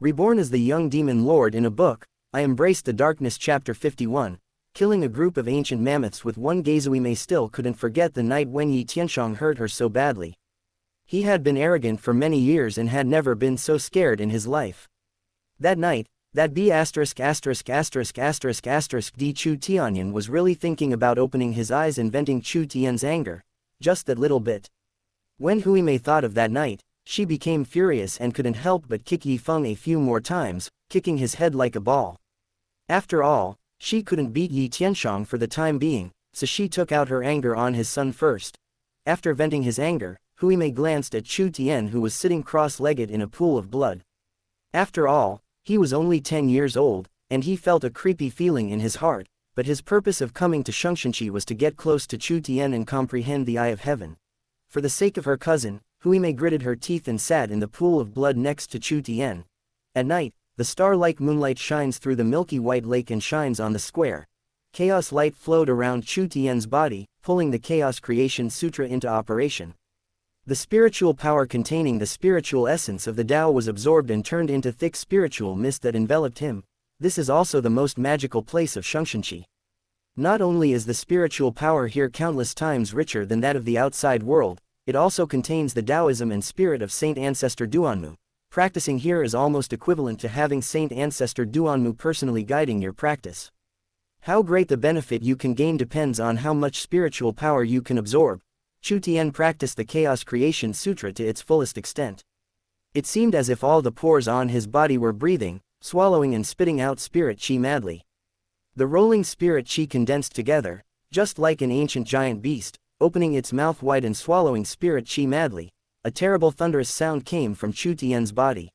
Reborn as the young demon lord in a book, I embraced the darkness. Chapter 51. Killing a group of ancient mammoths with one gaze. May still couldn't forget the night when Yi Tianshang hurt her so badly. He had been arrogant for many years and had never been so scared in his life. That night, that D Chu Tianyan was really thinking about opening his eyes and venting Chu Tian's anger. Just that little bit. When Hui Mei thought of that night, she became furious and couldn't help but kick Yi Feng a few more times, kicking his head like a ball. After all, she couldn't beat Yi Tianshang for the time being, so she took out her anger on his son first. After venting his anger, Hui Mei glanced at Chu Tian, who was sitting cross-legged in a pool of blood. After all, he was only 10 years old, and he felt a creepy feeling in his heart, but his purpose of coming to Shengxinqi was to get close to Chu Tian and comprehend the Eye of Heaven. For the sake of her cousin, Hui Mei gritted her teeth and sat in the pool of blood next to Chu Tian. At night, the star-like moonlight shines through the milky white lake and shines on the square. Chaos light flowed around Chu Tian's body, pulling the Chaos Creation Sutra into operation. The spiritual power containing the spiritual essence of the Tao was absorbed and turned into thick spiritual mist that enveloped him. This is also the most magical place of Shengxinqi. Not only is the spiritual power here countless times richer than that of the outside world, it also contains the Taoism and spirit of Saint Ancestor Duanmu. Practicing here is almost equivalent to having Saint Ancestor Duanmu personally guiding your practice. How great the benefit you can gain depends on how much spiritual power you can absorb. Chu Tian practiced the Chaos Creation Sutra to its fullest extent. It seemed as if all the pores on his body were breathing, swallowing and spitting out spirit chi madly. The rolling spirit chi condensed together, just like an ancient giant beast, opening its mouth wide and swallowing spirit chi madly. A terrible thunderous sound came from Chu Tian's body.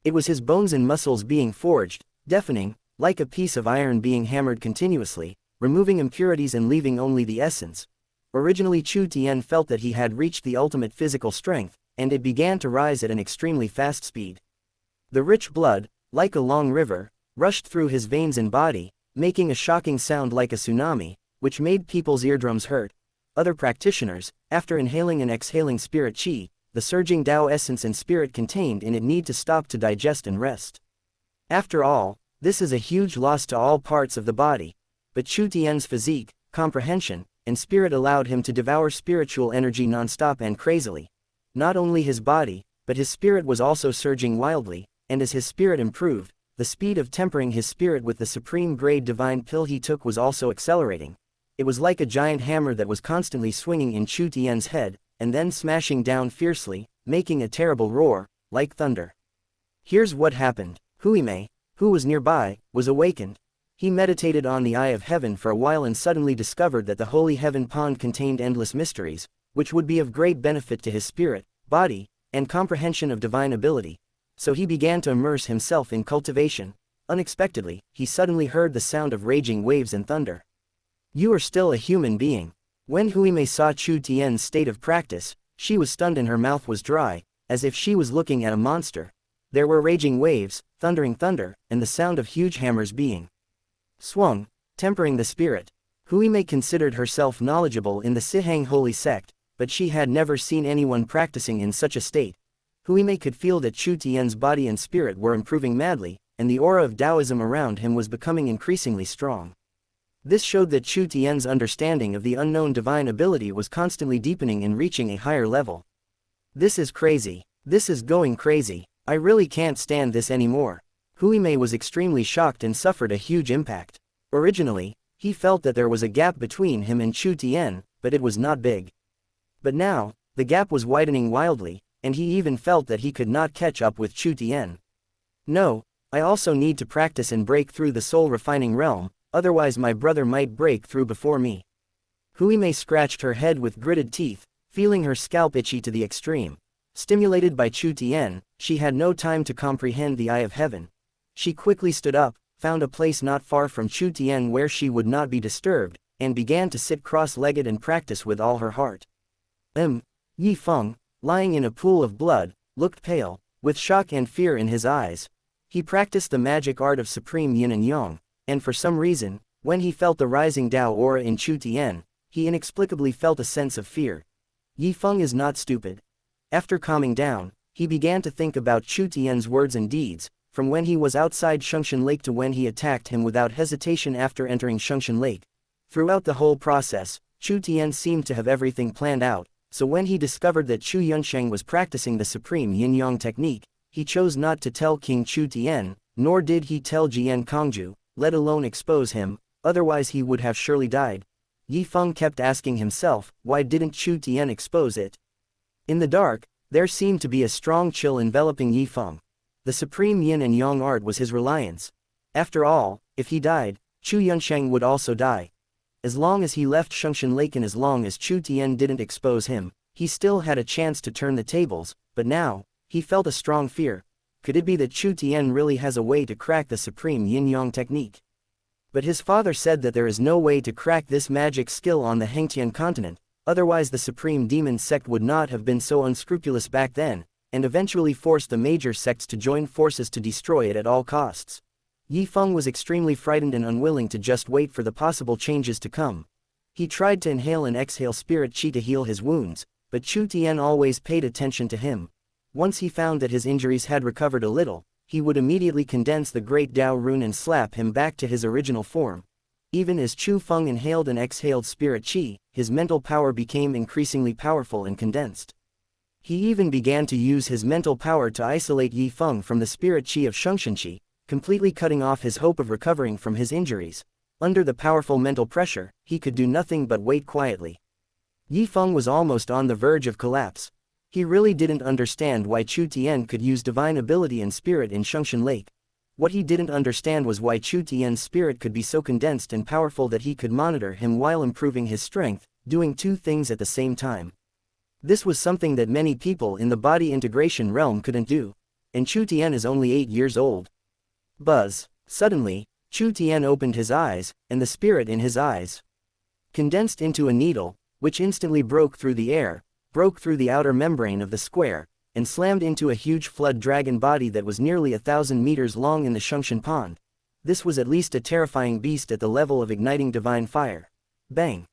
It was his bones and muscles being forged, deafening, like a piece of iron being hammered continuously, removing impurities and leaving only the essence. Originally Chu Tian felt that he had reached the ultimate physical strength, and it began to rise at an extremely fast speed. The rich blood, like a long river, rushed through his veins and body, making a shocking sound like a tsunami, which made people's eardrums hurt. Other practitioners, after inhaling and exhaling spirit chi, the surging Tao essence and spirit contained in it need to stop to digest and rest. After all, this is a huge loss to all parts of the body, but Chu Tian's physique, comprehension, and spirit allowed him to devour spiritual energy non-stop and crazily. Not only his body, but his spirit was also surging wildly, and as his spirit improved, the speed of tempering his spirit with the supreme grade divine pill he took was also accelerating. It was like a giant hammer that was constantly swinging in Chu Tian's head, and then smashing down fiercely, making a terrible roar, like thunder. Here's what happened. Hui Mei, who was nearby, was awakened. He meditated on the Eye of Heaven for a while and suddenly discovered that the Holy Heaven Pond contained endless mysteries, which would be of great benefit to his spirit, body, and comprehension of divine ability. So he began to immerse himself in cultivation. Unexpectedly, he suddenly heard the sound of raging waves and thunder. You are still a human being. When Hui Mei saw Chu Tian's state of practice, she was stunned and her mouth was dry, as if she was looking at a monster. There were raging waves, thundering thunder, and the sound of huge hammers being swung, tempering the spirit. Hui Mei considered herself knowledgeable in the Sihang holy sect, but she had never seen anyone practicing in such a state. Hui Mei could feel that Chu Tian's body and spirit were improving madly, and the aura of Taoism around him was becoming increasingly strong. This showed that Chu Tian's understanding of the unknown divine ability was constantly deepening and reaching a higher level. This is crazy. This is going crazy. I really can't stand this anymore. Hui Mei was extremely shocked and suffered a huge impact. Originally, he felt that there was a gap between him and Chu Tian, but it was not big. But now, the gap was widening wildly, and he even felt that he could not catch up with Chu Tian. No, I also need to practice and break through the soul-refining realm, otherwise my brother might break through before me. Hui Mei scratched her head with gritted teeth, feeling her scalp itchy to the extreme. Stimulated by Chu Tian, she had no time to comprehend the Eye of Heaven. She quickly stood up, found a place not far from Chu Tian where she would not be disturbed, and began to sit cross-legged and practice with all her heart. Yi Feng, lying in a pool of blood, looked pale, with shock and fear in his eyes. He practiced the magic art of supreme yin and yang, and for some reason, when he felt the rising Tao aura in Chu Tian, he inexplicably felt a sense of fear. Yi Feng is not stupid. After calming down, he began to think about Chu Tian's words and deeds, from when he was outside Shungshan Lake to when he attacked him without hesitation after entering Shungshan Lake. Throughout the whole process, Chu Tian seemed to have everything planned out, so when he discovered that Chu Yunsheng was practicing the supreme yin-yang technique, he chose not to tell King Chu Tian, nor did he tell Jian Kongju, let alone expose him, otherwise he would have surely died. Yi Feng kept asking himself, why didn't Chu Tian expose it? In the dark, there seemed to be a strong chill enveloping Yi Feng. The supreme yin and yang art was his reliance. After all, if he died, Chu Yunsheng would also die. As long as he left Shungshan Lake and as long as Chu Tian didn't expose him, he still had a chance to turn the tables, but now, he felt a strong fear. Could it be that Chu Tian really has a way to crack the supreme yin-yang technique? But his father said that there is no way to crack this magic skill on the Hengtian continent, otherwise the supreme demon sect would not have been so unscrupulous back then, and eventually forced the major sects to join forces to destroy it at all costs. Yi Feng was extremely frightened and unwilling to just wait for the possible changes to come. He tried to inhale and exhale spirit qi to heal his wounds, but Chu Tian always paid attention to him. Once he found that his injuries had recovered a little, he would immediately condense the Great Tao Rune and slap him back to his original form. Even as Chu Feng inhaled and exhaled spirit qi, his mental power became increasingly powerful and condensed. He even began to use his mental power to isolate Yi Feng from the spirit qi of Shungshan Qi, completely cutting off his hope of recovering from his injuries. Under the powerful mental pressure, he could do nothing but wait quietly. Yi Feng was almost on the verge of collapse. He really didn't understand why Chu Tian could use divine ability and spirit in Shungshan Lake. What he didn't understand was why Chu Tian's spirit could be so condensed and powerful that he could monitor him while improving his strength, doing two things at the same time. This was something that many people in the body integration realm couldn't do. And Chu Tian is only 8 years old. Buzz. Suddenly, Chu Tian opened his eyes, and the spirit in his eyes condensed into a needle, which instantly broke through the air, broke through the outer membrane of the square, and slammed into a huge flood dragon body that was nearly 1,000 meters long in the Shungshan Pond. This was at least a terrifying beast at the level of igniting divine fire. Bang!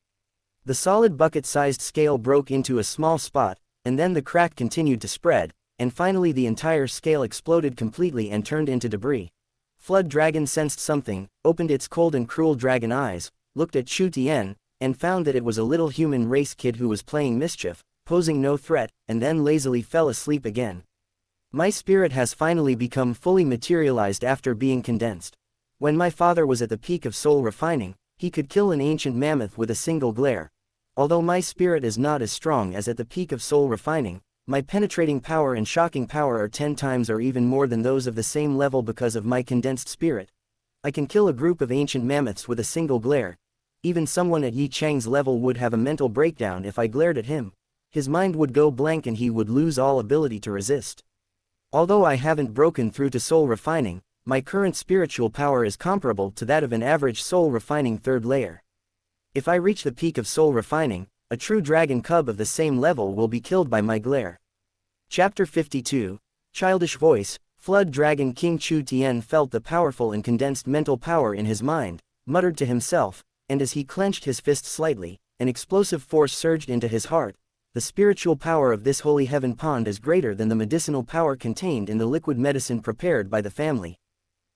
The solid bucket-sized scale broke into a small spot, and then the crack continued to spread, and finally the entire scale exploded completely and turned into debris. Flood Dragon sensed something, opened its cold and cruel dragon eyes, looked at Chu Tian, and found that it was a little human race kid who was playing mischief, posing no threat, and then lazily fell asleep again. My spirit has finally become fully materialized after being condensed. When my father was at the peak of soul refining, he could kill an ancient mammoth with a single glare. Although my spirit is not as strong as at the peak of soul refining, my penetrating power and shocking power are 10 times or even more than those of the same level because of my condensed spirit. I can kill a group of ancient mammoths with a single glare. Even someone at Yi Chang's level would have a mental breakdown if I glared at him. His mind would go blank and he would lose all ability to resist. Although I haven't broken through to soul refining, my current spiritual power is comparable to that of an average soul refining third layer. If I reach the peak of soul refining, a true dragon cub of the same level will be killed by my glare. Chapter 52. Childish Voice. Flood Dragon King Chu Tian felt the powerful and condensed mental power in his mind, muttered to himself, and as he clenched his fist slightly, an explosive force surged into his heart. The spiritual power of this holy heaven pond is greater than the medicinal power contained in the liquid medicine prepared by the family.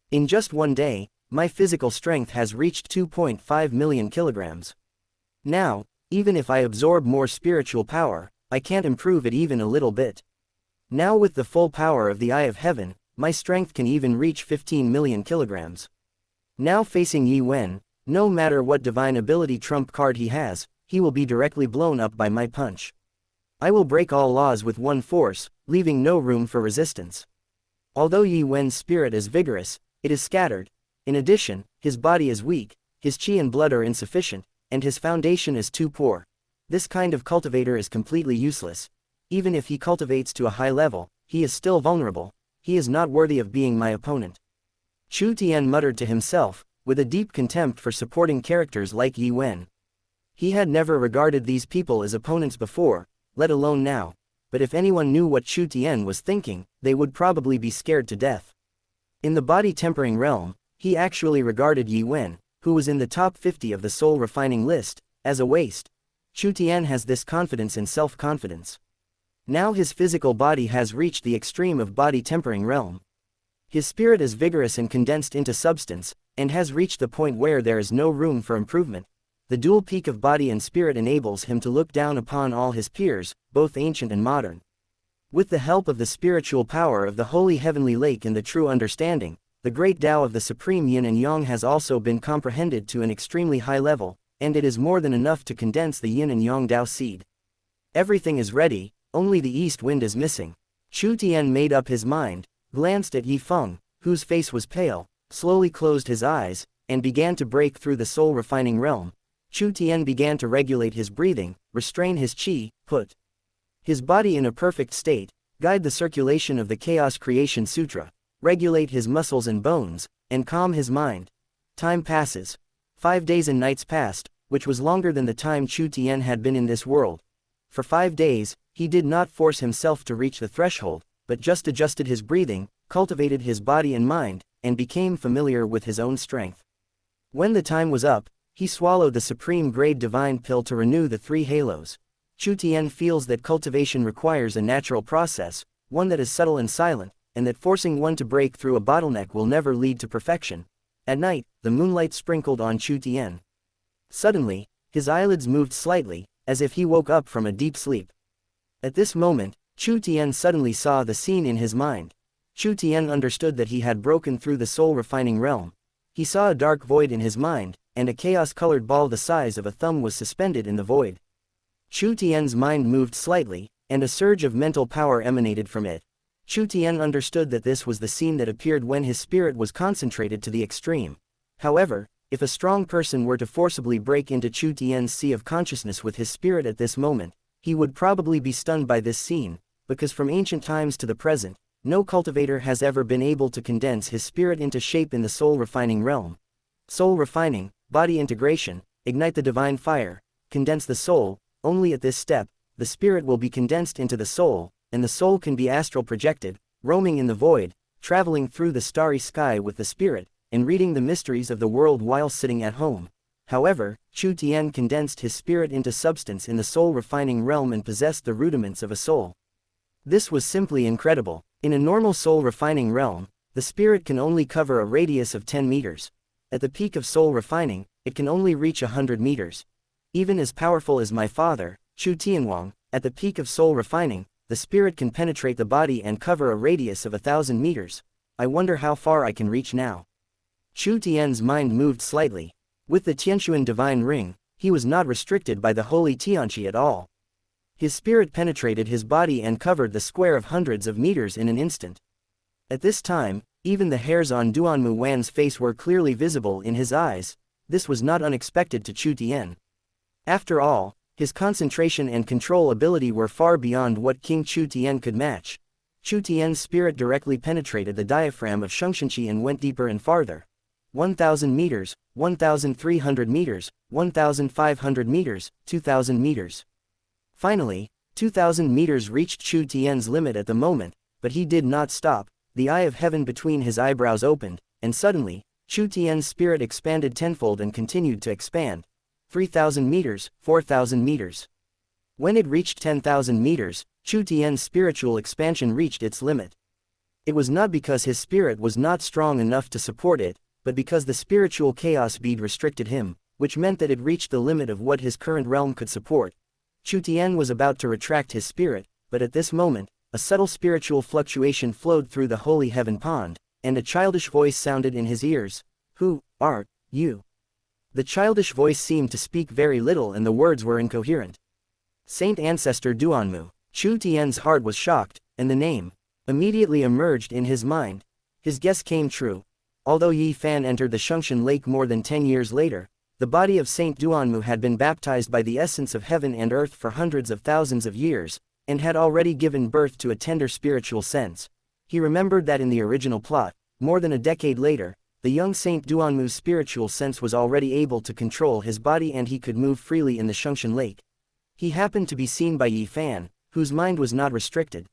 In just one day, my physical strength has reached 2.5 million kilograms. Now, even if I absorb more spiritual power, I can't improve it even a little bit. Now with the full power of the Eye of Heaven, my strength can even reach 15 million kilograms. Now facing Yi Wen, no matter what divine ability trump card he has, he will be directly blown up by my punch. I will break all laws with one force, leaving no room for resistance. Although Yi Wen's spirit is vigorous, it is scattered. In addition, his body is weak, his qi and blood are insufficient, and his foundation is too poor. This kind of cultivator is completely useless. Even if he cultivates to a high level, he is still vulnerable. He is not worthy of being my opponent. Chu Tian muttered to himself, with a deep contempt for supporting characters like Yi Wen. He had never regarded these people as opponents before, let alone now, but if anyone knew what Chu Tian was thinking, they would probably be scared to death. In the body tempering realm, he actually regarded Yi Wen, who was in the top 50 of the soul refining list, as a waste. Chu Tian has this confidence and self-confidence. Now his physical body has reached the extreme of body tempering realm. His spirit is vigorous and condensed into substance, and has reached the point where there is no room for improvement. The dual peak of body and spirit enables him to look down upon all his peers, both ancient and modern. With the help of the spiritual power of the holy heavenly lake and the true understanding, the great Tao of the supreme yin and yang has also been comprehended to an extremely high level, and it is more than enough to condense the yin and yang Tao seed. Everything is ready, only the east wind is missing. Chu Tian made up his mind, glanced at Yi Feng, whose face was pale, slowly closed his eyes, and began to break through the soul-refining realm. Chu Tian began to regulate his breathing, restrain his qi, put his body in a perfect state, guide the circulation of the Chaos Creation Sutra, regulate his muscles and bones, and calm his mind. Time passes. 5 days and nights passed, which was longer than the time Chu Tian had been in this world. For 5 days, he did not force himself to reach the threshold, but just adjusted his breathing, cultivated his body and mind, and became familiar with his own strength. When the time was up, he swallowed the supreme grade divine pill to renew the 3 halos. Chu Tian feels that cultivation requires a natural process, one that is subtle and silent, and that forcing one to break through a bottleneck will never lead to perfection. At night, the moonlight sprinkled on Chu Tian. Suddenly, his eyelids moved slightly, as if he woke up from a deep sleep. At this moment, Chu Tian suddenly saw the scene in his mind. Chu Tian understood that he had broken through the soul-refining realm. He saw a dark void in his mind, and a chaos-colored ball the size of a thumb was suspended in the void. Chu Tian's mind moved slightly, and a surge of mental power emanated from it. Chu Tian understood that this was the scene that appeared when his spirit was concentrated to the extreme. However, if a strong person were to forcibly break into Chu Tian's sea of consciousness with his spirit at this moment, he would probably be stunned by this scene, because from ancient times to the present, no cultivator has ever been able to condense his spirit into shape in the soul-refining realm. Soul refining, body integration, ignite the divine fire, condense the soul. Only at this step, the spirit will be condensed into the soul, and the soul can be astral projected, roaming in the void, traveling through the starry sky with the spirit, and reading the mysteries of the world while sitting at home. However, Chu Tian condensed his spirit into substance in the soul-refining realm and possessed the rudiments of a soul. This was simply incredible. In a normal soul-refining realm, the spirit can only cover a radius of 10 meters. At the peak of soul-refining, it can only reach 100 meters. Even as powerful as my father, Chu Tianwang, at the peak of soul-refining, the spirit can penetrate the body and cover a radius of 1,000 meters. I wonder how far I can reach now. Chu Tian's mind moved slightly. With the Tianxuan divine ring, he was not restricted by the holy Tianqi at all. His spirit penetrated his body and covered the square of hundreds of meters in an instant. At this time, even the hairs on Duanmu Wan's face were clearly visible in his eyes. This was not unexpected to Chu Tian. After all, his concentration and control ability were far beyond what King Chu Tian could match. Chu Tian's spirit directly penetrated the diaphragm of Shengshunqi and went deeper and farther. 1,000 meters, 1,300 meters, 1,500 meters, 2,000 meters. Finally, 2,000 meters reached Chu Tian's limit at the moment, but he did not stop. The eye of heaven between his eyebrows opened, and suddenly, Chu Tian's spirit expanded tenfold and continued to expand. 3,000 meters, 4,000 meters. When it reached 10,000 meters, Chu Tian's spiritual expansion reached its limit. It was not because his spirit was not strong enough to support it, but because the spiritual chaos bead restricted him, which meant that it reached the limit of what his current realm could support. Chu Tian was about to retract his spirit, but at this moment, a subtle spiritual fluctuation flowed through the holy heaven pond, and a childish voice sounded in his ears. Who are you? The childish voice seemed to speak very little and the words were incoherent. Saint Ancestor Duanmu. Chu Tian's heart was shocked, and the name immediately emerged in his mind. His guess came true. Although Yi Fan entered the Shengshun Lake more than 10 years later, the body of Saint Duanmu had been baptized by the essence of heaven and earth for hundreds of thousands of years, and had already given birth to a tender spiritual sense. He remembered that in the original plot, more than a decade later, the young Saint Duanmu's spiritual sense was already able to control his body and he could move freely in the Shengshun Lake. He happened to be seen by Yi Fan, whose mind was not restricted.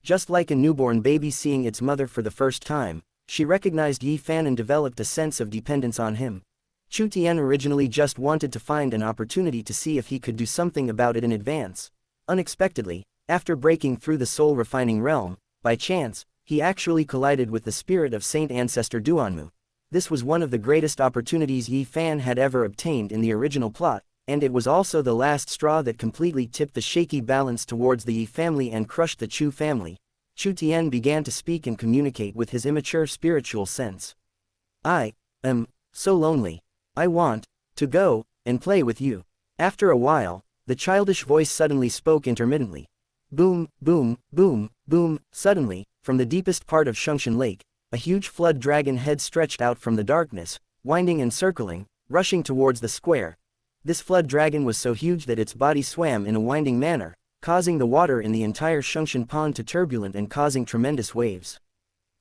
Just like a newborn baby seeing its mother for the first time, she recognized Yi Fan and developed a sense of dependence on him. Chu Tian originally just wanted to find an opportunity to see if he could do something about it in advance. Unexpectedly, after breaking through the soul-refining realm, by chance, he actually collided with the spirit of Saint Ancestor Duanmu. This was one of the greatest opportunities Yi Fan had ever obtained in the original plot, and it was also the last straw that completely tipped the shaky balance towards the Yi family and crushed the Chu family. Chu Tian began to speak and communicate with his immature spiritual sense. I am so lonely. I want to go and play with you. After a while, the childish voice suddenly spoke intermittently. Boom, boom, boom, boom. Suddenly, from the deepest part of Shungshan Lake, a huge flood dragon head stretched out from the darkness, winding and circling, rushing towards the square. This flood dragon was so huge that its body swam in a winding manner, causing the water in the entire Shungshan pond to turbulent and causing tremendous waves.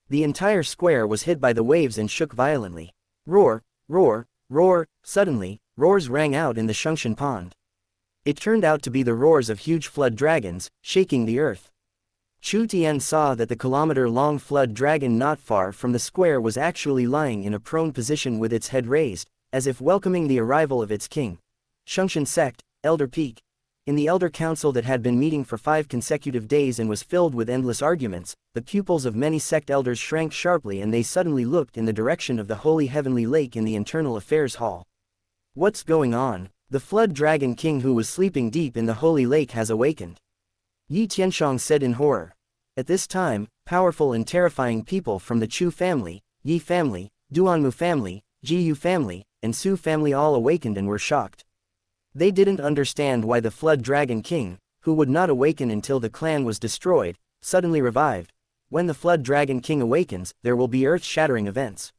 The entire square was hit by the waves and shook violently. Roar, roar, roar. Suddenly, roars rang out in the Shungshan pond. It turned out to be the roars of huge flood dragons, shaking the earth. Chu Tian saw that the kilometer-long flood dragon not far from the square was actually lying in a prone position with its head raised, as if welcoming the arrival of its king. Shungshan Sect, Elder Peak. In the Elder Council that had been meeting for 5 consecutive days and was filled with endless arguments, the pupils of many sect elders shrank sharply and they suddenly looked in the direction of the Holy Heavenly Lake in the Internal Affairs Hall. What's going on? The Flood Dragon King who was sleeping deep in the Holy Lake has awakened. Yi Tianshang said in horror. At this time, powerful and terrifying people from the Chu family, Yi family, Duanmu family, Jiyu family, and Su family all awakened and were shocked. They didn't understand why the Flood Dragon King, who would not awaken until the clan was destroyed, suddenly revived. When the Flood Dragon King awakens, there will be earth-shattering events.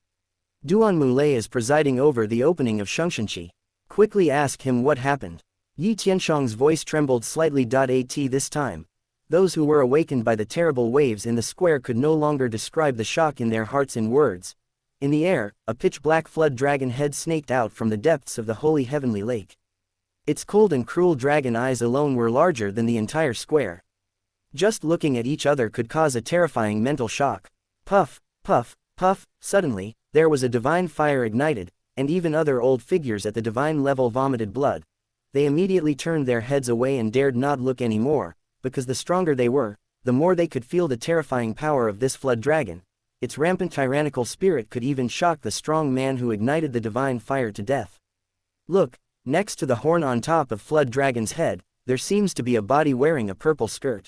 Duanmu Lei is presiding over the opening of Shungshanqi. Quickly ask him what happened. Yi Tianshang's voice trembled slightly. At this time, those who were awakened by the terrible waves in the square could no longer describe the shock in their hearts in words. In the air, a pitch-black flood dragon head snaked out from the depths of the Holy Heavenly Lake. Its cold and cruel dragon eyes alone were larger than the entire square. Just looking at each other could cause a terrifying mental shock. Puff, puff, puff. Suddenly, there was a divine fire ignited, and even other old figures at the divine level vomited blood. They immediately turned their heads away and dared not look anymore, because the stronger they were, the more they could feel the terrifying power of this flood dragon. Its rampant tyrannical spirit could even shock the strong man who ignited the divine fire to death. Look, next to the horn on top of Flood Dragon's head, there seems to be a body wearing a purple skirt.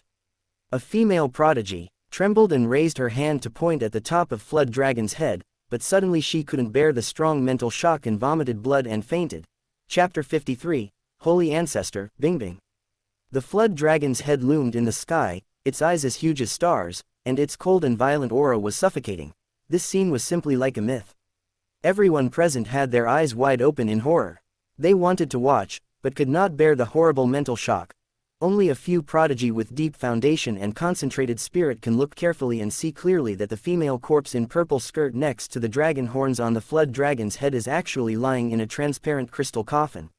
A female prodigy trembled and raised her hand to point at the top of Flood Dragon's head, but suddenly she couldn't bear the strong mental shock and vomited blood and fainted. Chapter 53, Holy Ancestor, Bing Bing. The Flood Dragon's head loomed in the sky, its eyes as huge as stars, and its cold and violent aura was suffocating. This scene was simply like a myth. Everyone present had their eyes wide open in horror. They wanted to watch, but could not bear the horrible mental shock. Only a few prodigy with deep foundation and concentrated spirit can look carefully and see clearly that the female corpse in purple skirt next to the dragon horns on the flood dragon's head is actually lying in a transparent crystal coffin.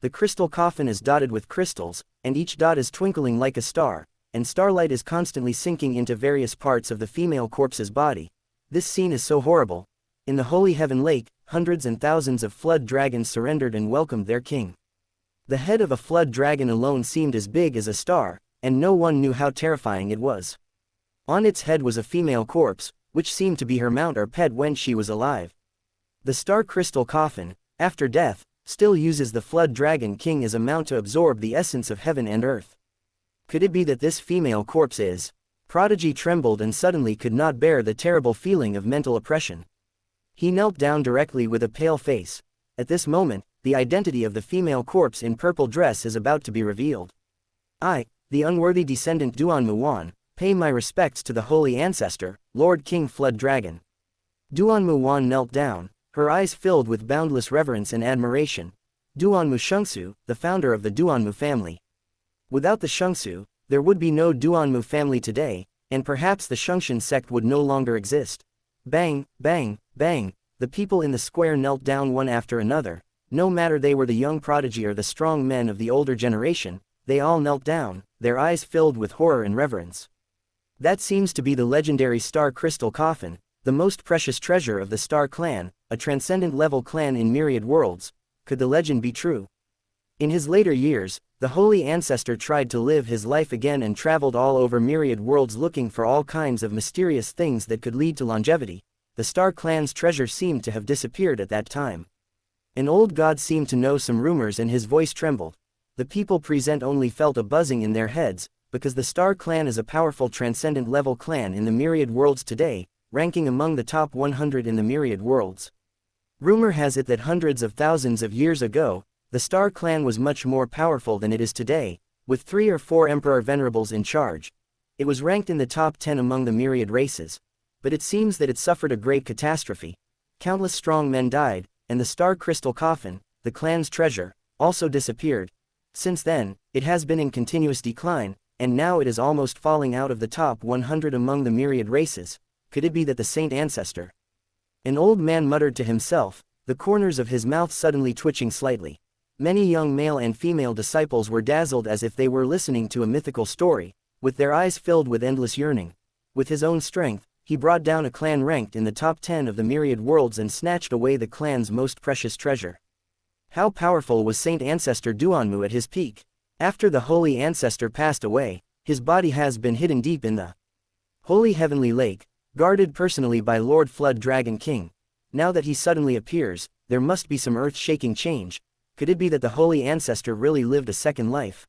The crystal coffin is dotted with crystals, and each dot is twinkling like a star, and starlight is constantly sinking into various parts of the female corpse's body. This scene is so horrible. In the Holy Heaven Lake, hundreds and thousands of flood dragons surrendered and welcomed their king. The head of a flood dragon alone seemed as big as a star, and no one knew how terrifying it was. On its head was a female corpse, which seemed to be her mount or pet when she was alive. The star crystal coffin, after death, still uses the flood dragon king as a mount to absorb the essence of heaven and earth. Could it be that this female corpse is? Prodigy trembled and suddenly could not bear the terrible feeling of mental oppression. He knelt down directly with a pale face. At this moment, the identity of the female corpse in purple dress is about to be revealed. I, the unworthy descendant Duanmu Wan, pay my respects to the holy ancestor, Lord King Flood Dragon. Duanmu Wan knelt down, her eyes filled with boundless reverence and admiration. Duanmu Shungsu, the founder of the Duanmu family. Without the Shungsu, there would be no Duanmu family today, and perhaps the Shungshan sect would no longer exist. Bang, bang, bang, the people in the square knelt down one after another. No matter they were the young prodigy or the strong men of the older generation, they all knelt down, their eyes filled with horror and reverence. That seems to be the legendary Star Crystal Coffin, the most precious treasure of the Star Clan, a transcendent level clan in myriad worlds. Could the legend be true? In his later years, The holy ancestor tried to live his life again and traveled all over myriad worlds looking for all kinds of mysterious things that could lead to longevity. The Star Clan's treasure seemed to have disappeared at that time. An old god seemed to know some rumors and his voice trembled. The people present only felt a buzzing in their heads, because the Star Clan is a powerful transcendent level clan in the myriad worlds today, ranking among the top 100 in the myriad worlds. Rumor has it that hundreds of thousands of years ago, the Star Clan was much more powerful than it is today, with 3 or 4 Emperor Venerables in charge. It was ranked in the top 10 among the myriad races. But it seems that it suffered a great catastrophe. Countless strong men died, and the Star Crystal Coffin, the clan's treasure, also disappeared. Since then, it has been in continuous decline, and now it is almost falling out of the top 100 among the myriad races. Could it be that the Saint Ancestor? An old man muttered to himself, the corners of his mouth suddenly twitching slightly. Many young male and female disciples were dazzled as if they were listening to a mythical story, with their eyes filled with endless yearning. With his own strength, he brought down a clan ranked in the top 10 of the myriad worlds and snatched away the clan's most precious treasure. How powerful was Saint Ancestor Duanmu at his peak? After the holy ancestor passed away, his body has been hidden deep in the holy heavenly lake, guarded personally by Lord Flood Dragon King. Now that he suddenly appears, there must be some earth-shaking change. Could it be that the holy ancestor really lived a second life?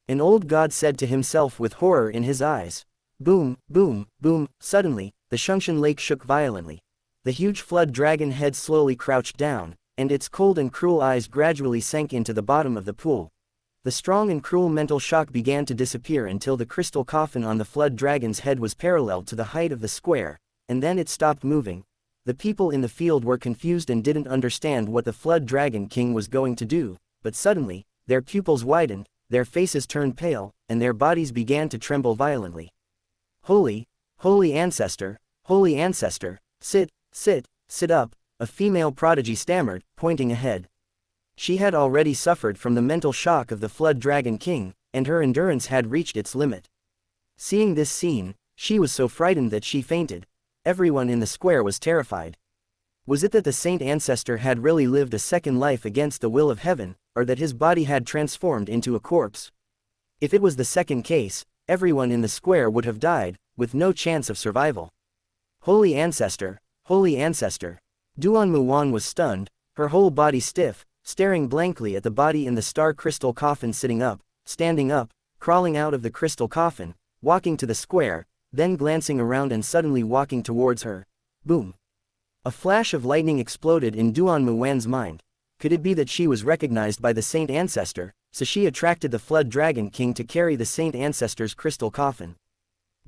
An old god said to himself with horror in his eyes. Boom, boom, boom. Suddenly, the Shungshan Lake shook violently. The huge flood dragon head slowly crouched down, and its cold and cruel eyes gradually sank into the bottom of the pool. The strong and cruel mental shock began to disappear until the crystal coffin on the flood dragon's head was parallel to the height of the square, and then it stopped moving. The people in the field were confused and didn't understand what the Flood Dragon King was going to do, but suddenly, their pupils widened, their faces turned pale, and their bodies began to tremble violently. Holy ancestor, sit up, a female prodigy stammered, pointing ahead. She had already suffered from the mental shock of the Flood Dragon King, and her endurance had reached its limit. Seeing this scene, she was so frightened that she fainted. Everyone in the square was terrified. Was it that the Saint Ancestor had really lived a second life against the will of heaven, or that his body had transformed into a corpse? If it was the second case, everyone in the square would have died, with no chance of survival. Holy ancestor. Duanmu Wan was stunned, her whole body stiff, staring blankly at the body in the star crystal coffin sitting up, standing up, crawling out of the crystal coffin, walking to the square, then glancing around and suddenly walking towards her. Boom. A flash of lightning exploded in Duanmu Wan's mind. Could it be that she was recognized by the Saint Ancestor, so she attracted the Flood Dragon King to carry the Saint Ancestor's crystal coffin?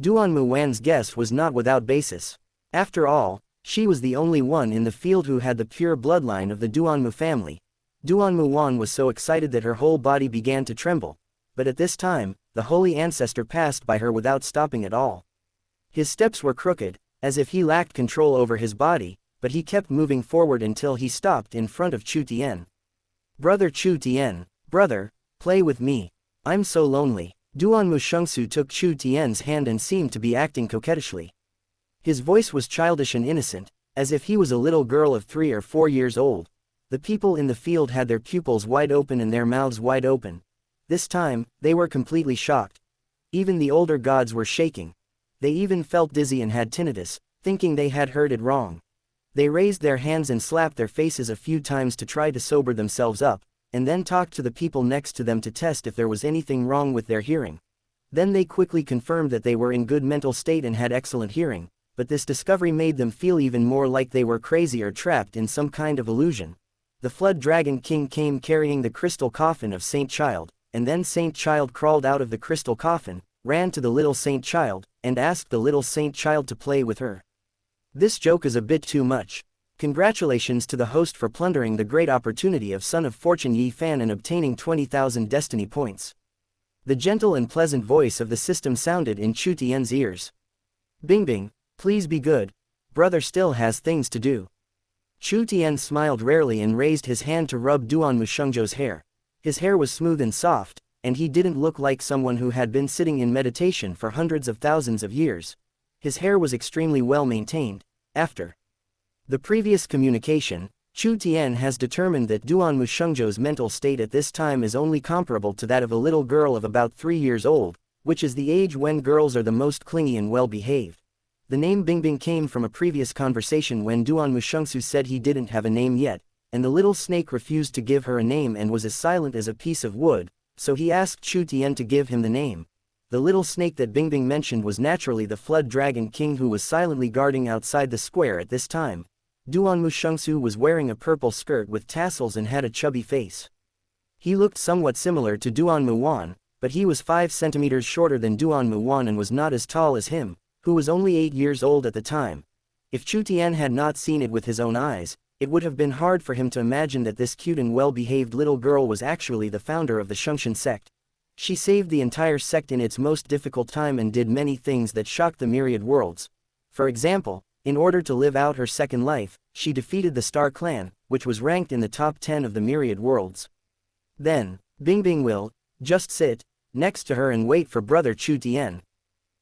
Duanmu Wan's guess was not without basis. After all, she was the only one in the field who had the pure bloodline of the Duanmu family. Duanmu Wan was so excited that her whole body began to tremble. But at this time, the Holy Ancestor passed by her without stopping at all. His steps were crooked, as if he lacked control over his body, but he kept moving forward until he stopped in front of Chu Tian. Brother Chu Tian, brother, play with me. I'm so lonely. Duanmu Shungsu took Chu Tian's hand and seemed to be acting coquettishly. His voice was childish and innocent, as if he was a little girl of 3 or 4 years old. The people in the field had their pupils wide open and their mouths wide open. This time, they were completely shocked. Even the older gods were shaking. They even felt dizzy and had tinnitus, thinking they had heard it wrong. They raised their hands and slapped their faces a few times to try to sober themselves up, and then talked to the people next to them to test if there was anything wrong with their hearing. Then they quickly confirmed that they were in good mental state and had excellent hearing, but this discovery made them feel even more like they were crazy or trapped in some kind of illusion. The Flood Dragon King came carrying the crystal coffin of Saint Child, and then Saint Child crawled out of the crystal coffin, ran to the little Saint Child, and asked the little Saint Child to play with her. This joke is a bit too much. Congratulations to the host for plundering the great opportunity of Son of Fortune Yi Fan and obtaining 20,000 destiny points. The gentle and pleasant voice of the system sounded in Chu Tian's ears. Bing Bing, please be good. Brother still has things to do. Chu Tian smiled rarely and raised his hand to rub Duanmu Shengzhou's hair. His hair was smooth and soft, and he didn't look like someone who had been sitting in meditation for hundreds of thousands of years. His hair was extremely well maintained. After the previous communication, Chu Tian has determined that Duan Mushengzhou's mental state at this time is only comparable to that of a little girl of about 3 years old, which is the age when girls are the most clingy and well-behaved. The name Bingbing came from a previous conversation when Duan Mushengzhou said he didn't have a name yet, and the little snake refused to give her a name and was as silent as a piece of wood, so he asked Chu Tian to give him the name. The little snake that Bingbing mentioned was naturally the Flood Dragon King, who was silently guarding outside the square at this time. Duan Mushengzhou was wearing a purple skirt with tassels and had a chubby face. He looked somewhat similar to Duan Muwan, but he was 5 centimeters shorter than Duan Muwan and was not as tall as him, who was only 8 years old at the time. If Chu Tian had not seen it with his own eyes, it would have been hard for him to imagine that this cute and well-behaved little girl was actually the founder of the Shengxian sect. She saved the entire sect in its most difficult time and did many things that shocked the myriad worlds. For example, in order to live out her second life, she defeated the Star Clan, which was ranked in the top 10 of the myriad worlds. Then, Bingbing will just sit next to her and wait for brother Chu Tian.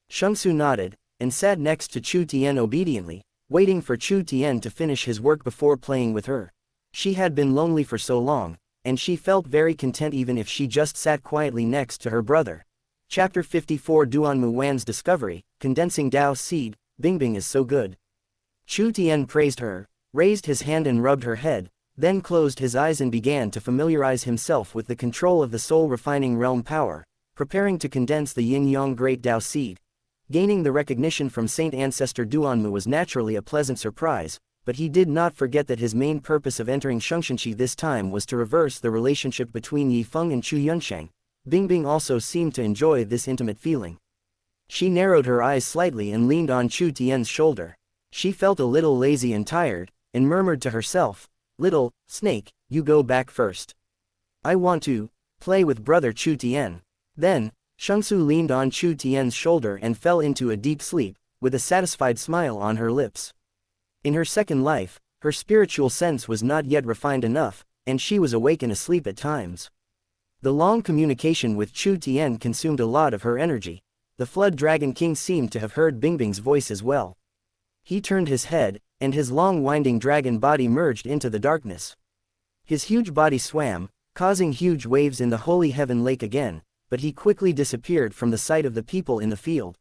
Shengsu nodded, and sat next to Chu Tian obediently, waiting for Chu Tian to finish his work before playing with her. She had been lonely for so long, and she felt very content even if she just sat quietly next to her brother. Chapter 54 Duan Muwan's Discovery, Condensing Dao Seed, Bingbing is so good. Chu Tian praised her, raised his hand and rubbed her head, then closed his eyes and began to familiarize himself with the control of the soul-refining realm power, preparing to condense the yin-yang great Dao seed. Gaining the recognition from Saint Ancestor Duanmu was naturally a pleasant surprise, but he did not forget that his main purpose of entering Shengxianqi this time was to reverse the relationship between Yi Feng and Chu Yunsheng. Bingbing also seemed to enjoy this intimate feeling. She narrowed her eyes slightly and leaned on Chu Tian's shoulder. She felt a little lazy and tired, and murmured to herself, "Little snake, you go back first. I want to play with brother Chu Tian." Then, Shengsu leaned on Chu Tian's shoulder and fell into a deep sleep, with a satisfied smile on her lips. In her second life, her spiritual sense was not yet refined enough, and she was awake and asleep at times. The long communication with Chu Tian consumed a lot of her energy. The Flood Dragon King seemed to have heard Bingbing's voice as well. He turned his head, and his long winding dragon body merged into the darkness. His huge body swam, causing huge waves in the Holy Heaven Lake again, but he quickly disappeared from the sight of the people in the field.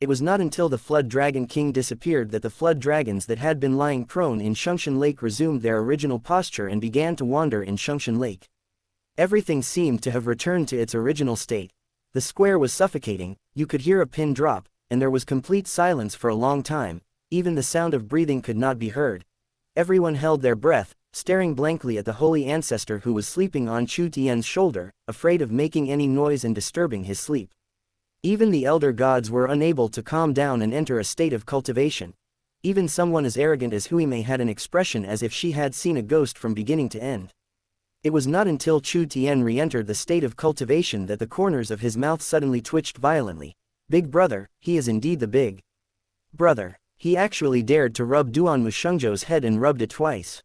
It was not until the Flood Dragon King disappeared that the flood dragons that had been lying prone in Shengxian Lake resumed their original posture and began to wander in Shengxian Lake. Everything seemed to have returned to its original state. The square was suffocating, you could hear a pin drop, and there was complete silence for a long time. Even the sound of breathing could not be heard. Everyone held their breath, staring blankly at the holy ancestor who was sleeping on Chu Tian's shoulder, afraid of making any noise and disturbing his sleep. Even the elder gods were unable to calm down and enter a state of cultivation. Even someone as arrogant as Huimei had an expression as if she had seen a ghost from beginning to end. It was not until Chu Tian re-entered the state of cultivation that the corners of his mouth suddenly twitched violently. Big brother, he is indeed the big brother. He actually dared to rub Duan Mushengzhou's head and rubbed it twice.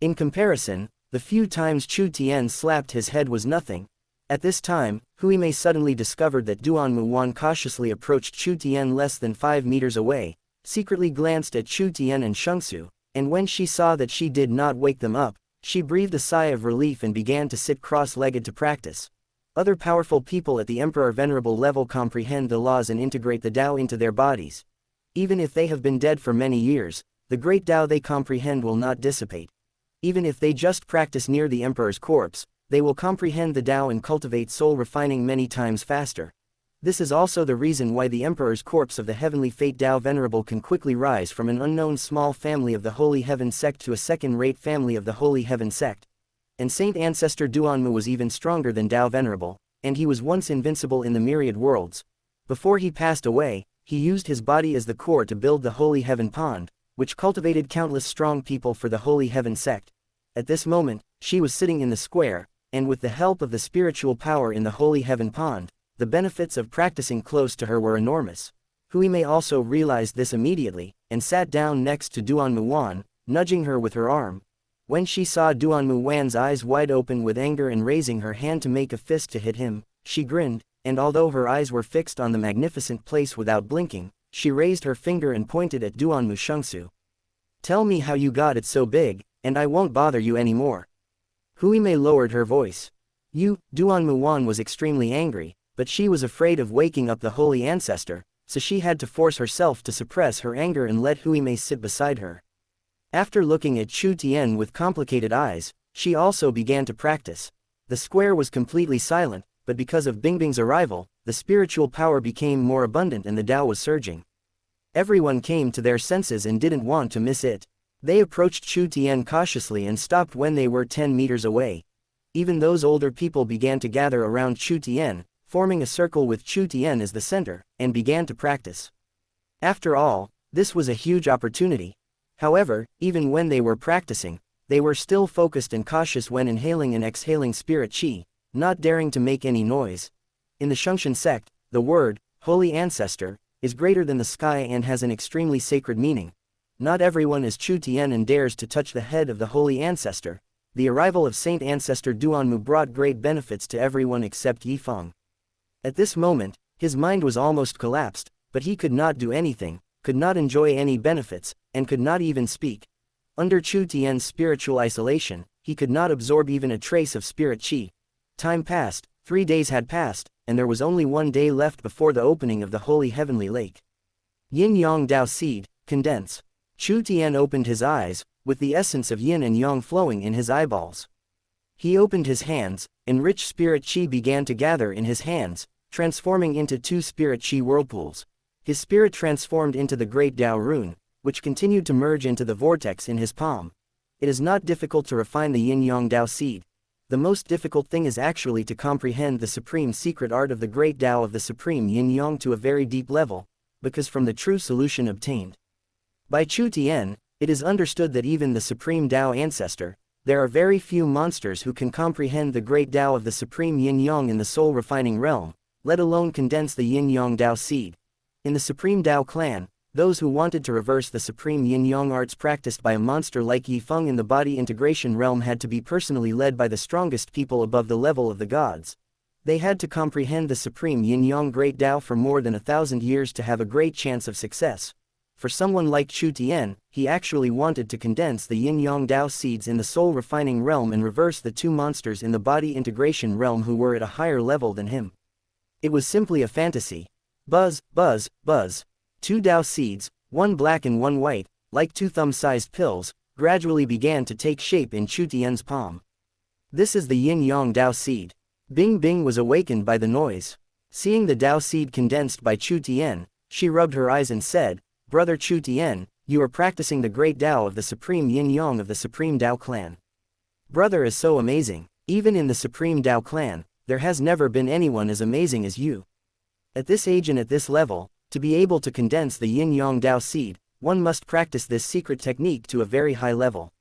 In comparison, the few times Chu Tian slapped his head was nothing. At this time, Huimei suddenly discovered that Duan Muwan cautiously approached Chu Tian less than 5 meters away, secretly glanced at Chu Tian and Shengsu, and when she saw that she did not wake them up, she breathed a sigh of relief and began to sit cross-legged to practice. Other powerful people at the Emperor Venerable level comprehend the laws and integrate the Tao into their bodies. Even if they have been dead for many years, the great Tao they comprehend will not dissipate. Even if they just practice near the Emperor's corpse, they will comprehend the Tao and cultivate soul refining many times faster. This is also the reason why the Emperor's corpse of the Heavenly Fate Tao Venerable can quickly rise from an unknown small family of the Holy Heaven sect to a second-rate family of the Holy Heaven sect. And Saint Ancestor Duanmu was even stronger than Tao Venerable, and he was once invincible in the myriad worlds. Before he passed away, he used his body as the core to build the Holy Heaven Pond, which cultivated countless strong people for the Holy Heaven sect. At this moment, she was sitting in the square, and with the help of the spiritual power in the Holy Heaven Pond, the benefits of practicing close to her were enormous. Huimei also realized this immediately, and sat down next to Duan Muwan, nudging her with her arm. When she saw Duan Muwan's eyes wide open with anger and raising her hand to make a fist to hit him, she grinned, and although her eyes were fixed on the magnificent place without blinking, she raised her finger and pointed at Duan Mushengzhou. "Tell me how you got it so big, and I won't bother you anymore." Hui Mei lowered her voice. Duan Muwan was extremely angry, but she was afraid of waking up the holy ancestor, so she had to force herself to suppress her anger and let Hui Mei sit beside her. After looking at Chu Tian with complicated eyes, she also began to practice. The square was completely silent, but because of Bingbing's arrival, the spiritual power became more abundant and the Tao was surging. Everyone came to their senses and didn't want to miss it. They approached Chu Tian cautiously and stopped when they were 10 meters away. Even those older people began to gather around Chu Tian, forming a circle with Chu Tian as the center, and began to practice. After all, this was a huge opportunity. However, even when they were practicing, they were still focused and cautious when inhaling and exhaling spirit qi, not daring to make any noise. In the Shengxian sect, the word, holy ancestor, is greater than the sky and has an extremely sacred meaning. Not everyone is Chu Tian and dares to touch the head of the holy ancestor. The arrival of Saint Ancestor Duanmu brought great benefits to everyone except Yifeng. At this moment, his mind was almost collapsed, but he could not do anything, could not enjoy any benefits, and could not even speak. Under Chu Tian's spiritual isolation, he could not absorb even a trace of spirit qi. Time passed, 3 days had passed, and there was only 1 day left before the opening of the Holy Heavenly Lake. Yin Yang Dao Seed, condense. Chu Tian opened his eyes, with the essence of yin and yang flowing in his eyeballs. He opened his hands, and rich spirit qi began to gather in his hands, transforming into 2 spirit qi whirlpools. His spirit transformed into the great Dao rune, which continued to merge into the vortex in his palm. It is not difficult to refine the yin-yang Dao seed. The most difficult thing is actually to comprehend the supreme secret art of the great Dao of the supreme yin-yang to a very deep level, because from the true solution obtained by Chu Tian, it is understood that even the supreme Dao ancestor, there are very few monsters who can comprehend the great Dao of the supreme yin-yang in the soul refining realm, let alone condense the yin-yang Dao seed. In the supreme Dao clan, those who wanted to reverse the supreme yin-yang arts practiced by a monster like Yifeng in the body integration realm had to be personally led by the strongest people above the level of the gods. They had to comprehend the supreme yin-yang great Dao for more than 1,000 years to have a great chance of success. For someone like Chu Tian, he actually wanted to condense the yin-yang Dao seeds in the soul refining realm and reverse the 2 monsters in the body integration realm who were at a higher level than him. It was simply a fantasy. Buzz, buzz, buzz. 2 Dao seeds, 1 black and 1 white, like 2 thumb-sized pills, gradually began to take shape in Chu Tian's palm. This is the yin-yang Dao seed. Bing Bing was awakened by the noise. Seeing the Dao seed condensed by Chu Tian, she rubbed her eyes and said, "Brother Chu Tian, you are practicing the great Dao of the supreme yin-yang of the supreme Dao clan. Brother is so amazing. Even in the supreme Dao clan, there has never been anyone as amazing as you. At this age and at this level, to be able to condense the yin-yang Dao seed, one must practice this secret technique to a very high level.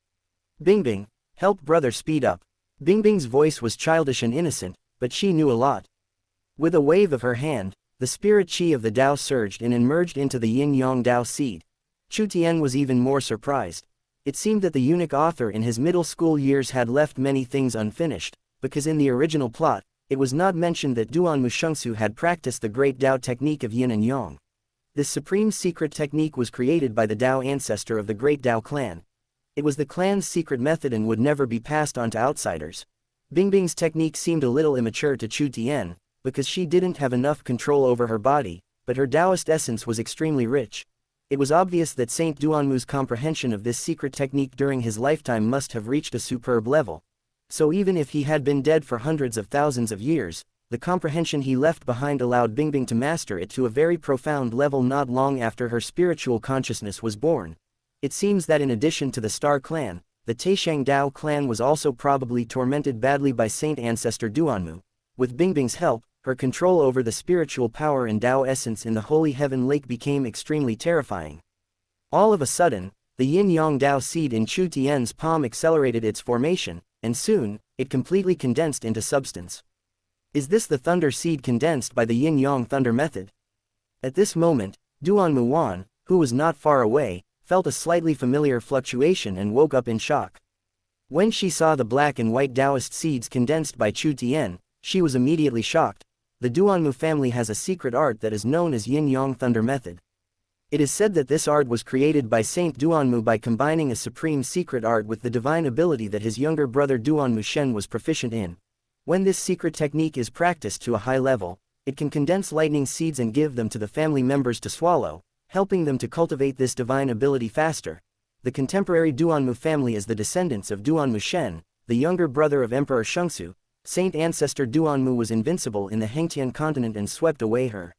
Bingbing, help brother speed up." Bingbing's voice was childish and innocent, but she knew a lot. With a wave of her hand, the spirit qi of the Dao surged and emerged into the yin-yang Dao seed. Chu Tian was even more surprised. It seemed that the eunuch author in his middle school years had left many things unfinished, because in the original plot, it was not mentioned that Duanmu Shengsu had practiced the great Dao technique of yin and yang. This supreme secret technique was created by the Dao ancestor of the great Dao clan. It was the clan's secret method and would never be passed on to outsiders. Bingbing's technique seemed a little immature to Chu Tian, because she didn't have enough control over her body, but her Taoist essence was extremely rich. It was obvious that Saint Duanmu's comprehension of this secret technique during his lifetime must have reached a superb level. So even if he had been dead for hundreds of thousands of years, the comprehension he left behind allowed Bingbing to master it to a very profound level not long after her spiritual consciousness was born. It seems that in addition to the Star clan, the Taishang Dao clan was also probably tormented badly by Saint Ancestor Duanmu. With Bingbing's help, her control over the spiritual power and Dao essence in the Holy Heaven Lake became extremely terrifying. All of a sudden, the yin-yang Dao seed in Chu Tian's palm accelerated its formation, and soon, it completely condensed into substance. Is this the thunder seed condensed by the yin-yang thunder method? At this moment, Duanmu Wan, who was not far away, felt a slightly familiar fluctuation and woke up in shock. When she saw the black and white Taoist seeds condensed by Chu Tian, she was immediately shocked. The Duanmu family has a secret art that is known as yin-yang thunder method. It is said that this art was created by Saint Duanmu by combining a supreme secret art with the divine ability that his younger brother Duanmu Shen was proficient in. When this secret technique is practiced to a high level, it can condense lightning seeds and give them to the family members to swallow, helping them to cultivate this divine ability faster. The contemporary Duanmu family is the descendants of Duanmu Shen, the younger brother of Emperor Shengsu. Saint ancestor Duanmu was invincible in the Hengtian continent and swept away her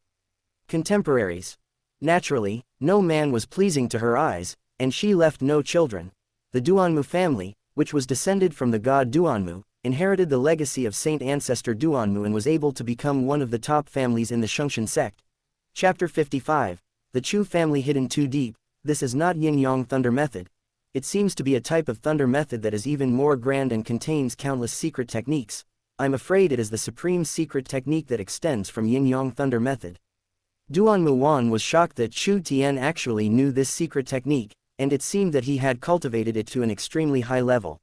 contemporaries. Naturally, no man was pleasing to her eyes, and she left no children. The Duanmu family, which was descended from the god Duanmu, inherited the legacy of Saint ancestor Duanmu and was able to become one of the top families in the Shengtian sect. Chapter 55. The Chu family hidden too deep. This is not yin-yang thunder method. It seems to be a type of thunder method that is even more grand and contains countless secret techniques. I'm afraid it is the supreme secret technique that extends from yin-yang thunder method. Duanmu Wan was shocked that Chu Tian actually knew this secret technique, and it seemed that he had cultivated it to an extremely high level.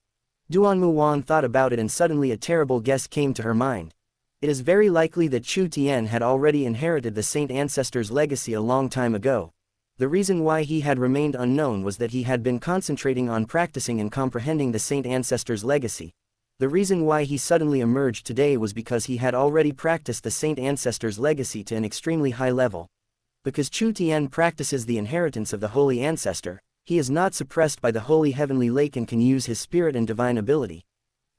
Duanmu Wan thought about it and suddenly a terrible guess came to her mind. It is very likely that Chu Tian had already inherited the Saint Ancestor's legacy a long time ago. The reason why he had remained unknown was that he had been concentrating on practicing and comprehending the Saint Ancestor's legacy. The reason why he suddenly emerged today was because he had already practiced the Saint Ancestor's legacy to an extremely high level. Because Chu Tian practices the inheritance of the Holy Ancestor, he is not suppressed by the Holy Heavenly Lake and can use his spirit and divine ability.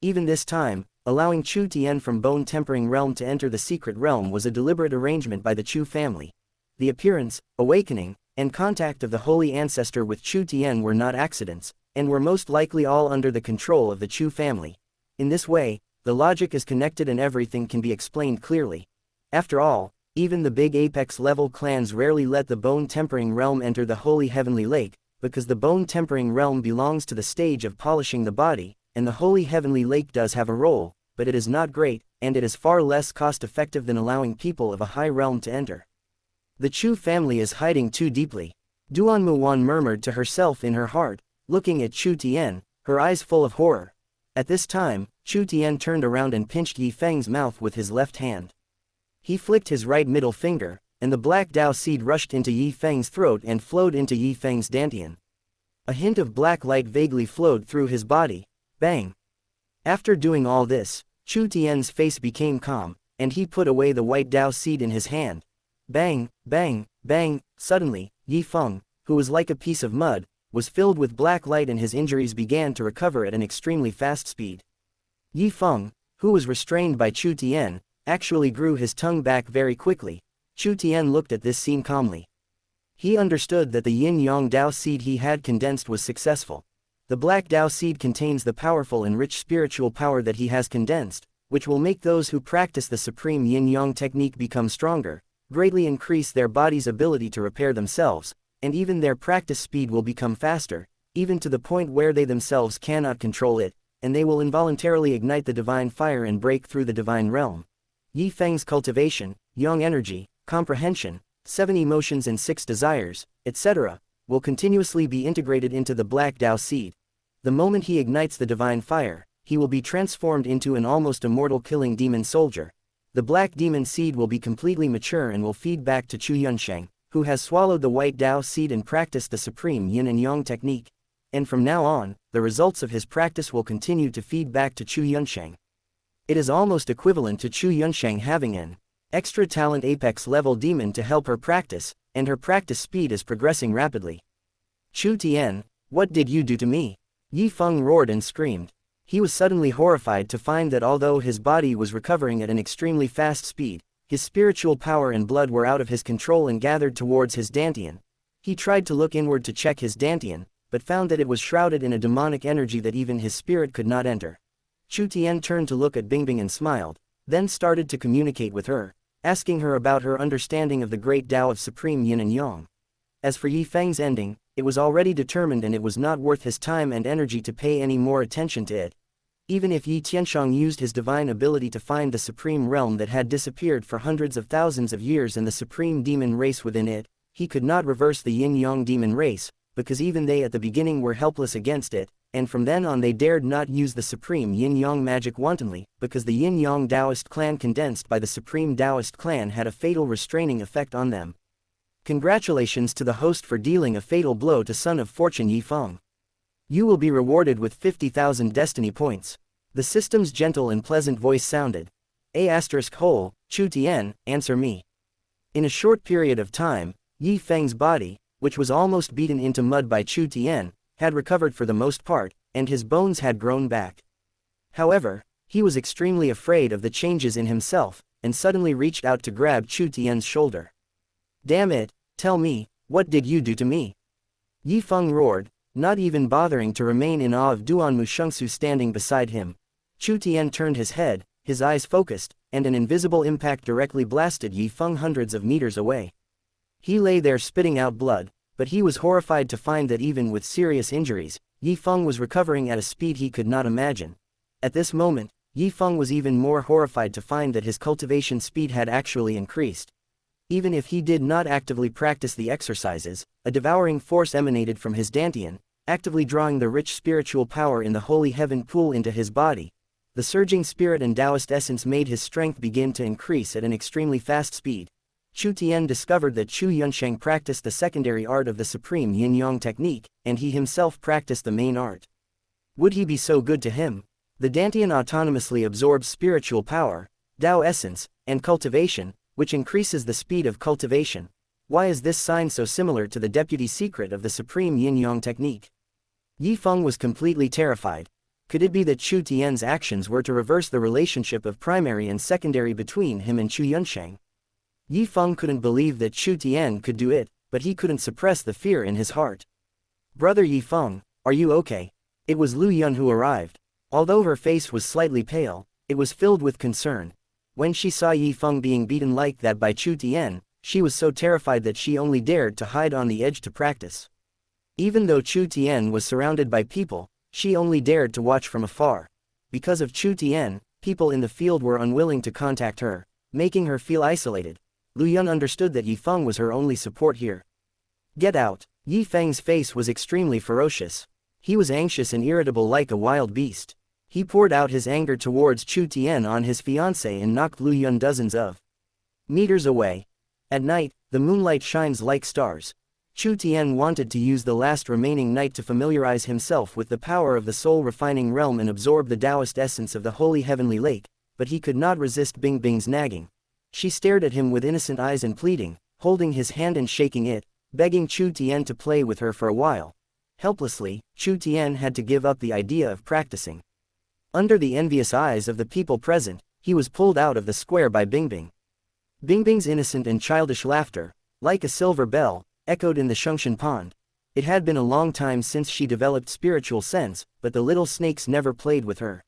Even this time, allowing Chu Tian from Bone Tempering Realm to enter the secret realm was a deliberate arrangement by the Chu family. The appearance, awakening, and contact of the Holy Ancestor with Chu Tian were not accidents, and were most likely all under the control of the Chu family. In this way, the logic is connected and everything can be explained clearly. After all, even the big apex-level clans rarely let the Bone Tempering Realm enter the Holy Heavenly Lake, because the Bone Tempering Realm belongs to the stage of polishing the body, and the Holy Heavenly Lake does have a role, but it is not great, and it is far less cost-effective than allowing people of a high realm to enter. The Chu family is hiding too deeply. Duanmu Wan murmured to herself in her heart, looking at Chu Tian, her eyes full of horror. At this time, Chu Tian turned around and pinched Yi Feng's mouth with his left hand. He flicked his right middle finger, and the black Dao seed rushed into Yi Feng's throat and flowed into Yi Feng's dantian. A hint of black light vaguely flowed through his body. Bang! After doing all this, Chu Tian's face became calm, and he put away the white Dao seed in his hand. Bang, bang, bang! Suddenly, Yi Feng, who was like a piece of mud, was filled with black light and his injuries began to recover at an extremely fast speed. Yi Feng, who was restrained by Chu Tian, actually grew his tongue back very quickly. Chu Tian looked at this scene calmly. He understood that the yin-yang Dao seed he had condensed was successful. The black Dao seed contains the powerful and rich spiritual power that he has condensed, which will make those who practice the supreme yin-yang technique become stronger, greatly increase their body's ability to repair themselves, and even their practice speed will become faster, even to the point where they themselves cannot control it, and they will involuntarily ignite the divine fire and break through the divine realm. Yi Feng's cultivation, yang energy, comprehension, 7 emotions and 6 desires, etc., will continuously be integrated into the black Dao seed. The moment he ignites the divine fire, he will be transformed into an almost immortal killing demon soldier. The black demon seed will be completely mature and will feed back to Chu Yunsheng, who has swallowed the white Dao seed and practiced the supreme yin and yang technique. And from now on, the results of his practice will continue to feed back to Chu Yunsheng. It is almost equivalent to Chu Yunsheng having an extra talent apex level demon to help her practice, and her practice speed is progressing rapidly. Chu Tian, what did you do to me? Yi Feng roared and screamed. He was suddenly horrified to find that although his body was recovering at an extremely fast speed, his spiritual power and blood were out of his control and gathered towards his dantian. He tried to look inward to check his dantian, but found that it was shrouded in a demonic energy that even his spirit could not enter. Chu Tian turned to look at Bingbing and smiled, then started to communicate with her, asking her about her understanding of the great Tao of supreme yin and yang. As for Yi Feng's ending, it was already determined and it was not worth his time and energy to pay any more attention to it. Even if Yi Tianshang used his divine ability to find the supreme realm that had disappeared for hundreds of thousands of years and the supreme demon race within it, he could not reverse the yin-yang demon race, because even they at the beginning were helpless against it, and from then on they dared not use the supreme yin-yang magic wantonly, because the yin-yang Taoist clan condensed by the supreme Taoist clan had a fatal restraining effect on them. Congratulations to the host for dealing a fatal blow to Son of Fortune Yi Feng. You will be rewarded with 50,000 destiny points. The system's gentle and pleasant voice sounded. Hole, Chu Tian, answer me. In a short period of time, Yi Feng's body, which was almost beaten into mud by Chu Tian, had recovered for the most part, and his bones had grown back. However, he was extremely afraid of the changes in himself, and suddenly reached out to grab Chu Tian's shoulder. Damn it, tell me, what did you do to me? Yi Feng roared, not even bothering to remain in awe of Duanmu Shengsu standing beside him. Chu Tian turned his head, his eyes focused, and an invisible impact directly blasted Yi Feng hundreds of meters away. He lay there spitting out blood, but he was horrified to find that even with serious injuries, Yi Feng was recovering at a speed he could not imagine. At this moment, Yi Feng was even more horrified to find that his cultivation speed had actually increased. Even if he did not actively practice the exercises, a devouring force emanated from his dantian, actively drawing the rich spiritual power in the holy heaven pool into his body. The surging spirit and Taoist essence made his strength begin to increase at an extremely fast speed. Chu Tian discovered that Chu Yunsheng practiced the secondary art of the supreme yin-yang technique, and he himself practiced the main art. Would he be so good to him? The dantian autonomously absorbs spiritual power, Tao essence, and cultivation, which increases the speed of cultivation. Why is this sign so similar to the deputy secret of the supreme yin-yang technique? Yi Feng was completely terrified. Could it be that Chu Tian's actions were to reverse the relationship of primary and secondary between him and Chu Yunsheng? Yi Feng couldn't believe that Chu Tian could do it, but he couldn't suppress the fear in his heart. Brother Yi Feng, are you okay? It was Lu Yun who arrived. Although her face was slightly pale, it was filled with concern. When she saw Yi Feng being beaten like that by Chu Tian, she was so terrified that she only dared to hide on the edge to practice. Even though Chu Tian was surrounded by people, she only dared to watch from afar. Because of Chu Tian, people in the field were unwilling to contact her, making her feel isolated. Lu Yun understood that Yi Feng was her only support here. Get out! Yi Feng's face was extremely ferocious. He was anxious and irritable like a wild beast. He poured out his anger towards Chu Tian on his fiancée and knocked Lu Yun dozens of meters away. At night, the moonlight shines like stars. Chu Tian wanted to use the last remaining night to familiarize himself with the power of the soul-refining realm and absorb the Taoist essence of the holy heavenly lake, but he could not resist Bing Bing's nagging. She stared at him with innocent eyes and pleading, holding his hand and shaking it, begging Chu Tian to play with her for a while. Helplessly, Chu Tian had to give up the idea of practicing. Under the envious eyes of the people present, he was pulled out of the square by Bing Bing. Bing Bing's innocent and childish laughter, like a silver bell, echoed in the Shungshan pond. It had been a long time since she developed spiritual sense, but the little snakes never played with her.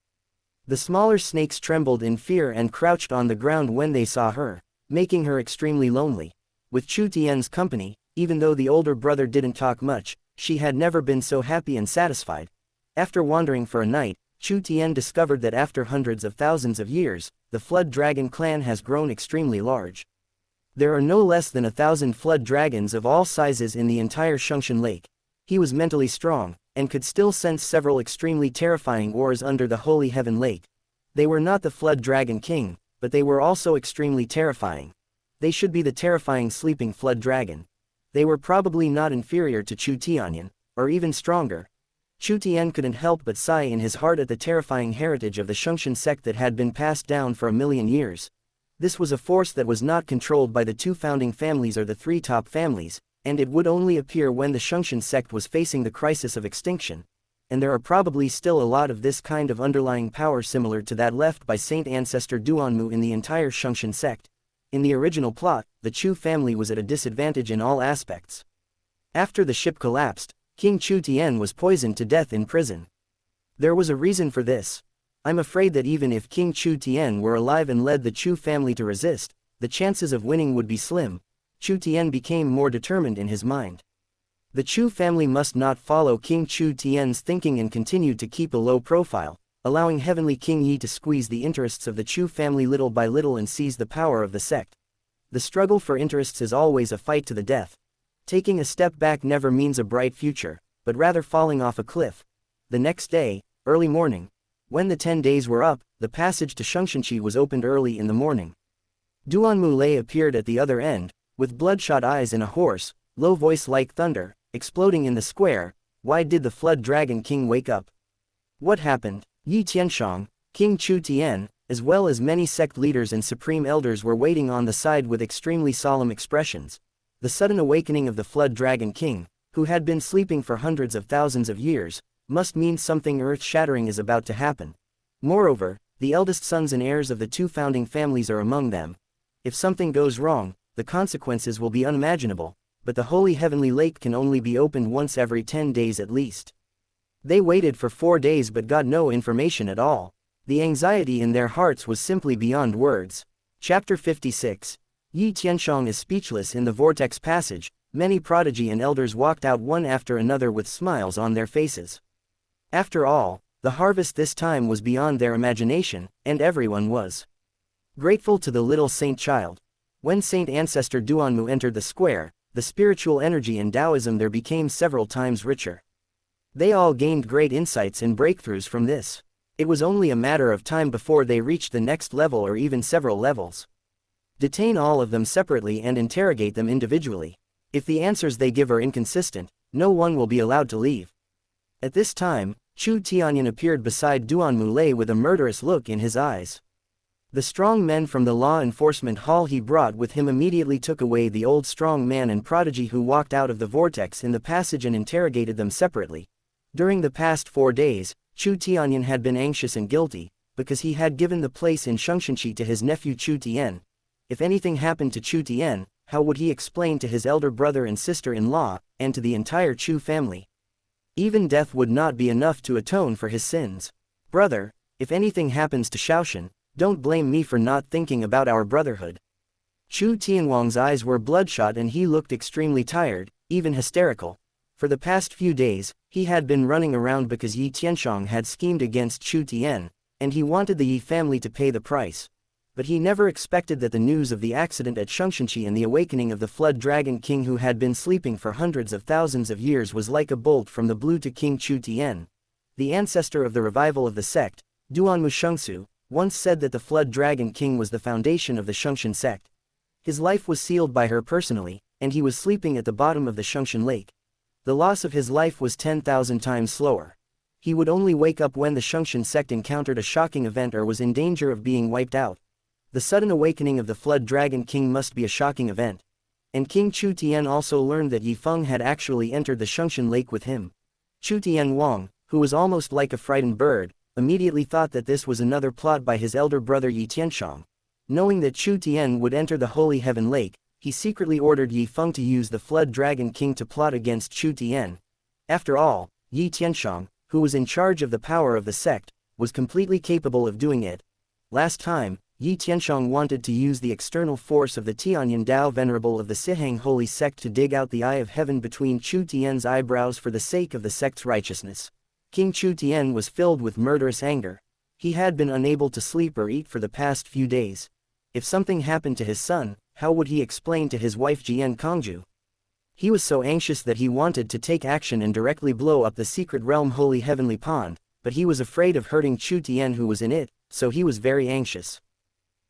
The smaller snakes trembled in fear and crouched on the ground when they saw her, making her extremely lonely. With Chu Tian's company, even though the older brother didn't talk much, she had never been so happy and satisfied. After wandering for a night, Chu Tian discovered that after hundreds of thousands of years, the Flood Dragon clan has grown extremely large. There are no less than 1,000 flood dragons of all sizes in the entire Shungshan Lake. He was mentally strong, and could still sense several extremely terrifying wars under the Holy Heaven Lake. They were not the Flood Dragon King, but they were also extremely terrifying. They should be the terrifying Sleeping Flood Dragon. They were probably not inferior to Chu Tianyan, or even stronger. Chu Tian couldn't help but sigh in his heart at the terrifying heritage of the Shungshan sect that had been passed down for 1,000,000 years. This was a force that was not controlled by the 2 founding families or the 3 top families, and it would only appear when the Shungshan sect was facing the crisis of extinction. And there are probably still a lot of this kind of underlying power similar to that left by Saint Ancestor Duanmu in the entire Shungshan sect. In the original plot, the Chu family was at a disadvantage in all aspects. After the ship collapsed, King Chu Tian was poisoned to death in prison. There was a reason for this. I'm afraid that even if King Chu Tian were alive and led the Chu family to resist, the chances of winning would be slim. Chu Tian became more determined in his mind. The Chu family must not follow King Chu Tian's thinking and continue to keep a low profile, allowing Heavenly King Yi to squeeze the interests of the Chu family little by little and seize the power of the sect. The struggle for interests is always a fight to the death. Taking a step back never means a bright future, but rather falling off a cliff. The next day, early morning, when the 10 days were up, the passage to Shungshanqi was opened early in the morning. Duanmu Lei appeared at the other end, with bloodshot eyes and a hoarse, low voice like thunder, exploding in the square. Why did the Flood Dragon King wake up? What happened? Yi Tianshang, King Chu Tian, as well as many sect leaders and supreme elders were waiting on the side with extremely solemn expressions. The sudden awakening of the Flood Dragon King, who had been sleeping for hundreds of thousands of years, must mean something earth-shattering is about to happen. Moreover, the eldest sons and heirs of the two founding families are among them. If something goes wrong, the consequences will be unimaginable, but the Holy Heavenly Lake can only be opened once every 10 days at least. They waited for 4 days but got no information at all. The anxiety in their hearts was simply beyond words. Chapter 56. Yi Tianshang is speechless in the vortex passage. Many prodigy and elders walked out one after another with smiles on their faces. After all, the harvest this time was beyond their imagination, and everyone was grateful to the little saint child. When Saint Ancestor Duanmu entered the square, the spiritual energy and Taoism there became several times richer. They all gained great insights and breakthroughs from this. It was only a matter of time before they reached the next level or even several levels. Detain all of them separately and interrogate them individually. If the answers they give are inconsistent, no one will be allowed to leave. At this time, Chu Tianyan appeared beside Duanmu Lei with a murderous look in his eyes. The strong men from the law enforcement hall he brought with him immediately took away the old strong man and prodigy who walked out of the vortex in the passage and interrogated them separately. During the past 4 days, Chu Tianyan had been anxious and guilty, because he had given the place in Shengshunqi to his nephew Chu Tian. If anything happened to Chu Tian, how would he explain to his elder brother and sister-in-law, and to the entire Chu family? Even death would not be enough to atone for his sins. Brother, if anything happens to Shaoshan, don't blame me for not thinking about our brotherhood. Chu Tianwang's eyes were bloodshot and he looked extremely tired, even hysterical. For the past few days, he had been running around because Yi Tianshang had schemed against Chu Tian, and he wanted the Yi family to pay the price. But he never expected that the news of the accident at Shengshunqi and the awakening of the Flood Dragon King who had been sleeping for hundreds of thousands of years was like a bolt from the blue to King Chu Tian. The ancestor of the revival of the sect, Duanmu Shengsu, once said that the Flood Dragon King was the foundation of the Shengshan sect. His life was sealed by her personally, and he was sleeping at the bottom of the Shengshan lake. The loss of his life was 10,000 times slower. He would only wake up when the Shengshan sect encountered a shocking event or was in danger of being wiped out. The sudden awakening of the Flood Dragon King must be a shocking event. And King Chu Tian also learned that Yi Feng had actually entered the Shengshan lake with him. Chu Tian Wang, who was almost like a frightened bird, immediately thought that this was another plot by his elder brother Yi Tianshang. Knowing that Chu Tian would enter the Holy Heaven Lake, he secretly ordered Yi Feng to use the Flood Dragon King to plot against Chu Tian. After all, Yi Tianshang, who was in charge of the power of the sect, was completely capable of doing it. Last time, Yi Tianshang wanted to use the external force of the Tianyan Dao Venerable of the Sihang Holy Sect to dig out the eye of heaven between Chu Tian's eyebrows for the sake of the sect's righteousness. King Chu Tian was filled with murderous anger. He had been unable to sleep or eat for the past few days. If something happened to his son, how would he explain to his wife Jian Kongju? He was so anxious that he wanted to take action and directly blow up the secret realm Holy Heavenly Pond, but he was afraid of hurting Chu Tian who was in it, so he was very anxious.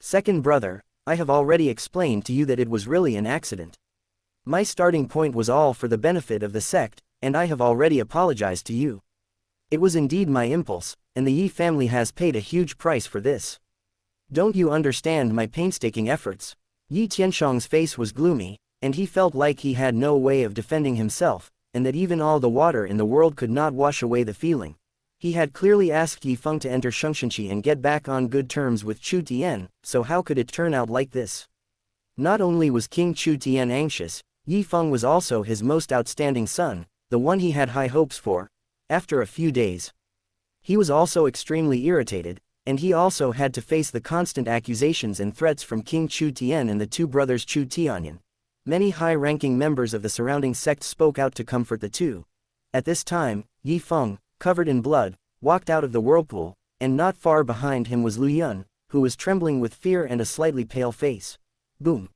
Second brother, I have already explained to you that it was really an accident. My starting point was all for the benefit of the sect, and I have already apologized to you. It was indeed my impulse, and the Yi family has paid a huge price for this. Don't you understand my painstaking efforts? Yi Tianshang's face was gloomy, and he felt like he had no way of defending himself, and that even all the water in the world could not wash away the feeling. He had clearly asked Yi Feng to enter Shengshunqi and get back on good terms with Chu Tian, so how could it turn out like this? Not only was King Chu Tian anxious, Yi Feng was also his most outstanding son, the one he had high hopes for. After a few days, he was also extremely irritated, and he also had to face the constant accusations and threats from King Chu Tian and the two brothers Chu Tianyan. Many high-ranking members of the surrounding sect spoke out to comfort the two. At this time, Yi Feng, covered in blood, walked out of the whirlpool, and not far behind him was Lu Yun, who was trembling with fear and a slightly pale face. Boom!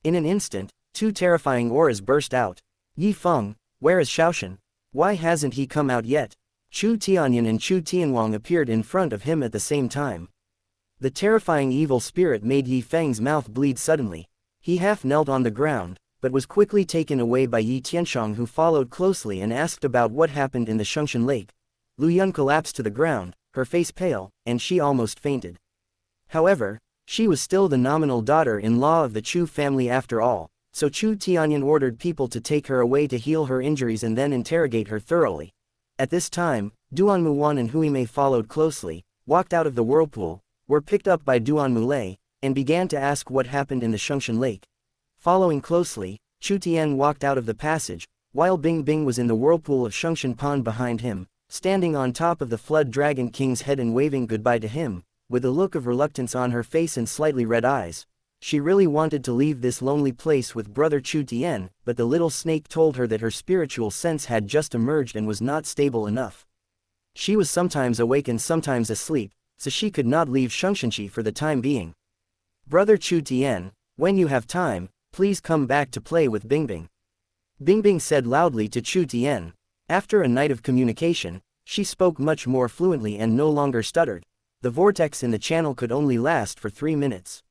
In an instant, two terrifying auras burst out. Yi Feng, where is Shaoshan? Why hasn't he come out yet? Chu Tianyan and Chu Tianwang appeared in front of him at the same time. The terrifying evil spirit made Yi Feng's mouth bleed suddenly. He half knelt on the ground, but was quickly taken away by Yi Tianshang, who followed closely and asked about what happened in the Shengshan Lake. Lu Yun collapsed to the ground, her face pale, and she almost fainted. However, she was still the nominal daughter-in-law of the Chu family after all, so Chu Tianyan ordered people to take her away to heal her injuries and then interrogate her thoroughly. At this time, Duan Muwan and Hui Mei followed closely, walked out of the whirlpool, were picked up by Duan Mulei, and began to ask what happened in the Shengshan Lake. Following closely, Chu Tian walked out of the passage, while Bing Bing was in the whirlpool of Shengshan Pond behind him, standing on top of the Flood Dragon King's head and waving goodbye to him, with a look of reluctance on her face and slightly red eyes. She really wanted to leave this lonely place with brother Chu Tian, but the little snake told her that her spiritual sense had just emerged and was not stable enough. She was sometimes awake and sometimes asleep, so she could not leave Shengshanchi for the time being. Brother Chu Tian, when you have time, please come back to play with Bingbing. Bingbing said loudly to Chu Tian. After a night of communication, she spoke much more fluently and no longer stuttered. The vortex in the channel could only last for 3 minutes.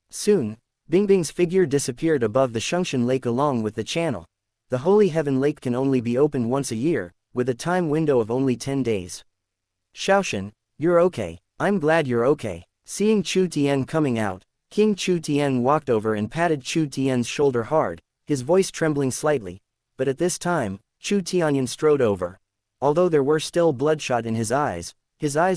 Soon, Bingbing's figure disappeared above the Shengshan Lake along with the channel. The Holy Heaven Lake can only be opened once a year, with a time window of only 10 days. Shaoshan, you're okay. I'm glad you're okay. Seeing Chu Tian coming out, King Chu Tian walked over and patted Chu Tian's shoulder hard, his voice trembling slightly. But at this time, Chu Tianyan strode over. Although there were still bloodshot in his eyes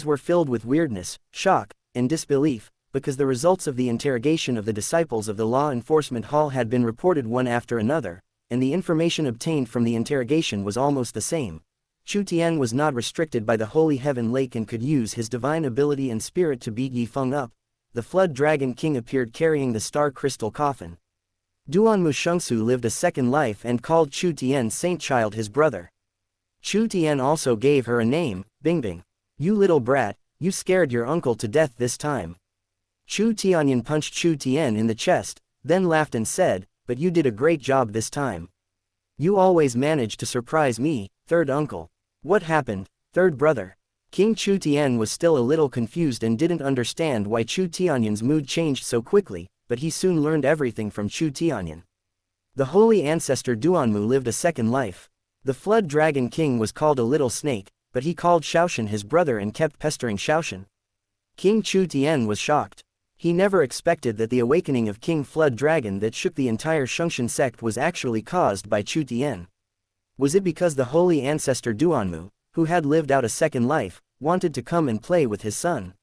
were filled with weirdness, shock, and disbelief, because the results of the interrogation of the disciples of the Law Enforcement Hall had been reported one after another, and the information obtained from the interrogation was almost the same. Chu Tian was not restricted by the Holy Heaven Lake and could use his divine ability and spirit to beat Yi Feng up. The Flood Dragon King appeared carrying the star crystal coffin. Duan Mushengsu lived a second life and called Chu Tian Saint Child his brother. Chu Tian also gave her a name, Bingbing. You little brat, you scared your uncle to death this time. Chu Tianyan punched Chu Tian in the chest, then laughed and said, but you did a great job this time. You always manage to surprise me, third uncle. What happened, third brother? King Chu Tian was still a little confused and didn't understand why Chu Tianyan's mood changed so quickly, but he soon learned everything from Chu Tianyan. The holy ancestor Duanmu lived a second life. The Flood Dragon King was called a little snake, but he called Shaoshan his brother and kept pestering Shaoshan. King Chu Tian was shocked. He never expected that the awakening of King Flood Dragon that shook the entire Shengshan sect was actually caused by Chu Tian. Was it because the holy ancestor Duanmu, who had lived out a second life, wanted to come and play with his son?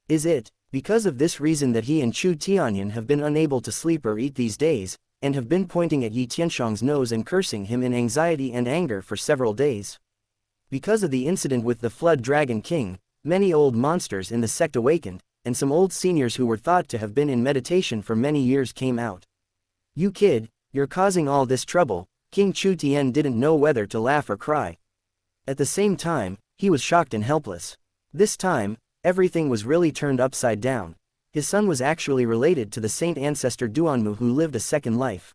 Is it because of this reason that he and Chu Tianyan have been unable to sleep or eat these days, and have been pointing at Yi Tianshang's nose and cursing him in anxiety and anger for several days? Because of the incident with the Flood Dragon King, many old monsters in the sect awakened, and some old seniors who were thought to have been in meditation for many years came out. You kid, you're causing all this trouble. King Chu Tian didn't know whether to laugh or cry. At the same time, he was shocked and helpless. This time, everything was really turned upside down. His son was actually related to the saint ancestor Duanmu who lived a second life.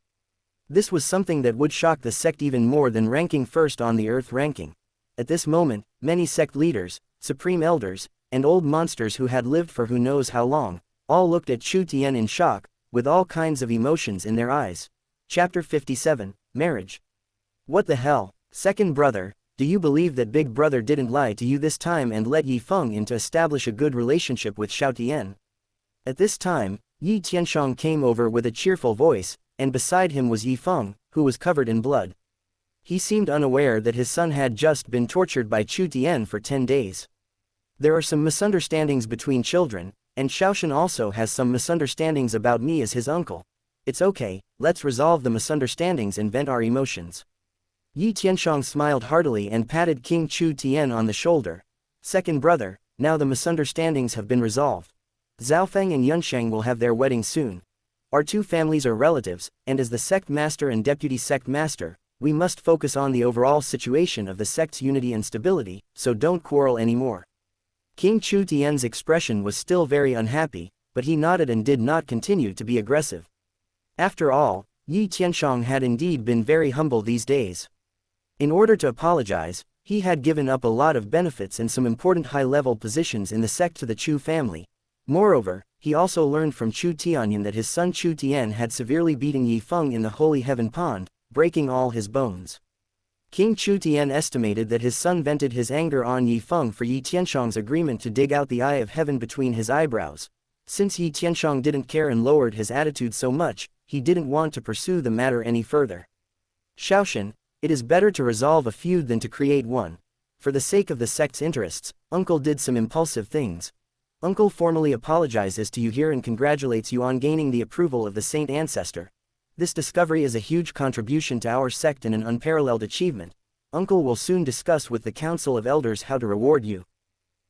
This was something that would shock the sect even more than ranking first on the earth ranking. At this moment, many sect leaders, supreme elders, and old monsters who had lived for who knows how long, all looked at Chu Tian in shock, with all kinds of emotions in their eyes. Chapter 57, Marriage. What the hell, second brother, do you believe that big brother didn't lie to you this time and let Yi Feng in to establish a good relationship with Xiao Tian? At this time, Yi Tianshang came over with a cheerful voice, and beside him was Yi Feng, who was covered in blood. He seemed unaware that his son had just been tortured by Chu Tian for 10 days. There are some misunderstandings between children, and Shaoshan also has some misunderstandings about me as his uncle. It's okay, let's resolve the misunderstandings and vent our emotions. Yi Tianshang smiled heartily and patted King Chu Tian on the shoulder. Second brother, now the misunderstandings have been resolved. Zhaofeng and Yunsheng will have their wedding soon. Our two families are relatives, and as the sect master and deputy sect master, we must focus on the overall situation of the sect's unity and stability, so don't quarrel anymore. King Chu Tian's expression was still very unhappy, but he nodded and did not continue to be aggressive. After all, Yi Tianshang had indeed been very humble these days. In order to apologize, he had given up a lot of benefits and some important high-level positions in the sect to the Chu family. Moreover, he also learned from Chu Tianyan that his son Chu Tian had severely beaten Yi Feng in the Holy Heaven Pond, breaking all his bones. King Chu Tian estimated that his son vented his anger on Yi Feng for Yi Tianshang's agreement to dig out the eye of heaven between his eyebrows. Since Yi Tianshang didn't care and lowered his attitude so much, he didn't want to pursue the matter any further. Shaoshan, it is better to resolve a feud than to create one. For the sake of the sect's interests, Uncle did some impulsive things. Uncle formally apologizes to you here and congratulates you on gaining the approval of the Saint Ancestor. This discovery is a huge contribution to our sect and an unparalleled achievement. Uncle will soon discuss with the Council of Elders how to reward you.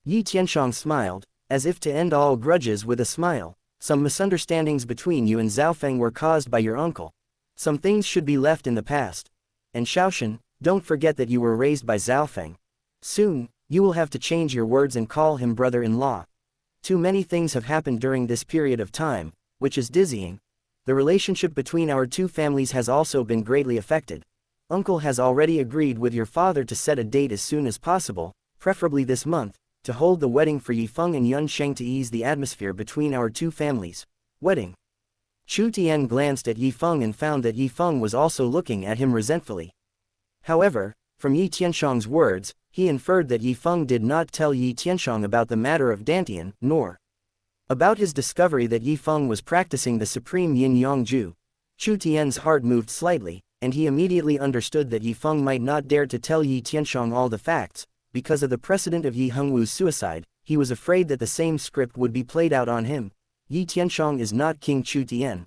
Yi Tianshang smiled, as if to end all grudges with a smile. Some misunderstandings between you and Zhaofeng were caused by your uncle. Some things should be left in the past. And Shaoshan, don't forget that you were raised by Zhaofeng. Soon, you will have to change your words and call him brother-in-law. Too many things have happened during this period of time, which is dizzying. The relationship between our two families has also been greatly affected. Uncle has already agreed with your father to set a date as soon as possible, preferably this month, to hold the wedding for Yi Feng and Yun Sheng to ease the atmosphere between our two families. Wedding. Chu Tian glanced at Yi Feng and found that Yi Feng was also looking at him resentfully. However, from Yi Tianshang's words, he inferred that Yi Feng did not tell Yi Tianshang about the matter of Dantian, nor about his discovery that Yi Feng was practicing the supreme yin-yang ju. Chu Tian's heart moved slightly, and he immediately understood that Yi Feng might not dare to tell Yi Tianshang all the facts. Because of the precedent of Yi Hengwu's suicide, he was afraid that the same script would be played out on him. Yi Tianshang is not King Chu Tian.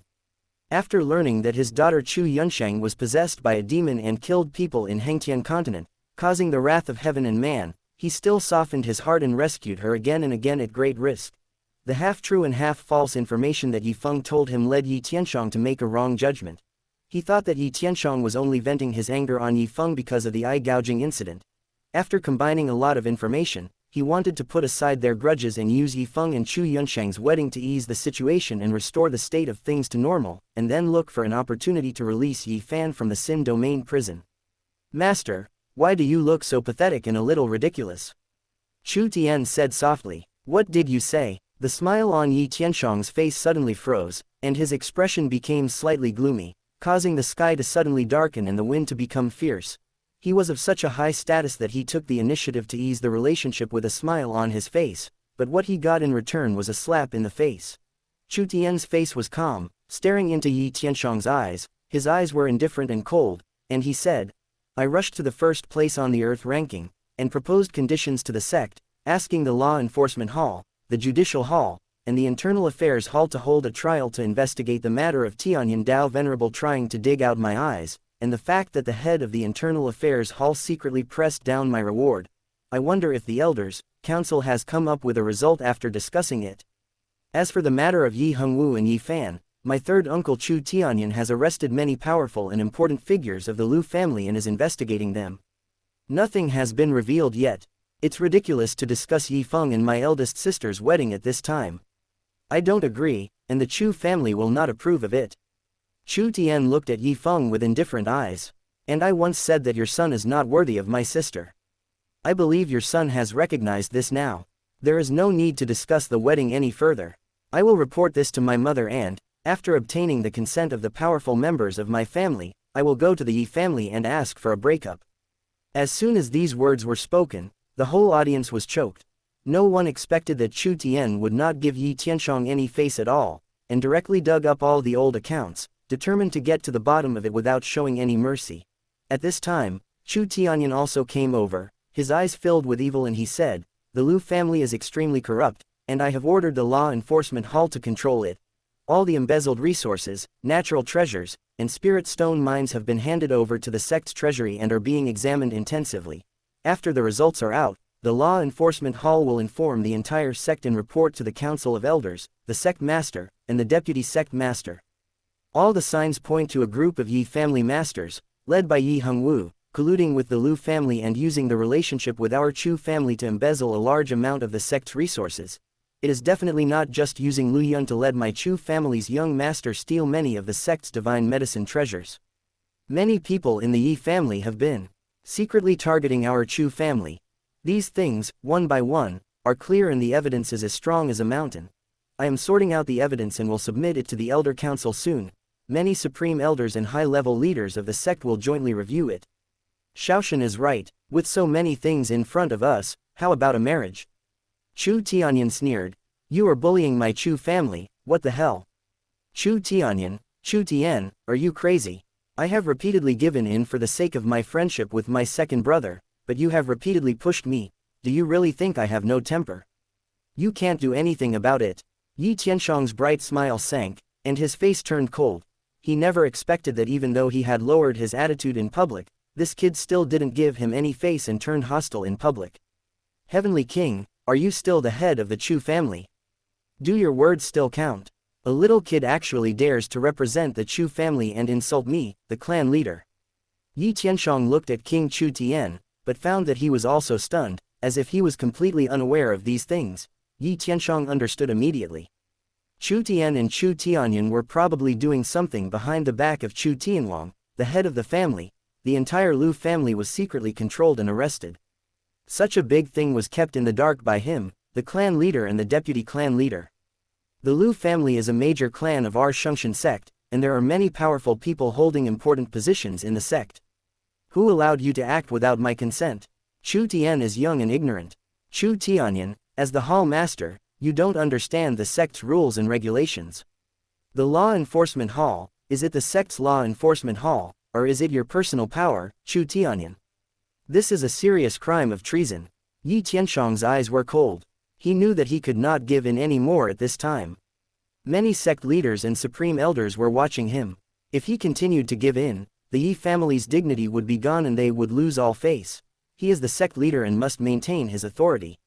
After learning that his daughter Chu Yunsheng was possessed by a demon and killed people in Hengtian continent, causing the wrath of heaven and man, he still softened his heart and rescued her again and again at great risk. The half-true and half-false information that Yi Feng told him led Yi Tianshang to make a wrong judgment. He thought that Yi Tianshang was only venting his anger on Yi Feng because of the eye-gouging incident. After combining a lot of information, he wanted to put aside their grudges and use Yi Feng and Chu Yunsheng's wedding to ease the situation and restore the state of things to normal, and then look for an opportunity to release Yi Fan from the Sin Domain prison. Master, why do you look so pathetic and a little ridiculous? Chu Tian said softly. What did you say? The smile on Yi Tianshang's face suddenly froze, and his expression became slightly gloomy, causing the sky to suddenly darken and the wind to become fierce. He was of such a high status that he took the initiative to ease the relationship with a smile on his face, but what he got in return was a slap in the face. Chu Tian's face was calm, staring into Yi Tianshang's eyes. His eyes were indifferent and cold, and he said, I rushed to the first place on the Earth ranking, and proposed conditions to the sect, asking the Law Enforcement Hall, the Judicial Hall, and the Internal Affairs Hall to hold a trial to investigate the matter of Tianyan Dao Venerable trying to dig out my eyes, and the fact that the head of the Internal Affairs Hall secretly pressed down my reward. I wonder if the Elders' Council has come up with a result after discussing it. As for the matter of Yi Hengwu and Yi Fan, my third uncle Chu Tianyan has arrested many powerful and important figures of the Lu family and is investigating them. Nothing has been revealed yet. It's ridiculous to discuss Yi Feng and my eldest sister's wedding at this time. I don't agree, and the Chu family will not approve of it. Chu Tian looked at Yi Feng with indifferent eyes. And I once said that your son is not worthy of my sister. I believe your son has recognized this now. There is no need to discuss the wedding any further. I will report this to my mother and, after obtaining the consent of the powerful members of my family, I will go to the Yi family and ask for a breakup. As soon as these words were spoken, the whole audience was choked. No one expected that Chu Tian would not give Yi Tianshang any face at all, and directly dug up all the old accounts, determined to get to the bottom of it without showing any mercy. At this time, Chu Tianyan also came over, his eyes filled with evil, and he said, the Lu family is extremely corrupt, and I have ordered the Law Enforcement Hall to control it. All the embezzled resources, natural treasures, and spirit stone mines have been handed over to the sect's treasury and are being examined intensively. After the results are out, the Law Enforcement Hall will inform the entire sect and report to the Council of Elders, the sect master, and the deputy sect master. All the signs point to a group of Yi family masters, led by Yi Hengwu, colluding with the Lu family and using the relationship with our Chu family to embezzle a large amount of the sect's resources. It is definitely not just using Lu Yun to let my Chu family's young master steal many of the sect's divine medicine treasures. Many people in the Yi family have been secretly targeting our Chu family. These things, one by one, are clear and the evidence is as strong as a mountain. I am sorting out the evidence and will submit it to the Elder Council soon. Many supreme elders and high-level leaders of the sect will jointly review it. Shaoshan is right, with so many things in front of us, how about a marriage? Chu Tianyan sneered. You are bullying my Chu family, what the hell? Chu Tianyan, Chu Tian, are you crazy? I have repeatedly given in for the sake of my friendship with my second brother, but you have repeatedly pushed me. Do you really think I have no temper? You can't do anything about it. Yi Tianshang's bright smile sank, and his face turned cold. He never expected that even though he had lowered his attitude in public, this kid still didn't give him any face and turned hostile in public. Heavenly King, are you still the head of the Chu family? Do your words still count? A little kid actually dares to represent the Chu family and insult me, the clan leader. Yi Tianshang looked at King Chu Tian, but found that he was also stunned, as if he was completely unaware of these things. Yi Tianshang understood immediately. Chu Tian and Chu Tianyan were probably doing something behind the back of Chu Tianwang, the head of the family. The entire Lu family was secretly controlled and arrested. Such a big thing was kept in the dark by him, the clan leader and the deputy clan leader. The Lu family is a major clan of our Shungshan sect, and there are many powerful people holding important positions in the sect. Who allowed you to act without my consent? Chu Tian is young and ignorant. Chu Tianyan, as the hall master, you don't understand the sect's rules and regulations. The law enforcement hall, is it the sect's law enforcement hall, or is it your personal power, Chu Tianyan? This is a serious crime of treason. Yi Tianshang's eyes were cold. He knew that he could not give in any more at this time. Many sect leaders and supreme elders were watching him. If he continued to give in, the Yi family's dignity would be gone and they would lose all face. He is the sect leader and must maintain his authority.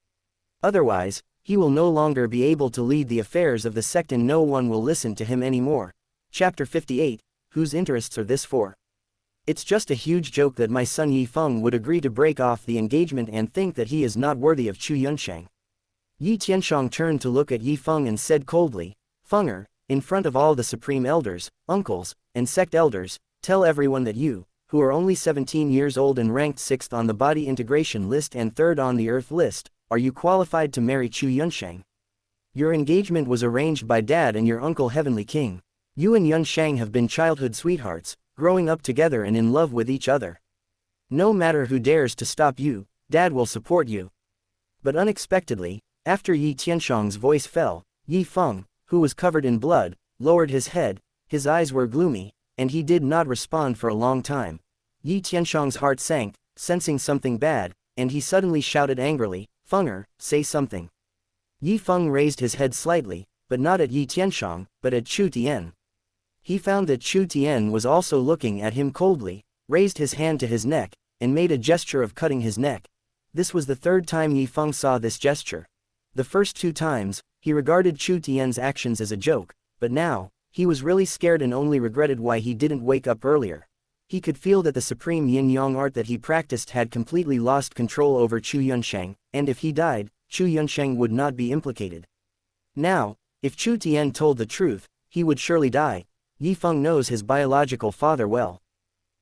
Otherwise, he will no longer be able to lead the affairs of the sect and no one will listen to him anymore. Chapter 58, Whose interests are this for? It's just a huge joke that my son Yi Feng would agree to break off the engagement and think that he is not worthy of Chu Yunsheng. Yi Tianshang turned to look at Yi Feng and said coldly, Fenger, in front of all the supreme elders, uncles, and sect elders, tell everyone that you, who are only 17 years old and ranked 6th on the body integration list and 3rd on the earth list, are you qualified to marry Chu Yunsheng? Your engagement was arranged by Dad and your uncle Heavenly King. You and Yunsheng have been childhood sweethearts, growing up together and in love with each other. No matter who dares to stop you, Dad will support you. But unexpectedly, after Yi Tianshang's voice fell, Yi Feng, who was covered in blood, lowered his head, his eyes were gloomy, and he did not respond for a long time. Yi Tianshang's heart sank, sensing something bad, and he suddenly shouted angrily, Fenger, say something. Yi Feng raised his head slightly, but not at Yi Tianshang, but at Chu Tian. He found that Chu Tian was also looking at him coldly, raised his hand to his neck, and made a gesture of cutting his neck. This was the 3rd time Yi Feng saw this gesture. The first 2 times, he regarded Chu Tian's actions as a joke, but now, he was really scared and only regretted why he didn't wake up earlier. He could feel that the supreme yin-yang art that he practiced had completely lost control over Chu Yunsheng, and if he died, Chu Yunsheng would not be implicated. Now, if Chu Tian told the truth, he would surely die. Yi Feng knows his biological father well.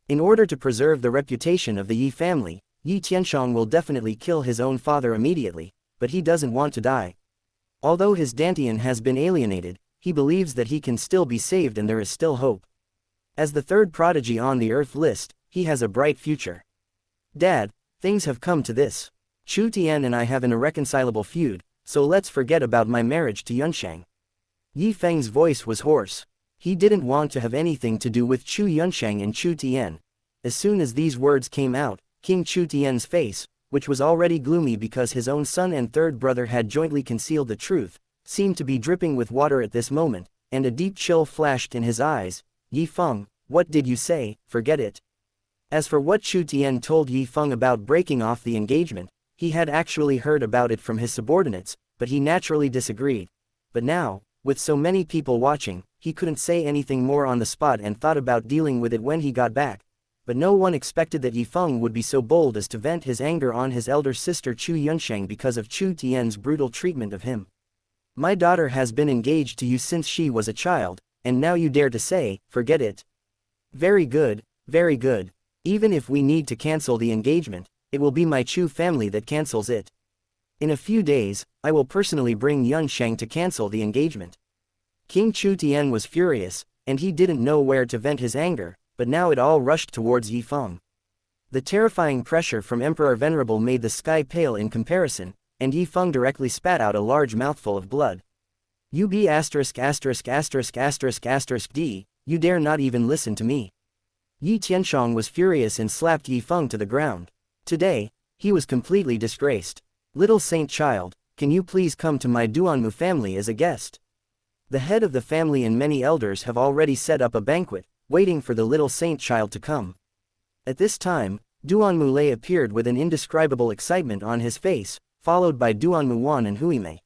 In order to preserve the reputation of the Yi family, Yi Tianshang will definitely kill his own father immediately, but he doesn't want to die. Although his Dantian has been alienated, he believes that he can still be saved and there is still hope. As the 3rd prodigy on the Earth list, he has a bright future. Dad, things have come to this. Chu Tian and I have an irreconcilable feud, so let's forget about my marriage to Yunsheng. Yi Feng's voice was hoarse. He didn't want to have anything to do with Chu Yunsheng and Chu Tian. As soon as these words came out, King Chu Tian's face, which was already gloomy because his own son and 3rd brother had jointly concealed the truth, seemed to be dripping with water at this moment, and a deep chill flashed in his eyes. Yi Feng, what did you say? Forget it. As for what Chu Tian told Yi Feng about breaking off the engagement, he had actually heard about it from his subordinates, but he naturally disagreed. But now, with so many people watching, he couldn't say anything more on the spot and thought about dealing with it when he got back. But no one expected that Yi Feng would be so bold as to vent his anger on his elder sister Chu Yunsheng because of Chu Tian's brutal treatment of him. My daughter has been engaged to you since she was a child, and now you dare to say, forget it. Very good, very good. Even if we need to cancel the engagement, it will be my Chu family that cancels it. In a few days, I will personally bring Yun Sheng to cancel the engagement. King Chu Tian was furious, and he didn't know where to vent his anger, but now it all rushed towards Yi Feng. The terrifying pressure from Emperor Venerable made the sky pale in comparison, and Yi Feng directly spat out a large mouthful of blood. You be asterisk asterisk asterisk asterisk asterisk D, you dare not even listen to me. Yi Tianshong was furious and slapped Yi Feng to the ground. Today, he was completely disgraced. Little saint child, can you please come to my Duanmu family as a guest? The head of the family and many elders have already set up a banquet, waiting for the little saint child to come. At this time, Duanmu Lei appeared with an indescribable excitement on his face, followed by Duanmu Wan and Huimei.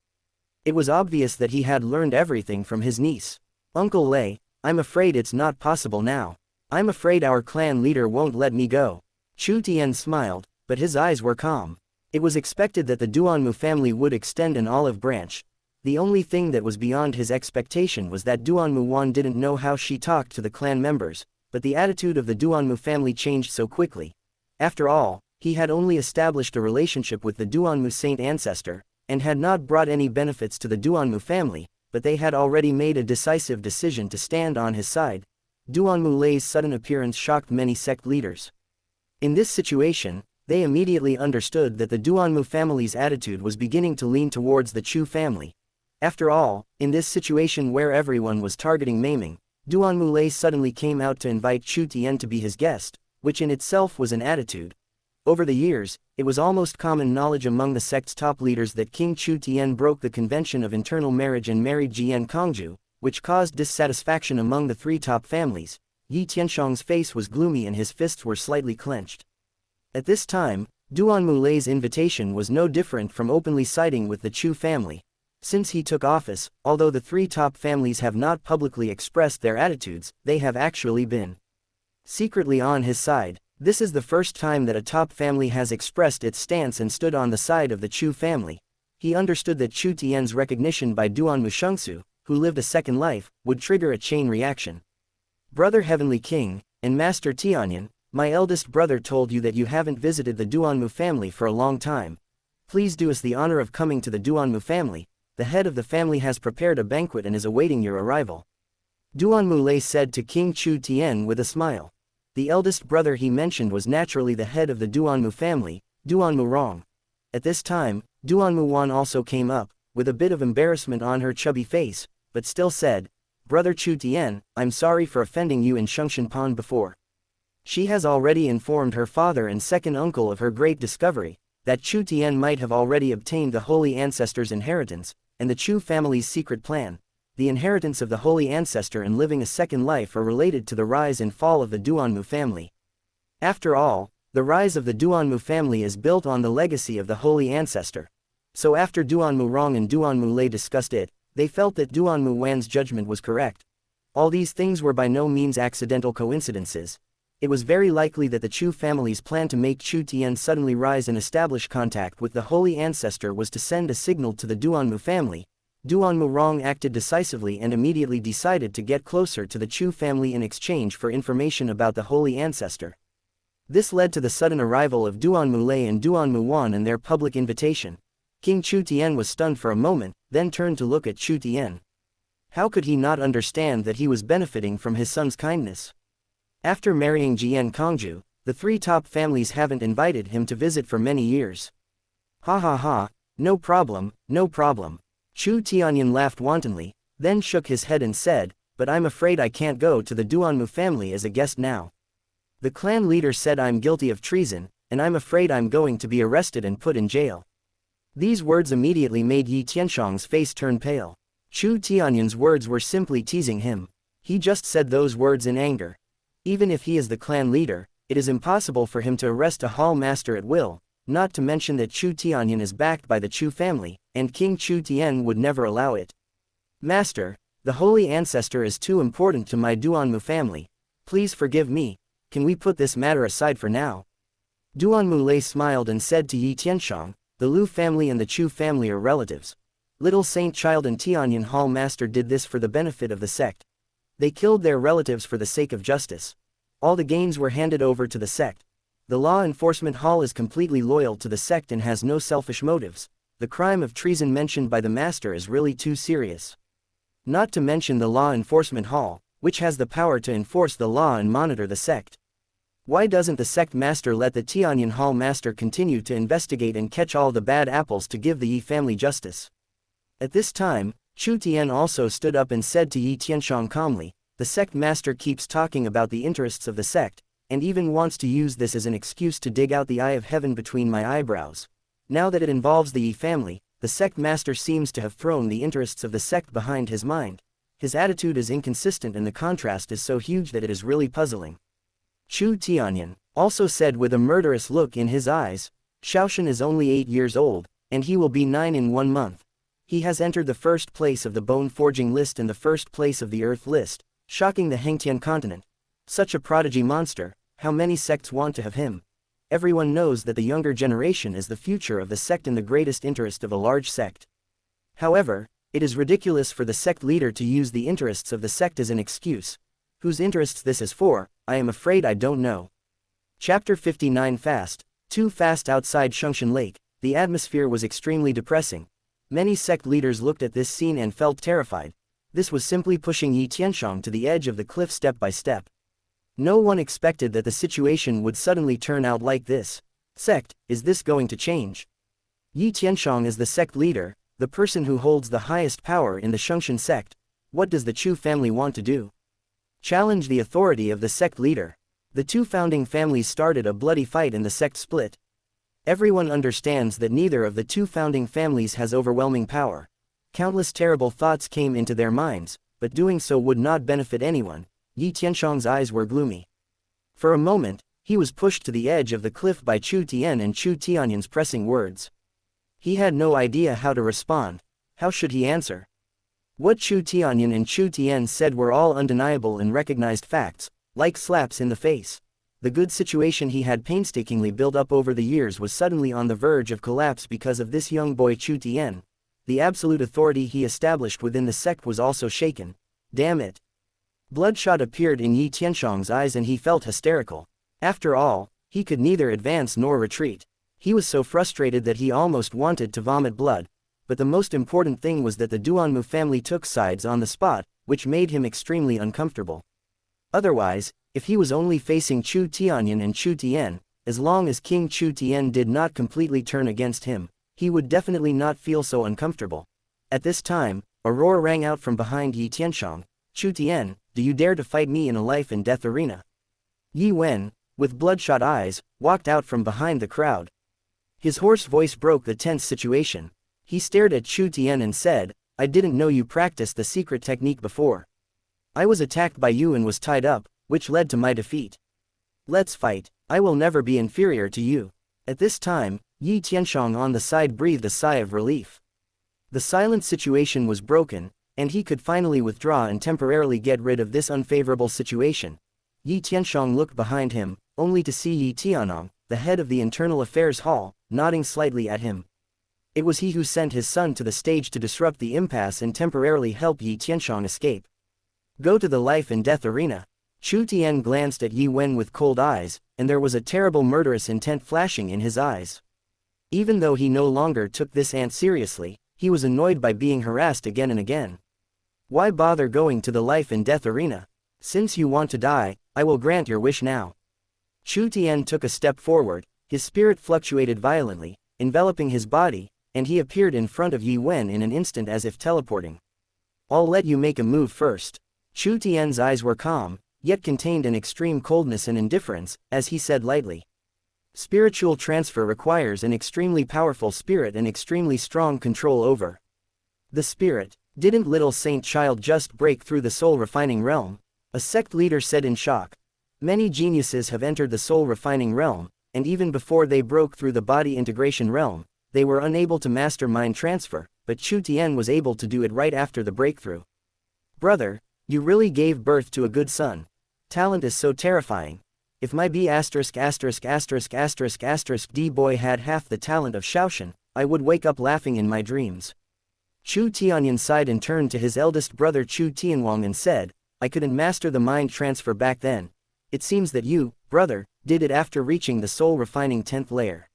It was obvious that he had learned everything from his niece. Uncle Lei, I'm afraid it's not possible now. I'm afraid our clan leader won't let me go. Chu Tian smiled, but his eyes were calm. It was expected that the Duanmu family would extend an olive branch. The only thing that was beyond his expectation was that Duanmu Wan didn't know how she talked to the clan members, but the attitude of the Duanmu family changed so quickly. After all, he had only established a relationship with the Duanmu saint ancestor, and had not brought any benefits to the Duanmu family, but they had already made a decisive decision to stand on his side. Duanmu Lei's sudden appearance shocked many sect leaders. In this situation, they immediately understood that the Duanmu family's attitude was beginning to lean towards the Chu family. After all, in this situation where everyone was targeting maiming, Duanmu Lei suddenly came out to invite Chu Tian to be his guest, which in itself was an attitude. Over the years, it was almost common knowledge among the sect's top leaders that King Chu Tian broke the convention of internal marriage and married Jian Kongju, which caused dissatisfaction among the three top families. Yi Tianshong's face was gloomy and his fists were slightly clenched. At this time, Duanmu Lei's invitation was no different from openly siding with the Chu family. Since he took office, although the three top families have not publicly expressed their attitudes, they have actually been secretly on his side. This is the first time that a top family has expressed its stance and stood on the side of the Chu family. He understood that Chu Tian's recognition by Duanmu Shengsu, who lived a second life, would trigger a chain reaction. Brother Heavenly King, and Master Tianyan, my eldest brother told you that you haven't visited the Duanmu family for a long time. Please do us the honor of coming to the Duanmu family. The head of the family has prepared a banquet and is awaiting your arrival. Duanmu Lei said to King Chu Tian with a smile. The eldest brother he mentioned was naturally the head of the Duanmu family, Duanmu Rong. At this time, Duanmu Wan also came up, with a bit of embarrassment on her chubby face, but still said, Brother Chu Tian, I'm sorry for offending you in Shengshan Pond before. She has already informed her father and second uncle of her great discovery, that Chu Tian might have already obtained the Holy Ancestor's inheritance, and the Chu family's secret plan. The inheritance of the Holy Ancestor and living a second life are related to the rise and fall of the Duanmu family. After all, the rise of the Duanmu family is built on the legacy of the Holy Ancestor. So after Duanmu Rong and Duanmu Lei discussed it, they felt that Duanmu Wan's judgment was correct. All these things were by no means accidental coincidences. It was very likely that the Chu family's plan to make Chu Tian suddenly rise and establish contact with the Holy Ancestor was to send a signal to the Duanmu family. Duanmu Rong acted decisively and immediately decided to get closer to the Chu family in exchange for information about the Holy Ancestor. This led to the sudden arrival of Duanmu Lei and Duanmu Wan and their public invitation. King Chu Tian was stunned for a moment, then turned to look at Chu Tian. How could he not understand that he was benefiting from his son's kindness? After marrying Jian Kongju, the three top families haven't invited him to visit for many years. Ha ha ha, no problem, no problem. Chu Tianyan laughed wantonly, then shook his head and said, but I'm afraid I can't go to the Duanmu family as a guest now. The clan leader said I'm guilty of treason, and I'm afraid I'm going to be arrested and put in jail. These words immediately made Yi Tianshong's face turn pale. Chu Tianyan's words were simply teasing him. He just said those words in anger. Even if he is the clan leader, it is impossible for him to arrest a hall master at will, not to mention that Chu Tianyan is backed by the Chu family, and King Chu Tian would never allow it. Master, the Holy Ancestor is too important to my Duanmu family. Please forgive me. Can we put this matter aside for now? Duanmu Lei smiled and said to Yi Tianshong, the Lu family and the Chu family are relatives. Little Saint Child and Tianyan Hall Master did this for the benefit of the sect. They killed their relatives for the sake of justice. All the gains were handed over to the sect. The Law Enforcement Hall is completely loyal to the sect and has no selfish motives. the crime of treason mentioned by the master is really too serious. Not to mention the Law Enforcement Hall, which has the power to enforce the law and monitor the sect. Why doesn't the sect master let the Tianyan Hall master continue to investigate and catch all the bad apples to give the Yi family justice? At this time, Chu Tian also stood up and said to Yi Tianshang calmly, the sect master keeps talking about the interests of the sect, and even wants to use this as an excuse to dig out the eye of heaven between my eyebrows. Now that it involves the Yi family, the sect master seems to have thrown the interests of the sect behind his mind. His attitude is inconsistent and the contrast is so huge that it is really puzzling. Chu Tianyan also said with a murderous look in his eyes, Shaoshan is only 8 years old, and he will be 9 in 1 month. He has entered the first place of the bone forging list and the first place of the earth list, shocking the Hengtian continent. Such a prodigy monster, how many sects want to have him? Everyone knows that the younger generation is the future of the sect and the greatest interest of a large sect. However, it is ridiculous for the sect leader to use the interests of the sect as an excuse. Whose interests this is for, I am afraid I don't know. Chapter 59 Fast. Too fast outside Shungshan Lake, the atmosphere was extremely depressing. Many sect leaders looked at this scene and felt terrified. This was simply pushing Yi Tianshang to the edge of the cliff step by step. No one expected that the situation would suddenly turn out like this. Sect, is this going to change? Yi Tianshang is the sect leader, the person who holds the highest power in the Shungshan sect. What does the Chu family want to do? Challenge the authority of the sect leader. The two founding families started a bloody fight and the sect split. Everyone understands that neither of the two founding families has overwhelming power. Countless terrible thoughts came into their minds, but doing so would not benefit anyone. Yi Tianshang's eyes were gloomy. For a moment, he was pushed to the edge of the cliff by Chu Tian and Chu Tianyan's pressing words. He had no idea how to respond. How should he answer? What Chu Tianyan and Chu Tian said were all undeniable and recognized facts, like slaps in the face. The good situation he had painstakingly built up over the years was suddenly on the verge of collapse because of this young boy Chu Tian. The absolute authority he established within the sect was also shaken. Damn it. Bloodshot appeared in Yi Tianshang's eyes and he felt hysterical. After all, he could neither advance nor retreat. He was so frustrated that he almost wanted to vomit blood. But the most important thing was that the Duanmu family took sides on the spot, which made him extremely uncomfortable. Otherwise, if he was only facing Chu Tianyan and Chu Tian, as long as King Chu Tian did not completely turn against him, he would definitely not feel so uncomfortable. At this time, a roar rang out from behind Yi Tianshang. Chu Tian, do you dare to fight me in a life and death arena? Yi Wen, with bloodshot eyes, walked out from behind the crowd. His hoarse voice broke the tense situation. He stared at Chu Tian and said, I didn't know you practiced the secret technique before. I was attacked by you and was tied up, which led to my defeat. Let's fight. I will never be inferior to you. At this time, Yi Tianshang on the side breathed a sigh of relief. The silent situation was broken, and he could finally withdraw and temporarily get rid of this unfavorable situation. Yi Tianshang looked behind him, only to see Yi Tianong, the head of the Internal Affairs Hall, nodding slightly at him. It was he who sent his son to the stage to disrupt the impasse and temporarily help Yi Tianshang escape. Go to the life and death arena. Chu Tian glanced at Yi Wen with cold eyes, and there was a terrible murderous intent flashing in his eyes. Even though he no longer took this ant seriously, he was annoyed by being harassed again and again. Why bother going to the life and death arena? Since you want to die, I will grant your wish now. Chu Tian took a step forward, his spirit fluctuated violently, enveloping his body, and he appeared in front of Yi Wen in an instant as if teleporting. I'll let you make a move first. Chu Tian's eyes were calm, yet contained an extreme coldness and indifference, as he said lightly. Spiritual transfer requires an extremely powerful spirit and extremely strong control over the spirit. Didn't little saint child just break through the soul refining realm? A sect leader said in shock. Many geniuses have entered the soul refining realm, and even before they broke through the body integration realm, they were unable to master mind transfer, but Chu Tian was able to do it right after the breakthrough. Brother, you really gave birth to a good son. Talent is so terrifying. If my B*********** D boy had half the talent of Shaoshan, I would wake up laughing in my dreams. Chu Tianyan sighed and turned to his eldest brother Chu Tianwang and said, I couldn't master the mind transfer back then. It seems that you, brother, did it after reaching the soul refining 10th layer.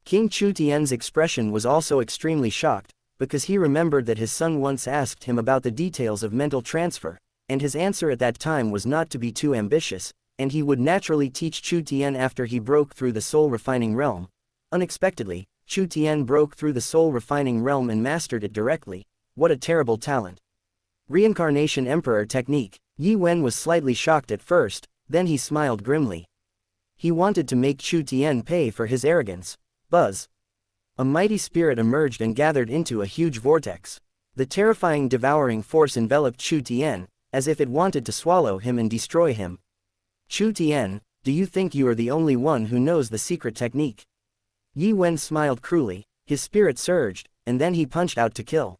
King Chu Tian's expression was also extremely shocked, because he remembered that his son once asked him about the details of mental transfer, and his answer at that time was not to be too ambitious, and he would naturally teach Chu Tian after he broke through the soul-refining realm. Unexpectedly, Chu Tian broke through the soul-refining realm and mastered it directly. What a terrible talent! Reincarnation Emperor Technique. Yi Wen was slightly shocked at first, then he smiled grimly. He wanted to make Chu Tian pay for his arrogance. Buzz! A mighty spirit emerged and gathered into a huge vortex. The terrifying devouring force enveloped Chu Tian, as if it wanted to swallow him and destroy him. Chu Tian, do you think you are the only one who knows the secret technique? Yi Wen smiled cruelly, his spirit surged, and then he punched out to kill.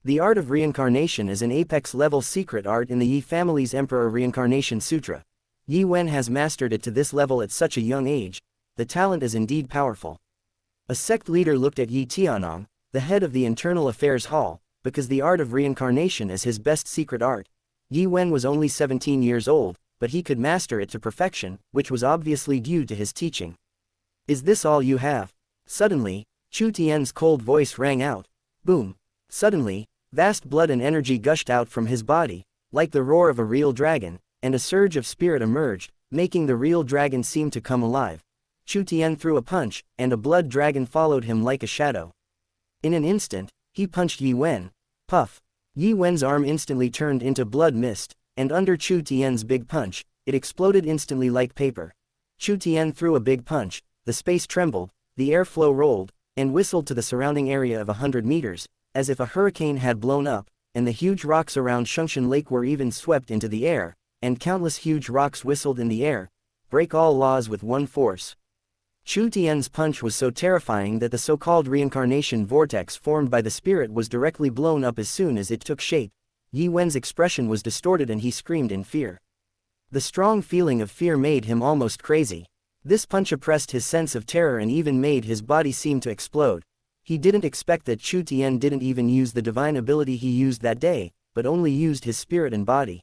The art of reincarnation is an apex-level secret art in the Yi family's Emperor Reincarnation Sutra. Yi Wen has mastered it to this level at such a young age. The talent is indeed powerful. A sect leader looked at Yi Tianong, the head of the Internal Affairs Hall, because the art of reincarnation is his best secret art. Yi Wen was only 17 years old, but he could master it to perfection, which was obviously due to his teaching. Is this all you have? Suddenly, Chu Tian's cold voice rang out. Boom! Suddenly, vast blood and energy gushed out from his body, like the roar of a real dragon, and a surge of spirit emerged, making the real dragon seem to come alive. Chu Tian threw a punch, and a blood dragon followed him like a shadow. In an instant, he punched Yi Wen. Puff! Yi Wen's arm instantly turned into blood mist, and under Chu Tian's big punch, it exploded instantly like paper. Chu Tian threw a big punch, the space trembled, the airflow rolled, and whistled to the surrounding area of 100 meters, as if a hurricane had blown up, and the huge rocks around Shungshan Lake were even swept into the air, and countless huge rocks whistled in the air. Break all laws with one force. Chu Tian's punch was so terrifying that the so-called reincarnation vortex formed by the spirit was directly blown up as soon as it took shape. Yi Wen's expression was distorted and he screamed in fear. The strong feeling of fear made him almost crazy. This punch oppressed his sense of terror and even made his body seem to explode. He didn't expect that Chu Tian didn't even use the divine ability he used that day, but only used his spirit and body.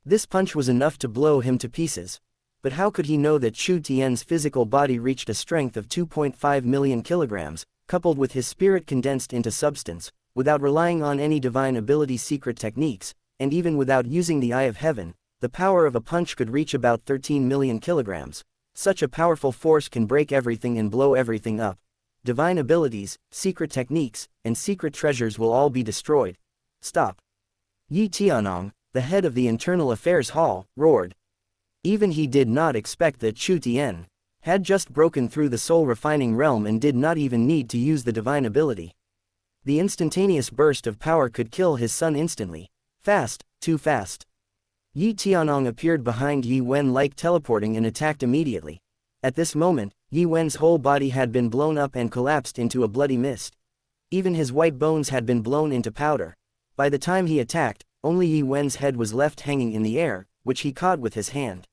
This punch was enough to blow him to pieces. But how could he know that Chu Tian's physical body reached a strength of 2.5 million kilograms, coupled with his spirit condensed into substance, without relying on any divine ability secret techniques, and even without using the Eye of Heaven? The power of a punch could reach about 13 million kilograms. Such a powerful force can break everything and blow everything up. Divine abilities, secret techniques, and secret treasures will all be destroyed. Stop! Yi Tianong, the head of the Internal Affairs Hall, roared. Even he did not expect that Chu Tian had just broken through the soul-refining realm and did not even need to use the divine ability. The instantaneous burst of power could kill his son instantly. Fast, too fast. Yi Tianong appeared behind Yi Wen like teleporting and attacked immediately. At this moment, Yi Wen's whole body had been blown up and collapsed into a bloody mist. Even his white bones had been blown into powder. By the time he attacked, only Yi Wen's head was left hanging in the air, which he caught with his hand.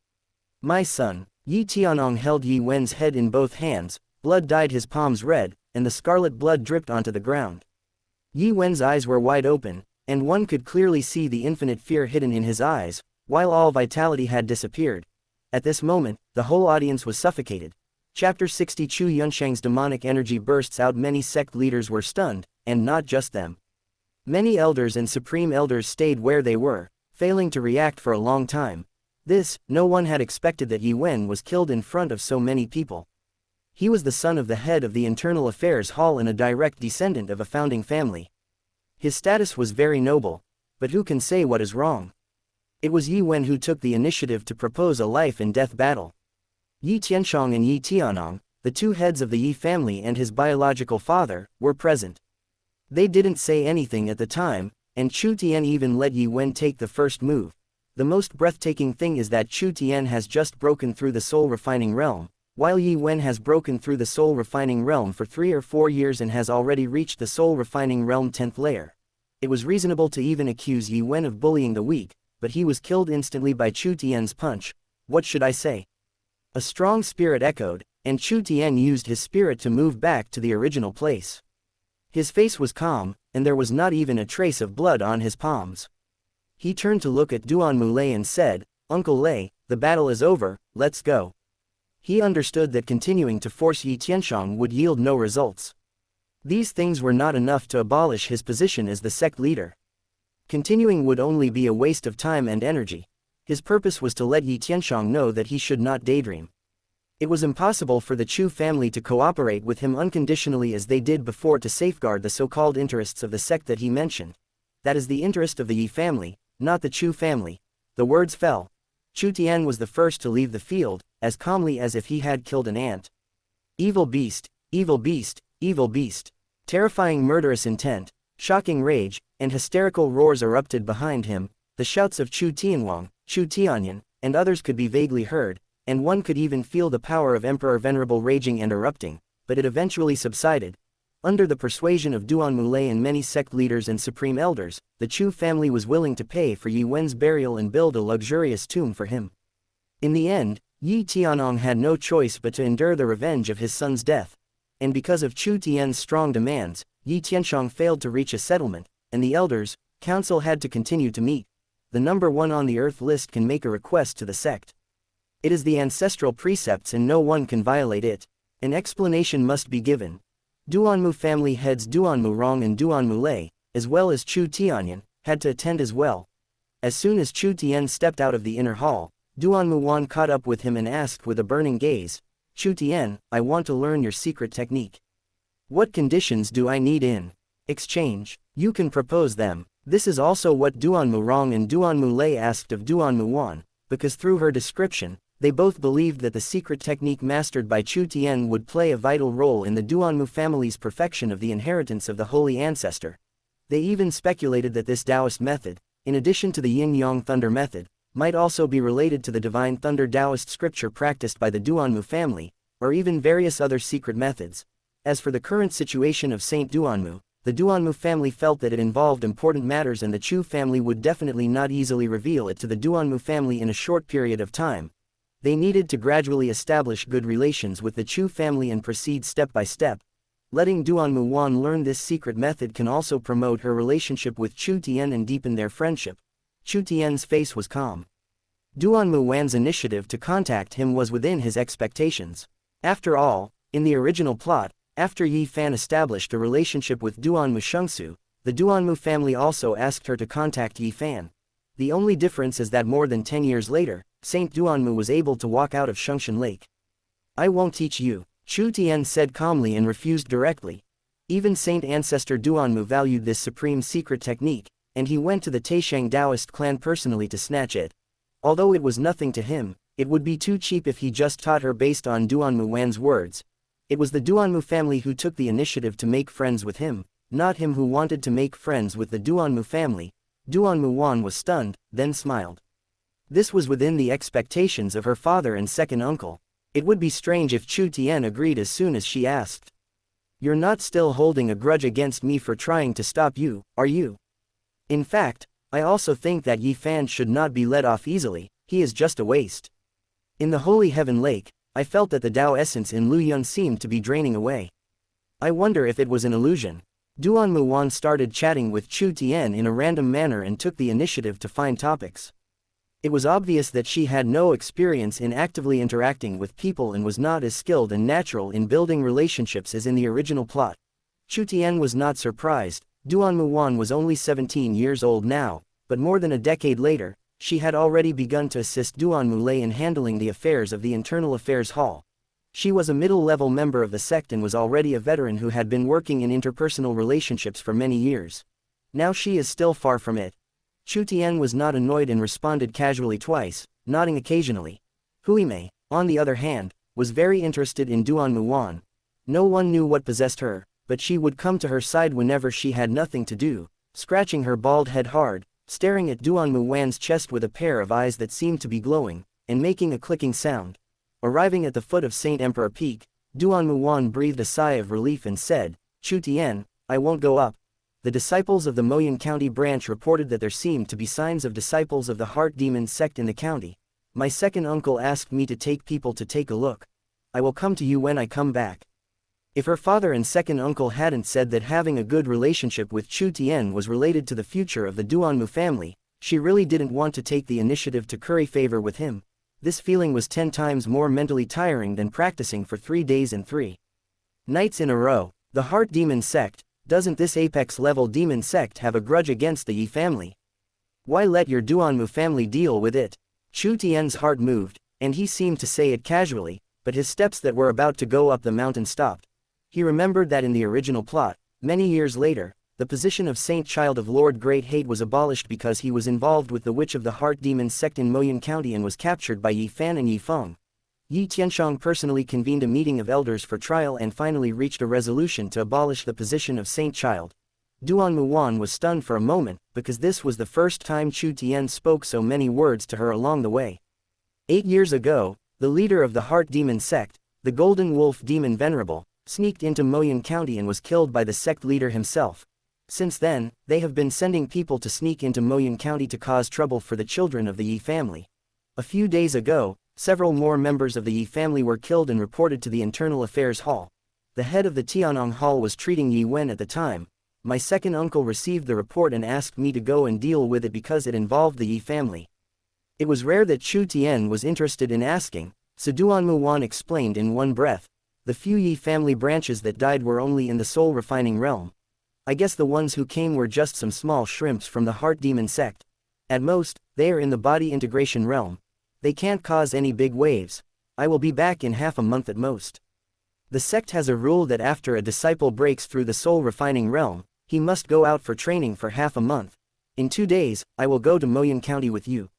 My son. Yi Tianong held Yi Wen's head in both hands, blood dyed his palms red, and the scarlet blood dripped onto the ground. Yi Wen's eyes were wide open, and one could clearly see the infinite fear hidden in his eyes, while all vitality had disappeared. At this moment, the whole audience was suffocated. Chapter 60 Chu Yunshang's demonic energy bursts out. Many sect leaders were stunned, and not just them. Many elders and supreme elders stayed where they were, failing to react for a long time. No one had expected that Yi Wen was killed in front of so many people. He was the son of the head of the Internal Affairs Hall and a direct descendant of a founding family. His status was very noble, but who can say what is wrong? It was Yi Wen who took the initiative to propose a life-and-death battle. Yi Tianshong and Yi Tianong, the two heads of the Yi family and his biological father, were present. They didn't say anything at the time, and Chu Tian even let Yi Wen take the first move. The most breathtaking thing is that Chu Tian has just broken through the soul-refining realm, while Yi Wen has broken through the soul-refining realm for 3 or 4 years and has already reached the soul-refining realm 10th layer. It was reasonable to even accuse Yi Wen of bullying the weak, but he was killed instantly by Chu Tian's punch. What should I say? A strong spirit echoed, and Chu Tian used his spirit to move back to the original place. His face was calm, and there was not even a trace of blood on his palms. He turned to look at Duan Mulei and said, Uncle Lei, the battle is over, let's go. He understood that continuing to force Yi Tianxiang would yield no results. These things were not enough to abolish his position as the sect leader. Continuing would only be a waste of time and energy. His purpose was to let Yi Tianxiang know that he should not daydream. It was impossible for the Chu family to cooperate with him unconditionally as they did before to safeguard the so-called interests of the sect that he mentioned. That is the interest of the Yi family, not the Chu family. The words fell. Chu Tian was the first to leave the field, as calmly as if he had killed an ant. Evil beast, evil beast, evil beast. Terrifying murderous intent, shocking rage, and hysterical roars erupted behind him. The shouts of Chu Tianwang, Chu Tianyan, and others could be vaguely heard, and one could even feel the power of Emperor Venerable raging and erupting, but it eventually subsided. Under the persuasion of Duan Mulei and many sect leaders and supreme elders, the Chu family was willing to pay for Yi Wen's burial and build a luxurious tomb for him. In the end, Yi Tianong had no choice but to endure the revenge of his son's death. And because of Chu Tian's strong demands, Yi Tianxiang failed to reach a settlement, and the elders' council had to continue to meet. The number one on the earth list can make a request to the sect. It is the ancestral precepts and no one can violate it. An explanation must be given. Duanmu family heads Duanmu Rong and Duanmu Lei, as well as Chu Tianyan, had to attend as well. As soon as Chu Tian stepped out of the inner hall, Duanmu Wan caught up with him and asked with a burning gaze, Chu Tian, I want to learn your secret technique. What conditions do I need in exchange? You can propose them. This is also what Duanmu Rong and Duanmu Lei asked of Duanmu Wan, because through her description, they both believed that the secret technique mastered by Chu Tian would play a vital role in the Duanmu family's perfection of the inheritance of the Holy Ancestor. They even speculated that this Taoist method, in addition to the Yin-Yang Thunder method, might also be related to the Divine Thunder Taoist scripture practiced by the Duanmu family, or even various other secret methods. As for the current situation of Saint Duanmu, the Duanmu family felt that it involved important matters and the Chu family would definitely not easily reveal it to the Duanmu family in a short period of time. They needed to gradually establish good relations with the Chu family and proceed step by step. Letting Duanmu Wan learn this secret method can also promote her relationship with Chu Tian and deepen their friendship. Chu Tian's face was calm. Duanmu Wan's initiative to contact him was within his expectations. After all, in the original plot, after Yi Fan established a relationship with Duanmu Shengsu, the Duanmu family also asked her to contact Yi Fan. The only difference is that more than 10 years later, Saint Duanmu was able to walk out of Shengshan Lake. I won't teach you, Chu Tian said calmly and refused directly. Even Saint Ancestor Duanmu valued this supreme secret technique, and he went to the Taisheng Taoist clan personally to snatch it. Although it was nothing to him, it would be too cheap if he just taught her based on Duanmu Wan's words. It was the Duanmu family who took the initiative to make friends with him, not him who wanted to make friends with the Duanmu family. Duanmu Wan was stunned, then smiled. This was within the expectations of her father and second uncle. It would be strange if Chu Tian agreed as soon as she asked. You're not still holding a grudge against me for trying to stop you, are you? In fact, I also think that Yi Fan should not be let off easily, he is just a waste. In the Holy Heaven Lake, I felt that the Tao essence in Lu Yun seemed to be draining away. I wonder if it was an illusion. Duanmu Wan started chatting with Chu Tian in a random manner and took the initiative to find topics. It was obvious that she had no experience in actively interacting with people and was not as skilled and natural in building relationships as in the original plot. Chu Tian was not surprised. Duanmu Wan was only 17 years old now, but more than a decade later, she had already begun to assist Duanmu Lei in handling the affairs of the Internal Affairs Hall. She was a middle-level member of the sect and was already a veteran who had been working in interpersonal relationships for many years. Now she is still far from it. Chu Tian was not annoyed and responded casually twice, nodding occasionally. Huimei, on the other hand, was very interested in Duanmu Wan. No one knew what possessed her, but she would come to her side whenever she had nothing to do, scratching her bald head hard, staring at Duanmu Wan's chest with a pair of eyes that seemed to be glowing, and making a clicking sound. Arriving at the foot of Saint Emperor Peak, Duanmu Wan breathed a sigh of relief and said, Chu Tian, I won't go up. The disciples of the Moyun County branch reported that there seemed to be signs of disciples of the Heart Demon sect in the county. My second uncle asked me to take people to take a look. I will come to you when I come back. If her father and second uncle hadn't said that having a good relationship with Chu Tian was related to the future of the Duanmu family, she really didn't want to take the initiative to curry favor with him. This feeling was 10 times more mentally tiring than practicing for 3 days and 3 nights in a row. The Heart Demon Sect. Doesn't this apex-level demon sect have a grudge against the Yi family? Why let your Duanmu family deal with it? Chu Tian's heart moved, and he seemed to say it casually, but his steps that were about to go up the mountain stopped. He remembered that in the original plot, many years later, the position of Saint Child of Lord Great Hate was abolished because he was involved with the Witch of the Heart Demon Sect in Moyun County and was captured by Yi Fan and Yi Feng. Yi Tianshang personally convened a meeting of elders for trial and finally reached a resolution to abolish the position of Saint Child. Duan Muwan was stunned for a moment, because this was the first time Chu Tian spoke so many words to her along the way. 8 years ago, the leader of the Heart Demon Sect, the Golden Wolf Demon Venerable, sneaked into Moyun County and was killed by the sect leader himself. Since then, they have been sending people to sneak into Moyun County to cause trouble for the children of the Yi family. A few days ago, several more members of the Yi family were killed and reported to the Internal Affairs Hall. The head of the Tianong Hall was treating Yi Wen at the time. My second uncle received the report and asked me to go and deal with it because it involved the Yi family. It was rare that Chu Tian was interested in asking, so Duan Muwan explained in one breath. The few Yi family branches that died were only in the soul refining realm. I guess the ones who came were just some small shrimps from the Heart Demon Sect. At most, they are in the body integration realm. They can't cause any big waves. I will be back in half a month at most. The sect has a rule that after a disciple breaks through the soul refining realm, he must go out for training for half a month. In 2 days, I will go to Moyun County with you.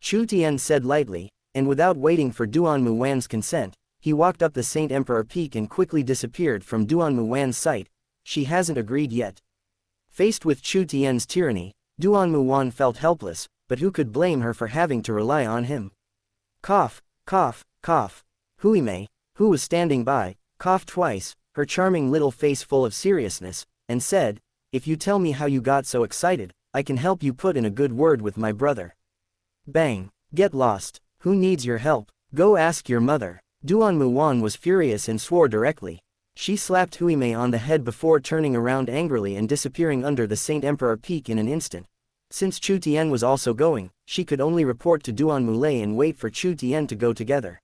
Chu Tian said lightly, and without waiting for Duan Muwan's consent, he walked up the Saint Emperor Peak and quickly disappeared from Duan Muwan's sight. She hasn't agreed yet. Faced with Chu Tian's tyranny, Duan Muwan felt helpless, but who could blame her for having to rely on him? Cough, cough, cough. Huimei, who was standing by, coughed twice, her charming little face full of seriousness, and said, "If you tell me how you got so excited, I can help you put in a good word with my brother." Bang! Get lost. Who needs your help? Go ask your mother. Duan Muwan was furious and swore directly. She slapped Huimei on the head before turning around angrily and disappearing under the Saint Emperor Peak in an instant. Since Chu Tian was also going, she could only report to Duan Mulei and wait for Chu Tian to go together.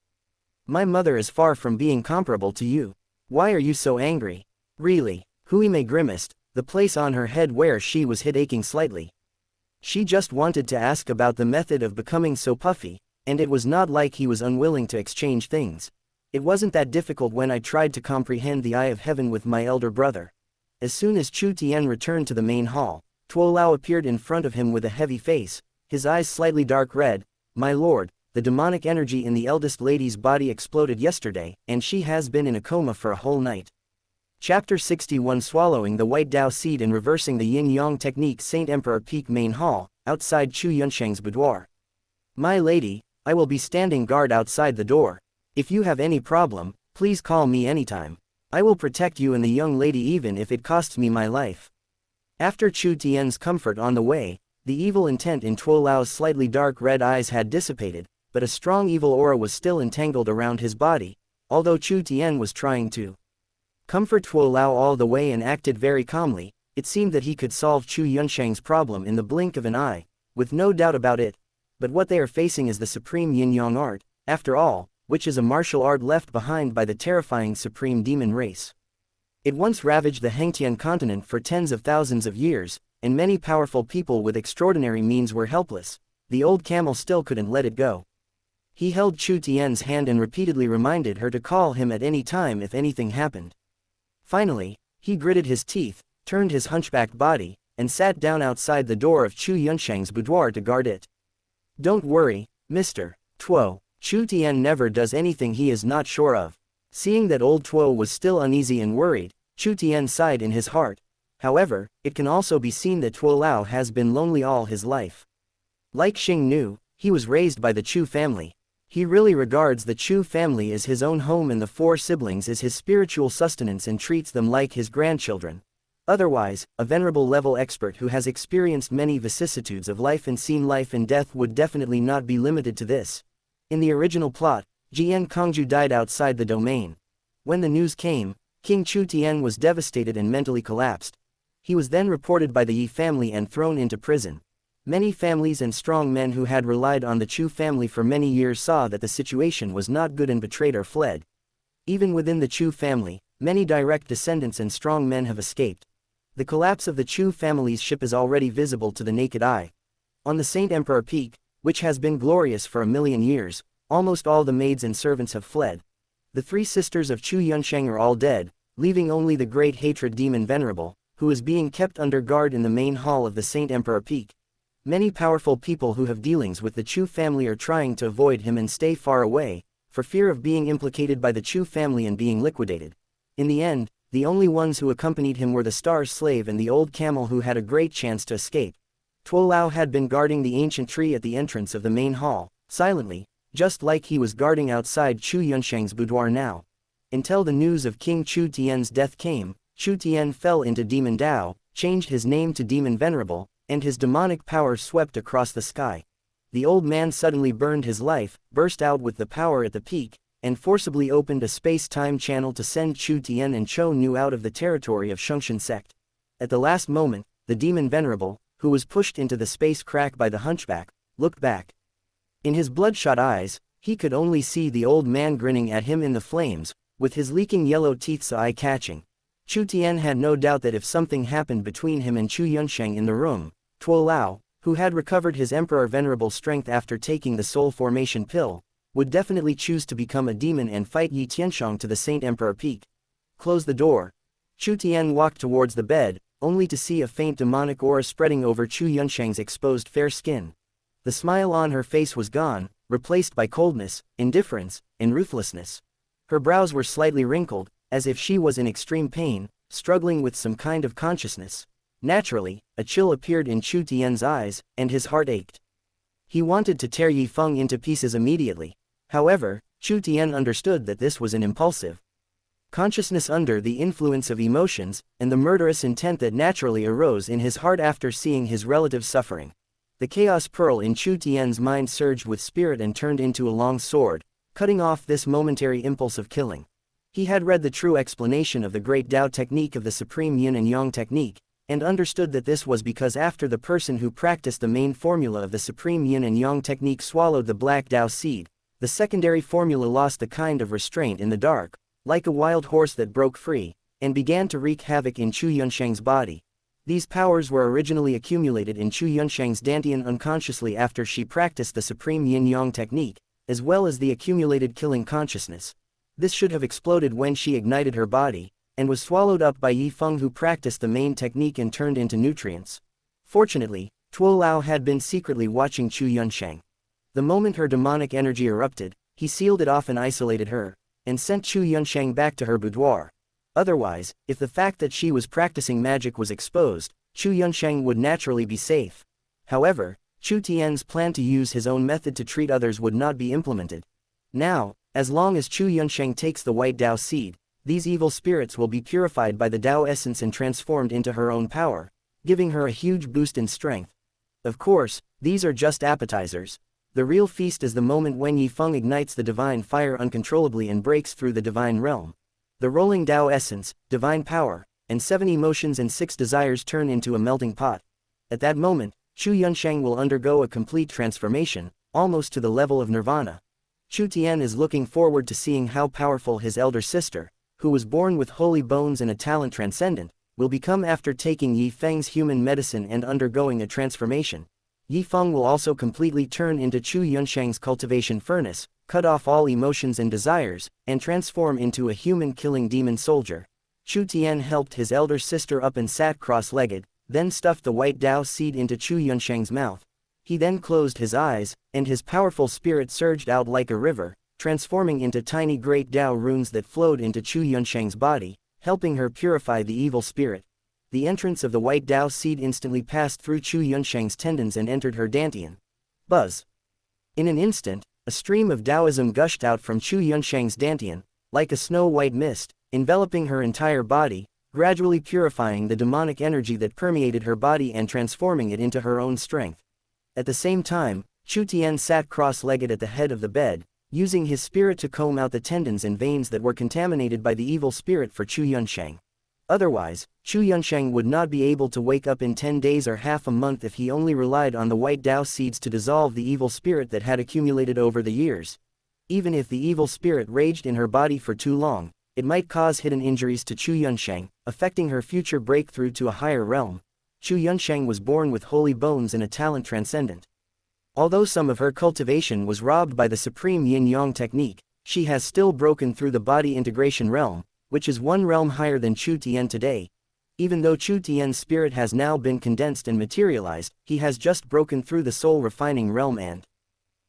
My mother is far from being comparable to you. Why are you so angry? Really? Huimei grimaced, the place on her head where she was hit aching slightly. She just wanted to ask about the method of becoming so puffy, and it was not like he was unwilling to exchange things. It wasn't that difficult when I tried to comprehend the eye of heaven with my elder brother. As soon as Chu Tian returned to the main hall, Tuo Lao appeared in front of him with a heavy face, his eyes slightly dark red. My lord, the demonic energy in the eldest lady's body exploded yesterday, and she has been in a coma for a whole night. Chapter 61 Swallowing the White Dao Seed and Reversing the Yin-Yang Technique. Saint Emperor Peak Main Hall, outside Chu Yunsheng's boudoir. My lady, I will be standing guard outside the door. If you have any problem, please call me anytime. I will protect you and the young lady even if it costs me my life. After Chu Tian's comfort on the way, the evil intent in Tuo Lao's slightly dark red eyes had dissipated, but a strong evil aura was still entangled around his body, although Chu Tian was trying to comfort Tuo Lao all the way and acted very calmly. It seemed that he could solve Chu Yunsheng's problem in the blink of an eye, with no doubt about it. But what they are facing is the supreme yin-yang art, after all, which is a martial art left behind by the terrifying supreme demon race. It once ravaged the Hengtian continent for tens of thousands of years, and many powerful people with extraordinary means were helpless. The old camel still couldn't let it go. He held Chu Tian's hand and repeatedly reminded her to call him at any time if anything happened. Finally, he gritted his teeth, turned his hunchbacked body, and sat down outside the door of Chu Yunsheng's boudoir to guard it. Don't worry, Mr. Tuo. Chu Tian never does anything he is not sure of. Seeing that old Tuo was still uneasy and worried, Chu Tian sighed in his heart. However, it can also be seen that Tuo Lao has been lonely all his life. Like Xing Nu, he was raised by the Chu family. He really regards the Chu family as his own home and the 4 siblings as his spiritual sustenance and treats them like his grandchildren. Otherwise, a venerable level expert who has experienced many vicissitudes of life and seen life and death would definitely not be limited to this. In the original plot, Jian Kongju died outside the domain. When the news came, King Chu Tian was devastated and mentally collapsed. He was then reported by the Yi family and thrown into prison. Many families and strong men who had relied on the Chu family for many years saw that the situation was not good and betrayed or fled. Even within the Chu family, many direct descendants and strong men have escaped. The collapse of the Chu family's ship is already visible to the naked eye. On the Saint Emperor Peak, which has been glorious for 1,000,000 years, almost all the maids and servants have fled. The 3 sisters of Chu Yunsheng are all dead, leaving only the great hatred demon Venerable, who is being kept under guard in the main hall of the Saint Emperor Peak. Many powerful people who have dealings with the Chu family are trying to avoid him and stay far away, for fear of being implicated by the Chu family and being liquidated. In the end, the only ones who accompanied him were the Star's slave and the old camel who had a great chance to escape. Tuo Lao had been guarding the ancient tree at the entrance of the main hall, silently, just like he was guarding outside Chu Yunsheng's boudoir now. Until the news of King Chu Tian's death came, Chu Tian fell into Demon Dao, changed his name to Demon Venerable, and his demonic power swept across the sky. The old man suddenly burned his life, burst out with the power at the peak, and forcibly opened a space-time channel to send Chu Tian and Cho Nu out of the territory of Shungshan sect. At the last moment, the Demon Venerable, who was pushed into the space crack by the hunchback, looked back. In his bloodshot eyes, he could only see the old man grinning at him in the flames, with his leaking yellow teeth so eye-catching. Chu Tian had no doubt that if something happened between him and Chu Yunsheng in the room, Tuo Lao, who had recovered his Emperor Venerable strength after taking the Soul Formation pill, would definitely choose to become a demon and fight Yi Tianshong to the Saint Emperor Peak. Close the door. Chu Tian walked towards the bed, only to see a faint demonic aura spreading over Chu Yunsheng's exposed fair skin. The smile on her face was gone, replaced by coldness, indifference, and ruthlessness. Her brows were slightly wrinkled, as if she was in extreme pain, struggling with some kind of consciousness. Naturally, a chill appeared in Chu Tian's eyes, and his heart ached. He wanted to tear Yi Feng into pieces immediately. However, Chu Tian understood that this was an impulsive consciousness under the influence of emotions, and the murderous intent that naturally arose in his heart after seeing his relative suffering. The chaos pearl in Chu Tian's mind surged with spirit and turned into a long sword, cutting off this momentary impulse of killing. He had read the true explanation of the great Tao technique of the supreme yin and yang technique, and understood that this was because after the person who practiced the main formula of the supreme yin and yang technique swallowed the black Tao seed, the secondary formula lost the kind of restraint in the dark, like a wild horse that broke free, and began to wreak havoc in Chu Yunsheng's body. These powers were originally accumulated in Chu Yunsheng's dantian unconsciously after she practiced the supreme yin-yang technique, as well as the accumulated killing consciousness. This should have exploded when she ignited her body, and was swallowed up by Yi Feng, who practiced the main technique and turned into nutrients. Fortunately, Tuo Lao had been secretly watching Chu Yunsheng. The moment her demonic energy erupted, he sealed it off and isolated her, and sent Chu Yunsheng back to her boudoir. Otherwise, if the fact that she was practicing magic was exposed, Chu Yunsheng would naturally be safe. However, Chu Tian's plan to use his own method to treat others would not be implemented. Now, as long as Chu Yunsheng takes the white Tao seed, these evil spirits will be purified by the Tao essence and transformed into her own power, giving her a huge boost in strength. Of course, these are just appetizers. The real feast is the moment when Yi Feng ignites the divine fire uncontrollably and breaks through the divine realm. The rolling Tao essence, divine power, and 7 emotions and 6 desires turn into a melting pot. At that moment, Chu Yunsheng will undergo a complete transformation, almost to the level of nirvana. Chu Tian is looking forward to seeing how powerful his elder sister, who was born with holy bones and a talent transcendent, will become after taking Yi Feng's human medicine and undergoing a transformation. Yi Feng will also completely turn into Chu Yunsheng's cultivation furnace, cut off all emotions and desires, and transform into a human-killing demon soldier. Chu Tian helped his elder sister up and sat cross-legged, then stuffed the white Tao seed into Chu Yunsheng's mouth. He then closed his eyes, and his powerful spirit surged out like a river, transforming into tiny great Tao runes that flowed into Chu Yunsheng's body, helping her purify the evil spirit. The entrance of the white Tao seed instantly passed through Chu Yunsheng's tendons and entered her dantian. Buzz! In an instant, a stream of Taoism gushed out from Chu Yunsheng's dantian, like a snow-white mist, enveloping her entire body, gradually purifying the demonic energy that permeated her body and transforming it into her own strength. At the same time, Chu Tian sat cross-legged at the head of the bed, using his spirit to comb out the tendons and veins that were contaminated by the evil spirit for Chu Yunsheng. Otherwise, Chu Yunsheng would not be able to wake up in 10 days or half a month if he only relied on the white Dao seeds to dissolve the evil spirit that had accumulated over the years. Even if the evil spirit raged in her body for too long, it might cause hidden injuries to Chu Yunsheng, affecting her future breakthrough to a higher realm. Chu Yunsheng was born with holy bones and a talent transcendent. Although some of her cultivation was robbed by the supreme yin-yang technique, she has still broken through the body integration realm, which is one realm higher than Chu Tian today. Even though Chu Tian's spirit has now been condensed and materialized, he has just broken through the soul refining realm and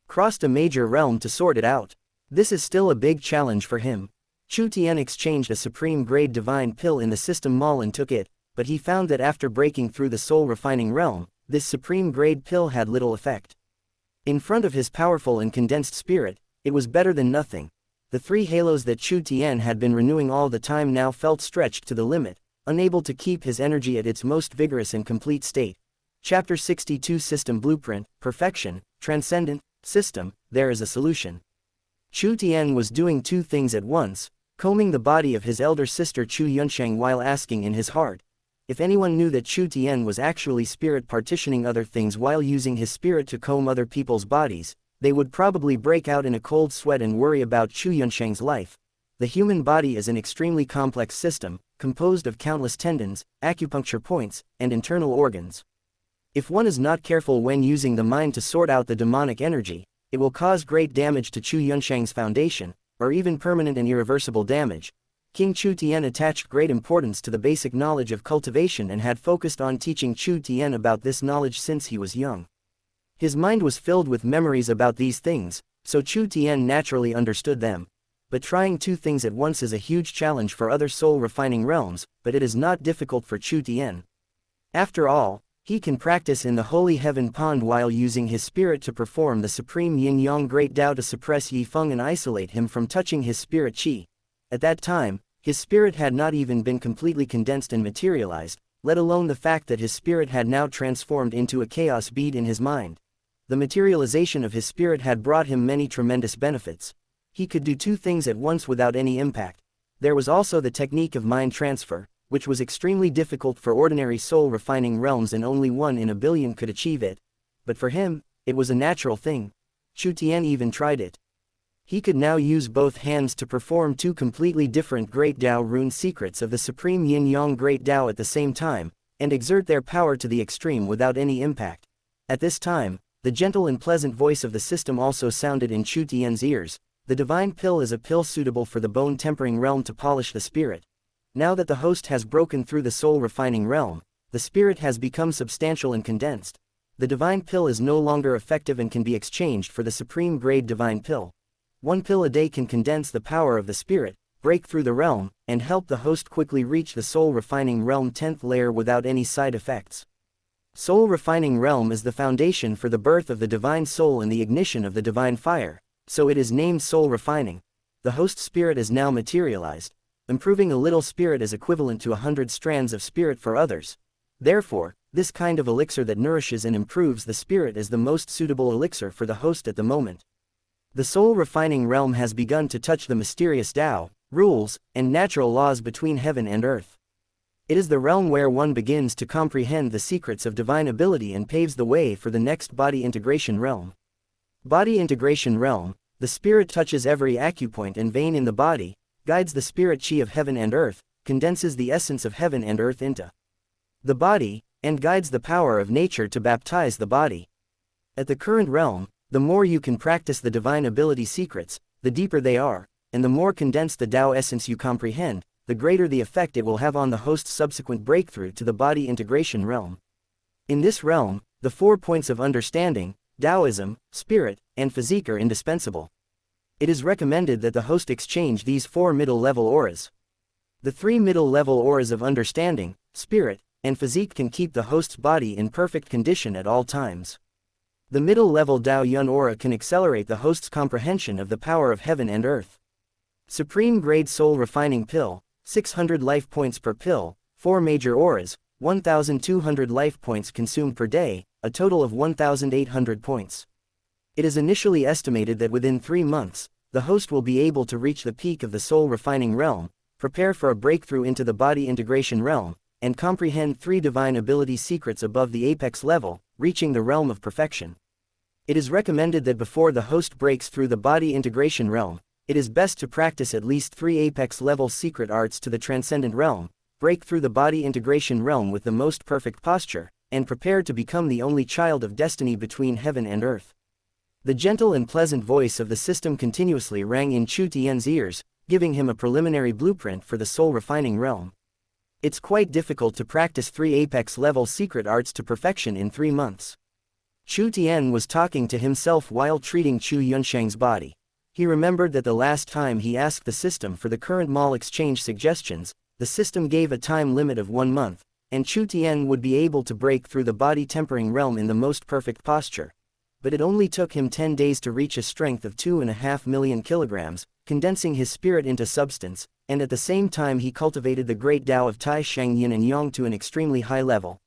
crossed a major realm to sort it out. This is still a big challenge for him. Chu Tian exchanged a supreme grade divine pill in the system mall and took it, but he found that after breaking through the soul refining realm, this supreme grade pill had little effect. In front of his powerful and condensed spirit, it was better than nothing. The 3 halos that Chu Tian had been renewing all the time now felt stretched to the limit, unable to keep his energy at its most vigorous and complete state. Chapter 62 System Blueprint, Perfection, Transcendent, System, there is a solution. Chu Tian was doing 2 things at once, combing the body of his elder sister Chu Yunsheng while asking in his heart. If anyone knew that Chu Tian was actually spirit partitioning other things while using his spirit to comb other people's bodies, they would probably break out in a cold sweat and worry about Chu Yunsheng's life. The human body is an extremely complex system, composed of countless tendons, acupuncture points, and internal organs. If one is not careful when using the mind to sort out the demonic energy, it will cause great damage to Chu Yunsheng's foundation, or even permanent and irreversible damage. King Chu Tian attached great importance to the basic knowledge of cultivation and had focused on teaching Chu Tian about this knowledge since he was young. His mind was filled with memories about these things, so Chu Tian naturally understood them. But trying 2 things at once is a huge challenge for other soul-refining realms, but it is not difficult for Chu Tian. After all, he can practice in the holy heaven pond while using his spirit to perform the supreme yin-yang great Tao to suppress Yi Feng and isolate him from touching his spirit qi. At that time, his spirit had not even been completely condensed and materialized, let alone the fact that his spirit had now transformed into a chaos bead in his mind. The materialization of his spirit had brought him many tremendous benefits. He could do 2 things at once without any impact. There was also the technique of mind transfer, which was extremely difficult for ordinary soul-refining realms and only 1 in a billion could achieve it. But for him, it was a natural thing. Chu Tian even tried it. He could now use both hands to perform 2 completely different Great Tao rune secrets of the Supreme Yin-Yang Great Tao at the same time, and exert their power to the extreme without any impact. At this time, the gentle and pleasant voice of the system also sounded in Chu Tian's ears. The divine pill is a pill suitable for the bone-tempering realm to polish the spirit. Now that the host has broken through the soul-refining realm, the spirit has become substantial and condensed. The divine pill is no longer effective and can be exchanged for the supreme grade divine pill. 1 pill a day can condense the power of the spirit, break through the realm, and help the host quickly reach the soul-refining realm 10th layer without any side effects. Soul-refining realm is the foundation for the birth of the divine soul and the ignition of the divine fire, so it is named soul-refining. The host spirit is now materialized. Improving a little spirit is equivalent to 100 strands of spirit for others. Therefore, this kind of elixir that nourishes and improves the spirit is the most suitable elixir for the host at the moment. The soul-refining realm has begun to touch the mysterious Tao, rules, and natural laws between heaven and earth. It is the realm where one begins to comprehend the secrets of divine ability and paves the way for the next body integration realm. Body integration realm, the spirit touches every acupoint and vein in the body, guides the spirit chi of heaven and earth, condenses the essence of heaven and earth into the body, and guides the power of nature to baptize the body. At the current realm, the more you can practice the divine ability secrets, the deeper they are, and the more condensed the Tao essence you comprehend, the greater the effect it will have on the host's subsequent breakthrough to the body integration realm. In this realm, the 4 points of understanding, Taoism, spirit, and physique are indispensable. It is recommended that the host exchange these 4 middle-level auras. The 3 middle-level auras of understanding, spirit, and physique can keep the host's body in perfect condition at all times. The middle-level Tao Yun aura can accelerate the host's comprehension of the power of heaven and earth. Supreme Grade Soul Refining Pill, 600 life points per pill, 4 major auras, 1,200 life points consumed per day, a total of 1,800 points. It is initially estimated that within 3 months, the host will be able to reach the peak of the soul refining realm, prepare for a breakthrough into the body integration realm, and comprehend 3 divine ability secrets above the apex level, reaching the realm of perfection. It is recommended that before the host breaks through the body integration realm, it is best to practice at least 3 apex level secret arts to the transcendent realm, break through the body integration realm with the most perfect posture, and prepare to become the only child of destiny between heaven and earth. The gentle and pleasant voice of the system continuously rang in Chu Tian's ears, giving him a preliminary blueprint for the soul-refining realm. It's quite difficult to practice 3 apex-level secret arts to perfection in 3 months. Chu Tian was talking to himself while treating Chu Yunsheng's body. He remembered that the last time he asked the system for the current mall exchange suggestions, the system gave a time limit of 1 month, and Chu Tian would be able to break through the body tempering realm in the most perfect posture. But it only took him 10 days to reach a strength of 2.5 million kilograms, condensing his spirit into substance, and at the same time he cultivated the great Tao of Tai Sheng Yin and Yang to an extremely high level.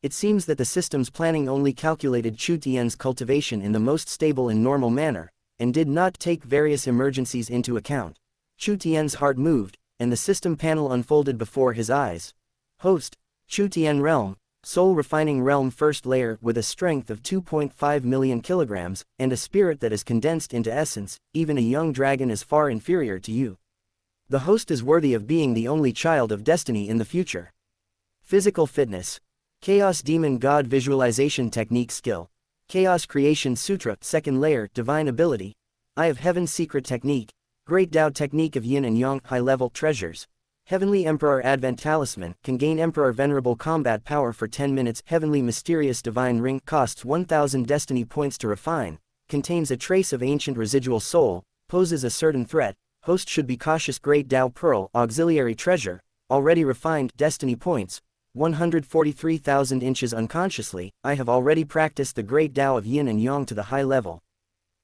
It seems that the system's planning only calculated Chu Tian's cultivation in the most stable and normal manner, and did not take various emergencies into account. Chu Tian's heart moved, and the system panel unfolded before his eyes. Host, Chu Tian Realm, Soul Refining Realm First Layer with a strength of 2.5 million kilograms, and a spirit that is condensed into essence, even a young dragon is far inferior to you. The host is worthy of being the only child of destiny in the future. Physical fitness. Chaos Demon God Visualization Technique Skill. Chaos Creation Sutra, Second Layer, Divine Ability. Eye of Heaven Secret Technique. Great Tao Technique of Yin and Yang, High-Level Treasures. Heavenly Emperor Advent Talisman, can gain Emperor Venerable Combat Power for 10 minutes. Heavenly Mysterious Divine Ring, costs 1000 Destiny Points to refine, contains a trace of ancient residual soul, poses a certain threat, host should be cautious. Great Tao Pearl, Auxiliary Treasure, already refined, Destiny Points, 143,000 inches unconsciously. I have already practiced the Great Tao of Yin and Yang to the high level.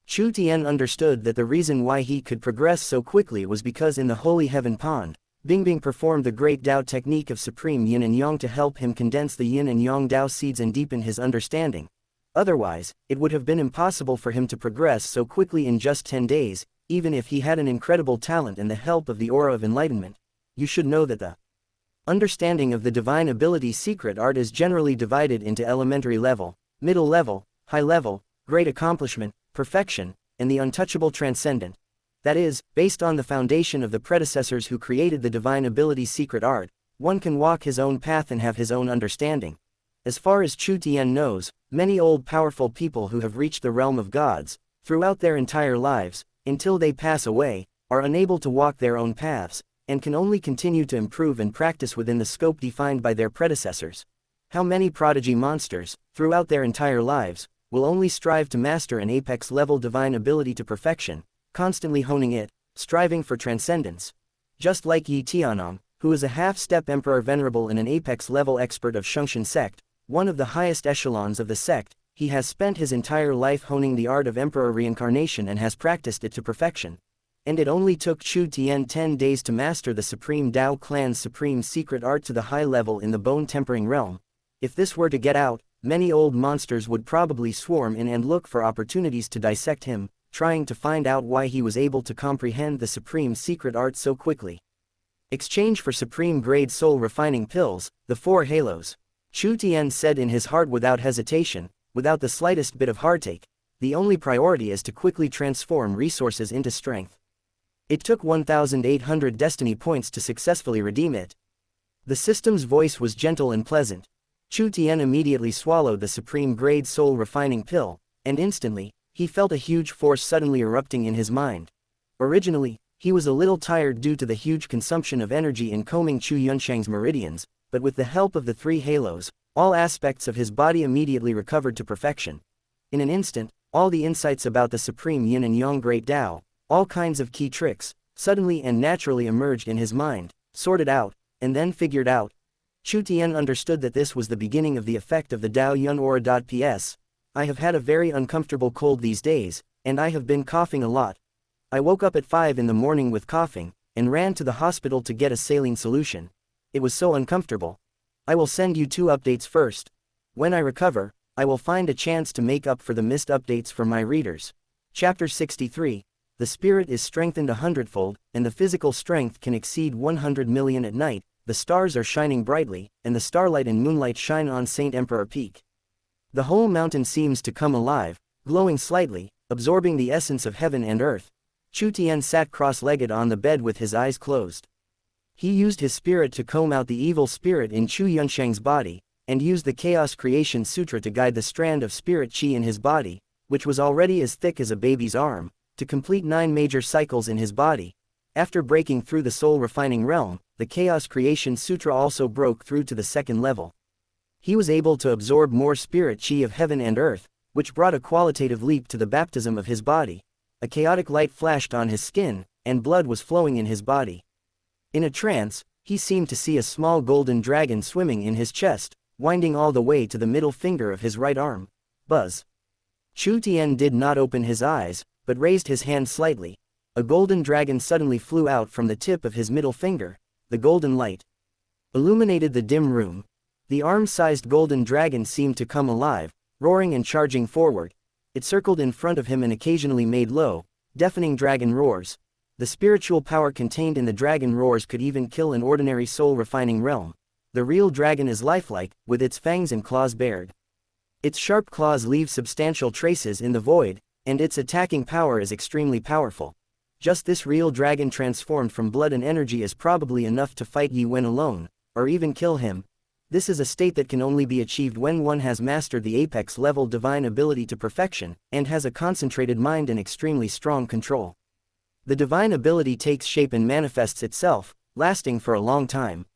Chu Tian understood that the reason why he could progress so quickly was because in the Holy Heaven Pond, Bingbing performed the Great Tao technique of Supreme Yin and Yang to help him condense the Yin and Yang Tao seeds and deepen his understanding. Otherwise, it would have been impossible for him to progress so quickly in just 10 days, even if he had an incredible talent and the help of the Aura of Enlightenment. You should know that the understanding of the divine ability secret art is generally divided into elementary level, middle level, high level, great accomplishment, perfection, and the untouchable transcendent. That is, based on the foundation of the predecessors who created the divine ability secret art, one can walk his own path and have his own understanding. As far as Chu Tian knows, many old powerful people who have reached the realm of gods, throughout their entire lives, until they pass away, are unable to walk their own paths, and can only continue to improve and practice within the scope defined by their predecessors. How many prodigy monsters, throughout their entire lives, will only strive to master an apex-level divine ability to perfection, constantly honing it, striving for transcendence. Just like Yi Tianong, who is a half-step Emperor Venerable and an apex-level expert of Shungshan sect, one of the highest echelons of the sect, he has spent his entire life honing the art of Emperor Reincarnation and has practiced it to perfection. And it only took Chu Tian 10 days to master the Supreme Tao Clan's supreme secret art to the high level in the bone tempering realm. If this were to get out, many old monsters would probably swarm in and look for opportunities to dissect him, trying to find out why he was able to comprehend the supreme secret art so quickly. Exchange for supreme grade soul refining pills, the 4 halos. Chu Tian said in his heart without hesitation, without the slightest bit of heartache, the only priority is to quickly transform resources into strength. It took 1,800 destiny points to successfully redeem it. The system's voice was gentle and pleasant. Chu Tian immediately swallowed the supreme grade soul refining pill, and instantly, he felt a huge force suddenly erupting in his mind. Originally, he was a little tired due to the huge consumption of energy in combing Chu Yunsheng's meridians, but with the help of the 3 halos, all aspects of his body immediately recovered to perfection. In an instant, all the insights about the supreme Yin and Yang Great Tao, all kinds of key tricks, suddenly and naturally emerged in his mind, sorted out, and then figured out. Chu Tian understood that this was the beginning of the effect of the Tao Yun Aura.ps. I have had a very uncomfortable cold these days, and I have been coughing a lot. I woke up at 5 in the morning with coughing, and ran to the hospital to get a saline solution. It was so uncomfortable. I will send you 2 updates first. When I recover, I will find a chance to make up for the missed updates for my readers. Chapter 63. the spirit is strengthened 100-fold, and the physical strength can exceed 100 million at night. The stars are shining brightly, and the starlight and moonlight shine on St. Emperor Peak. The whole mountain seems to come alive, glowing slightly, absorbing the essence of heaven and earth. Chu Tian sat cross-legged on the bed with his eyes closed. He used his spirit to comb out the evil spirit in Chu Yunsheng's body, and used the Chaos Creation Sutra to guide the strand of spirit chi in his body, which was already as thick as a baby's arm, to complete 9 major cycles in his body. After breaking through the soul-refining realm, the Chaos Creation Sutra also broke through to the 2nd level. He was able to absorb more spirit chi of heaven and earth, which brought a qualitative leap to the baptism of his body. A chaotic light flashed on his skin, and blood was flowing in his body. In a trance, he seemed to see a small golden dragon swimming in his chest, winding all the way to the middle finger of his right arm. Buzz. Chu Tian did not open his eyes, but raised his hand slightly. A golden dragon suddenly flew out from the tip of his middle finger. The golden light illuminated the dim room. The arm-sized golden dragon seemed to come alive, roaring and charging forward. It circled in front of him and occasionally made low, deafening dragon roars. The spiritual power contained in the dragon roars could even kill an ordinary soul-refining realm. The real dragon is lifelike, with its fangs and claws bared. Its sharp claws leave substantial traces in the void, and its attacking power is extremely powerful. Just this real dragon transformed from blood and energy is probably enough to fight Yi Wen alone, or even kill him. This is a state that can only be achieved when one has mastered the apex-level divine ability to perfection, and has a concentrated mind and extremely strong control. The divine ability takes shape and manifests itself, lasting for a long time.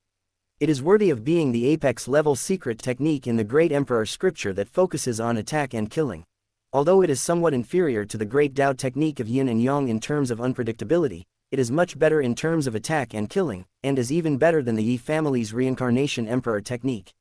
It is worthy of being the apex-level secret technique in the Great Emperor scripture that focuses on attack and killing. Although it is somewhat inferior to the Great Tao technique of yin and yang in terms of unpredictability, it is much better in terms of attack and killing, and is even better than the Yi family's reincarnation emperor technique.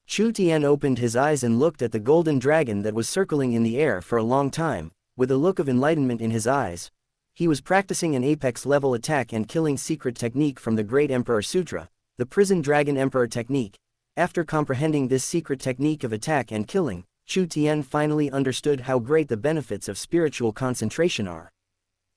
Chu Tian opened his eyes and looked at the golden dragon that was circling in the air for a long time, with a look of enlightenment in his eyes. He was practicing an apex-level attack and killing secret technique from the Great Emperor Sutra, the Prison Dragon Emperor technique. After comprehending this secret technique of attack and killing, Chu Tian finally understood how great the benefits of spiritual concentration are.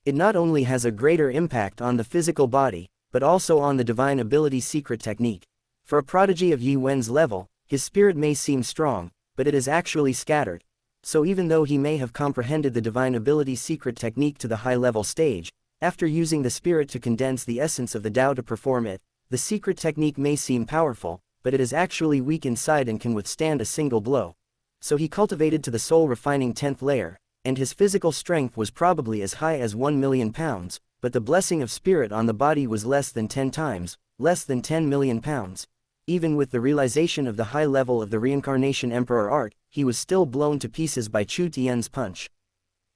It not only has a greater impact on the physical body, but also on the divine ability secret technique. For a prodigy of Yi Wen's level, his spirit may seem strong, but it is actually scattered. So even though he may have comprehended the divine ability secret technique to the high-level stage, after using the spirit to condense the essence of the Tao to perform it, the secret technique may seem powerful, but it is actually weak inside and can withstand a single blow. So he cultivated to the soul-refining 10th layer, and his physical strength was probably as high as 1 million pounds, but the blessing of spirit on the body was less than 10 times, less than 10 million pounds. Even with the realization of the high level of the reincarnation emperor art, he was still blown to pieces by Chu Tian's punch.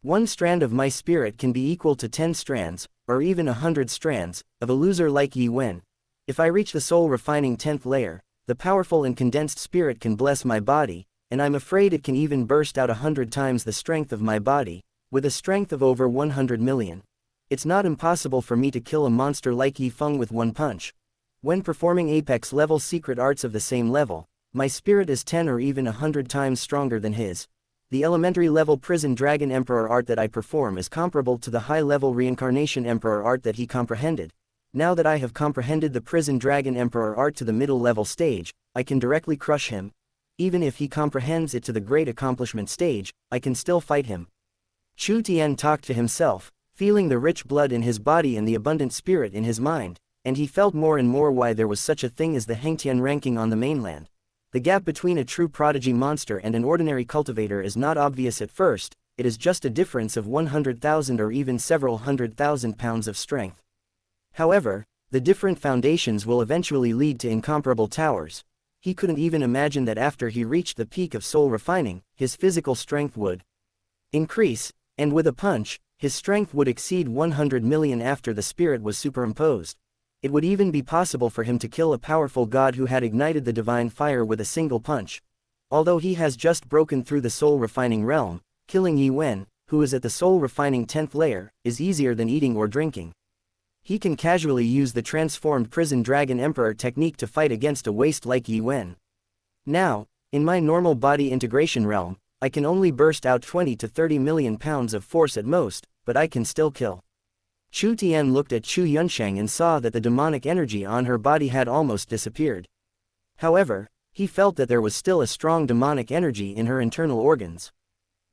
1 strand of my spirit can be equal to 10 strands, or even 100 strands, of a loser like Yi Wen. If I reach the soul-refining 10th layer, the powerful and condensed spirit can bless my body, and I'm afraid it can even burst out 100 times the strength of my body, with a strength of over 100 million. It's not impossible for me to kill a monster like Yi Feng with 1 punch. When performing apex-level secret arts of the same level, my spirit is 10 or even 100 times stronger than his. The elementary-level Prison Dragon Emperor art that I perform is comparable to the high-level Reincarnation Emperor art that he comprehended. Now that I have comprehended the Prison Dragon Emperor art to the middle-level stage, I can directly crush him. Even if he comprehends it to the Great Accomplishment stage, I can still fight him. Chu Tian talked to himself, feeling the rich blood in his body and the abundant spirit in his mind, and he felt more and more why there was such a thing as the Hengtian ranking on the mainland. The gap between a true prodigy monster and an ordinary cultivator is not obvious at first, it is just a difference of 100,000 or even several 100,000 pounds of strength. However, the different foundations will eventually lead to incomparable towers. He couldn't even imagine that after he reached the peak of soul refining, his physical strength would increase, and with a punch, his strength would exceed 100 million after the spirit was superimposed. It would even be possible for him to kill a powerful god who had ignited the divine fire with a single punch. Although he has just broken through the soul-refining realm, killing Yi Wen, who is at the soul-refining 10th layer, is easier than eating or drinking. He can casually use the transformed Prison Dragon Emperor technique to fight against a waste like Yi Wen. Now, in my normal body integration realm, I can only burst out 20 to 30 million pounds of force at most, but I can still kill. Chu Tian looked at Chu Yunsheng and saw that the demonic energy on her body had almost disappeared. However, he felt that there was still a strong demonic energy in her internal organs.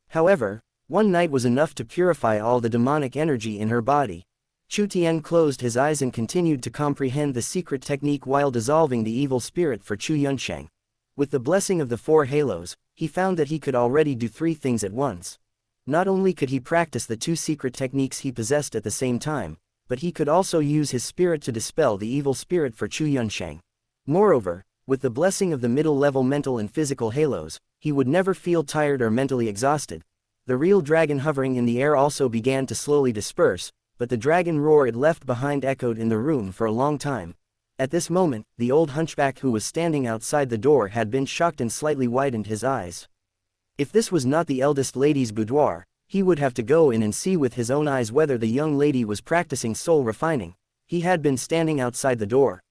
However, one night was enough to purify all the demonic energy in her body. Chu Tian closed his eyes and continued to comprehend the secret technique while dissolving the evil spirit for Chu Yunsheng. With the blessing of the 4 halos, he found that he could already do 3 things at once. Not only could he practice the 2 secret techniques he possessed at the same time, but he could also use his spirit to dispel the evil spirit for Chu Yunsheng. Moreover, with the blessing of the middle-level mental and physical halos, he would never feel tired or mentally exhausted. The real dragon hovering in the air also began to slowly disperse, but the dragon roar it left behind echoed in the room for a long time. At this moment, the old hunchback who was standing outside the door had been shocked and slightly widened his eyes. If this was not the eldest lady's boudoir, he would have to go in and see with his own eyes whether the young lady was practicing soul refining. He had been standing outside the door.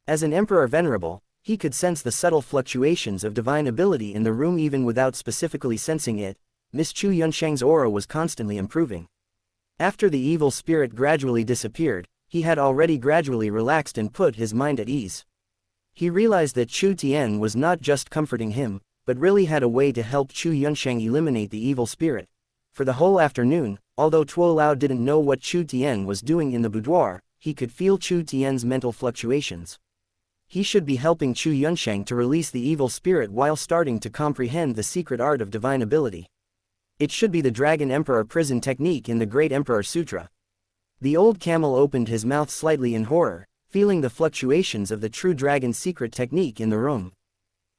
As an emperor venerable, he could sense the subtle fluctuations of divine ability in the room even without specifically sensing it. Miss Chu Yunsheng's aura was constantly improving. After the evil spirit gradually disappeared, he had already gradually relaxed and put his mind at ease. He realized that Chu Tian was not just comforting him, but really had a way to help Chu Yunsheng eliminate the evil spirit. For the whole afternoon, although Tuo Lao didn't know what Chu Tian was doing in the boudoir, he could feel Chu Tian's mental fluctuations. He should be helping Chu Yunsheng to release the evil spirit while starting to comprehend the secret art of divine ability. It should be the Dragon Emperor prison technique in the Great Emperor Sutra. The old camel opened his mouth slightly in horror, feeling the fluctuations of the true dragon secret technique in the room.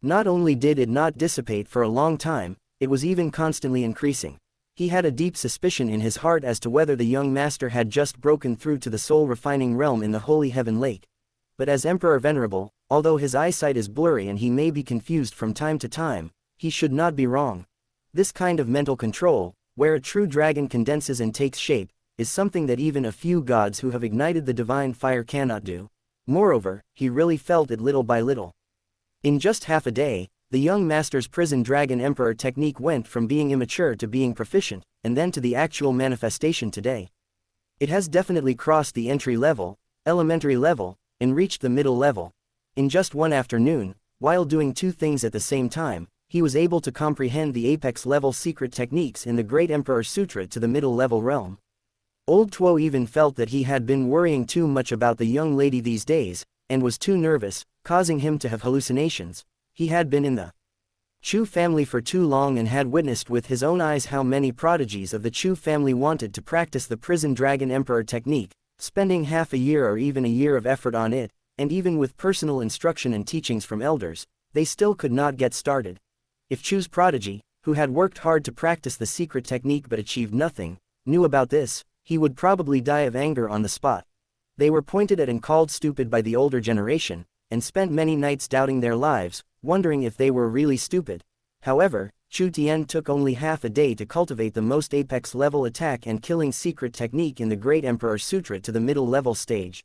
Not only did it not dissipate for a long time, it was even constantly increasing. He had a deep suspicion in his heart as to whether the young master had just broken through to the soul-refining realm in the Holy Heaven Lake. But as Emperor Venerable, although his eyesight is blurry and he may be confused from time to time, he should not be wrong. This kind of mental control, where a true dragon condenses and takes shape, is something that even a few gods who have ignited the divine fire cannot do. Moreover, he really felt it little by little. In just half a day, the young master's prison dragon emperor technique went from being immature to being proficient, and then to the actual manifestation today. It has definitely crossed the entry level, elementary level, and reached the middle level. In just one afternoon, while doing 2 things at the same time, he was able to comprehend the apex level secret techniques in the Great Emperor Sutra to the middle level realm. Old Tuo even felt that he had been worrying too much about the young lady these days, and was too nervous, causing him to have hallucinations. He had been in the Chu family for too long and had witnessed with his own eyes how many prodigies of the Chu family wanted to practice the prison dragon emperor technique, spending half a year or even a year of effort on it, and even with personal instruction and teachings from elders, they still could not get started. If Chu's prodigy, who had worked hard to practice the secret technique but achieved nothing, knew about this, he would probably die of anger on the spot. They were pointed at and called stupid by the older generation, and spent many nights doubting their lives, wondering if they were really stupid. However, Chu Tian took only half a day to cultivate the most apex level attack and killing secret technique in the Great Emperor Sutra to the middle level stage.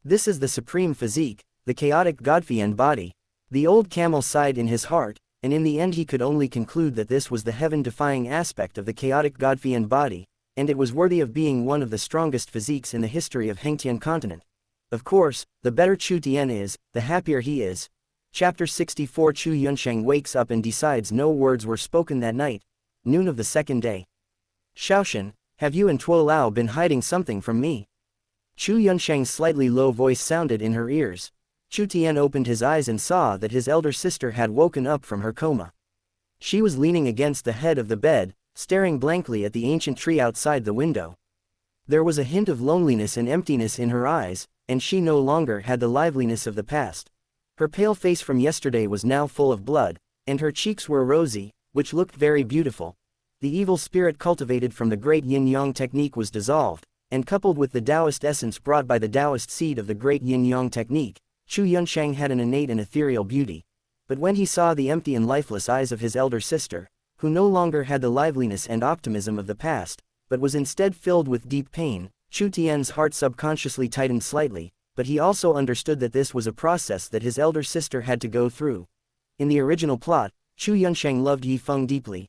This is the supreme physique, the chaotic Godfiend body. The old camel sighed in his heart, and in the end he could only conclude that this was the heaven-defying aspect of the chaotic Godfiend body, and it was worthy of being one of the strongest physiques in the history of Hengtian continent. Of course, the better Chu Tian is, the happier he is. Chapter 64 Chu Yunsheng wakes up and decides no words were spoken that night. Noon of the second day. Shaoshan, have you and Tuo Lao been hiding something from me? Chu Yunsheng's slightly low voice sounded in her ears. Chu Tian opened his eyes and saw that his elder sister had woken up from her coma. She was leaning against the head of the bed, staring blankly at the ancient tree outside the window. There was a hint of loneliness and emptiness in her eyes, and she no longer had the liveliness of the past. Her pale face from yesterday was now full of blood, and her cheeks were rosy, which looked very beautiful. The evil spirit cultivated from the great yin-yang technique was dissolved, and coupled with the Taoist essence brought by the Taoist seed of the great yin-yang technique, Chu Yunsheng had an innate and ethereal beauty. But when he saw the empty and lifeless eyes of his elder sister, who no longer had the liveliness and optimism of the past, but was instead filled with deep pain, Chu Tian's heart subconsciously tightened slightly, but he also understood that this was a process that his elder sister had to go through. In the original plot, Chu Yunsheng loved Yi Feng deeply,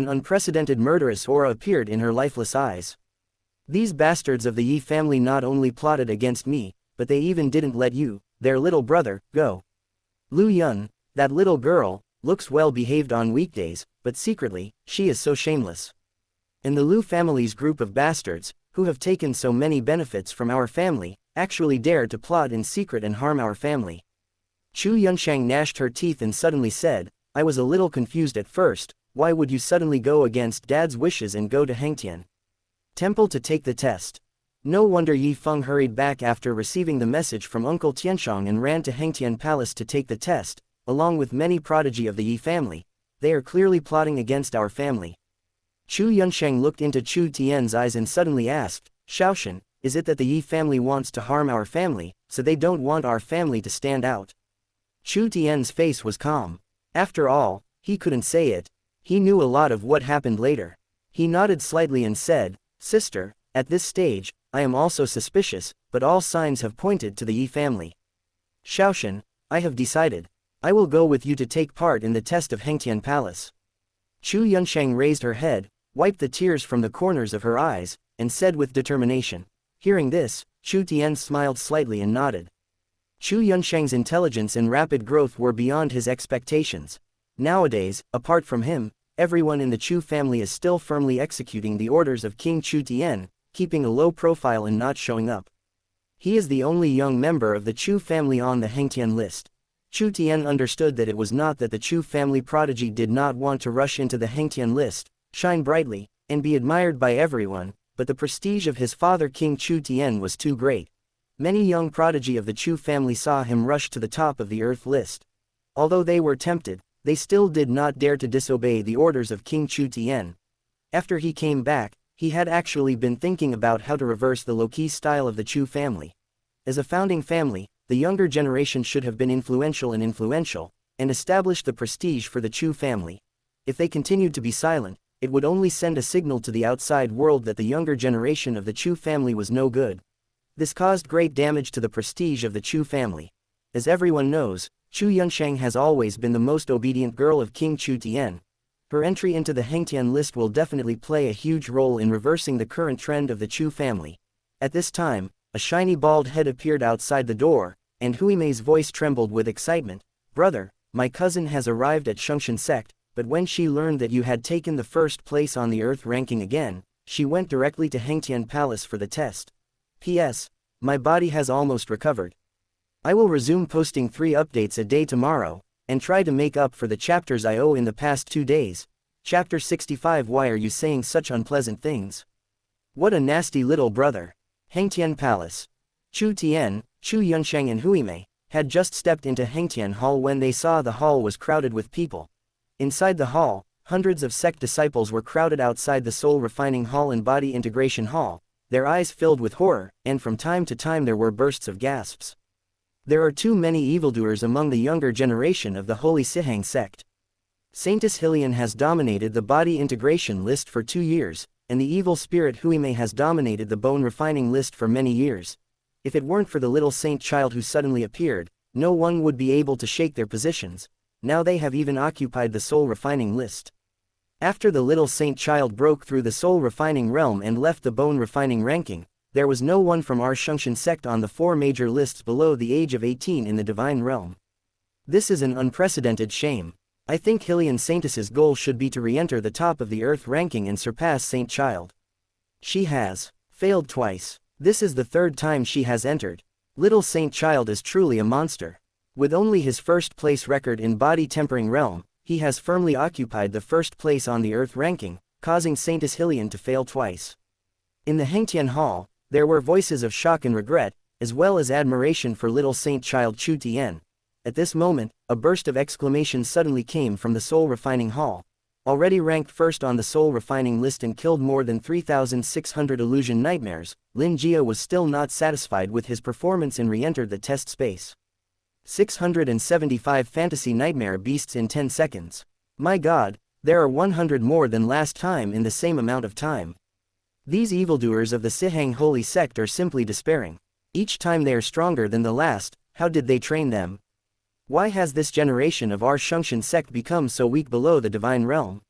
an unprecedented murderous aura appeared in her lifeless eyes. These bastards of the Yi family not only plotted against me, but they even didn't let you, their little brother, go. Lu Yun, that little girl, looks well behaved on weekdays, but secretly, she is so shameless. And the Lu family's group of bastards, who have taken so many benefits from our family, actually dared to plot in secret and harm our family. Chu Yunshang gnashed her teeth and suddenly said, I was a little confused at first, why would you suddenly go against Dad's wishes and go to Hengtian Temple to take the test? No wonder Yi Feng hurried back after receiving the message from Uncle Tianshang and ran to Hengtian Palace to take the test, along with many prodigy of the Yi family. They are clearly plotting against our family. Chu Yunsheng looked into Chu Tian's eyes and suddenly asked, Shaoshan, is it that the Yi family wants to harm our family, so they don't want our family to stand out? Chu Tian's face was calm. After all, he couldn't say it. He knew a lot of what happened later. He nodded slightly and said, Sister, at this stage, I am also suspicious, but all signs have pointed to the Yi family. Shaoshan, I have decided. I will go with you to take part in the test of Hengtian Palace. Chu Yunsheng raised her head, wiped the tears from the corners of her eyes, and said with determination. Hearing this, Chu Tian smiled slightly and nodded. Chu Yunsheng's intelligence and rapid growth were beyond his expectations. Nowadays, apart from him, everyone in the Chu family is still firmly executing the orders of King Chu Tian, keeping a low profile and not showing up. He is the only young member of the Chu family on the Hengtian list. Chu Tian understood that it was not that the Chu family prodigy did not want to rush into the Hengtian list, shine brightly, and be admired by everyone, but the prestige of his father King Chu Tian was too great. Many young prodigy of the Chu family saw him rush to the top of the earth list. Although they were tempted, they still did not dare to disobey the orders of King Chu Tian. After he came back, he had actually been thinking about how to reverse the low-key style of the Chu family. As a founding family, the younger generation should have been influential, and established the prestige for the Chu family. If they continued to be silent, it would only send a signal to the outside world that the younger generation of the Chu family was no good. This caused great damage to the prestige of the Chu family. As everyone knows, Chu Yunsheng has always been the most obedient girl of King Chu Tian. Her entry into the Hengtian list will definitely play a huge role in reversing the current trend of the Chu family. At this time, a shiny bald head appeared outside the door, and Huimei's voice trembled with excitement. Brother, my cousin has arrived at Shungshan sect, but when she learned that you had taken the first place on the earth ranking again, she went directly to Hengtian Palace for the test. P.S. My body has almost recovered. I will resume posting 3 updates a day tomorrow, and try to make up for the chapters I owe in the past 2 days. Chapter 65. Why are you saying such unpleasant things? What a nasty little brother. Hengtian Palace. Chu Tian, Chu Yunsheng and Huimei had just stepped into Hengtian Hall when they saw the hall was crowded with people. Inside the hall, hundreds of sect disciples were crowded outside the Soul Refining Hall and Body Integration Hall, their eyes filled with horror, and from time to time there were bursts of gasps. There are too many evildoers among the younger generation of the Holy Sihang sect. Saintess Hillian has dominated the body integration list for 2 years, and the evil spirit Huimei has dominated the bone refining list for many years. If it weren't for the little saint child who suddenly appeared, no one would be able to shake their positions. Now they have even occupied the soul refining list. After the little saint child broke through the soul refining realm and left the bone refining ranking, there was no one from our Shungshan sect on the 4 major lists below the age of 18 in the divine realm. This is an unprecedented shame. I think Hillian Saintess's goal should be to re-enter the top of the earth ranking and surpass Saint Child. She has failed twice. This is the 3rd time she has entered. Little Saint Child is truly a monster. With only his first place record in body tempering realm, he has firmly occupied the 1st place on the earth ranking, causing Saintess Hillian to fail twice. In the Hengtian Hall, there were voices of shock and regret, as well as admiration for little Saint Child Chu Tian. At this moment, a burst of exclamations suddenly came from the Soul Refining Hall. Already ranked first on the Soul Refining list and killed more than 3,600 illusion nightmares, Lin Jia was still not satisfied with his performance and re-entered the test space. 675 fantasy nightmare beasts in 10 seconds. My god, there are 100 more than last time in the same amount of time. These evildoers of the Sihang Holy Sect are simply despairing. Each time they are stronger than the last. How did they train them? Why has this generation of our Shungshan sect become so weak below the divine realm?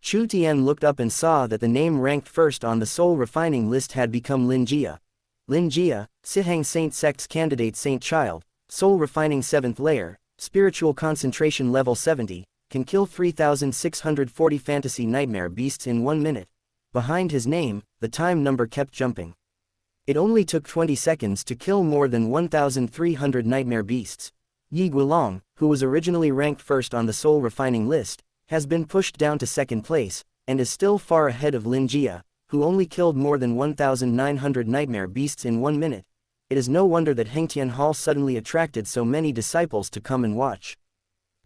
Chu Tian looked up and saw that the name ranked first on the soul refining list had become Lin Jia. Lin Jia, Sihang Saint Sect's candidate Saint Child, soul refining 7th layer, spiritual concentration level 70, can kill 3,640 fantasy nightmare beasts in 1 minute. Behind his name, the time number kept jumping. It only took 20 seconds to kill more than 1,300 nightmare beasts. Yi Guilong, who was originally ranked first on the soul refining list, has been pushed down to second place, and is still far ahead of Lin Jia, who only killed more than 1,900 nightmare beasts in 1 minute. It is no wonder that Hengtian Hall suddenly attracted so many disciples to come and watch.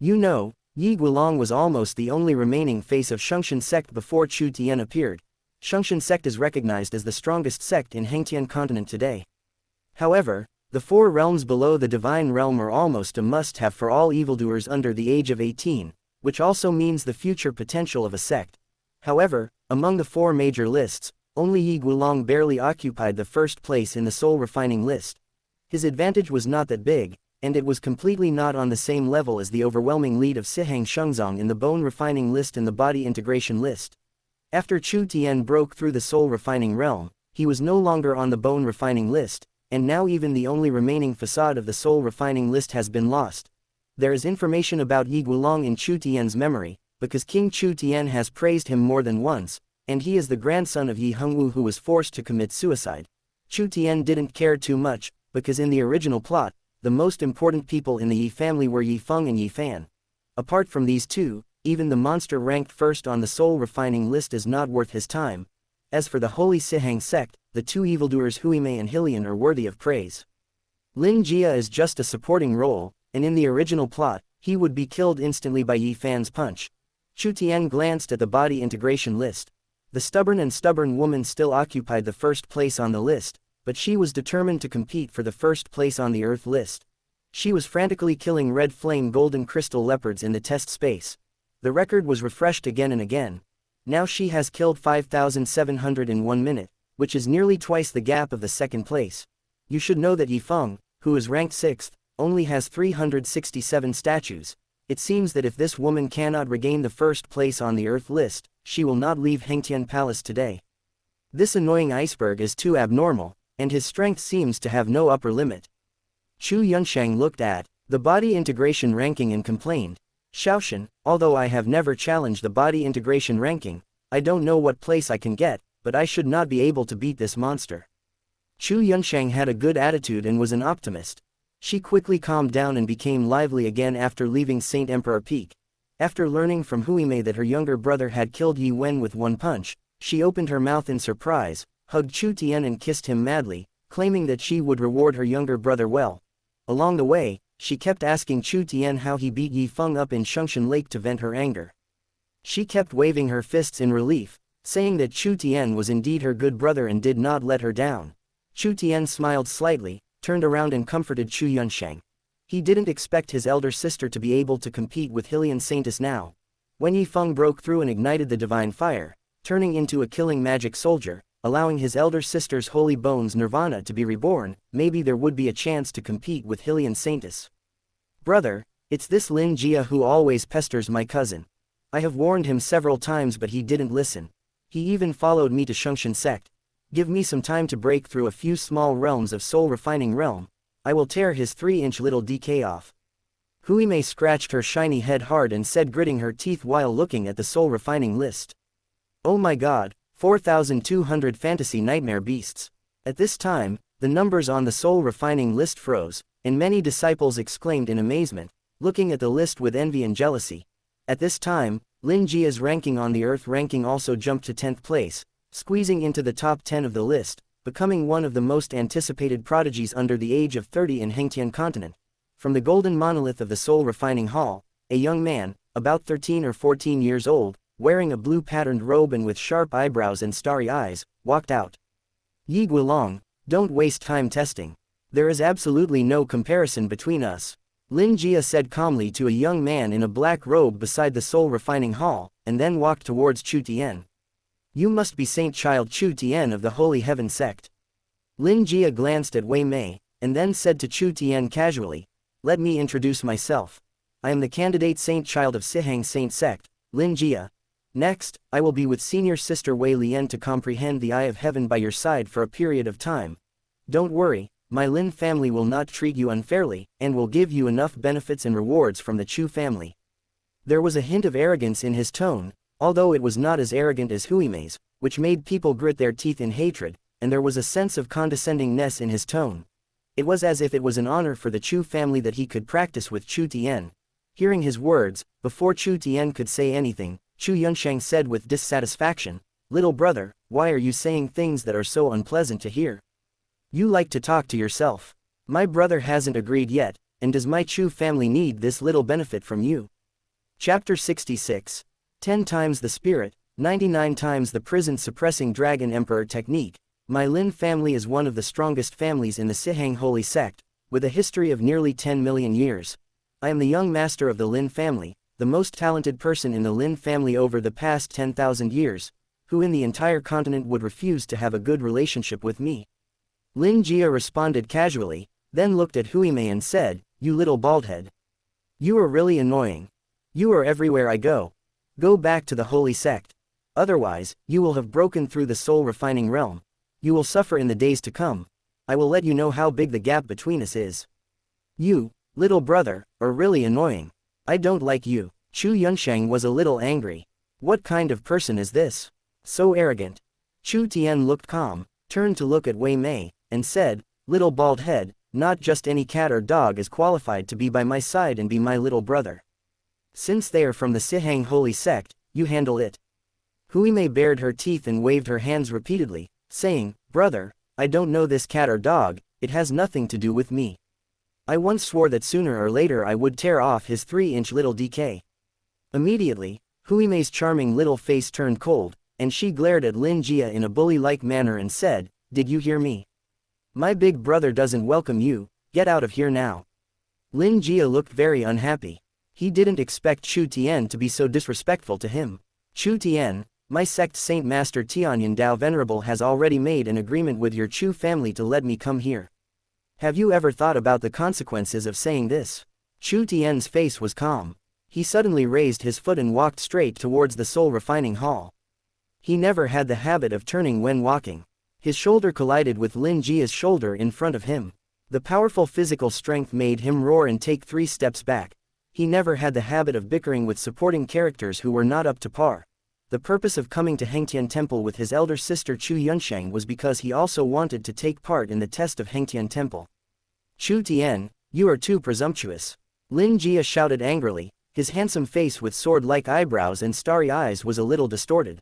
You know, Yi Guilong was almost the only remaining face of Shengtian sect before Chu Tian appeared. Shengtian sect is recognized as the strongest sect in Hengtian continent today. However, the 4 realms below the divine realm are almost a must-have for all evildoers under the age of 18, which also means the future potential of a sect. However, among the 4 major lists, only Yi Guilong barely occupied the first place in the soul refining list. His advantage was not that big, and it was completely not on the same level as the overwhelming lead of Sihang Shengzong in the bone refining list and the body integration list. After Chu Tian broke through the soul refining realm, he was no longer on the bone refining list, and now even the only remaining facade of the soul refining list has been lost. There is information about Yi Guilong in Chu Tian's memory, because King Chu Tian has praised him more than once, and he is the grandson of Yi Hengwu who was forced to commit suicide. Chu Tian didn't care too much, because in the original plot, the most important people in the Yi family were Yi Feng and Yi Fan. Apart from these two, even the monster ranked first on the soul refining list is not worth his time. As for the Holy Sihang sect, the 2 evildoers Huimei and Hilian are worthy of praise. Lin Jia is just a supporting role, and in the original plot, he would be killed instantly by Yi Fan's punch. Chu Tian glanced at the body integration list. The stubborn woman still occupied the first place on the list, but she was determined to compete for the first place on the Earth list. She was frantically killing red flame golden crystal leopards in the test space. The record was refreshed again and again. Now she has killed 5,700 in 1 minute, which is nearly twice the gap of the second place. You should know that Yi Feng, who is ranked 6th, only has 367 statues. It seems that if this woman cannot regain the first place on the Earth list, she will not leave Hengtian Palace today. This annoying iceberg is too abnormal, and his strength seems to have no upper limit. Chu Yunsheng looked at the body integration ranking and complained, Shaoshan, although I have never challenged the body integration ranking, I don't know what place I can get, but I should not be able to beat this monster. Chu Yunsheng had a good attitude and was an optimist. She quickly calmed down and became lively again after leaving Saint Emperor Peak. After learning from Huimei that her younger brother had killed Yi Wen with 1 punch, she opened her mouth in surprise, hugged Chu Tian and kissed him madly, claiming that she would reward her younger brother well. Along the way, she kept asking Chu Tian how he beat Yi Feng up in Shengtian Lake to vent her anger. She kept waving her fists in relief, saying that Chu Tian was indeed her good brother and did not let her down. Chu Tian smiled slightly, turned around and comforted Chu Yunsheng. He didn't expect his elder sister to be able to compete with Hilian Saintess now. When Yi Feng broke through and ignited the divine fire, turning into a killing magic soldier, allowing his elder sister's holy bones Nirvana to be reborn, maybe there would be a chance to compete with Hilian Saintess. Brother, it's this Lin Jia who always pesters my cousin. I have warned him several times but he didn't listen. He even followed me to Shengtian sect. Give me some time to break through a few small realms of soul refining realm. I will tear his 3-inch little DK off. Huimei scratched her shiny head hard and said, gritting her teeth while looking at the soul refining list. Oh my god, 4,200 fantasy nightmare beasts. At this time, the numbers on the soul refining list froze, and many disciples exclaimed in amazement, looking at the list with envy and jealousy. At this time, Lin Jia's ranking on the Earth ranking also jumped to 10th place, squeezing into the top 10 of the list, becoming one of the most anticipated prodigies under the age of 30 in Hengtian continent. From the golden monolith of the soul refining hall, a young man, about 13 or 14 years old, wearing a blue patterned robe and with sharp eyebrows and starry eyes, walked out. Yi Guilong, don't waste time testing. There is absolutely no comparison between us. Lin Jia said calmly to a young man in a black robe beside the soul refining hall, and then walked towards Chu Tian. You must be Saint Child Chu Tian of the Holy Heaven sect. Lin Jia glanced at Wei Mei, and then said to Chu Tian casually, let me introduce myself. I am the candidate Saint Child of Sihang Saint sect, Lin Jia. Next, I will be with senior sister Wei Lian to comprehend the Eye of Heaven by your side for a period of time. Don't worry, my Lin family will not treat you unfairly, and will give you enough benefits and rewards from the Chu family. There was a hint of arrogance in his tone, although it was not as arrogant as Huimei's, which made people grit their teeth in hatred, and there was a sense of condescendingness in his tone. It was as if it was an honor for the Chu family that he could practice with Chu Tian. Hearing his words, before Chu Tian could say anything, Chu Yunsheng said with dissatisfaction, "Little brother, why are you saying things that are so unpleasant to hear? You like to talk to yourself. My brother hasn't agreed yet, and does my Chu family need this little benefit from you?" Chapter 66. 10 times the spirit, 99 times the prison suppressing dragon emperor technique. My Lin family is one of the strongest families in the Sihang holy sect, with a history of nearly 10 million years. I am the young master of the Lin family, the most talented person in the Lin family over the past 10,000 years, who in the entire continent would refuse to have a good relationship with me. Lin Jia responded casually, then looked at Huimei and said, "You little baldhead. You are really annoying. You are everywhere I go. Go back to the holy sect. Otherwise, you will have broken through the soul refining realm. You will suffer in the days to come. I will let you know how big the gap between us is. You, little brother, are really annoying. I don't like you." Chu Yunsheng was a little angry. What kind of person is this? So arrogant. Chu Tian looked calm, turned to look at Wei Mei, and said, "Little bald head, not just any cat or dog is qualified to be by my side and be my little brother. Since they are from the Sihang holy sect, you handle it." Huimei bared her teeth and waved her hands repeatedly, saying, "Brother, I don't know this cat or dog, it has nothing to do with me. I once swore that sooner or later I would tear off his 3-inch little DK." Immediately, Huimei's charming little face turned cold, and she glared at Lin Jia in a bully-like manner and said, "Did you hear me? My big brother doesn't welcome you, get out of here now." Lin Jia looked very unhappy. He didn't expect Chu Tian to be so disrespectful to him. "Chu Tian, my sect Saint Master Tianyan Dao Venerable has already made an agreement with your Chu family to let me come here. Have you ever thought about the consequences of saying this?" Chu Tian's face was calm. He suddenly raised his foot and walked straight towards the soul refining hall. He never had the habit of turning when walking. His shoulder collided with Lin Jia's shoulder in front of him. The powerful physical strength made him roar and take 3 steps back. He never had the habit of bickering with supporting characters who were not up to par. The purpose of coming to Hengtian Temple with his elder sister Chu Yunsheng was because he also wanted to take part in the test of Hengtian Temple. "Chu Tian, you are too presumptuous." Lin Jia shouted angrily. His handsome face with sword-like eyebrows and starry eyes was a little distorted.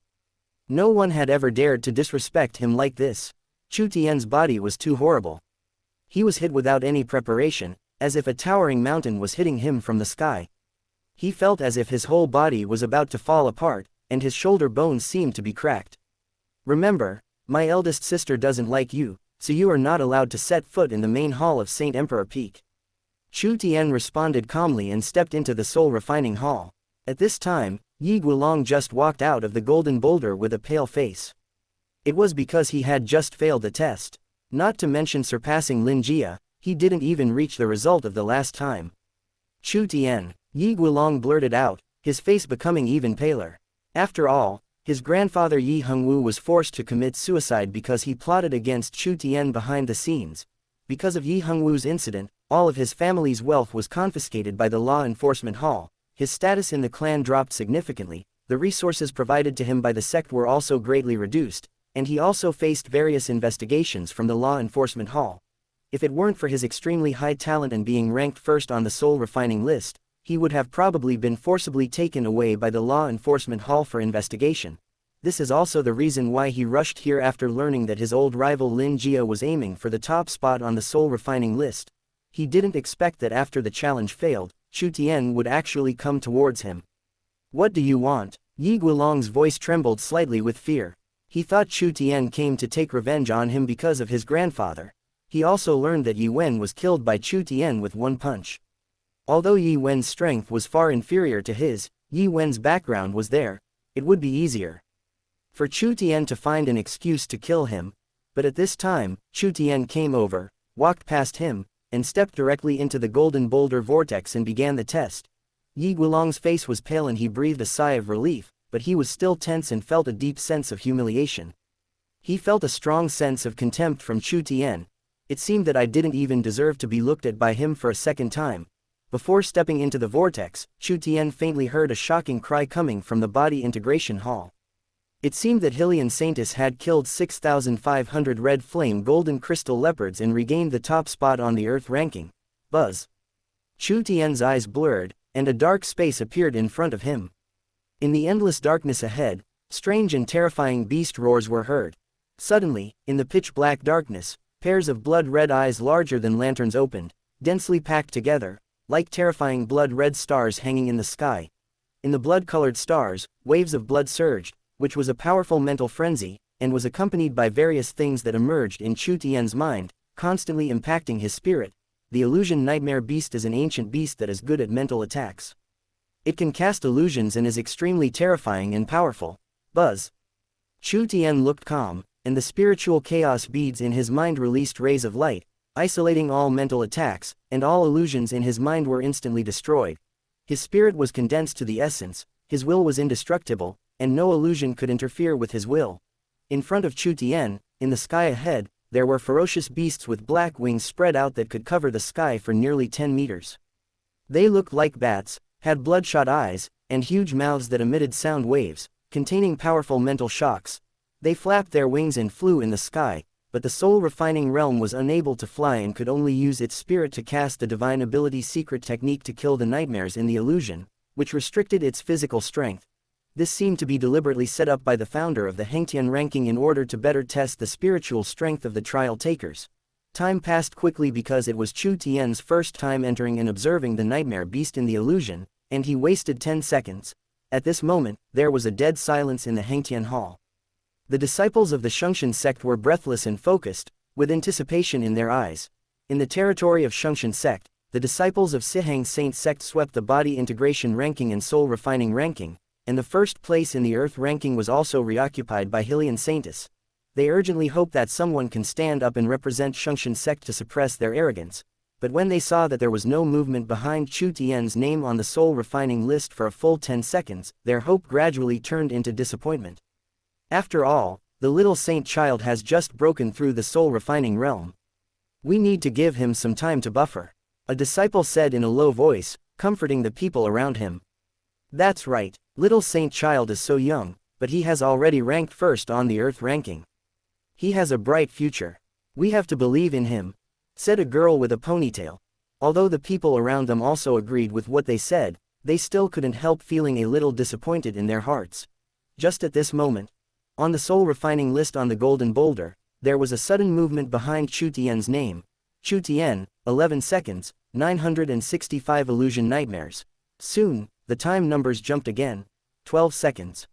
No one had ever dared to disrespect him like this. Chu Tian's body was too horrible. He was hit without any preparation, as if a towering mountain was hitting him from the sky. He felt as if his whole body was about to fall apart, and his shoulder bones seemed to be cracked. "Remember, my eldest sister doesn't like you, so you are not allowed to set foot in the main hall of Saint Emperor Peak." Chu Tian responded calmly and stepped into the soul refining hall. At this time, Yi Guilong just walked out of the golden boulder with a pale face. It was because he had just failed the test. Not to mention surpassing Lin Jia, he didn't even reach the result of the last time. "Chu Tian," Yi Guilong blurted out, his face becoming even paler. After all, his grandfather Yi Hongwu was forced to commit suicide because he plotted against Chu Tian behind the scenes. Because of Yi Hongwu's incident, all of his family's wealth was confiscated by the law enforcement hall. His status in the clan dropped significantly, the resources provided to him by the sect were also greatly reduced, and he also faced various investigations from the law enforcement hall. If it weren't for his extremely high talent and being ranked first on the soul refining list, he would have probably been forcibly taken away by the law enforcement hall for investigation. This is also the reason why he rushed here after learning that his old rival Lin Jia was aiming for the top spot on the soul refining list. He didn't expect that after the challenge failed, Chu Tian would actually come towards him. "What do you want?" Yi Guilong's voice trembled slightly with fear. He thought Chu Tian came to take revenge on him because of his grandfather. He also learned that Yi Wen was killed by Chu Tian with one punch. Although Yi Wen's strength was far inferior to his, Yi Wen's background was there. It would be easier for Chu Tian to find an excuse to kill him. But at this time, Chu Tian came over, walked past him, and stepped directly into the golden boulder vortex and began the test. Yi Guilong's face was pale and he breathed a sigh of relief, but he was still tense and felt a deep sense of humiliation. He felt a strong sense of contempt from Chu Tian. It seemed that I didn't even deserve to be looked at by him for a second time. Before stepping into the vortex, Chu Tian faintly heard a shocking cry coming from the body integration hall. It seemed that Hylian Saintis had killed 6,500 red flame golden crystal leopards and regained the top spot on the Earth ranking. Buzz. Chu Tian's eyes blurred, and a dark space appeared in front of him. In the endless darkness ahead, strange and terrifying beast roars were heard. Suddenly, in the pitch-black darkness, pairs of blood-red eyes larger than lanterns opened, densely packed together, like terrifying blood-red stars hanging in the sky. In the blood-colored stars, waves of blood surged, which was a powerful mental frenzy, and was accompanied by various things that emerged in Chu Tian's mind, constantly impacting his spirit. The illusion nightmare beast is an ancient beast that is good at mental attacks. It can cast illusions and is extremely terrifying and powerful. Buzz. Chu Tian looked calm, and the spiritual chaos beads in his mind released rays of light, isolating all mental attacks, and all illusions in his mind were instantly destroyed. His spirit was condensed to the essence, his will was indestructible, and no illusion could interfere with his will. In front of Chu Tian, in the sky ahead, there were ferocious beasts with black wings spread out that could cover the sky for nearly 10 meters. They looked like bats, had bloodshot eyes, and huge mouths that emitted sound waves, containing powerful mental shocks. They flapped their wings and flew in the sky, but the soul-refining realm was unable to fly and could only use its spirit to cast the divine ability secret technique to kill the nightmares in the illusion, which restricted its physical strength. This seemed to be deliberately set up by the founder of the Hengtian ranking in order to better test the spiritual strength of the trial takers. Time passed quickly because it was Chu Tian's first time entering and observing the nightmare beast in the illusion, and he wasted 10 seconds. At this moment, there was a dead silence in the Hengtian hall. The disciples of the Shungshan sect were breathless and focused, with anticipation in their eyes. In the territory of Shungshan sect, the disciples of Sihang Saint sect swept the body integration ranking and soul refining ranking, and the first place in the earth ranking was also reoccupied by Hylian Saintus. They urgently hoped that someone can stand up and represent Shungshan sect to suppress their arrogance, but when they saw that there was no movement behind Chu Tian's name on the soul refining list for a full 10 seconds, their hope gradually turned into disappointment. After all, the little saint child has just broken through the soul refining realm. We need to give him some time to buffer, a disciple said in a low voice, comforting the people around him. That's right, little saint child is so young, but he has already ranked first on the earth ranking. He has a bright future. We have to believe in him, said a girl with a ponytail. Although the people around them also agreed with what they said, they still couldn't help feeling a little disappointed in their hearts. Just at this moment, on the soul refining list on the golden boulder, there was a sudden movement behind Chu Tian's name. Chu Tian, 11 seconds, 965 illusion nightmares. Soon, the time numbers jumped again. 12 seconds.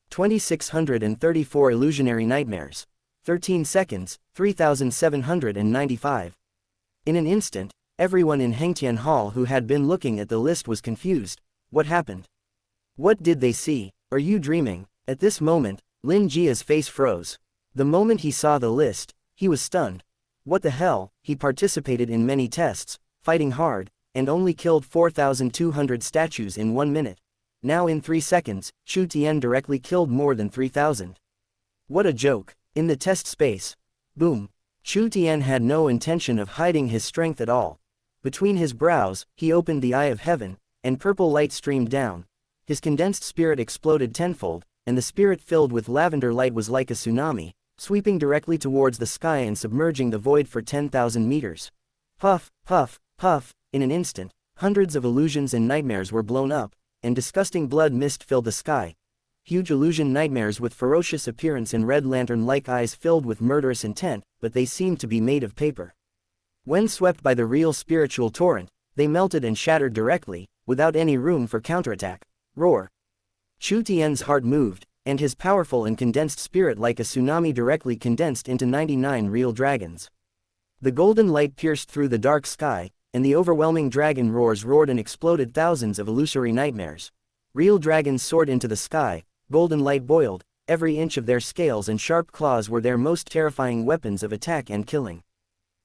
2634 illusionary nightmares. 13 seconds, 3795. In an instant, everyone in Hengtian Hall who had been looking at the list was confused. What happened? What did they see? Are you dreaming? At this moment, Lin Jia's face froze. The moment he saw the list, he was stunned. What the hell? He participated in many tests, fighting hard, and only killed 4,200 statues in 1 minute. Now in 3 seconds, Chu Tian directly killed more than 3,000. What a joke. In the test space. Boom. Chu Tian had no intention of hiding his strength at all. Between his brows, he opened the eye of heaven, and purple light streamed down. His condensed spirit exploded tenfold, and the spirit filled with lavender light was like a tsunami, sweeping directly towards the sky and submerging the void for 10,000 meters. Puff, puff, puff, in an instant, hundreds of illusions and nightmares were blown up, and disgusting blood mist filled the sky. Huge illusion nightmares with ferocious appearance and red lantern-like eyes filled with murderous intent, but they seemed to be made of paper. When swept by the real spiritual torrent, they melted and shattered directly, without any room for counterattack. Roar. Chu Tian's heart moved, and his powerful and condensed spirit like a tsunami directly condensed into 99 real dragons. The golden light pierced through the dark sky, and the overwhelming dragon roars roared and exploded thousands of illusory nightmares. Real dragons soared into the sky, golden light boiled, every inch of their scales and sharp claws were their most terrifying weapons of attack and killing.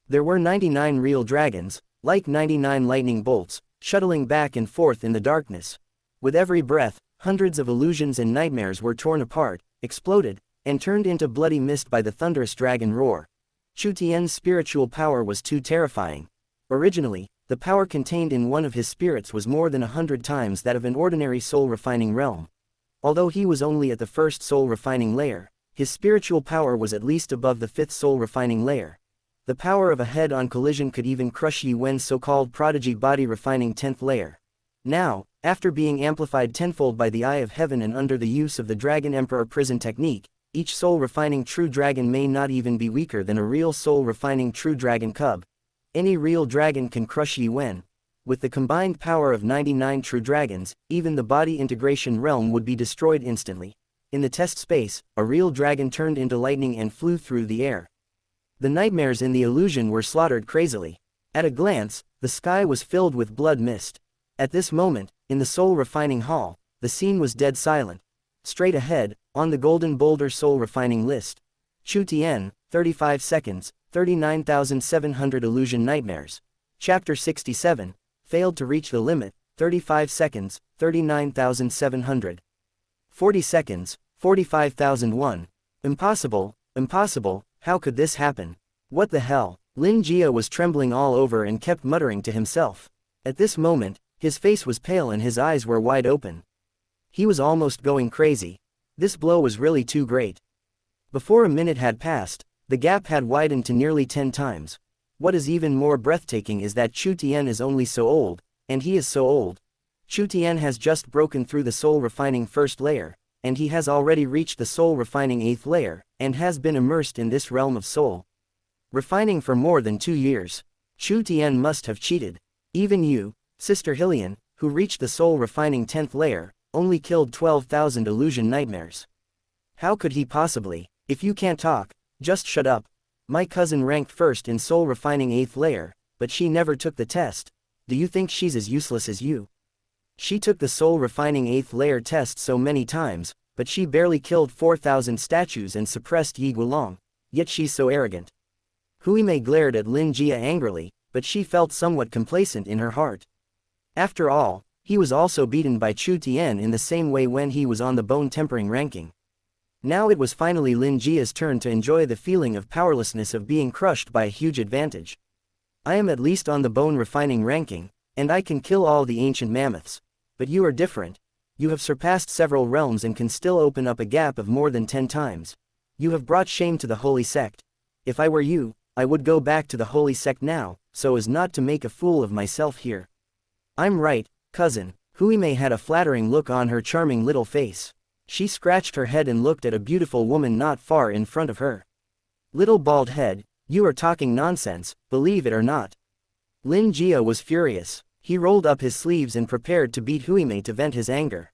There were 99 real dragons, like 99 lightning bolts, shuttling back and forth in the darkness. With every breath, hundreds of illusions and nightmares were torn apart, exploded, and turned into bloody mist by the thunderous dragon roar. Chu Tian's spiritual power was too terrifying. Originally, the power contained in one of his spirits was more than 100 times that of an ordinary soul-refining realm. Although he was only at the first soul-refining layer, his spiritual power was at least above the 5th soul-refining layer. The power of a head-on collision could even crush Yi Wen's so-called prodigy body-refining 10th layer. Now, after being amplified tenfold by the eye of heaven and under the use of the Dragon Emperor prison technique, each soul-refining true dragon may not even be weaker than a real soul-refining true dragon cub. Any real dragon can crush Yi Wen. With the combined power of 99 true dragons, even the body integration realm would be destroyed instantly. In the test space, a real dragon turned into lightning and flew through the air. The nightmares in the illusion were slaughtered crazily. At a glance, the sky was filled with blood mist. At this moment, in the soul-refining hall, the scene was dead silent. Straight ahead, on the Golden Boulder soul-refining list, Chu Tian, 35 seconds, 39,700 illusion nightmares. Chapter 67, failed to reach the limit, 35 seconds, 39,700. 40 seconds, 45,001. Impossible, impossible, how could this happen? What the hell? Lin Jia was trembling all over and kept muttering to himself. At this moment, his face was pale and his eyes were wide open. He was almost going crazy. This blow was really too great. Before a minute had passed, the gap had widened to nearly 10 times. What is even more breathtaking is that Chu Tian is only so old, and he is so old. Chu Tian has just broken through the soul-refining first layer, and he has already reached the soul-refining 8th layer, and has been immersed in this realm of soul refining for more than 2 years. Chu Tian must have cheated. Even you, Sister Hillian, who reached the soul-refining 10th layer, only killed 12,000 illusion nightmares. How could he possibly? If you can't talk, just shut up. My cousin ranked first in soul-refining 8th layer, but she never took the test. Do you think she's as useless as you? She took the soul-refining 8th layer test so many times, but she barely killed 4,000 statues and suppressed Yi Guilong. Yet she's so arrogant. Huimei glared at Lin Jia angrily, but she felt somewhat complacent in her heart. After all, he was also beaten by Chu Tian in the same way when he was on the bone tempering ranking. Now it was finally Lin Jia's turn to enjoy the feeling of powerlessness of being crushed by a huge advantage. I am at least on the bone refining ranking, and I can kill all the ancient mammoths. But you are different. You have surpassed several realms and can still open up a gap of more than 10 times. You have brought shame to the holy sect. If I were you, I would go back to the holy sect now, so as not to make a fool of myself here. I'm right, cousin. Huimei had a flattering look on her charming little face. She scratched her head and looked at a beautiful woman not far in front of her. Little bald head, you are talking nonsense, believe it or not. Lin Jia was furious. He rolled up his sleeves and prepared to beat Huimei to vent his anger.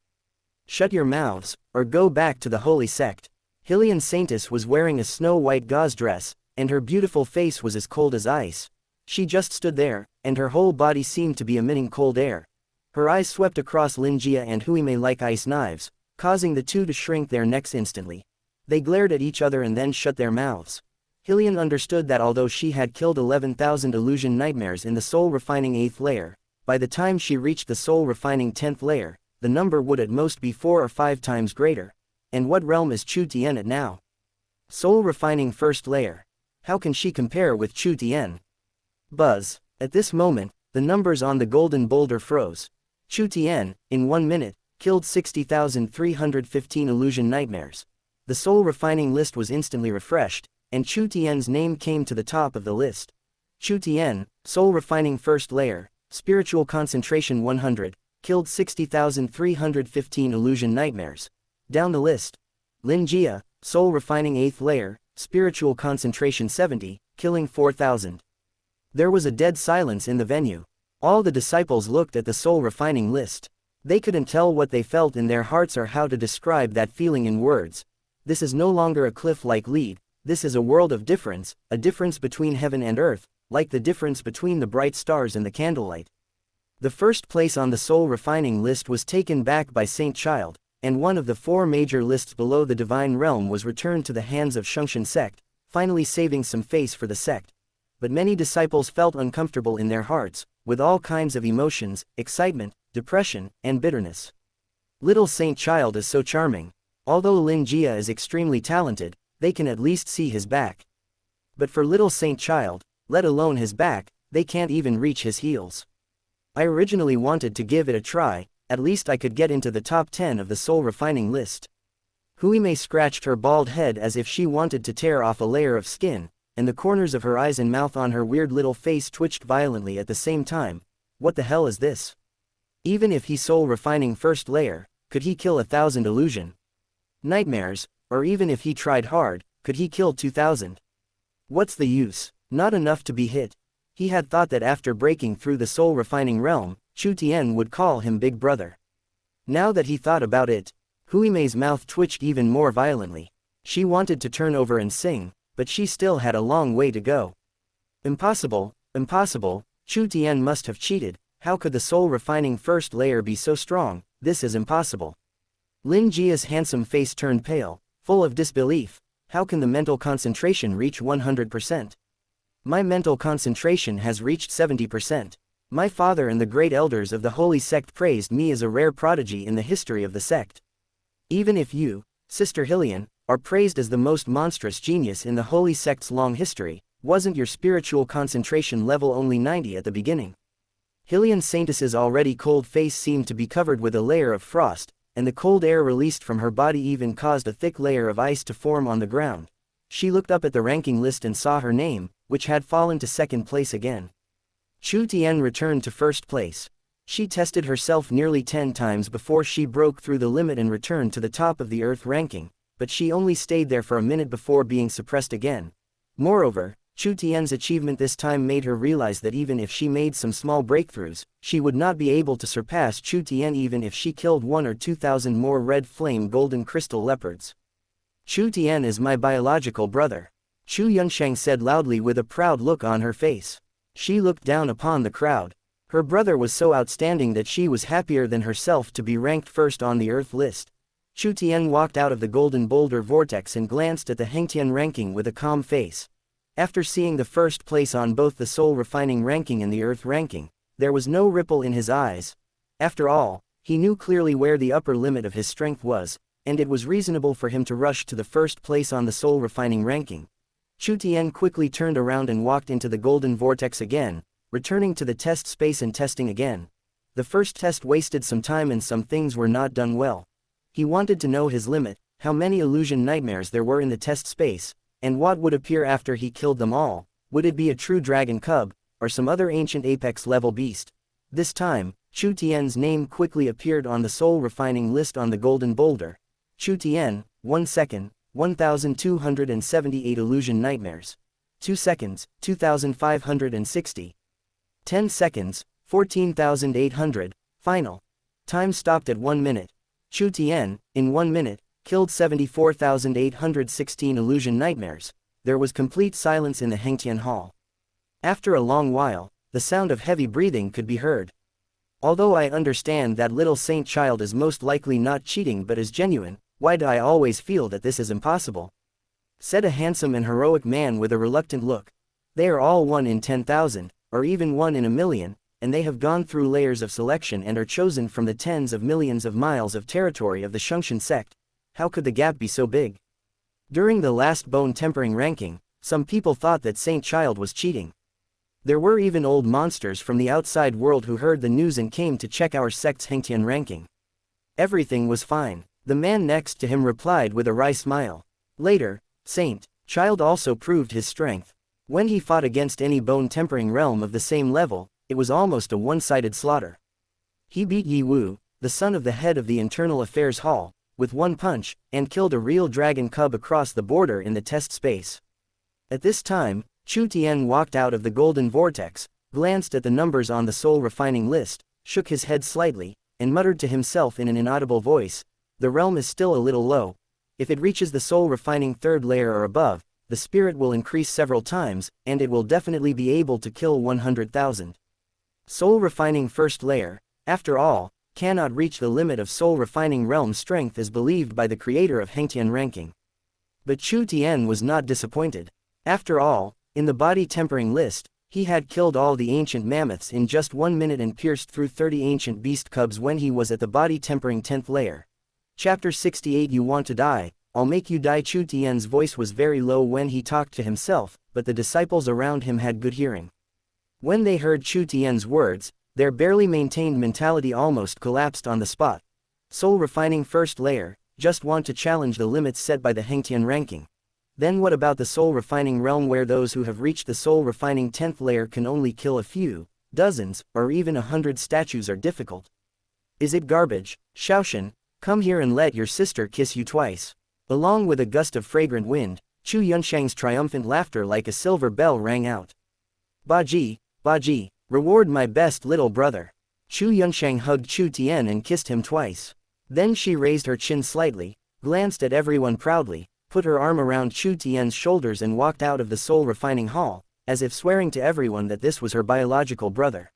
Shut your mouths, or go back to the holy sect. Hillian Saintess was wearing a snow-white gauze dress, and her beautiful face was as cold as ice. She just stood there, and her whole body seemed to be emitting cold air. Her eyes swept across Lin Jia and Huimei like ice knives, causing the two to shrink their necks instantly. They glared at each other and then shut their mouths. Hillian understood that although she had killed 11,000 illusion nightmares in the soul-refining 8th layer, by the time she reached the soul-refining 10th layer, the number would at most be 4 or 5 times greater. And what realm is Chu Tian at now? Soul-refining 1st layer. How can she compare with Chu Tian? Buzz. At this moment, the numbers on the golden boulder froze. Chu Tian, in 1 minute, killed 60,315 illusion nightmares. The soul-refining list was instantly refreshed, and Chu Tian's name came to the top of the list. Chu Tian, soul-refining 1st layer, spiritual concentration 100, killed 60,315 illusion nightmares. Down the list. Lin Jia, soul-refining 8th layer, spiritual concentration 70, killing 4,000. There was a dead silence in the venue. All the disciples looked at the soul-refining list. They couldn't tell what they felt in their hearts or how to describe that feeling in words. This is no longer a cliff-like lead, this is a world of difference, a difference between heaven and earth, like the difference between the bright stars and the candlelight. The first place on the soul-refining list was taken back by Saint Child, and one of the 4 major lists below the divine realm was returned to the hands of Shungshan sect, finally saving some face for the sect. But many disciples felt uncomfortable in their hearts, with all kinds of emotions, excitement, depression, and bitterness. Little Saint Child is so charming. Although Lin Jia is extremely talented, they can at least see his back. But for little Saint Child, let alone his back, they can't even reach his heels. I originally wanted to give it a try, at least I could get into the top 10 of the soul-refining list. Huimei scratched her bald head as if she wanted to tear off a layer of skin, and the corners of her eyes and mouth on her weird little face twitched violently at the same time. What the hell is this? Even if he soul refining first layer, could he kill 1,000 illusion nightmares, or even if he tried hard, could he kill 2,000? What's the use? Not enough to be hit. He had thought that after breaking through the soul refining realm, Chu Tian would call him Big Brother. Now that he thought about it, Hui Mei's mouth twitched even more violently. She wanted to turn over and sing, but she still had a long way to go. Impossible, impossible, Chu Tian must have cheated. How could the soul refining first layer be so strong? This is impossible. Lin Jia's handsome face turned pale, full of disbelief. How can the mental concentration reach 100%? My mental concentration has reached 70%. My father and the great elders of the holy sect praised me as a rare prodigy in the history of the sect. Even if you, Sister Hillian, are praised as the most monstrous genius in the holy sect's long history, wasn't your spiritual concentration level only 90 at the beginning? Hillian Saintess's already cold face seemed to be covered with a layer of frost, and the cold air released from her body even caused a thick layer of ice to form on the ground. She looked up at the ranking list and saw her name, which had fallen to second place again. Chu Tian returned to first place. She tested herself nearly 10 times before she broke through the limit and returned to the top of the Earth ranking, but she only stayed there for a minute before being suppressed again. Moreover, Chu Tian's achievement this time made her realize that even if she made some small breakthroughs, she would not be able to surpass Chu Tian even if she killed 1 or 2,000 more red flame golden crystal leopards. Chu Tian is my biological brother, Chu Yunsheng said loudly with a proud look on her face. She looked down upon the crowd. Her brother was so outstanding that she was happier than herself to be ranked first on the Earth list. Chu Tian walked out of the golden boulder vortex and glanced at the Hengtian ranking with a calm face. After seeing the first place on both the soul refining ranking and the Earth ranking, there was no ripple in his eyes. After all, he knew clearly where the upper limit of his strength was, and it was reasonable for him to rush to the first place on the soul refining ranking. Chu Tian quickly turned around and walked into the golden vortex again, returning to the test space and testing again. The first test wasted some time and some things were not done well. He wanted to know his limit, how many illusion nightmares there were in the test space, and what would appear after he killed them all. Would it be a true dragon cub, or some other ancient apex-level beast? This time, Chu Tian's name quickly appeared on the soul refining list on the golden boulder. Chu Tian, 1 second, 1,278 illusion nightmares. 2 seconds, 2,560. 10 seconds, 14,800, final. Time stopped at 1 minute. Chu Tian, in 1 minute, killed 74,816 illusion nightmares. There was complete silence in the Hengtian Hall. After a long while, the sound of heavy breathing could be heard. Although I understand that little saint child is most likely not cheating but is genuine, why do I always feel that this is impossible? Said a handsome and heroic man with a reluctant look. They are all 1 in 10,000, or even 1 in a million, and they have gone through layers of selection and are chosen from the tens of millions of miles of territory of the Shungshan sect. How could the gap be so big? During the last bone tempering ranking, some people thought that Saint Child was cheating. There were even old monsters from the outside world who heard the news and came to check our sect's Hengtian ranking. Everything was fine, the man next to him replied with a wry smile. Later, Saint Child also proved his strength. When he fought against any bone tempering realm of the same level, it was almost a one-sided slaughter. He beat Yi Wu, the son of the head of the Internal Affairs Hall, with 1 punch, and killed a real dragon cub across the border in the test space. At this time, Chu Tian walked out of the golden vortex, glanced at the numbers on the soul refining list, shook his head slightly, and muttered to himself in an inaudible voice, "The realm is still a little low. If it reaches the soul refining 3rd layer or above, the spirit will increase several times, and it will definitely be able to kill 100,000. Soul refining 1st layer, after all, cannot reach the limit of soul refining realm strength as believed by the creator of Hengtian ranking." But Chu Tian was not disappointed. After all, in the body tempering list, he had killed all the ancient mammoths in just 1 minute and pierced through 30 ancient beast cubs when he was at the body tempering 10th layer. Chapter 68. You want to die? I'll make you die. Chu Tian's voice was very low when he talked to himself, but the disciples around him had good hearing. When they heard Chu Tian's words, their barely maintained mentality almost collapsed on the spot. Soul refining 1st layer, just want to challenge the limits set by the Hengtian ranking. Then what about the soul refining realm where those who have reached the soul refining 10th layer can only kill a few, dozens, or even 100 statues are difficult? Is it garbage? Shaoshan, come here and let your sister kiss you twice. Along with a gust of fragrant wind, Chu Yunshang's triumphant laughter like a silver bell rang out. Baji, Baji, reward my best little brother. Chu Yunshang hugged Chu Tian and kissed him twice. Then she raised her chin slightly, glanced at everyone proudly, put her arm around Chu Tian's shoulders and walked out of the soul refining hall, as if swearing to everyone that this was her biological brother.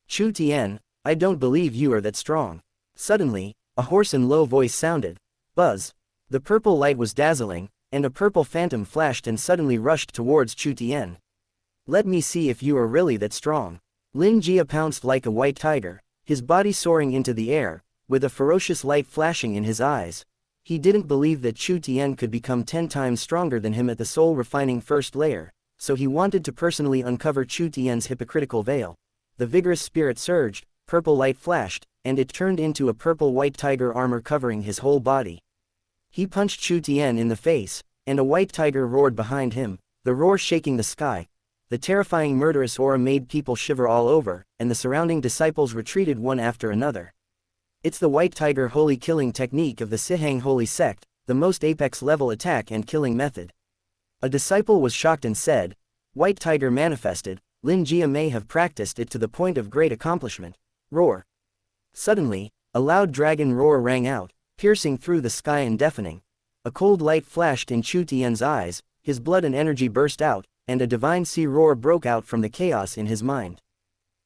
Chu Tian, I don't believe you are that strong. Suddenly, a hoarse and low voice sounded. Buzz. The purple light was dazzling, and a purple phantom flashed and suddenly rushed towards Chu Tian. Let me see if you are really that strong. Lin Jia pounced like a white tiger, his body soaring into the air, with a ferocious light flashing in his eyes. He didn't believe that Chu Tian could become 10 times stronger than him at the soul refining first layer, so he wanted to personally uncover Chu Tian's hypocritical veil. The vigorous spirit surged, purple light flashed, and it turned into a purple-white tiger armor covering his whole body. He punched Chu Tian in the face, and a white tiger roared behind him, the roar shaking the sky. The terrifying murderous aura made people shiver all over, and the surrounding disciples retreated one after another. It's the white tiger holy killing technique of the Sihang holy sect, the most apex-level attack and killing method. A disciple was shocked and said, White tiger manifested, Lin Jia may have practiced it to the point of great accomplishment. Roar. Suddenly, a loud dragon roar rang out, piercing through the sky and deafening. A cold light flashed in Chu Tian's eyes, his blood and energy burst out, and a divine sea roar broke out from the chaos in his mind.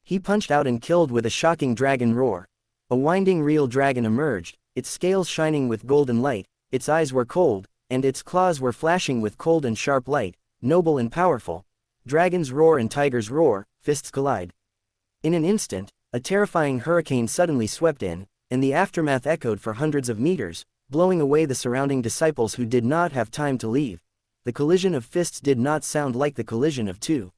He punched out and killed with a shocking dragon roar. A winding real dragon emerged, its scales shining with golden light, its eyes were cold, and its claws were flashing with cold and sharp light, noble and powerful. Dragons roar and tigers roar, fists collide. In an instant, a terrifying hurricane suddenly swept in, and the aftermath echoed for hundreds of meters, blowing away the surrounding disciples who did not have time to leave. The collision of fists did not sound like the collision of two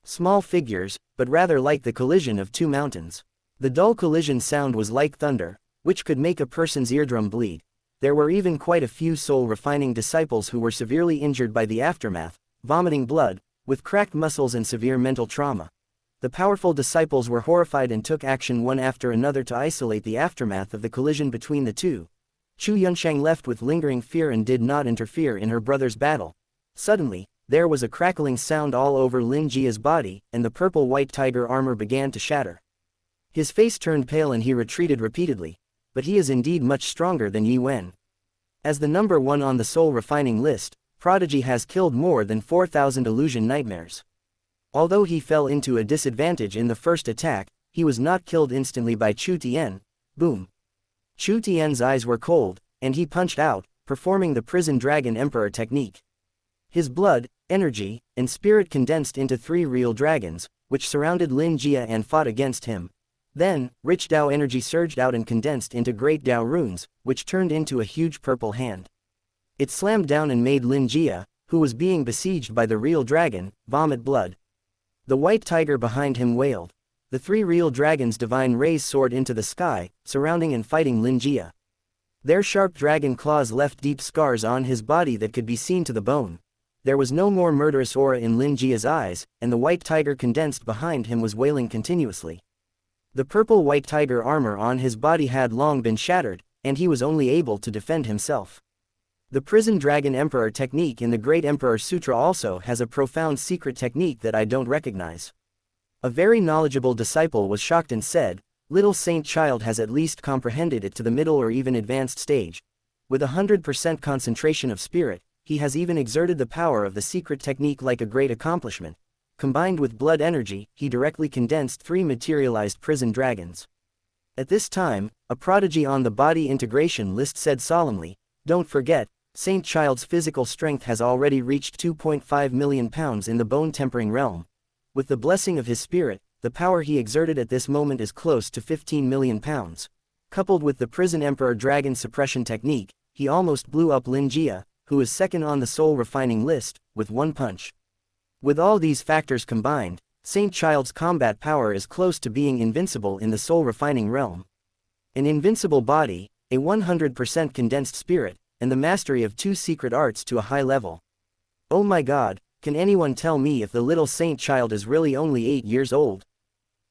small figures, but rather like the collision of two mountains. The dull collision sound was like thunder, which could make a person's eardrum bleed. There were even quite a few soul-refining disciples who were severely injured by the aftermath, vomiting blood, with cracked muscles and severe mental trauma. The powerful disciples were horrified and took action one after another to isolate the aftermath of the collision between the two. Chu Yunshang left with lingering fear and did not interfere in her brother's battle. Suddenly, there was a crackling sound all over Lin Jia's body, and the purple-white tiger armor began to shatter. His face turned pale and he retreated repeatedly, but he is indeed much stronger than Yi Wen. As the number 1 on the soul refining list, Prodigy has killed more than 4,000 illusion nightmares. Although he fell into a disadvantage in the first attack, he was not killed instantly by Chu Tian. Boom. Chu Tian's eyes were cold, and he punched out, performing the Prison Dragon Emperor technique. His blood, energy, and spirit condensed into 3 real dragons, which surrounded Lin Jia and fought against him. Then, rich Dao energy surged out and condensed into great Dao runes, which turned into a huge purple hand. It slammed down and made Lin Jia, who was being besieged by the real dragon, vomit blood. The white tiger behind him wailed. The 3 real dragons' divine rays soared into the sky, surrounding and fighting Lin Jia. Their sharp dragon claws left deep scars on his body that could be seen to the bone. There was no more murderous aura in Lin Jia's eyes, and the white tiger condensed behind him was wailing continuously. The purple-white tiger armor on his body had long been shattered, and he was only able to defend himself. The Prison Dragon Emperor technique in the Great Emperor Sutra also has a profound secret technique that I don't recognize. A very knowledgeable disciple was shocked and said, Little Saint Child has at least comprehended it to the middle or even advanced stage. With 100% concentration of spirit, he has even exerted the power of the secret technique like a great accomplishment. Combined with blood energy, he directly condensed 3 materialized prison dragons. At this time, a prodigy on the body integration list said solemnly, Don't forget, Saint Child's physical strength has already reached 2.5 million pounds in the bone-tempering realm. With the blessing of his spirit, the power he exerted at this moment is close to 15 million pounds. Coupled with the Prison Emperor Dragon Suppression technique, he almost blew up Lin Jia, who is second on the soul-refining list, with 1 punch. With all these factors combined, Saint Child's combat power is close to being invincible in the soul-refining realm. An invincible body, a 100% condensed spirit, and the mastery of 2 secret arts to a high level. Oh my God, can anyone tell me if the little Saint Child is really only 8 years old?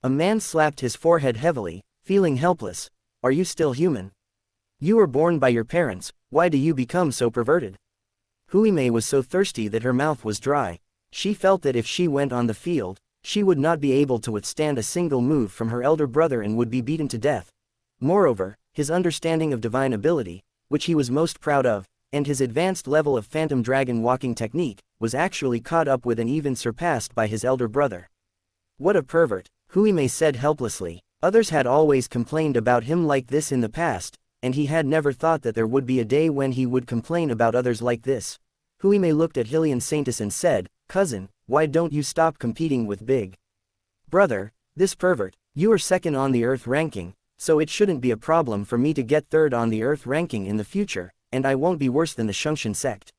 A man slapped his forehead heavily, feeling helpless. are you still human? You were born by your parents, why do you become so perverted? Huimei was so thirsty that her mouth was dry. She felt that if she went on the field, she would not be able to withstand a single move from her elder brother and would be beaten to death. Moreover, his understanding of divine ability, which he was most proud of, and his advanced level of phantom dragon walking technique, was actually caught up with and even surpassed by his elder brother. What a pervert, Huimei said helplessly. Others had always complained about him like this in the past, and he had never thought that there would be a day when he would complain about others like this. Huimei looked at Hylian Saintis and said, "Cousin, why don't you stop competing with Big Brother, this pervert? You are second on the Earth ranking, so it shouldn't be a problem for me to get third on the Earth ranking in the future, and I won't be worse than the Shungshan sect."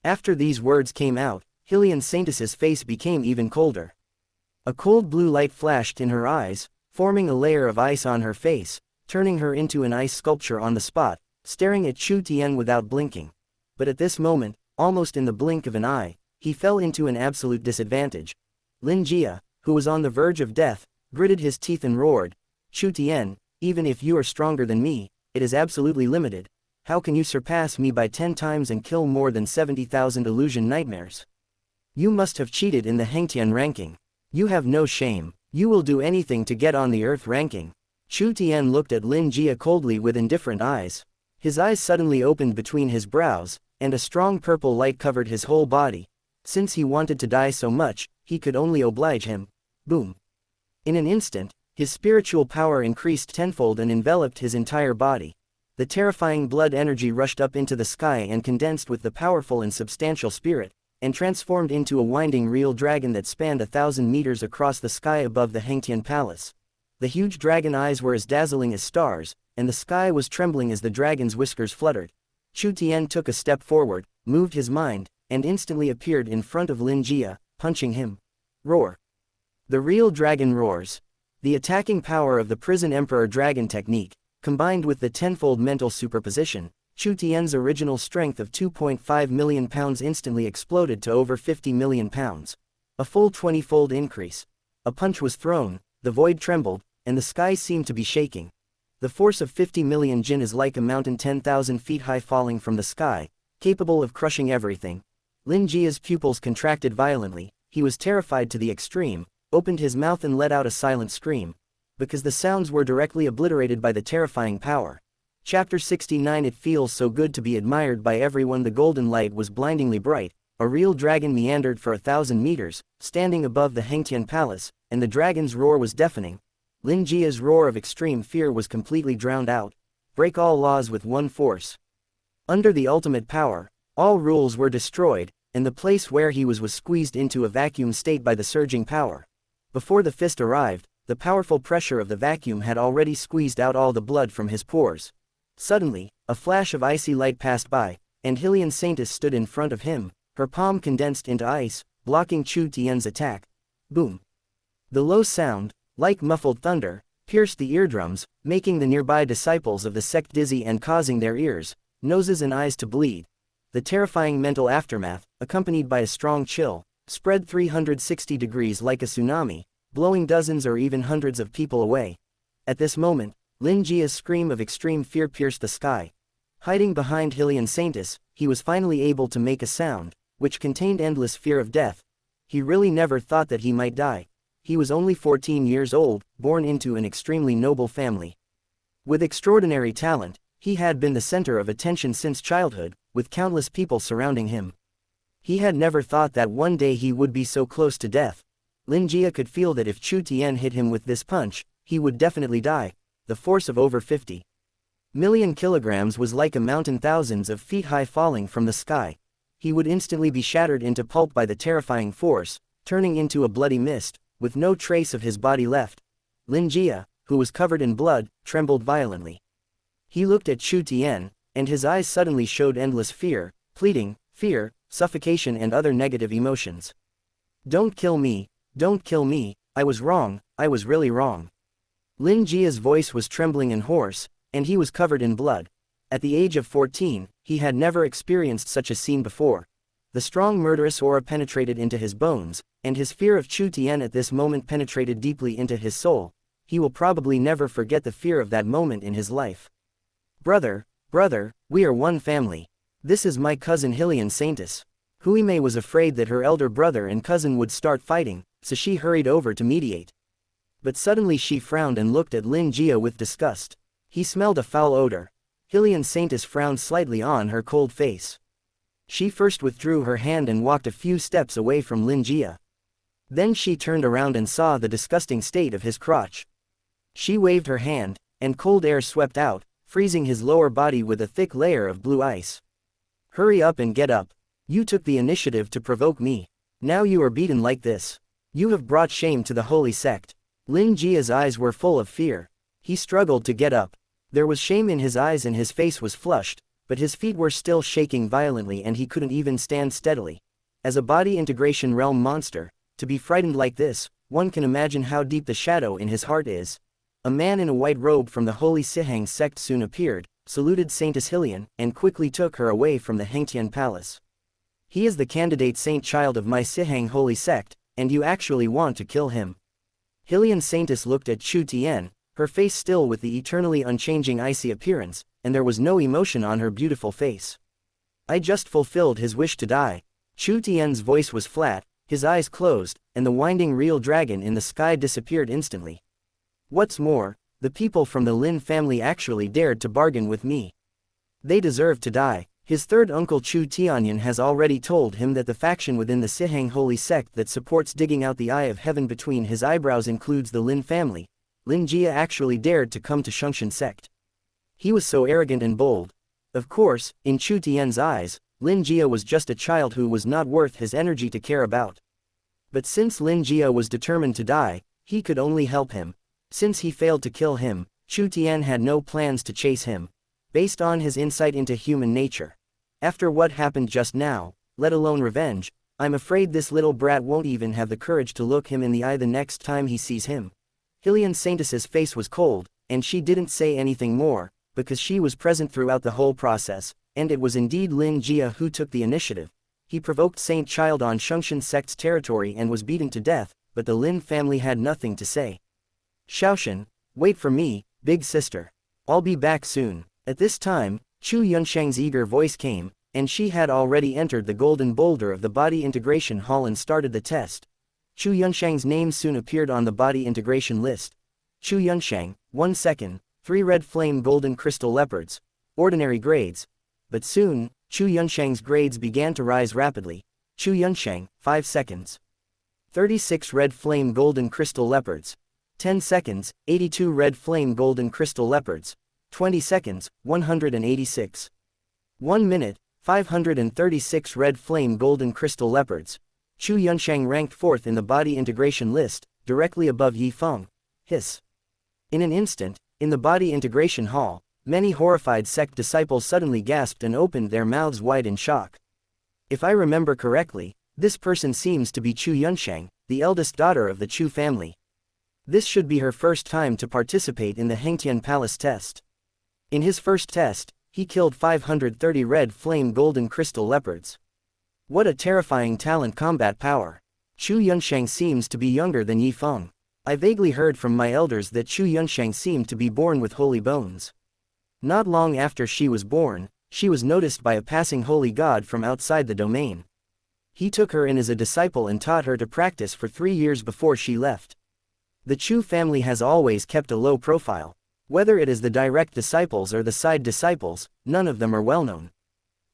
After these words came out, Hylian Saintis' face became even colder. A cold blue light flashed in her eyes, forming a layer of ice on her face, turning her into an ice sculpture on the spot, staring at Chu Tian without blinking. But at this moment, almost in the blink of an eye, he fell into an absolute disadvantage. Lin Jia, who was on the verge of death, gritted his teeth and roared, "Chu Tian, even if you are stronger than me, it is absolutely limited. How can you surpass me by 10 times and kill more than 70,000 illusion nightmares? You must have cheated in the Hengtian ranking. You have no shame. You will do anything to get on the Earth ranking." Chu Tian looked at Lin Jia coldly with indifferent eyes. His eyes suddenly opened between his brows, and a strong purple light covered his whole body. Since he wanted to die so much, he could only oblige him. Boom. In an instant, his spiritual power increased tenfold and enveloped his entire body. The terrifying blood energy rushed up into the sky and condensed with the powerful and substantial spirit, and transformed into a winding real dragon that spanned 1,000 meters across the sky above the Hengtian Palace. The huge dragon eyes were as dazzling as stars, and the sky was trembling as the dragon's whiskers fluttered. Chu Tian took a step forward, moved his mind, and instantly appeared in front of Lin Jia, punching him. Roar. The real dragon roars. The attacking power of the Prison Emperor dragon technique, combined with the tenfold mental superposition, Chu Tian's original strength of 2.5 million pounds instantly exploded to over 50 million pounds. A full 20-fold increase. A punch was thrown, the void trembled, and the sky seemed to be shaking. The force of 50 million jin is like a mountain 10,000 feet high falling from the sky, capable of crushing everything. Lin Jia's pupils contracted violently, he was terrified to the extreme, opened his mouth and let out a silent scream, because the sounds were directly obliterated by the terrifying power. Chapter 69. It feels so good to be admired by everyone. The golden light was blindingly bright, a real dragon meandered for 1,000 meters, standing above the Hengtian Palace, and the dragon's roar was deafening. Lin Jia's roar of extreme fear was completely drowned out. Break all laws with one force. Under the ultimate power, all rules were destroyed, and the place where he was squeezed into a vacuum state by the surging power. Before the fist arrived, the powerful pressure of the vacuum had already squeezed out all the blood from his pores. Suddenly, a flash of icy light passed by, and Hylian Saintis stood in front of him, her palm condensed into ice, blocking Chu Tian's attack. Boom. The low sound, like muffled thunder, pierced the eardrums, making the nearby disciples of the sect dizzy and causing their ears, noses and eyes to bleed. The terrifying mental aftermath, accompanied by a strong chill, spread 360 degrees like a tsunami, blowing dozens or even hundreds of people away. At this moment, Lin Jia's scream of extreme fear pierced the sky. Hiding behind Hylian Saintis, he was finally able to make a sound, which contained endless fear of death. He really never thought that he might die. He was only 14 years old, born into an extremely noble family. With extraordinary talent, he had been the center of attention since childhood, with countless people surrounding him. He had never thought that one day he would be so close to death. Lin Jia could feel that if Chu Tian hit him with this punch, he would definitely die. The force of over 50 million kilograms was like a mountain thousands of feet high falling from the sky. He would instantly be shattered into pulp by the terrifying force, turning into a bloody mist, with no trace of his body left. Lin Jia, who was covered in blood, trembled violently. He looked at Chu Tian, and his eyes suddenly showed endless fear, pleading, fear, suffocation and other negative emotions. "Don't kill me, don't kill me, I was wrong, I was really wrong." Lin Jia's voice was trembling and hoarse, and he was covered in blood. At the age of 14, he had never experienced such a scene before. The strong murderous aura penetrated into his bones, and his fear of Chu Tian at this moment penetrated deeply into his soul. he will probably never forget the fear of that moment in his life. Brother, we are one family. This is my cousin Hylian Saintis. Huime was afraid that her elder brother and cousin would start fighting, so she hurried over to mediate. But suddenly she frowned and looked at Lin Jia with disgust. He smelled a foul odor. Hylian Saintis frowned slightly on her cold face. She first withdrew her hand and walked a few steps away from Lin Jia. Then she turned around and saw the disgusting state of his crotch. She waved her hand, and cold air swept out, freezing his lower body with a thick layer of blue ice. Hurry up and get up. You took the initiative to provoke me. Now you are beaten like this. You have brought shame to the holy sect. Lin Jia's eyes were full of fear. He struggled to get up. There was shame in his eyes and his face was flushed, but his feet were still shaking violently and he couldn't even stand steadily. As a body integration realm monster, to be frightened like this, one can imagine how deep the shadow in his heart is. A man in a white robe from the holy Sihang sect soon appeared, saluted Saintess Hylian, and quickly took her away from the Hengtian palace. He is the candidate saint child of my Sihang holy sect, and you actually want to kill him. Hylian Saintess looked at Chu Tian, her face still with the eternally unchanging icy appearance, and there was no emotion on her beautiful face. I just fulfilled his wish to die. Chu Tian's voice was flat, his eyes closed, and the winding real dragon in the sky disappeared instantly. What's more, the people from the Lin family actually dared to bargain with me. They deserve to die. His third uncle Chu Tianyan has already told him that the faction within the Sihang holy sect that supports digging out the eye of heaven between his eyebrows includes the Lin family. Lin Jia actually dared to come to Shungshan sect. He was so arrogant and bold. Of course, in Chu Tian's eyes, Lin Jia was just a child who was not worth his energy to care about. But since Lin Jia was determined to die, he could only help him. Since he failed to kill him, Chu Tian had no plans to chase him. Based on his insight into human nature. After what happened just now, let alone revenge, I'm afraid this little brat won't even have the courage to look him in the eye the next time he sees him. Hylian Saintess's face was cold, and she didn't say anything more, because she was present throughout the whole process, and it was indeed Lin Jia who took the initiative. He provoked Saint Child on Shungshan sect's territory and was beaten to death, but the Lin family had nothing to say. Shaoshan, wait for me, big sister. I'll be back soon. At this time, Chu Yunsheng's eager voice came, and she had already entered the golden boulder of the body integration hall and started the test. Chu Yunsheng's name soon appeared on the body integration list. Chu Yunsheng, 1 second, 3 red flame golden crystal leopards, ordinary grades. But soon, Chu Yunsheng's grades began to rise rapidly. Chu Yunsheng, 5 seconds. 36 red flame golden crystal leopards. 10 seconds, 82 red flame golden crystal leopards. 20 seconds, 186. 1 minute, 536 red flame golden crystal leopards. Chu Yunsheng ranked 4th in the body integration list, directly above Yi Feng. Hiss. In an instant, in the body integration hall, many horrified sect disciples suddenly gasped and opened their mouths wide in shock. If I remember correctly, this person seems to be Chu Yunsheng, the eldest daughter of the Chu family. This should be her first time to participate in the Hengtian Palace test. In his first test, he killed 530 red flame golden crystal leopards. What a terrifying talent combat power. Chu Yunsheng seems to be younger than Yi Feng. I vaguely heard from my elders that Chu Yunsheng seemed to be born with holy bones. Not long after she was born, she was noticed by a passing holy god from outside the domain. He took her in as a disciple and taught her to practice for 3 years before she left. The Chu family has always kept a low profile. Whether it is the direct disciples or the side disciples, none of them are well known.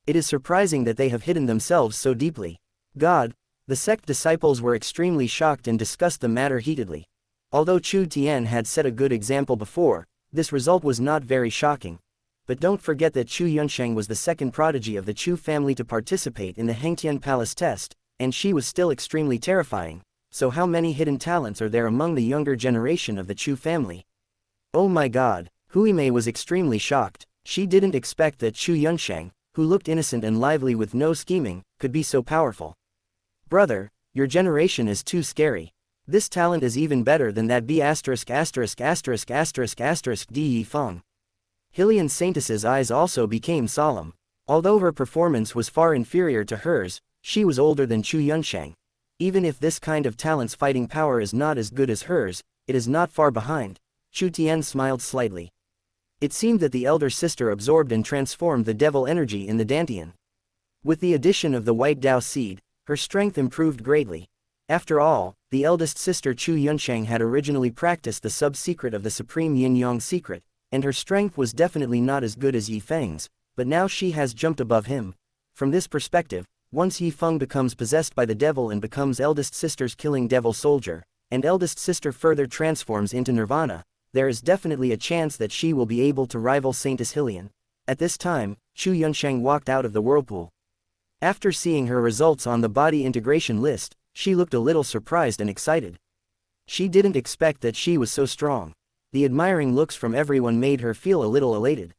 It is surprising that they have hidden themselves so deeply. God, the sect disciples were extremely shocked and discussed the matter heatedly. Although Chu Tian had set a good example before, this result was not very shocking. But don't forget that Chu Yunsheng was the second prodigy of the Chu family to participate in the Hengtian Palace test, and she was still extremely terrifying. So how many hidden talents are there among the younger generation of the Chu family? Oh my god, Huime was extremely shocked. She didn't expect that Chu Yunsheng, who looked innocent and lively with no scheming, could be so powerful. Brother, your generation is too scary. This talent is even better than that B***************** D Yi Feng. Hylian Saintess's eyes also became solemn. Although her performance was far inferior to hers, she was older than Chu Yunsheng. Even if this kind of talent's fighting power is not as good as hers, it is not far behind. Chu Tian smiled slightly. It seemed that the elder sister absorbed and transformed the devil energy in the Dantian. With the addition of the white Dao seed, her strength improved greatly. After all, the eldest sister Chu Yunsheng had originally practiced the sub-secret of the supreme yin-yang secret, and her strength was definitely not as good as Yi Feng's, but now she has jumped above him. From this perspective, once Yi Feng becomes possessed by the devil and becomes eldest sister's killing devil soldier, and eldest sister further transforms into Nirvana, there is definitely a chance that she will be able to rival Saintess Hylian. At this time, Chu Yunsheng walked out of the whirlpool. After seeing her results on the body integration list, she looked a little surprised and excited. She didn't expect that she was so strong. The admiring looks from everyone made her feel a little elated.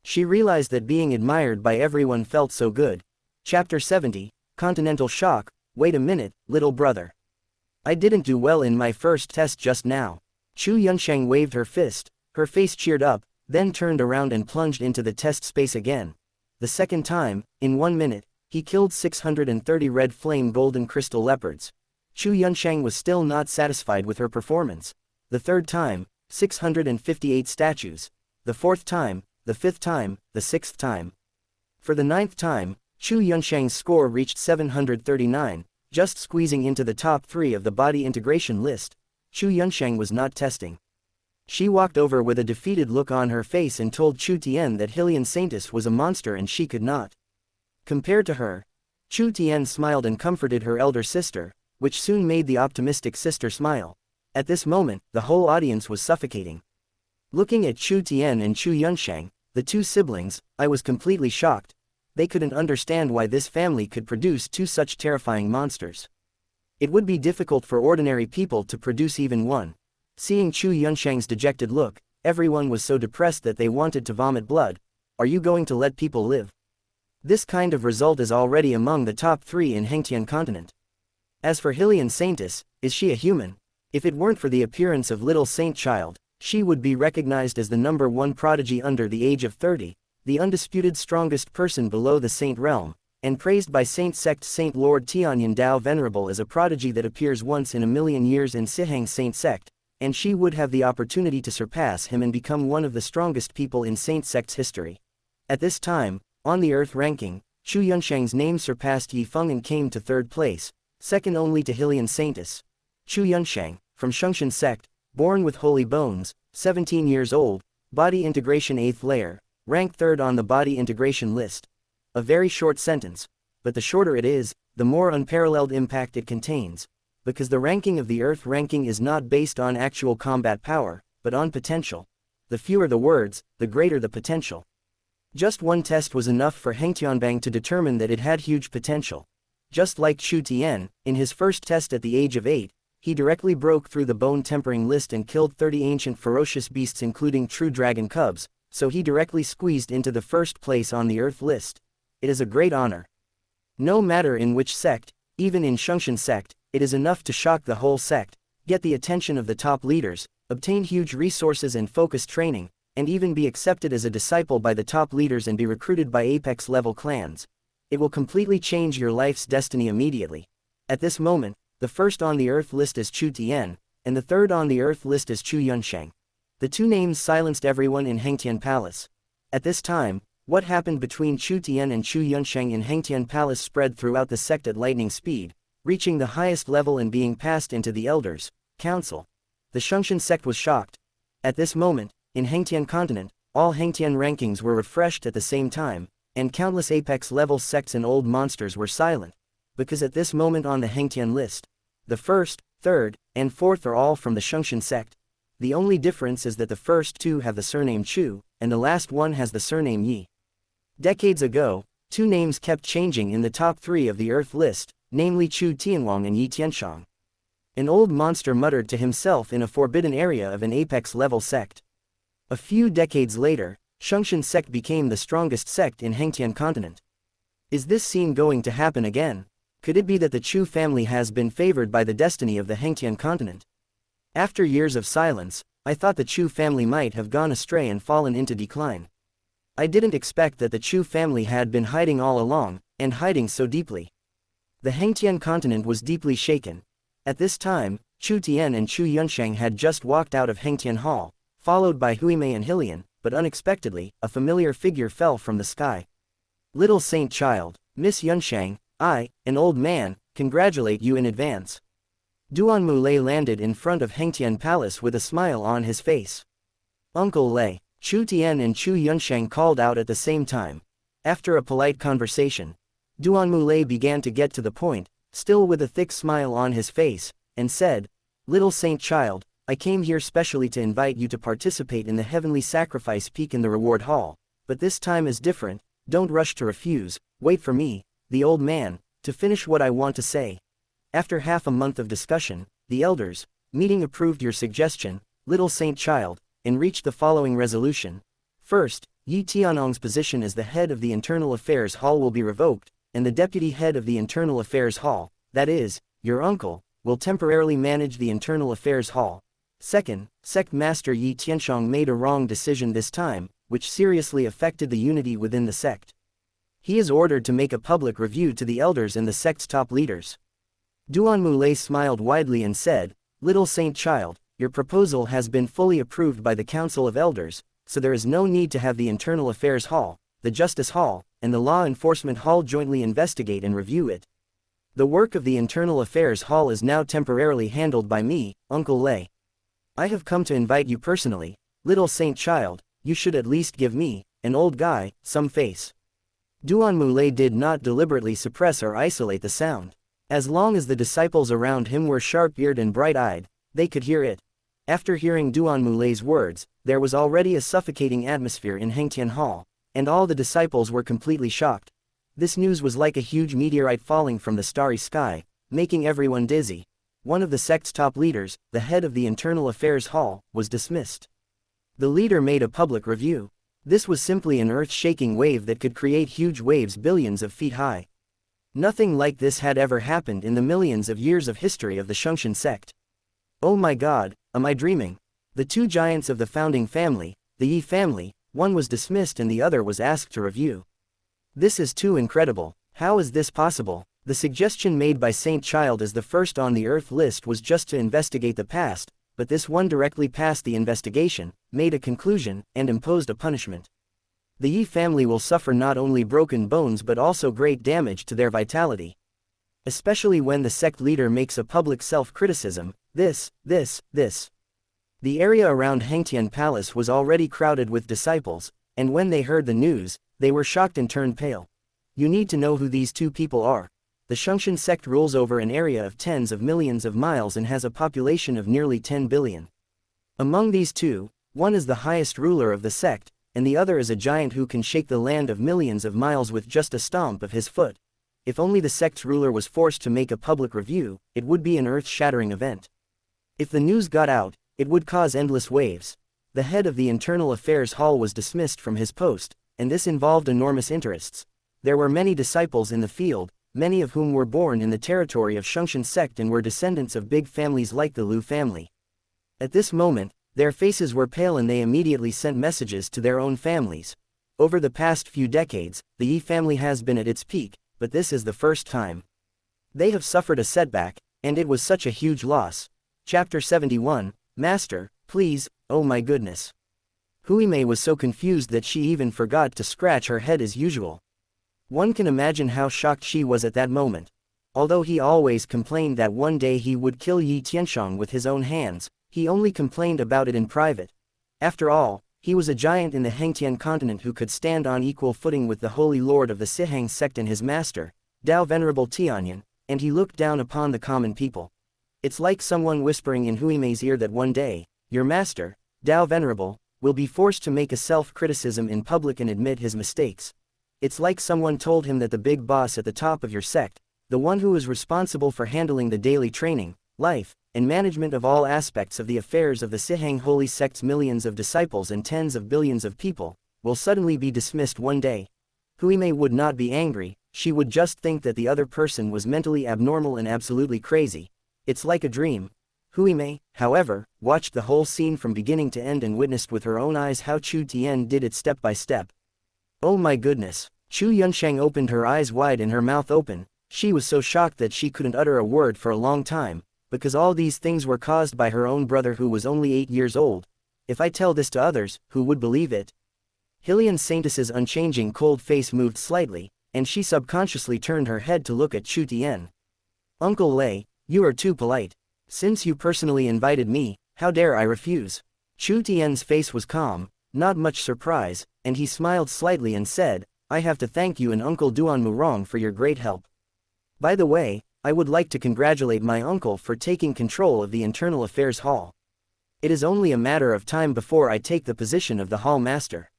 She realized that being admired by everyone felt so good. Chapter 70, Continental Shock. Wait a minute, little brother. I didn't do well in my first test just now. Chu Yunsheng waved her fist, her face cheered up, then turned around and plunged into the test space again. The second time, in 1 minute, he killed 630 red flame golden crystal leopards. Chu Yunsheng was still not satisfied with her performance. The third time, 658 statues. The fourth time, the fifth time, the sixth time. For the ninth time, Chu Yunsheng's score reached 739, just squeezing into the top 3 of the body integration list. Chu Yunsheng was not testing. She walked over with a defeated look on her face and told Chu Tian that Hylian Saintess was a monster and she could not compare to her. Chu Tian smiled and comforted her elder sister, which soon made the optimistic sister smile. At this moment, the whole audience was suffocating. Looking at Chu Tian and Chu Yunsheng, the two siblings, I was completely shocked. They couldn't understand why this family could produce two such terrifying monsters. It would be difficult for ordinary people to produce even one. Seeing Chu Yunsheng's dejected look, everyone was so depressed that they wanted to vomit blood. Are you going to let people live? This kind of result is already among the top 3 in Hengtian continent. As for Hylian Saintess, is she a human? If it weren't for the appearance of little saint child, she would be recognized as the #1 prodigy under the age of 30, the undisputed strongest person below the saint realm, and praised by Saint Sect Saint Lord Tianyan Dao Venerable as a prodigy that appears once in a million years in Sihang Saint Sect, and she would have the opportunity to surpass him and become one of the strongest people in Saint Sect's history. At this time, on the Earth ranking, Chu Yunsheng's name surpassed Yi Feng and came to 3rd place, second only to Hylian Saintess. Chu Yunsheng, from Shungshan Sect, born with holy bones, 17 years old, body integration 8th layer, ranked 3rd on the body integration list. A very short sentence, but the shorter it is, the more unparalleled impact it contains, because the ranking of the Earth ranking is not based on actual combat power, but on potential. The fewer the words, the greater the potential. Just one test was enough for Heng Tianbang to determine that it had huge potential. Just like Chu Tian, in his first test at the age of 8, he directly broke through the bone tempering list and killed 30 ancient ferocious beasts including true dragon cubs, so he directly squeezed into the 1st place on the Earth list. It is a great honor. No matter in which sect, even in Shungshan Sect, it is enough to shock the whole sect, get the attention of the top leaders, obtain huge resources and focused training, and even be accepted as a disciple by the top leaders and be recruited by apex-level clans. It will completely change your life's destiny immediately. At this moment, the 1st on the Earth list is Chu Tian, and the 3rd on the Earth list is Chu Yunsheng. The two names silenced everyone in Hengtian Palace. At this time, what happened between Chu Tian and Chu Yunsheng in Hengtian Palace spread throughout the sect at lightning speed, reaching the highest level and being passed into the Elders' Council. The Shungshan sect was shocked. At this moment, in Hengtian continent, all Hengtian rankings were refreshed at the same time, and countless apex-level sects and old monsters were silent, because at this moment on the Hengtian list, the 1st, 3rd, and 4th are all from the Shungshan sect. The only difference is that the first 2 have the surname Chu, and the last one has the surname Yi. Decades ago, 2 names kept changing in the top 3 of the Earth list, namely Chu Tianwang and Yi Tianshang. An old monster muttered to himself in a forbidden area of an apex-level sect. A few decades later, Shungshan sect became the strongest sect in Hengtian continent. Is this scene going to happen again? Could it be that the Chu family has been favored by the destiny of the Hengtian continent? After years of silence, I thought the Chu family might have gone astray and fallen into decline. I didn't expect that the Chu family had been hiding all along, and hiding so deeply. The Hengtian continent was deeply shaken. At this time, Chu Tian and Chu Yunsheng had just walked out of Hengtian Hall, followed by Huimei and Hillian, but unexpectedly, a familiar figure fell from the sky. Little Saint Child, Miss Yunshang, I, an old man, congratulate you in advance. Duan Lei landed in front of Hengtian Palace with a smile on his face. Uncle Lei, Chu Tian and Chu Yunshang called out at the same time. After a polite conversation, Duan Lei began to get to the point, still with a thick smile on his face, and said, Little Saint Child, I came here specially to invite you to participate in the heavenly sacrifice peak in the reward hall, but this time is different, don't rush to refuse, wait for me, the old man, to finish what I want to say. After half a month of discussion, the elders, meeting approved your suggestion, Little Saint Child, and reached the following resolution. First, Yi Tianong's position as the head of the Internal Affairs Hall will be revoked, and the deputy head of the Internal Affairs Hall, that is, your uncle, will temporarily manage the Internal Affairs Hall. Second, Sect Master Yi Tianshang made a wrong decision this time, which seriously affected the unity within the sect. He is ordered to make a public review to the elders and the sect's top leaders. Duan Lei smiled widely and said, Little Saint Child, your proposal has been fully approved by the Council of Elders, so there is no need to have the Internal Affairs Hall, the Justice Hall, and the Law Enforcement Hall jointly investigate and review it. The work of the Internal Affairs Hall is now temporarily handled by me, Uncle Lei. I have come to invite you personally, Little Saint Child, you should at least give me, an old guy, some face. Duan Lei did not deliberately suppress or isolate the sound. As long as the disciples around him were sharp-eared and bright-eyed, they could hear it. After hearing Duan Lei's words, there was already a suffocating atmosphere in Hengtian Hall, and all the disciples were completely shocked. This news was like a huge meteorite falling from the starry sky, making everyone dizzy. One of the sect's top leaders, the head of the Internal Affairs Hall, was dismissed. The leader made a public review. This was simply an earth-shaking wave that could create huge waves billions of feet high. Nothing like this had ever happened in the millions of years of history of the Shungshan sect. Oh my god, am I dreaming? The two giants of the founding family, the Yi family, one was dismissed and the other was asked to review. This is too incredible. How is this possible? The suggestion made by Saint Child as the first on the Earth list was just to investigate the past, but this one directly passed the investigation, made a conclusion, and imposed a punishment. The Yi family will suffer not only broken bones but also great damage to their vitality. Especially when the sect leader makes a public self-criticism, this. The area around Hengtian Palace was already crowded with disciples, and when they heard the news, they were shocked and turned pale. You need to know who these two people are. The Shungshan sect rules over an area of tens of millions of miles and has a population of nearly 10 billion. Among these two, one is the highest ruler of the sect, and the other is a giant who can shake the land of millions of miles with just a stomp of his foot. If only the sect's ruler was forced to make a public review, it would be an earth-shattering event. If the news got out, it would cause endless waves. The head of the Internal Affairs Hall was dismissed from his post, and this involved enormous interests. There were many disciples in the field, many of whom were born in the territory of Shungshan sect and were descendants of big families like the Lu family. At this moment, their faces were pale and they immediately sent messages to their own families. Over the past few decades, the Yi family has been at its peak, but this is the first time. They have suffered a setback, and it was such a huge loss. Chapter 71, Master, please, oh my goodness. Huimei was so confused that she even forgot to scratch her head as usual. One can imagine how shocked she was at that moment. Although he always complained that one day he would kill Yi Tianshang with his own hands, he only complained about it in private. After all, he was a giant in the Hengtian continent who could stand on equal footing with the Holy Lord of the Sihang sect and his master, Dao Venerable Tianyan, and he looked down upon the common people. It's like someone whispering in Huimei's ear that one day, your master, Dao Venerable, will be forced to make a self-criticism in public and admit his mistakes. It's like someone told him that the big boss at the top of your sect, the one who is responsible for handling the daily training, life, and management of all aspects of the affairs of the Sihang Holy Sect's millions of disciples and tens of billions of people, will suddenly be dismissed one day. Huimei would not be angry, she would just think that the other person was mentally abnormal and absolutely crazy. It's like a dream. Huimei, however, watched the whole scene from beginning to end and witnessed with her own eyes how Chu Tian did it step by step. Oh my goodness. Chu Yunshang opened her eyes wide and her mouth open. She was so shocked that she couldn't utter a word for a long time, because all these things were caused by her own brother who was only 8 years old. if I tell this to others, who would believe it? Hylian Saintess's unchanging cold face moved slightly, and she subconsciously turned her head to look at Chu Tian. Uncle Lei, you are too polite. Since you personally invited me, how dare I refuse? Chu Tian's face was calm, not much surprise, and he smiled slightly and said, I have to thank you and Uncle Duan Murong for your great help. By the way, I would like to congratulate my uncle for taking control of the Internal Affairs Hall. It is only a matter of time before I take the position of the Hall Master.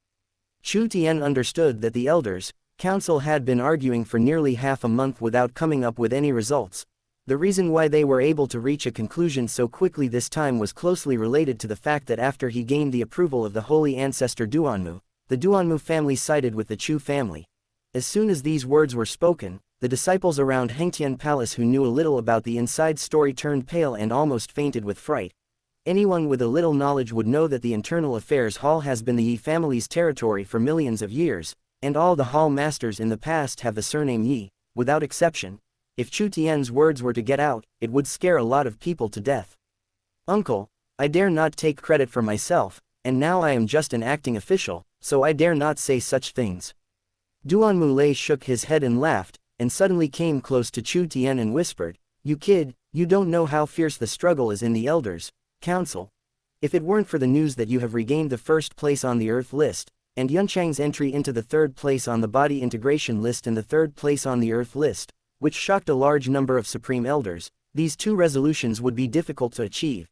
Chu Tian understood that the Elders' Council had been arguing for nearly half a month without coming up with any results. The reason why they were able to reach a conclusion so quickly this time was closely related to the fact that after he gained the approval of the Holy Ancestor Duanmu, the Duanmu family sided with the Chu family. As soon as these words were spoken, the disciples around Hengtian Palace who knew a little about the inside story turned pale and almost fainted with fright. Anyone with a little knowledge would know that the Internal Affairs Hall has been the Yi family's territory for millions of years, and all the Hall Masters in the past have the surname Yi, without exception. If Chu Tian's words were to get out, it would scare a lot of people to death. Uncle, I dare not take credit for myself, and now I am just an acting official, so I dare not say such things. Duanmu Lei shook his head and laughed, and suddenly came close to Chu Tian and whispered, You kid, you don't know how fierce the struggle is in the Elders' Council. If it weren't for the news that you have regained the first place on the Earth list, and Yunchang's entry into the third place on the Body Integration list and the third place on the Earth list, which shocked a large number of Supreme Elders, these two resolutions would be difficult to achieve.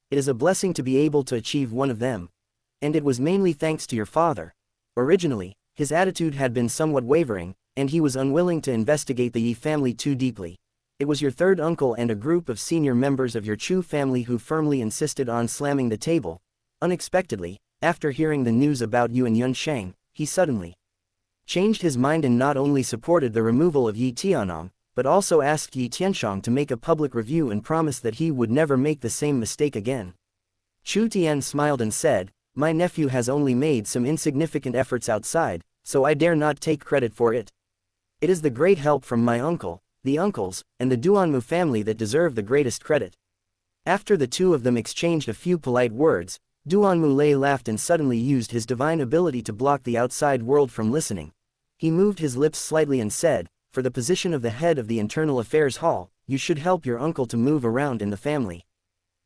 It is a blessing to be able to achieve one of them. And it was mainly thanks to your father. Originally, his attitude had been somewhat wavering, and he was unwilling to investigate the Yi family too deeply. It was your third uncle and a group of senior members of your Chu family who firmly insisted on slamming the table. Unexpectedly, after hearing the news about you and Yunsheng, he suddenly changed his mind and not only supported the removal of Yi Tianong, but also asked Yi Tianshang to make a public review and promised that he would never make the same mistake again. Chu Tian smiled and said, My nephew has only made some insignificant efforts outside, so I dare not take credit for it. It is the great help from my uncle, the uncles, and the Duanmu family that deserve the greatest credit. After the two of them exchanged a few polite words, Duanmu Lei laughed and suddenly used his divine ability to block the outside world from listening. He moved his lips slightly and said, For the position of the head of the Internal Affairs Hall, you should help your uncle to move around in the family.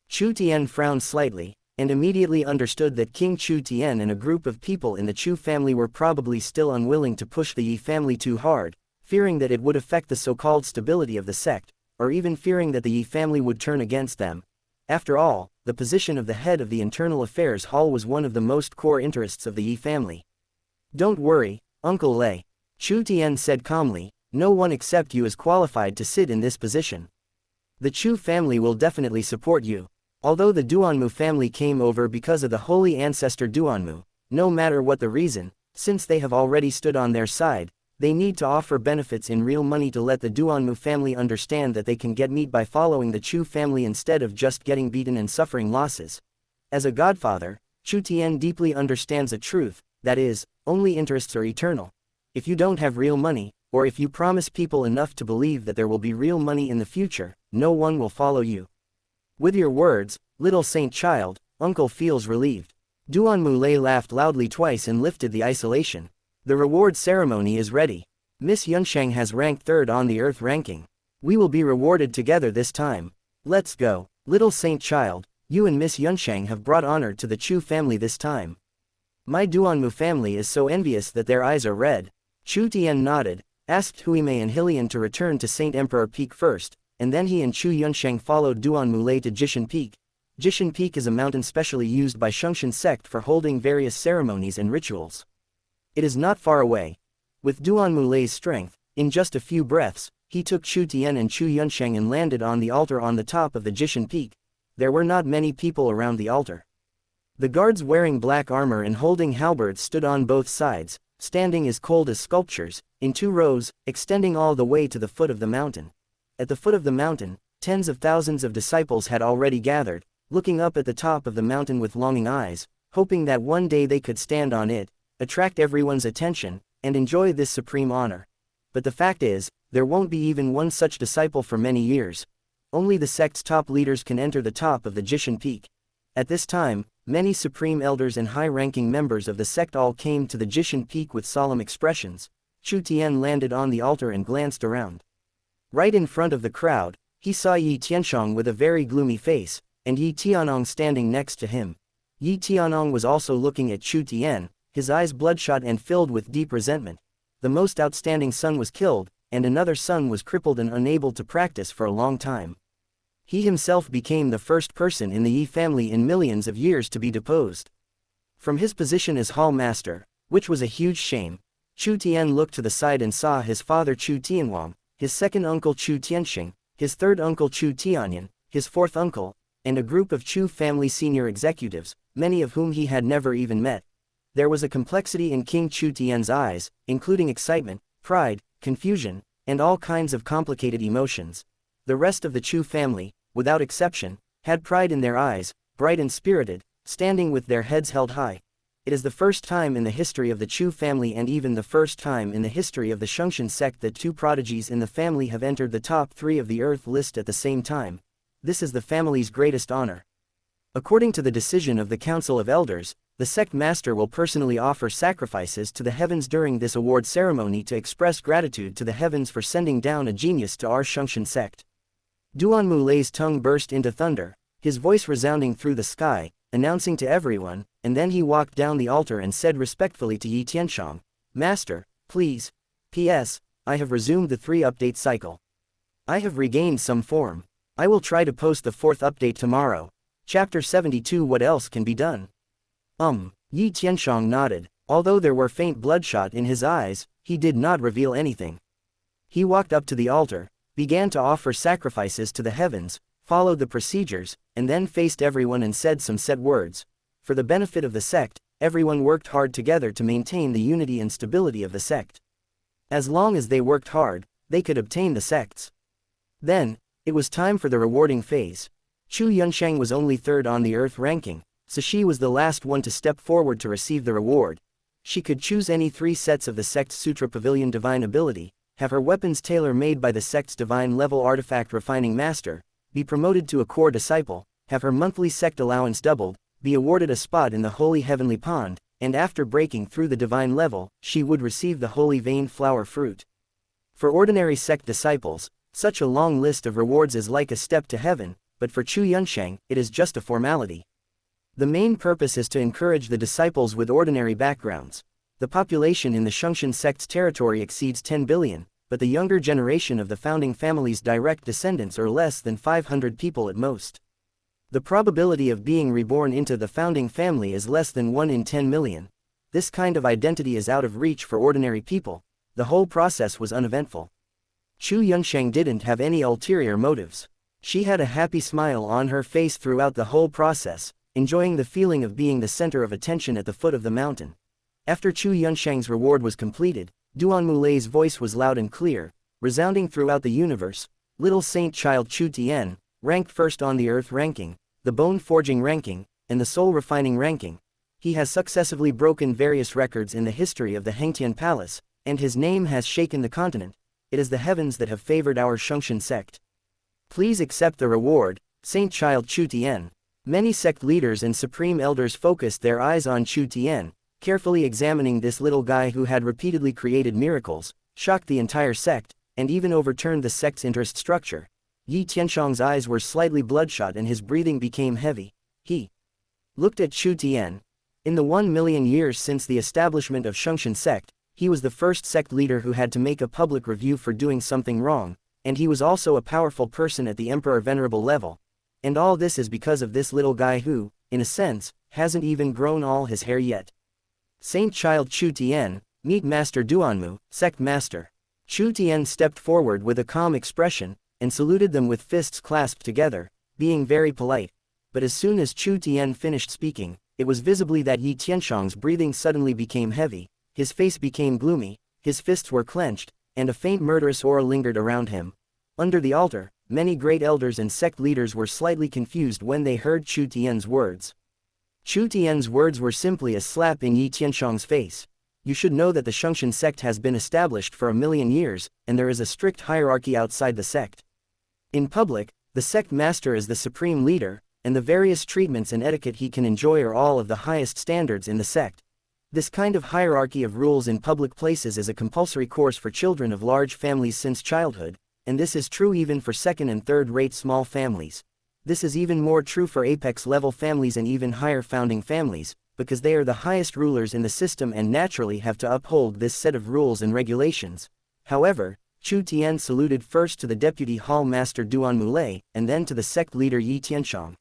Chu Tian frowned slightly, and immediately understood that King Chu Tian and a group of people in the Chu family were probably still unwilling to push the Yi family too hard, fearing that it would affect the so-called stability of the sect, or even fearing that the Yi family would turn against them. After all, the position of the head of the Internal Affairs Hall was one of the most core interests of the Yi family. Don't worry, Uncle Lei, Chu Tian said calmly, no one except you is qualified to sit in this position. The Chu family will definitely support you. Although the Duanmu family came over because of the Holy Ancestor Duanmu, no matter what the reason, since they have already stood on their side, they need to offer benefits in real money to let the Duanmu family understand that they can get meat by following the Chu family instead of just getting beaten and suffering losses. As a godfather, Chu Tian deeply understands a truth, that is, only interests are eternal. If you don't have real money, or if you promise people enough to believe that there will be real money in the future, no one will follow you. With your words, little saint child, uncle feels relieved. Duanmu Lei laughed loudly twice and lifted the isolation. The reward ceremony is ready. Miss Yunsheng has ranked 3rd on the Earth ranking. We will be rewarded together this time. Let's go. Little saint child, you and Miss Yunsheng have brought honor to the Chu family this time. My Duanmu family is so envious that their eyes are red. Chu Tian nodded, asked Huimei and Hylian to return to Saint Emperor Peak first, and then he and Chu Yunsheng followed Duanmu Lei to Jishan Peak. Jishan Peak is a mountain specially used by Shungshan sect for holding various ceremonies and rituals. It is not far away. With Duanmu Lei's strength, in just a few breaths, he took Chu Tian and Chu Yunsheng and landed on the altar on the top of the Jishan Peak. There were not many people around the altar. The guards wearing black armor and holding halberds stood on both sides, standing as cold as sculptures, in 2 rows, extending all the way to the foot of the mountain. At the foot of the mountain, tens of thousands of disciples had already gathered, looking up at the top of the mountain with longing eyes, hoping that one day they could stand on it, attract everyone's attention, and enjoy this supreme honor. But the fact is, there won't be even one such disciple for many years. Only the sect's top leaders can enter the top of the Jishan Peak. At this time, many supreme elders and high-ranking members of the sect all came to the Jishan Peak with solemn expressions. Chu Tian landed on the altar and glanced around. Right in front of the crowd, he saw Yi Tianshong with a very gloomy face, and Yi Tianong standing next to him. Yi Tianong was also looking at Chu Tian, his eyes bloodshot and filled with deep resentment. The most outstanding son was killed, and another son was crippled and unable to practice for a long time. He himself became the first person in the Yi family in millions of years to be deposed. From his position as hall master, which was a huge shame, Chu Tian looked to the side and saw his father Chu Tianwang, his second uncle Chu Tianxing, his third uncle Chu Tianyan, his fourth uncle, and a group of Chu family senior executives, many of whom he had never even met. There was a complexity in King Chu Tian's eyes, including excitement, pride, confusion, and all kinds of complicated emotions. The rest of the Chu family, without exception, had pride in their eyes, bright and spirited, standing with their heads held high. It is the first time in the history of the Chu family and even the first time in the history of the Shungshan sect that two prodigies in the family have entered the top 3 of the Earth list at the same time. This is the family's greatest honor. According to the decision of the Council of Elders, the sect master will personally offer sacrifices to the heavens during this award ceremony to express gratitude to the heavens for sending down a genius to our Shungshan sect. Duan Mulay's tongue burst into thunder, his voice resounding through the sky, announcing to everyone, and then he walked down the altar and said respectfully to Yi Tianshong, "Master, please. P.S. I have resumed the 3-update cycle. I have regained some form. I will try to post the 4th update tomorrow. Chapter 72. What else can be done?" Yi Tianshong nodded. Although there were faint bloodshot in his eyes, he did not reveal anything. He walked up to the altar, began to offer sacrifices to the heavens, followed the procedures, and then faced everyone and said some set words. For the benefit of the sect, everyone worked hard together to maintain the unity and stability of the sect. As long as they worked hard, they could obtain the sects. Then, it was time for the rewarding phase. Chu Yunsheng was only 3rd on the Earth ranking, so she was the last one to step forward to receive the reward. She could choose any 3 sets of the sect's Sutra Pavilion Divine Ability, have her weapons tailor-made by the sect's Divine Level Artifact Refining Master, be promoted to a core disciple, have her monthly sect allowance doubled, be awarded a spot in the Holy Heavenly Pond, and after breaking through the divine level, she would receive the Holy Vein Flower Fruit. For ordinary sect disciples, such a long list of rewards is like a step to heaven, but for Chu Yunsheng, it is just a formality. The main purpose is to encourage the disciples with ordinary backgrounds. The population in the Shungshan sect's territory exceeds 10 billion, but the younger generation of the founding family's direct descendants are less than 500 people at most. The probability of being reborn into the founding family is less than 1 in 10 million. This kind of identity is out of reach for ordinary people. The whole process was uneventful. Chu Yunsheng didn't have any ulterior motives. She had a happy smile on her face throughout the whole process, enjoying the feeling of being the center of attention at the foot of the mountain. After Chu Yunsheng's reward was completed, Duan Mulay's voice was loud and clear, resounding throughout the universe. Little Saint Child Chu Tian, ranked 1st on the Earth ranking, the Bone Forging ranking, and the Soul Refining ranking. He has successively broken various records in the history of the Hengtian Palace, and his name has shaken the continent. It is the heavens that have favored our Shungshan sect. Please accept the reward, Saint Child Chu Tian. Many sect leaders and supreme elders focused their eyes on Chu Tian, carefully examining this little guy who had repeatedly created miracles, shocked the entire sect, and even overturned the sect's interest structure. Yi Tianshong's eyes were slightly bloodshot and his breathing became heavy. He looked at Chu Tian. In the 1 million years since the establishment of Shungshan sect, he was the first sect leader who had to make a public review for doing something wrong, and he was also a powerful person at the Emperor Venerable level. And all this is because of this little guy who, in a sense, hasn't even grown all his hair yet. Saint Child Chu Tian, meet Master Duanmu, Sect Master. Chu Tian stepped forward with a calm expression, and saluted them with fists clasped together, being very polite. But as soon as Chu Tian finished speaking, it was visibly that Yi Tianshong's breathing suddenly became heavy, his face became gloomy, his fists were clenched, and a faint murderous aura lingered around him. Under the altar, many great elders and sect leaders were slightly confused when they heard Chu Tian's words. Chu Tian's words were simply a slap in Yi Tianshong's face. You should know that the Shungshan sect has been established for 1 million years, and there is a strict hierarchy outside the sect. In public, the sect master is the supreme leader, and the various treatments and etiquette he can enjoy are all of the highest standards in the sect. This kind of hierarchy of rules in public places is a compulsory course for children of large families since childhood, and this is true even for second and third-rate small families. This is even more true for apex-level families and even higher founding families, because they are the highest rulers in the system and naturally have to uphold this set of rules and regulations. However, Chu Tian saluted first to the deputy hall master Duan Mulei, and then to the sect leader Yi Tianshang.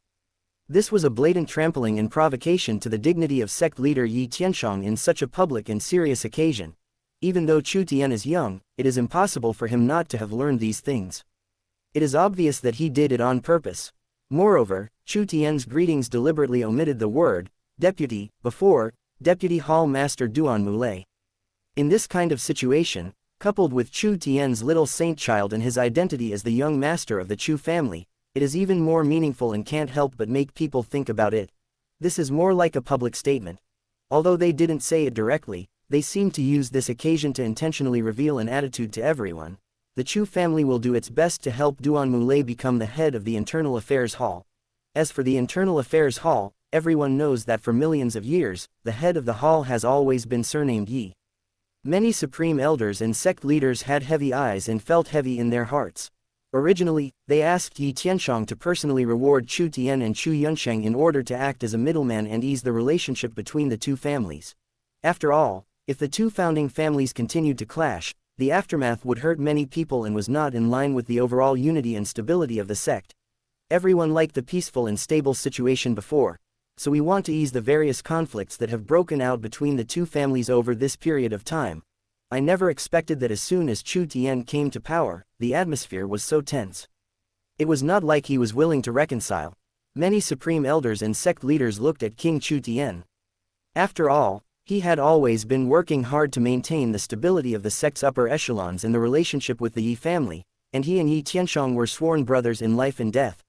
This was a blatant trampling and provocation to the dignity of sect leader Yi Tianshang in such a public and serious occasion. Even though Chu Tian is young, it is impossible for him not to have learned these things. It is obvious that he did it on purpose. Moreover, Chu Tian's greetings deliberately omitted the word deputy before deputy hall master Duan Mulei. In this kind of situation, coupled with Chu Tian's little saint child and his identity as the young master of the Chu family, it is even more meaningful and can't help but make people think about it. This is more like a public statement. Although they didn't say it directly, they seem to use this occasion to intentionally reveal an attitude to everyone. The Chu family will do its best to help Duan Mulei become the head of the Internal Affairs Hall. As for the Internal Affairs Hall, everyone knows that for millions of years, the head of the hall has always been surnamed Yi. Many supreme elders and sect leaders had heavy eyes and felt heavy in their hearts. Originally, they asked Yi Tianshang to personally reward Chu Tian and Chu Yunsheng in order to act as a middleman and ease the relationship between the two families. After all, if the two founding families continued to clash, the aftermath would hurt many people and was not in line with the overall unity and stability of the sect. Everyone liked the peaceful and stable situation before, so we want to ease the various conflicts that have broken out between the two families over this period of time. I never expected that as soon as Chu Tian came to power, the atmosphere was so tense. It was not like he was willing to reconcile. Many supreme elders and sect leaders looked at King Chu Tian. After all, he had always been working hard to maintain the stability of the sect's upper echelons in the relationship with the Yi family, and he and Yi Tianshang were sworn brothers in life and death.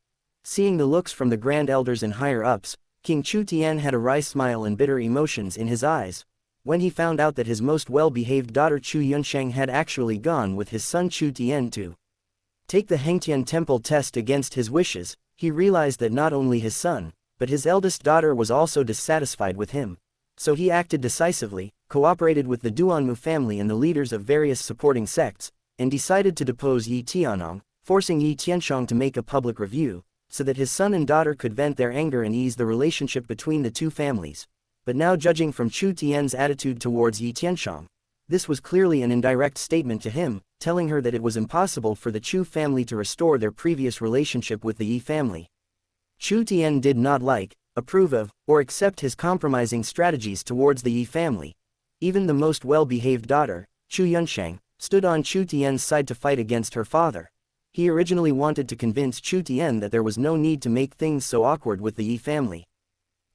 Seeing the looks from the grand elders and higher-ups, King Chu Tian had a wry smile and bitter emotions in his eyes. When he found out that his most well-behaved daughter Chu Yunsheng had actually gone with his son Chu Tian to take the Hengtian temple test against his wishes, he realized that not only his son, but his eldest daughter was also dissatisfied with him. So he acted decisively, cooperated with the Duanmu family and the leaders of various supporting sects, and decided to depose Yi Tianong, forcing Yi Tianshang to make a public review, so that his son and daughter could vent their anger and ease the relationship between the two families. But now, judging from Chu Tian's attitude towards Yi Tianshang, this was clearly an indirect statement to him, telling her that it was impossible for the Chu family to restore their previous relationship with the Yi family. Chu Tian did not like, approve of, or accept his compromising strategies towards the Yi family. Even the most well-behaved daughter, Chu Yunsheng, stood on Chu Tian's side to fight against her father. He originally wanted to convince Chu Tian that there was no need to make things so awkward with the Yi family.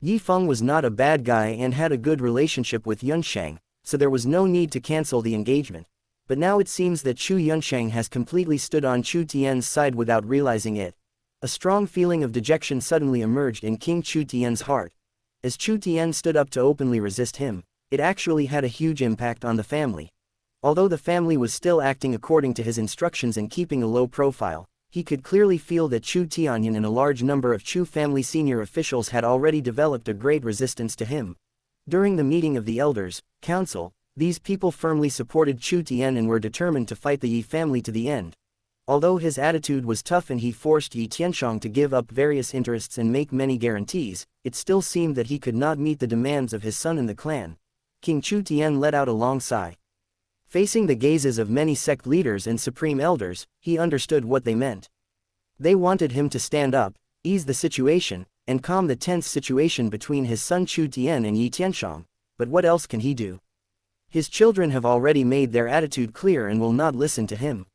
Yi Feng was not a bad guy and had a good relationship with Yunsheng, so there was no need to cancel the engagement. But now it seems that Chu Yunsheng has completely stood on Chu Tian's side without realizing it. A strong feeling of dejection suddenly emerged in King Chu Tian's heart. As Chu Tian stood up to openly resist him, it actually had a huge impact on the family. Although the family was still acting according to his instructions and keeping a low profile, he could clearly feel that Chu Tianyan and a large number of Chu family senior officials had already developed a great resistance to him. During the meeting of the elders' council, these people firmly supported Chu Tian and were determined to fight the Yi family to the end. Although his attitude was tough and he forced Yi Tianshang to give up various interests and make many guarantees, it still seemed that he could not meet the demands of his son and the clan. King Chu Tian let out a long sigh. Facing the gazes of many sect leaders and supreme elders, he understood what they meant. They wanted him to stand up, ease the situation, and calm the tense situation between his son Chu Tian and Yi Tianshang. But what else can he do? His children have already made their attitude clear and will not listen to him.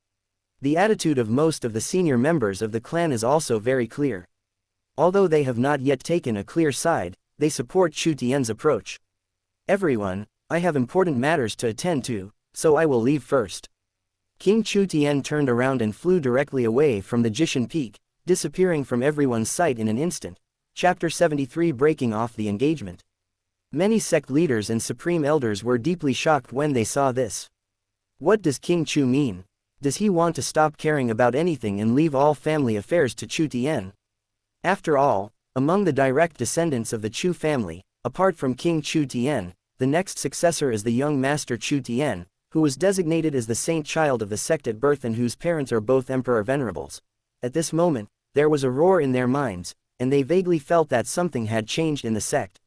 The attitude of most of the senior members of the clan is also very clear. Although they have not yet taken a clear side, they support Chu Tian's approach. Everyone, I have important matters to attend to, so I will leave first. King Chu Tian turned around and flew directly away from the Jishan Peak, disappearing from everyone's sight in an instant. Chapter 73, Breaking off the engagement. Many sect leaders and supreme elders were deeply shocked when they saw this. What does King Chu mean? Does he want to stop caring about anything and leave all family affairs to Chu Tian? After all, Among the direct descendants of the Chu family, apart from King Chu Tian, the next successor is the young master Chu Tian, who was designated as the saint child of the sect at birth and whose parents are both emperor venerables. At this moment, there was a roar in their minds, and they vaguely felt that something had changed in the sect.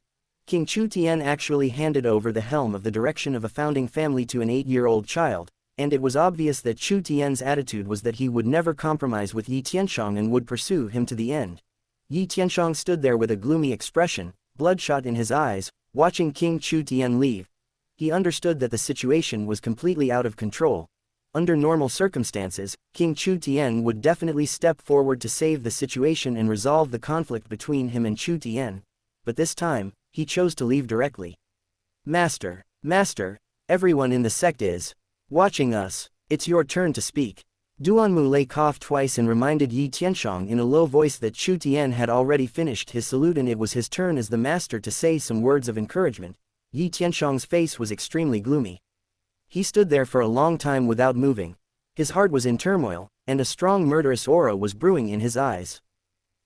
King Chu Tian actually handed over the helm of the direction of a founding family to an 8-year-old child, and it was obvious that Chu Tian's attitude was that he would never compromise with Yi Tianshang and would pursue him to the end. Yi Tianshang stood there with a gloomy expression, bloodshot in his eyes, watching King Chu Tian leave. He understood that the situation was completely out of control. Under normal circumstances, King Chu Tian would definitely step forward to save the situation and resolve the conflict between him and Chu Tian. But this time, he chose to leave directly. Master, everyone in the sect is watching us. It's your turn to speak. Duan Mulei coughed twice and reminded Yi Tianshang in a low voice that Chu Tian had already finished his salute and it was his turn as the master to say some words of encouragement. Yi Tianshang's face was extremely gloomy. He stood there for a long time without moving. His heart was in turmoil, and a strong murderous aura was brewing in his eyes.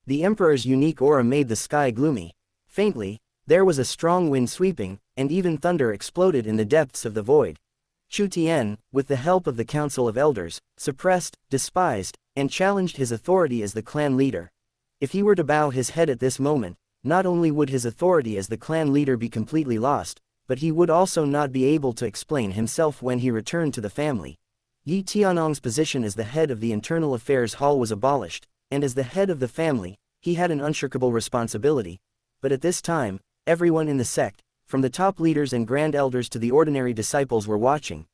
The emperor's unique aura made the sky gloomy. Faintly, there was a strong wind sweeping, and even thunder exploded in the depths of the void. Chu Tian, with the help of the Council of Elders, suppressed, despised, and challenged his authority as the clan leader. If he were to bow his head at this moment, not only would his authority as the clan leader be completely lost, but he would also not be able to explain himself when he returned to the family. Yi Tianong's position as the head of the Internal Affairs Hall was abolished, and as the head of the family, he had an unshirkable responsibility. But at this time, everyone in the sect, from the top leaders and grand elders to the ordinary disciples were watching.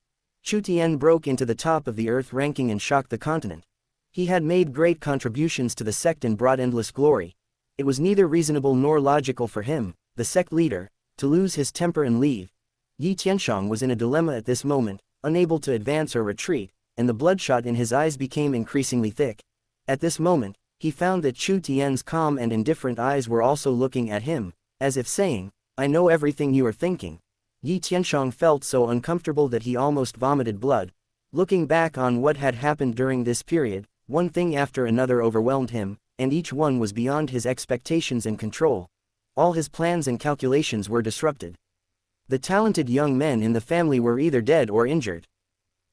Chu Tian broke into the top of the earth ranking and shocked the continent. He had made great contributions to the sect and brought endless glory. It was neither reasonable nor logical for him, the sect leader, to lose his temper and leave. Yi Tianshang was in a dilemma at this moment, unable to advance or retreat, and the bloodshot in his eyes became increasingly thick. At this moment, he found that Chu Tian's calm and indifferent eyes were also looking at him, as if saying, "I know everything you are thinking." Yi Tianshang felt so uncomfortable that he almost vomited blood. Looking back on what had happened during this period, one thing after another overwhelmed him, and each one was beyond his expectations and control. All his plans and calculations were disrupted. The talented young men in the family were either dead or injured.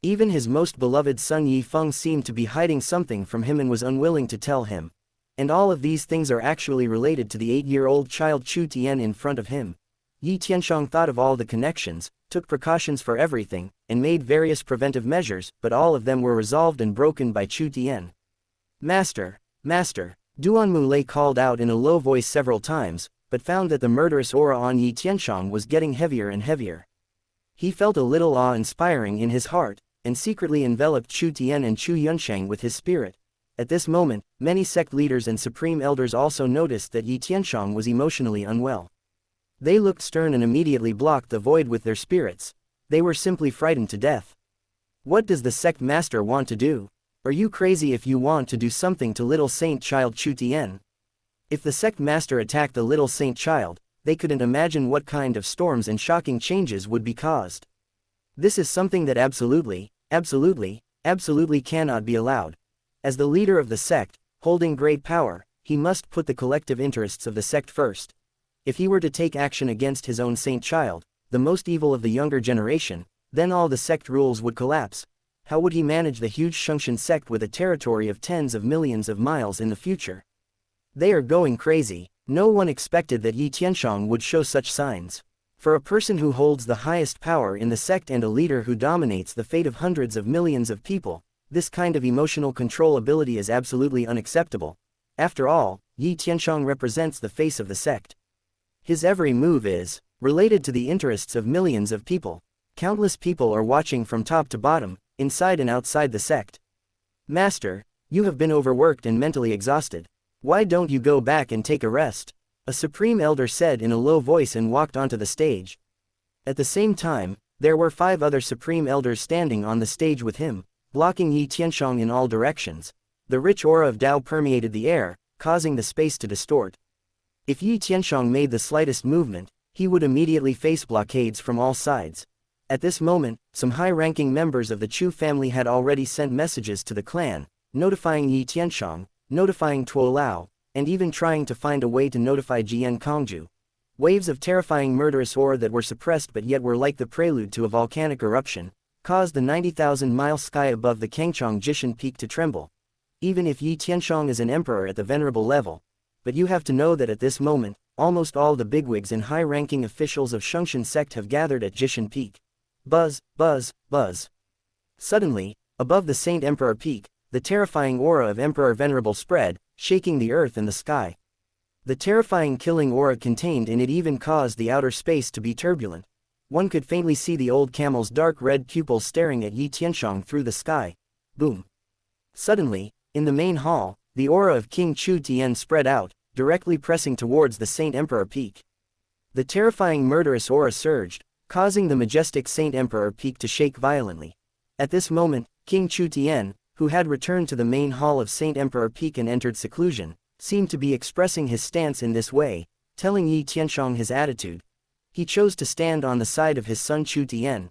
Even his most beloved son Yi Feng seemed to be hiding something from him and was unwilling to tell him. And all of these things are actually related to the 8-year-old child Chu Tian in front of him. Yi Tianshang thought of all the connections, took precautions for everything, and made various preventive measures, but all of them were resolved and broken by Chu Tian. Master, Duan Mulei called out in a low voice several times, but found that the murderous aura on Yi Tianshang was getting heavier and heavier. He felt a little awe-inspiring in his heart, and secretly enveloped Chu Tian and Chu Yunsheng with his spirit. At this moment, many sect leaders and supreme elders also noticed that Yi Tianshang was emotionally unwell. They looked stern and immediately blocked the void with their spirits. They were simply frightened to death. What does the sect master want to do? Are you crazy if you want to do something to little saint child Chu Tian? If the sect master attacked the little saint child, they couldn't imagine what kind of storms and shocking changes would be caused. This is something that absolutely cannot be allowed. As the leader of the sect, holding great power, he must put the collective interests of the sect first. If he were to take action against his own saint child, the most evil of the younger generation, then all the sect rules would collapse. How would he manage the huge Shungshan sect with a territory of tens of millions of miles in the future? They are going crazy. No one expected that Yi Tianshang would show such signs. For a person who holds the highest power in the sect and a leader who dominates the fate of hundreds of millions of people, this kind of emotional control ability is absolutely unacceptable. After all, Yi Tianshang represents the face of the sect. His every move is related to the interests of millions of people. Countless people are watching from top to bottom, inside and outside the sect. Master, you have been overworked and mentally exhausted. Why don't you go back and take a rest? A supreme elder said in a low voice and walked onto the stage. At the same time, there were 5 other supreme elders standing on the stage with him, blocking Yi Tianshang in all directions. The rich aura of Tao permeated the air, causing the space to distort. If Yi Tianshang made the slightest movement, he would immediately face blockades from all sides. At this moment, some high-ranking members of the Chu family had already sent messages to the clan, notifying Yi Tianshang, notifying Tuo Lao, and even trying to find a way to notify Jian Kongju. Waves of terrifying murderous aura that were suppressed but yet were like the prelude to a volcanic eruption, caused the 90,000-mile sky above the Kangchong Jishan Peak to tremble. Even if Yi Tianshong is an emperor at the venerable level. But you have to know that at this moment, almost all the bigwigs and high-ranking officials of Shungshan sect have gathered at Jishan Peak. Buzz, buzz, buzz. Suddenly, above the Saint Emperor Peak, the terrifying aura of Emperor Venerable spread, shaking the earth and the sky. The terrifying killing aura contained in it even caused the outer space to be turbulent. One could faintly see the old camel's dark red pupils staring at Yi Tianshong through the sky. Boom. Suddenly, in the main hall, the aura of King Chu Tian spread out, directly pressing towards the Saint Emperor Peak. The terrifying murderous aura surged, causing the majestic Saint Emperor Peak to shake violently. At this moment, King Chu Tian, who had returned to the main hall of Saint Emperor Peak and entered seclusion, seemed to be expressing his stance in this way, telling Yi Tianshong his attitude. He chose to stand on the side of his son Chu Tian.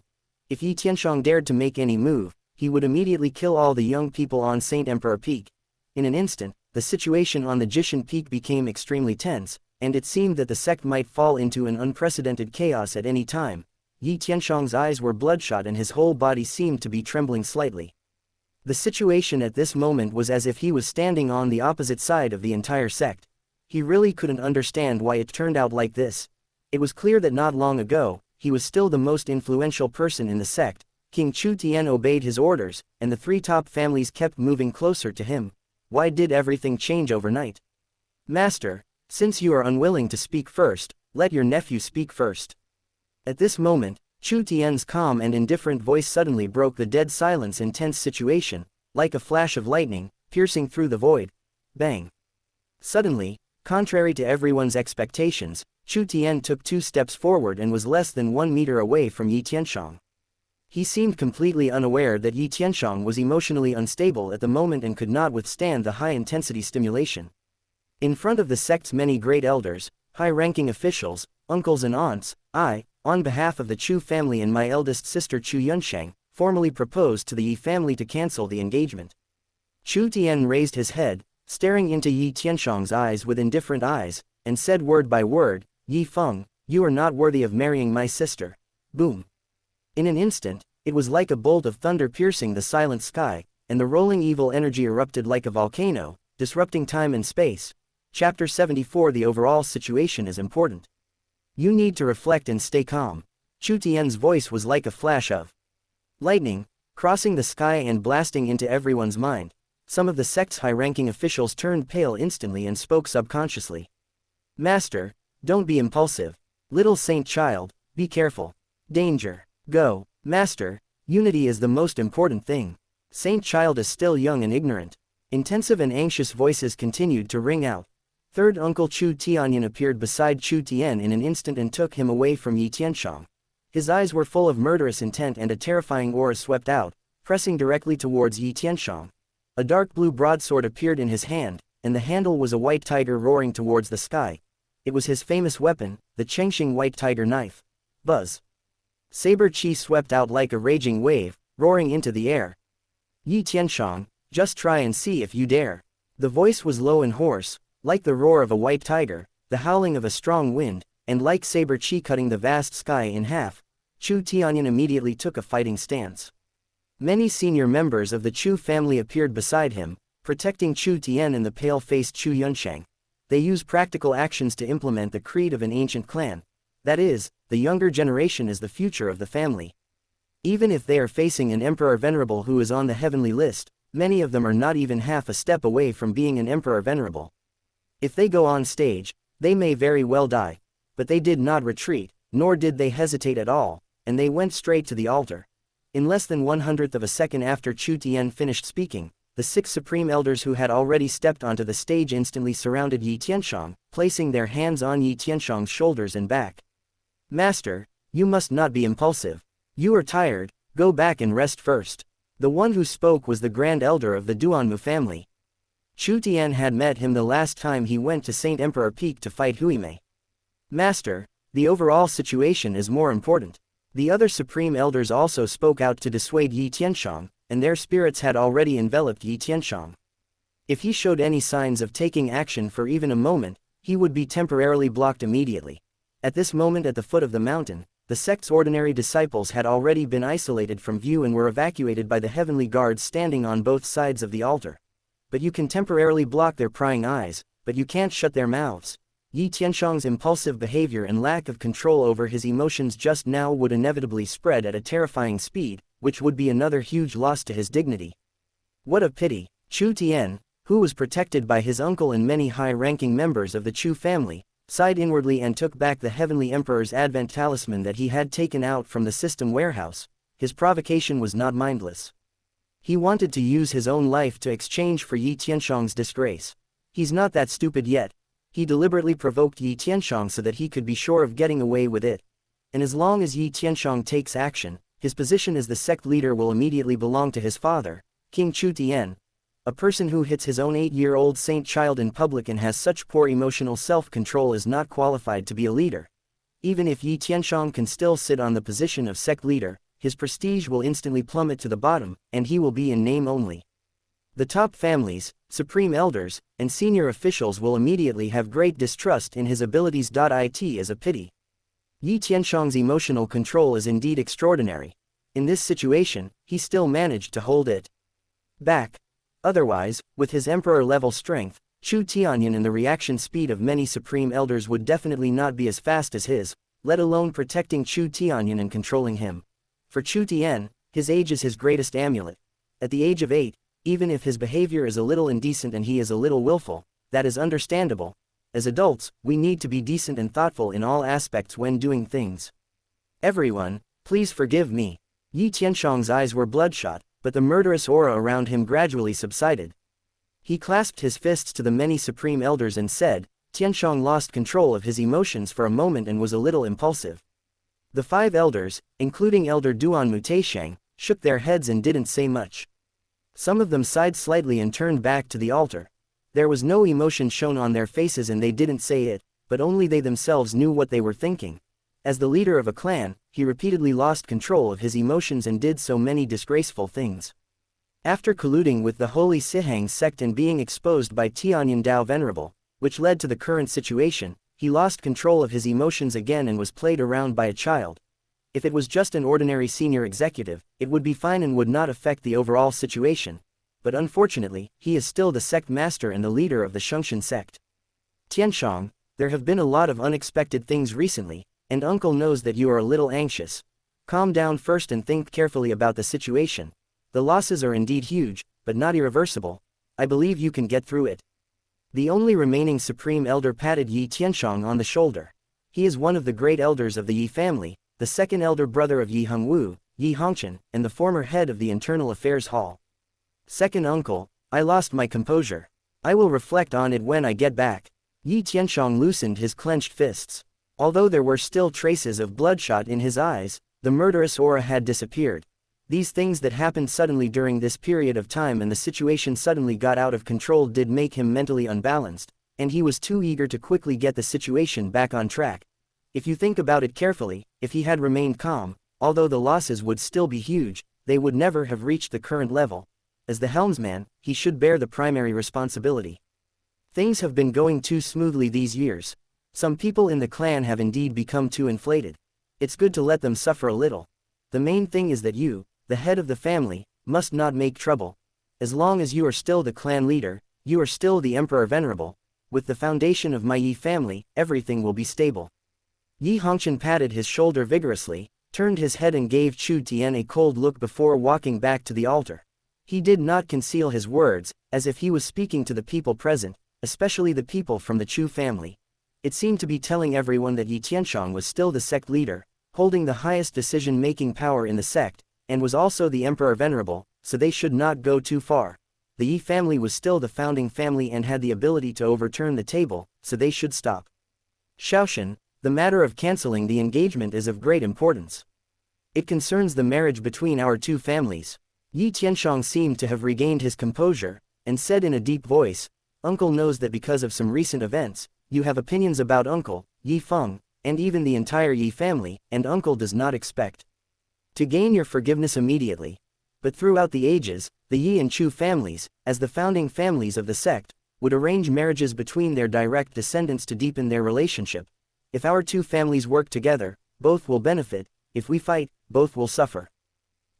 If Yi Tianshong dared to make any move, he would immediately kill all the young people on Saint Emperor Peak. In an instant, the situation on the Jishan Peak became extremely tense, and it seemed that the sect might fall into an unprecedented chaos at any time. Yi Tianshong's eyes were bloodshot and his whole body seemed to be trembling slightly. The situation at this moment was as if he was standing on the opposite side of the entire sect. He really couldn't understand why it turned out like this. It was clear that not long ago, he was still the most influential person in the sect. King Chu Tian obeyed his orders, and the three top families kept moving closer to him. Why did everything change overnight? Master, since you are unwilling to speak first, let your nephew speak first. At this moment, Chu Tian's calm and indifferent voice suddenly broke the dead silence and tense situation, like a flash of lightning, piercing through the void. Bang! Suddenly, contrary to everyone's expectations, Chu Tian took 2 steps forward and was less than 1 meter away from Yi Tianshong. He seemed completely unaware that Yi Tianshong was emotionally unstable at the moment and could not withstand the high-intensity stimulation. In front of the sect's many great elders, high-ranking officials, uncles and aunts, I, on behalf of the Chu family and my eldest sister Chu Yunsheng, formally proposed to the Yi family to cancel the engagement. Chu Tian raised his head, staring into Yi Tianshong's eyes with indifferent eyes, and said word by word, "Yi Feng, you are not worthy of marrying my sister." Boom. In an instant, it was like a bolt of thunder piercing the silent sky, and the rolling evil energy erupted like a volcano, disrupting time and space. Chapter 74. The overall situation is important. You need to reflect and stay calm. Chu Tian's voice was like a flash of lightning, crossing the sky and blasting into everyone's mind. Some of the sect's high-ranking officials turned pale instantly and spoke subconsciously. Master, don't be impulsive. Little saint child, be careful. Danger. Go. Master, unity is the most important thing. Saint child is still young and ignorant. Intensive and anxious voices continued to ring out. Third Uncle Chu Tianyan appeared beside Chu Tian in an instant and took him away from Yi Tianshong. His eyes were full of murderous intent and a terrifying aura swept out, pressing directly towards Yi Tianshong. A dark blue broadsword appeared in his hand, and the handle was a white tiger roaring towards the sky. It was his famous weapon, the Chengxing white tiger knife. Buzz. Saber chi swept out like a raging wave, roaring into the air. Yi Tianshong, just try and see if you dare. The voice was low and hoarse, like the roar of a white tiger, the howling of a strong wind, and like saber chi cutting the vast sky in half. Chu Tianyan immediately took a fighting stance. Many senior members of the Chu family appeared beside him, protecting Chu Tian and the pale-faced Chu Yunsheng. They used practical actions to implement the creed of an ancient clan. That is, the younger generation is the future of the family. Even if they are facing an Emperor Venerable who is on the heavenly list, many of them are not even half a step away from being an Emperor Venerable. If they go on stage, they may very well die. But they did not retreat, nor did they hesitate at all, and they went straight to the altar. In less than 1/100th of a second after Chu Tian finished speaking, the 6 supreme elders who had already stepped onto the stage instantly surrounded Yi Tianshong, placing their hands on Yi Tianshong's shoulders and back. Master, you must not be impulsive. You are tired, go back and rest first. The one who spoke was the Grand Elder of the Duanmu family. Chu Tian had met him the last time he went to Saint Emperor Peak to fight Huimei. Master, the overall situation is more important. The other supreme elders also spoke out to dissuade Yi Tianshong, and their spirits had already enveloped Yi Tianshong. If he showed any signs of taking action for even a moment, he would be temporarily blocked immediately. At this moment at the foot of the mountain, the sect's ordinary disciples had already been isolated from view and were evacuated by the heavenly guards standing on both sides of the altar. But you can temporarily block their prying eyes, but you can't shut their mouths. Yi Tianshang's impulsive behavior and lack of control over his emotions just now would inevitably spread at a terrifying speed, which would be another huge loss to his dignity. What a pity! Chu Tian, who was protected by his uncle and many high-ranking members of the Chu family, sighed inwardly and took back the Heavenly Emperor's Advent talisman that he had taken out from the system warehouse. His provocation was not mindless. He wanted to use his own life to exchange for Yi Tianshang's disgrace. He's not that stupid yet. He deliberately provoked Yi Tianshang so that he could be sure of getting away with it. And as long as Yi Tianshang takes action, his position as the sect leader will immediately belong to his father, King Chu Tian. A person who hits his own 8-year-old saint child in public and has such poor emotional self-control is not qualified to be a leader. Even if Yi Tianshang can still sit on the position of sect leader, his prestige will instantly plummet to the bottom, and he will be in name only. The top families, supreme elders, and senior officials will immediately have great distrust in his abilities. It is a pity. Yi Tianshang's emotional control is indeed extraordinary. In this situation, he still managed to hold it back. Otherwise, with his emperor-level strength, Chu Tianyan and the reaction speed of many supreme elders would definitely not be as fast as his, let alone protecting Chu Tianyan and controlling him. For Chu Tian, his age is his greatest amulet. At the age of 8, even if his behavior is a little indecent and he is a little willful, that is understandable. As adults, we need to be decent and thoughtful in all aspects when doing things. Everyone, please forgive me. Yi Tianshang's eyes were bloodshot, but the murderous aura around him gradually subsided. He clasped his fists to the many supreme elders and said, Tianshang lost control of his emotions for a moment and was a little impulsive. The 5 elders, including Elder Duan Muteshang, shook their heads and didn't say much. Some of them sighed slightly and turned back to the altar. There was no emotion shown on their faces and they didn't say it, but only they themselves knew what they were thinking. As the leader of a clan, he repeatedly lost control of his emotions and did so many disgraceful things. After colluding with the Holy Sihang sect and being exposed by Tianyan Dao Venerable, which led to the current situation, he lost control of his emotions again and was played around by a child. If it was just an ordinary senior executive, it would be fine and would not affect the overall situation. But unfortunately, he is still the sect master and the leader of the Shengxian sect. Tianshang, there have been a lot of unexpected things recently, and uncle knows that you are a little anxious. Calm down first and think carefully about the situation. The losses are indeed huge, but not irreversible. I believe you can get through it. The only remaining supreme elder patted Yi Tianshang on the shoulder. He is one of the great elders of the Yi family, the second elder brother of Yi Hongwu, Yi Hongchen, and the former head of the Internal Affairs Hall. Second uncle, I lost my composure. I will reflect on it when I get back. Yi Tianshang loosened his clenched fists. Although there were still traces of bloodshot in his eyes, the murderous aura had disappeared. These things that happened suddenly during this period of time and the situation suddenly got out of control did make him mentally unbalanced, and he was too eager to quickly get the situation back on track. If you think about it carefully, if he had remained calm, although the losses would still be huge, they would never have reached the current level. As the helmsman, he should bear the primary responsibility. Things have been going too smoothly these years. Some people in the clan have indeed become too inflated. It's good to let them suffer a little. The main thing is that you, the head of the family, must not make trouble. As long as you are still the clan leader, you are still the Emperor Venerable. With the foundation of my Yi family, everything will be stable. Yi Hongchen patted his shoulder vigorously, turned his head and gave Chu Tian a cold look before walking back to the altar. He did not conceal his words, as if he was speaking to the people present, especially the people from the Chu family. It seemed to be telling everyone that Yi Tianshang was still the sect leader, holding the highest decision-making power in the sect, and was also the Emperor Venerable, so they should not go too far. The Yi family was still the founding family and had the ability to overturn the table, so they should stop. Shaoshan, the matter of canceling the engagement is of great importance. It concerns the marriage between our two families. Yi Tianshang seemed to have regained his composure, and said in a deep voice, Uncle knows that because of some recent events, you have opinions about Uncle, Yi Feng, and even the entire Yi family, and Uncle does not expect to gain your forgiveness immediately. But throughout the ages, the Yi and Chu families, as the founding families of the sect, would arrange marriages between their direct descendants to deepen their relationship. If our two families work together, both will benefit. If we fight, both will suffer.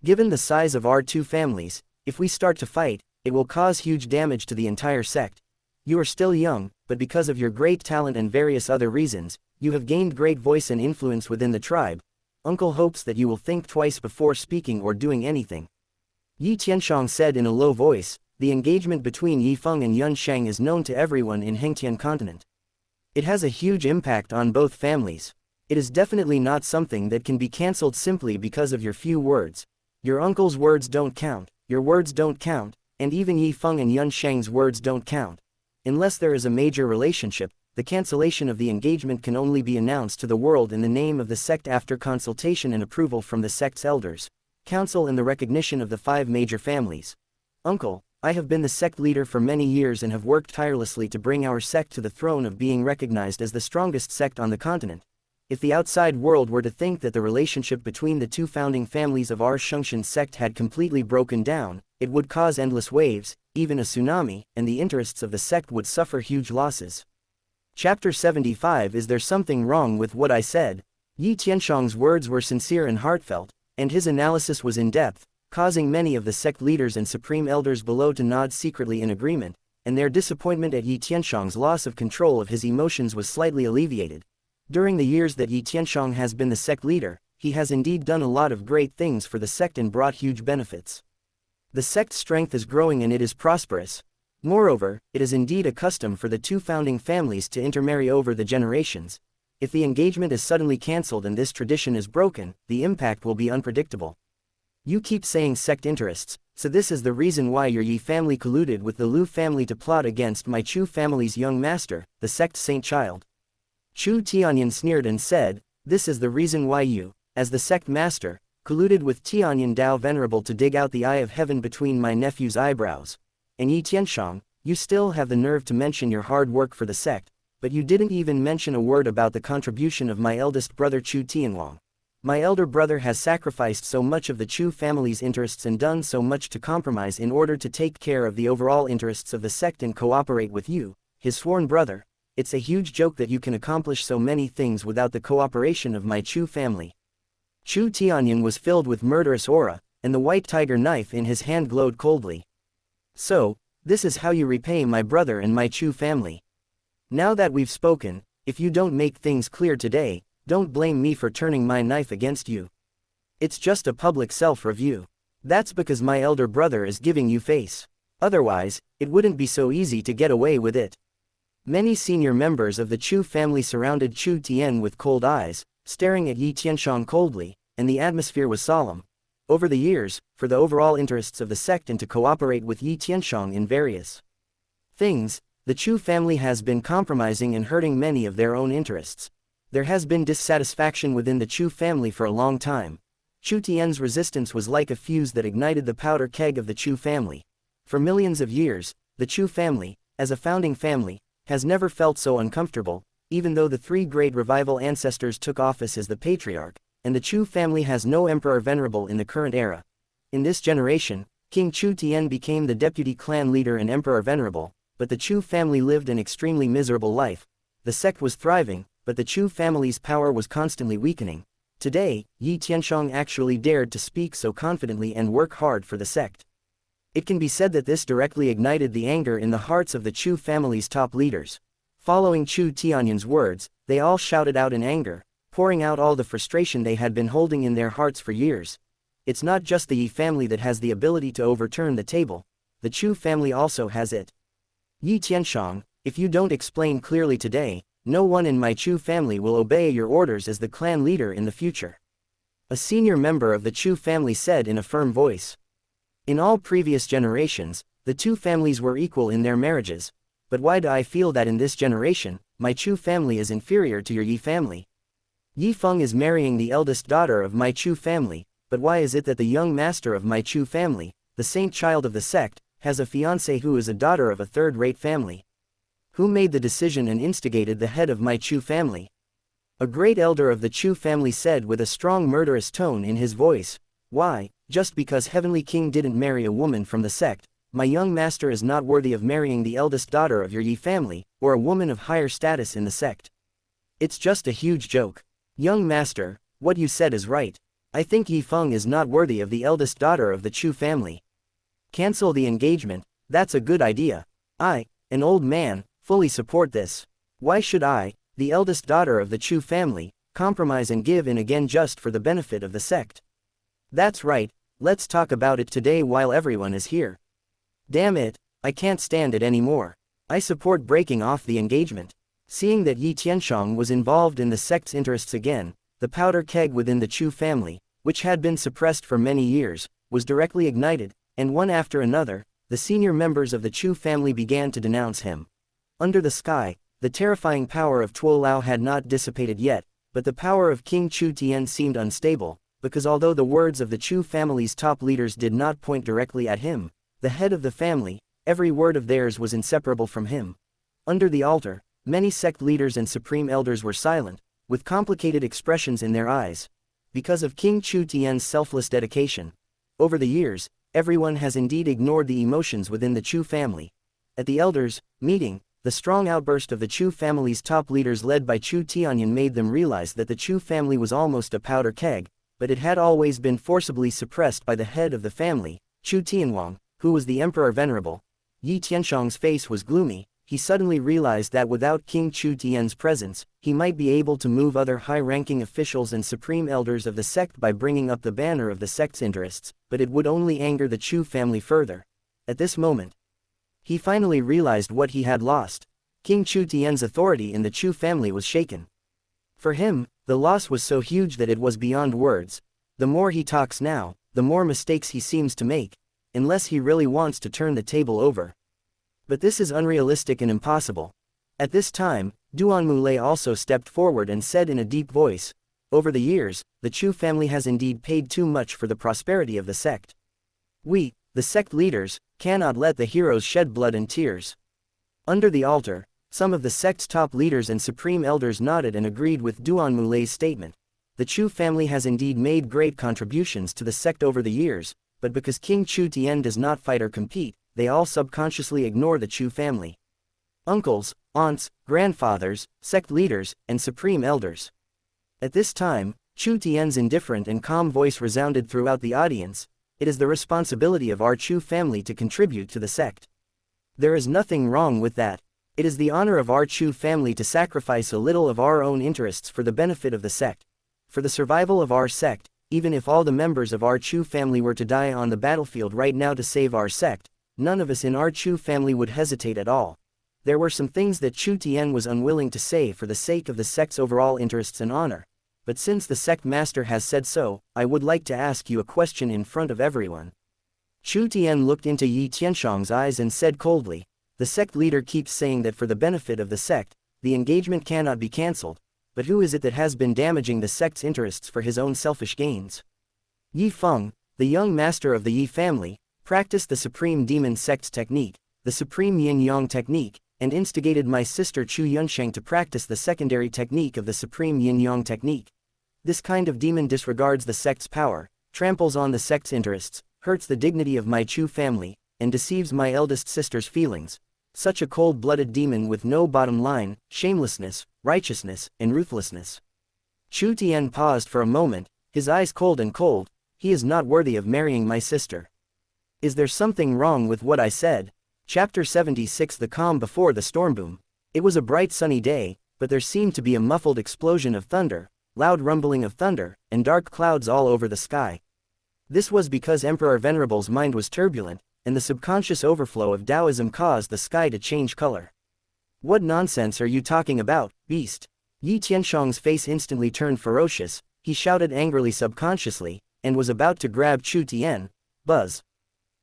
Given the size of our two families, if we start to fight, it will cause huge damage to the entire sect. You are still young, but because of your great talent and various other reasons, you have gained great voice and influence within the tribe. Uncle hopes that you will think twice before speaking or doing anything. Yi Tianshang said in a low voice. The engagement between Yi Feng and Yun Sheng is known to everyone in Hengtian continent. It has a huge impact on both families. It is definitely not something that can be cancelled simply because of your few words. Your uncle's words don't count, your words don't count, and even Yi Feng and Yun Sheng's words don't count. Unless there is a major relationship, the cancellation of the engagement can only be announced to the world in the name of the sect after consultation and approval from the sect's elders, council and the recognition of the 5 major families. Uncle, I have been the sect leader for many years and have worked tirelessly to bring our sect to the throne of being recognized as the strongest sect on the continent. If the outside world were to think that the relationship between the 2 founding families of our Shungshan sect had completely broken down, it would cause endless waves, even a tsunami, and the interests of the sect would suffer huge losses. Chapter 75. Is there something wrong with what I said? Yi Tianshang's words were sincere and heartfelt, and his analysis was in-depth, causing many of the sect leaders and supreme elders below to nod secretly in agreement, and their disappointment at Yi Tianshang's loss of control of his emotions was slightly alleviated. During the years that Yi Tianshang has been the sect leader, he has indeed done a lot of great things for the sect and brought huge benefits. The sect's strength is growing and it is prosperous. Moreover, it is indeed a custom for the 2 founding families to intermarry over the generations. If the engagement is suddenly cancelled and this tradition is broken, the impact will be unpredictable. You keep saying sect interests, so this is the reason why your Yi family colluded with the Lu family to plot against my Chu family's young master, the sect's saint child. Chu Tianyan sneered and said, this is the reason why you, as the sect master, colluded with Tianyan Dao Venerable to dig out the eye of heaven between my nephew's eyebrows. And Yi Tianshang, you still have the nerve to mention your hard work for the sect, but you didn't even mention a word about the contribution of my eldest brother Chu Tianwang. My elder brother has sacrificed so much of the Chu family's interests and done so much to compromise in order to take care of the overall interests of the sect and cooperate with you, his sworn brother. It's a huge joke that you can accomplish so many things without the cooperation of my Chu family. Chu Tianyan was filled with murderous aura, and the white tiger knife in his hand glowed coldly. So, this is how you repay my brother and my Chu family. Now that we've spoken, if you don't make things clear today, don't blame me for turning my knife against you. It's just a public self-review. That's because my elder brother is giving you face. Otherwise, it wouldn't be so easy to get away with it. Many senior members of the Chu family surrounded Chu Tian with cold eyes, staring at Yi Tianshang coldly, and the atmosphere was solemn. Over the years, for the overall interests of the sect and to cooperate with Yi Tianshang in various things, the Chu family has been compromising and hurting many of their own interests. There has been dissatisfaction within the Chu family for a long time. Chu Tian's resistance was like a fuse that ignited the powder keg of the Chu family. For millions of years, the Chu family, as a founding family, has never felt so uncomfortable, even though the 3 great revival ancestors took office as the patriarch, and the Chu family has no emperor venerable in the current era. In this generation, King Chu Tian became the deputy clan leader and emperor venerable, but the Chu family lived an extremely miserable life. The sect was thriving, but the Chu family's power was constantly weakening. Today, Yi Tianshang actually dared to speak so confidently and work hard for the sect. It can be said that this directly ignited the anger in the hearts of the Chu family's top leaders. Following Chu Tianyan's words, they all shouted out in anger, pouring out all the frustration they had been holding in their hearts for years. It's not just the Yi family that has the ability to overturn the table. The Chu family also has it. Yi Tianshang, if you don't explain clearly today, no one in my Chu family will obey your orders as the clan leader in the future. A senior member of the Chu family said in a firm voice. In all previous generations, the 2 families were equal in their marriages, but why do I feel that in this generation, my Chu family is inferior to your Yi family? Yi Feng is marrying the eldest daughter of my Chu family, but why is it that the young master of my Chu family, the saint child of the sect, has a fiancée who is a daughter of a third-rate family? Who made the decision and instigated the head of my Chu family? A great elder of the Chu family said with a strong murderous tone in his voice. Why, just because Heavenly King didn't marry a woman from the sect, my young master is not worthy of marrying the eldest daughter of your Yi family, or a woman of higher status in the sect. It's just a huge joke. Young master, what you said is right. I think Yi Feng is not worthy of the eldest daughter of the Chu family. Cancel the engagement, that's a good idea. I, an old man, fully support this. Why should I, the eldest daughter of the Chu family, compromise and give in again just for the benefit of the sect? That's right, let's talk about it today while everyone is here. Damn it, I can't stand it anymore. I support breaking off the engagement. Seeing that Yi Tianshong was involved in the sect's interests again, the powder keg within the Chu family, which had been suppressed for many years, was directly ignited, and one after another, the senior members of the Chu family began to denounce him. Under the sky, the terrifying power of Tuo Lao had not dissipated yet, but the power of King Chu Tian seemed unstable, because although the words of the Chu family's top leaders did not point directly at him, the head of the family, every word of theirs was inseparable from him. Under the altar, many sect leaders and supreme elders were silent, with complicated expressions in their eyes. Because of King Chu Tian's selfless dedication. Over the years, everyone has indeed ignored the emotions within the Chu family. At the elders' meeting, the strong outburst of the Chu family's top leaders led by Chu Tianyan made them realize that the Chu family was almost a powder keg, but it had always been forcibly suppressed by the head of the family, Chu Tianwang, who was the Emperor Venerable. Yi Tianshong's face was gloomy. He suddenly realized that without King Chu Tian's presence, he might be able to move other high-ranking officials and supreme elders of the sect by bringing up the banner of the sect's interests, but it would only anger the Chu family further. At this moment, he finally realized what he had lost. King Chu Tian's authority in the Chu family was shaken. For him, the loss was so huge that it was beyond words. The more he talks now, the more mistakes he seems to make, unless he really wants to turn the table over. But this is unrealistic and impossible. At this time, Duan Mulei also stepped forward and said in a deep voice, "Over the years, the Chu family has indeed paid too much for the prosperity of the sect. We, the sect leaders, cannot let the heroes shed blood and tears." Under the altar, some of the sect's top leaders and supreme elders nodded and agreed with Duan Mulei's statement. The Chu family has indeed made great contributions to the sect over the years, but because King Chu Tian does not fight or compete, they all subconsciously ignore the Chu family. Uncles, aunts, grandfathers, sect leaders, and supreme elders. At this time, Chu Tian's indifferent and calm voice resounded throughout the audience. It is the responsibility of our Chu family to contribute to the sect. There is nothing wrong with that. It is the honor of our Chu family to sacrifice a little of our own interests for the benefit of the sect. For the survival of our sect, even if all the members of our Chu family were to die on the battlefield right now to save our sect, none of us in our Chu family would hesitate at all. There were some things that Chu Tian was unwilling to say for the sake of the sect's overall interests and honor. But since the sect master has said so, I would like to ask you a question in front of everyone. Chu Tian looked into Yi Tianshong's eyes and said coldly, "The sect leader keeps saying that for the benefit of the sect, the engagement cannot be cancelled. But who is it that has been damaging the sect's interests for his own selfish gains?" Yi Feng, the young master of the Yi family, practiced the Supreme Demon Sect's technique, the Supreme Yin-Yang technique, and instigated my sister Chu Yunsheng to practice the secondary technique of the Supreme Yin-Yang technique. This kind of demon disregards the sect's power, tramples on the sect's interests, hurts the dignity of my Chu family, and deceives my eldest sister's feelings. Such a cold-blooded demon with no bottom line, shamelessness, righteousness, and ruthlessness. Chu Tian paused for a moment, his eyes cold and cold. He is not worthy of marrying my sister. Is there something wrong with what I said? Chapter 76 The Calm Before the Storm Boom. It was a bright sunny day, but there seemed to be a muffled explosion of thunder, loud rumbling of thunder, and dark clouds all over the sky. This was because Emperor Venerable's mind was turbulent, and the subconscious overflow of Taoism caused the sky to change color. What nonsense are you talking about, beast? Yi Tianshong's face instantly turned ferocious. He shouted angrily subconsciously, and was about to grab Chu Tian. Buzz.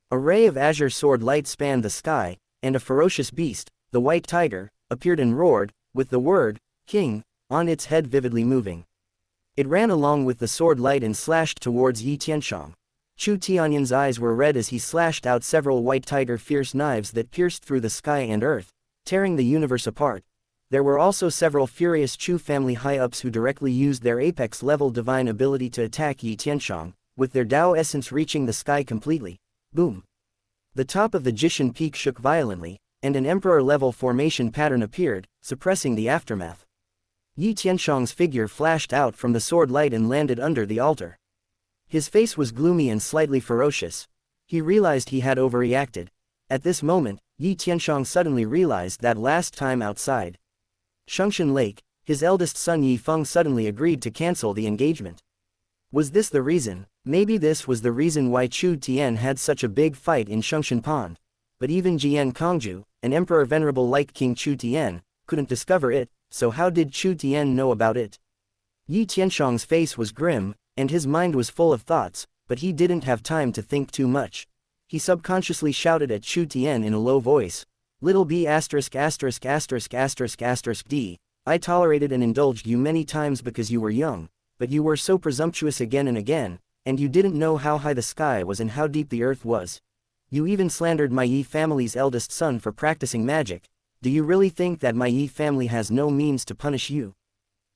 A ray of azure sword light spanned the sky, and a ferocious beast, the white tiger, appeared and roared, with the word, "King," on its head vividly moving. It ran along with the sword light and slashed towards Yi Tianshong. Chu Tianyan's eyes were red as he slashed out several white tiger fierce knives that pierced through the sky and earth, tearing the universe apart. There were also several furious Chu family high-ups who directly used their apex-level divine ability to attack Yi Tianshong, with their Tao essence reaching the sky completely. Boom! The top of the Jishan peak shook violently, and an emperor-level formation pattern appeared, suppressing the aftermath. Yi Tianshang's figure flashed out from the sword light and landed under the altar. His face was gloomy and slightly ferocious. He realized he had overreacted. At this moment, Yi Tianshang suddenly realized that last time outside Shengshan Lake, his eldest son Yi Feng suddenly agreed to cancel the engagement. Was this the reason? Maybe this was the reason why Chu Tian had such a big fight in Shengshan Pond. But even Jian Kongju, an emperor venerable like King Chu Tian, couldn't discover it, so how did Chu Tian know about it? Yi Tianshang's face was grim, and his mind was full of thoughts, but he didn't have time to think too much. He subconsciously shouted at Chu Tian in a low voice, "Little b*************** d. I tolerated and indulged you many times because you were young, but you were so presumptuous again and again, and you didn't know how high the sky was and how deep the earth was. You even slandered my Yi family's eldest son for practicing magic. Do you really think that my Yi family has no means to punish you?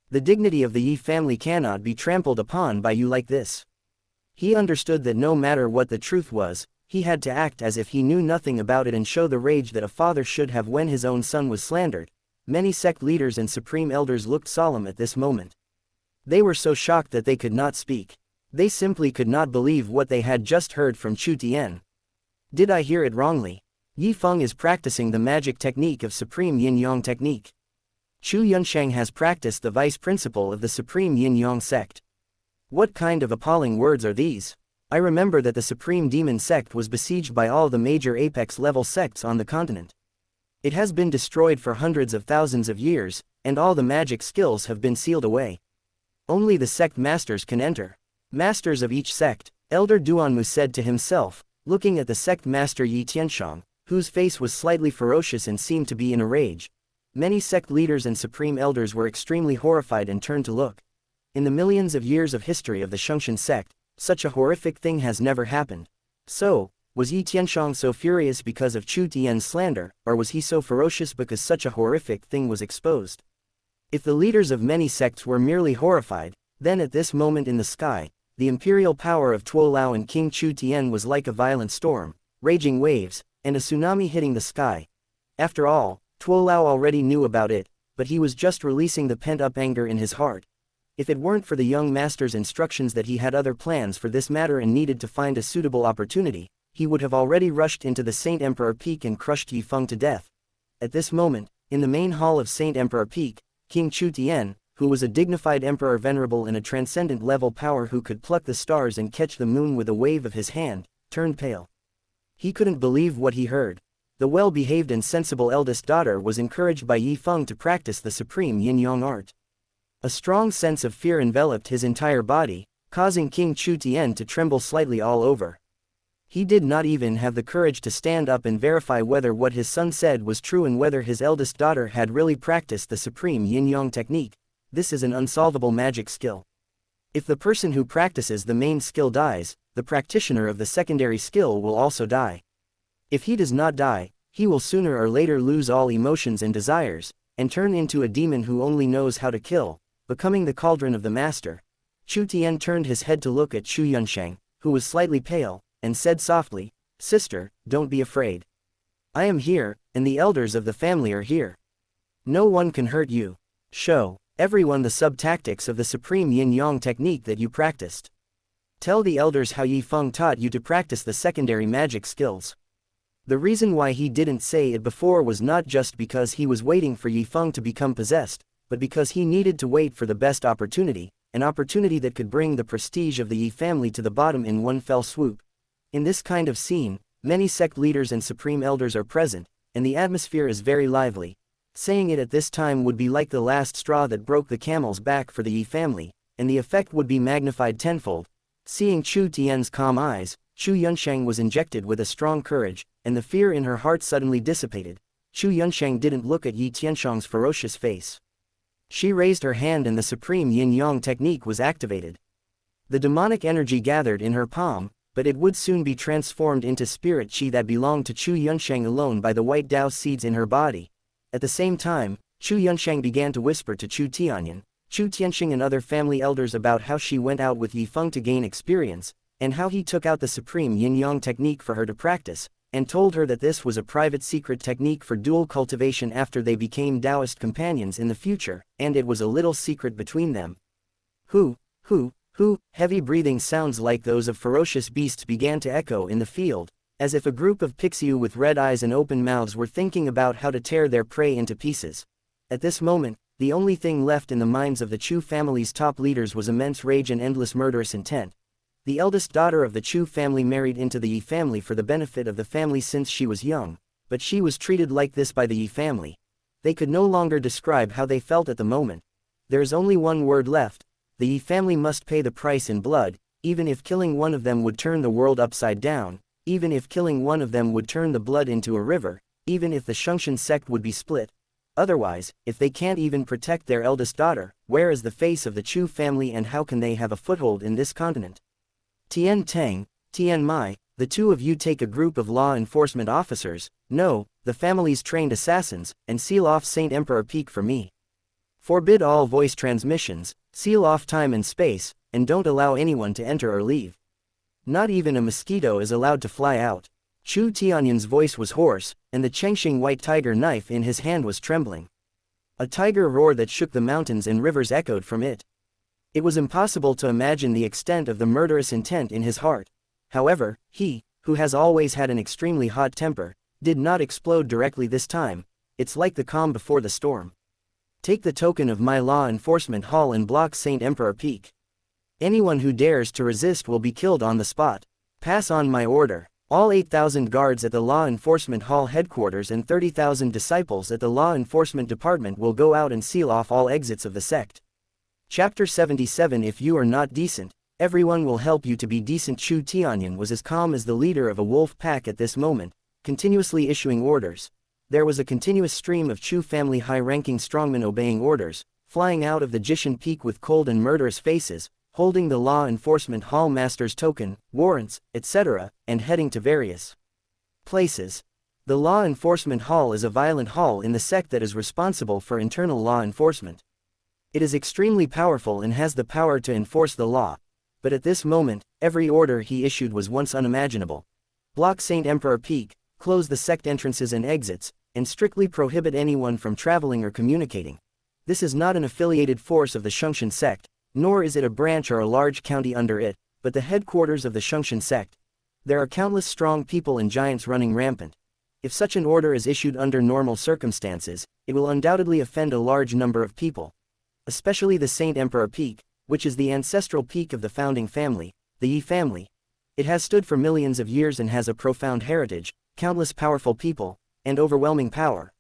The dignity of the Yi family cannot be trampled upon by you like this." He understood that no matter what the truth was, he had to act as if he knew nothing about it and show the rage that a father should have when his own son was slandered. Many sect leaders and supreme elders looked solemn at this moment. They were so shocked that they could not speak. They simply could not believe what they had just heard from Chu Tian. Did I hear it wrongly? Yi Feng is practicing the magic technique of Supreme Yin-Yang technique. Chu Yunsheng has practiced the vice principle of the Supreme Yin-Yang sect. What kind of appalling words are these? I remember that the Supreme Demon sect was besieged by all the major apex-level sects on the continent. It has been destroyed for hundreds of thousands of years, and all the magic skills have been sealed away. Only the sect masters can enter. Masters of each sect, Elder Duanmu said to himself, looking at the sect master Yi Tianshang, whose face was slightly ferocious and seemed to be in a rage. Many sect leaders and supreme elders were extremely horrified and turned to look. In the millions of years of history of the Shengshan sect, such a horrific thing has never happened. So, was Yi Tianshang so furious because of Chu Tian's slander, or was he so ferocious because such a horrific thing was exposed? If the leaders of many sects were merely horrified, then at this moment in the sky, the imperial power of Tuo Lao and King Chu Tian was like a violent storm, raging waves, and a tsunami hitting the sky. After all, Tuo Lao already knew about it, but he was just releasing the pent-up anger in his heart. If it weren't for the young master's instructions that he had other plans for this matter and needed to find a suitable opportunity, he would have already rushed into the Saint Emperor Peak and crushed Yi Feng to death. At this moment, in the main hall of Saint Emperor Peak, King Chu Tian, who was a dignified emperor venerable in a transcendent level power who could pluck the stars and catch the moon with a wave of his hand, turned pale. He couldn't believe what he heard. The well-behaved and sensible eldest daughter was encouraged by Yi Feng to practice the supreme yin-yang art. A strong sense of fear enveloped his entire body, causing King Chu Tian to tremble slightly all over. He did not even have the courage to stand up and verify whether what his son said was true and whether his eldest daughter had really practiced the supreme yin-yang technique. This is an unsolvable magic skill. If the person who practices the main skill dies, the practitioner of the secondary skill will also die. If he does not die, he will sooner or later lose all emotions and desires, and turn into a demon who only knows how to kill, becoming the cauldron of the master. Chu Tian turned his head to look at Chu Yunsheng, who was slightly pale, and said softly, "Sister, don't be afraid. I am here, and the elders of the family are here. No one can hurt you. Show everyone the sub-tactics of the supreme yin-yang technique that you practiced. Tell the elders how Yi Feng taught you to practice the secondary magic skills." The reason why he didn't say it before was not just because he was waiting for Yi Feng to become possessed, but because he needed to wait for the best opportunity, an opportunity that could bring the prestige of the Yi family to the bottom in one fell swoop. In this kind of scene, many sect leaders and supreme elders are present, and the atmosphere is very lively. Saying it at this time would be like the last straw that broke the camel's back for the Yi family, and the effect would be magnified tenfold. Seeing Chu Tian's calm eyes, Chu Yunsheng was injected with a strong courage, and the fear in her heart suddenly dissipated. Chu Yunsheng didn't look at Yi Tianshang's ferocious face. She raised her hand and the supreme yin-yang technique was activated. The demonic energy gathered in her palm, but it would soon be transformed into spirit chi that belonged to Chu Yunsheng alone by the white Dao seeds in her body. At the same time, Chu Yunsheng began to whisper to Chu Tianyan, Chu Tianxing and other family elders about how she went out with Yi Feng to gain experience, and how he took out the supreme yin-yang technique for her to practice, and told her that this was a private secret technique for dual cultivation after they became Taoist companions in the future, and it was a little secret between them. Who, heavy breathing sounds like those of ferocious beasts began to echo in the field, as if a group of Pixiu with red eyes and open mouths were thinking about how to tear their prey into pieces. At this moment, the only thing left in the minds of the Chu family's top leaders was immense rage and endless murderous intent. The eldest daughter of the Chu family married into the Yi family for the benefit of the family since she was young, but she was treated like this by the Yi family. They could no longer describe how they felt at the moment. There is only one word left: the Yi family must pay the price in blood, even if killing one of them would turn the world upside down, even if killing one of them would turn the blood into a river, even if the Shungshan sect would be split. Otherwise, if they can't even protect their eldest daughter, where is the face of the Chu family and how can they have a foothold in this continent? Tian Tang, Tian Mai, the two of you take a group of law enforcement officers, no, the family's trained assassins, and seal off Saint Emperor Peak for me. Forbid all voice transmissions, seal off time and space, and don't allow anyone to enter or leave. Not even a mosquito is allowed to fly out. Chu Tianyan's voice was hoarse, and the Chengxing white tiger knife in his hand was trembling. A tiger roar that shook the mountains and rivers echoed from it. It was impossible to imagine the extent of the murderous intent in his heart. However, he, who has always had an extremely hot temper, did not explode directly this time. It's like the calm before the storm. Take the token of my law enforcement hall and block Saint Emperor Peak. Anyone who dares to resist will be killed on the spot. Pass on my order. All 8,000 guards at the law enforcement hall headquarters and 30,000 disciples at the law enforcement department will go out and seal off all exits of the sect. Chapter 77. If you are not decent, everyone will help you to be decent. Chu Tianyan was as calm as the leader of a wolf pack at this moment, continuously issuing orders. There was a continuous stream of Chu family high-ranking strongmen obeying orders, flying out of the Jishan Peak with cold and murderous faces, holding the law enforcement hall master's token, warrants, etc., and heading to various places. The law enforcement hall is a violent hall in the sect that is responsible for internal law enforcement. It is extremely powerful and has the power to enforce the law, but at this moment, every order he issued was once unimaginable. Block Saint Emperor Peak, close the sect entrances and exits, and strictly prohibit anyone from traveling or communicating. This is not an affiliated force of the Shungshan sect, nor is it a branch or a large county under it, but the headquarters of the Shungshan sect. There are countless strong people and giants running rampant. If such an order is issued under normal circumstances, it will undoubtedly offend a large number of people. Especially the Saint Emperor Peak, which is the ancestral peak of the founding family, the Yi family. It has stood for millions of years and has a profound heritage, countless powerful people, and overwhelming power.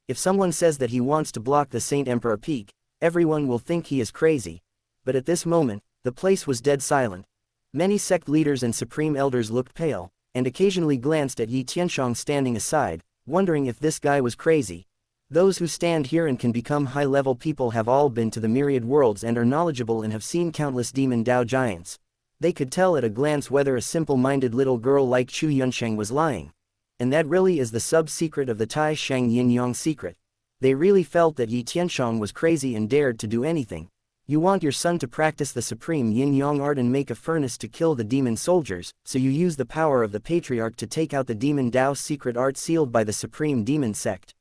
If someone says that he wants to block the Saint Emperor Peak, everyone will think he is crazy. But at this moment, the place was dead silent. Many sect leaders and supreme elders looked pale, and occasionally glanced at Yi Tianshang standing aside, wondering if this guy was crazy. Those who stand here and can become high-level people have all been to the myriad worlds and are knowledgeable and have seen countless demon Dao giants. They could tell at a glance whether a simple-minded little girl like Chu Yunsheng was lying. And that really is the sub-secret of the Tai Shang Yin-Yang secret. They really felt that Yi Tianshang was crazy and dared to do anything. You want your son to practice the supreme yin-yang art and make a furnace to kill the demon soldiers, so you use the power of the patriarch to take out the demon Dao secret art sealed by the supreme demon sect.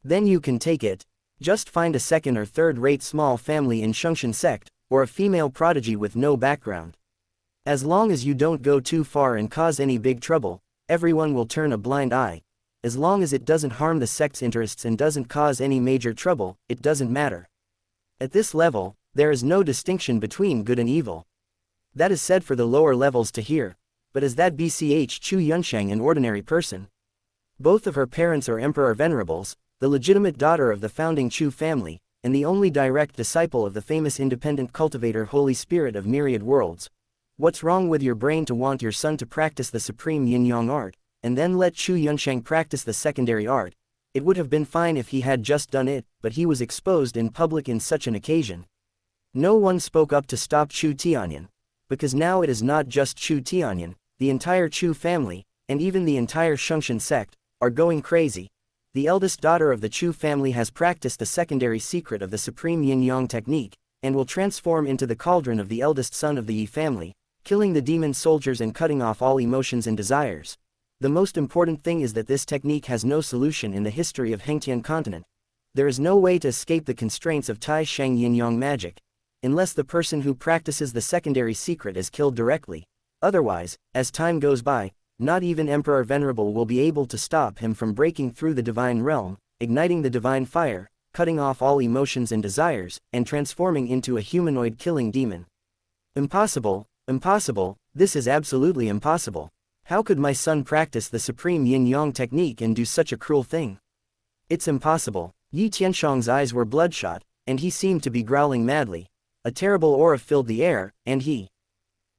Then you can take it. Just find a second or third-rate small family in Shungshan sect, or a female prodigy with no background. As long as you don't go too far and cause any big trouble, everyone will turn a blind eye. As long as it doesn't harm the sect's interests and doesn't cause any major trouble, it doesn't matter. At this level, there is no distinction between good and evil. That is said for the lower levels to hear, but is that BCH Chu Yunsheng an ordinary person? Both of her parents are emperor venerables, the legitimate daughter of the founding Chu family, and the only direct disciple of the famous independent cultivator Holy Spirit of myriad worlds. What's wrong with your brain to want your son to practice the supreme yin-yang art, and then let Chu Yunsheng practice the secondary art? It would have been fine if he had just done it, but he was exposed in public in such an occasion. No one spoke up to stop Chu Tianyan. Because now it is not just Chu Tianyan, the entire Chu family, and even the entire Shungshan sect, are going crazy. The eldest daughter of the Chu family has practiced the secondary secret of the supreme yin-yang technique, and will transform into the cauldron of the eldest son of the Yi family, killing the demon soldiers and cutting off all emotions and desires. The most important thing is that this technique has no solution in the history of Hengtian continent. There is no way to escape the constraints of Tai Sheng Yin-Yang magic, unless the person who practices the secondary secret is killed directly. Otherwise, as time goes by, not even Emperor Venerable will be able to stop him from breaking through the divine realm, igniting the divine fire, cutting off all emotions and desires, and transforming into a humanoid killing demon. Impossible, impossible, this is absolutely impossible. How could my son practice the supreme yin-yang technique and do such a cruel thing? It's impossible. Yi Tianshang's eyes were bloodshot, and he seemed to be growling madly. A terrible aura filled the air, and he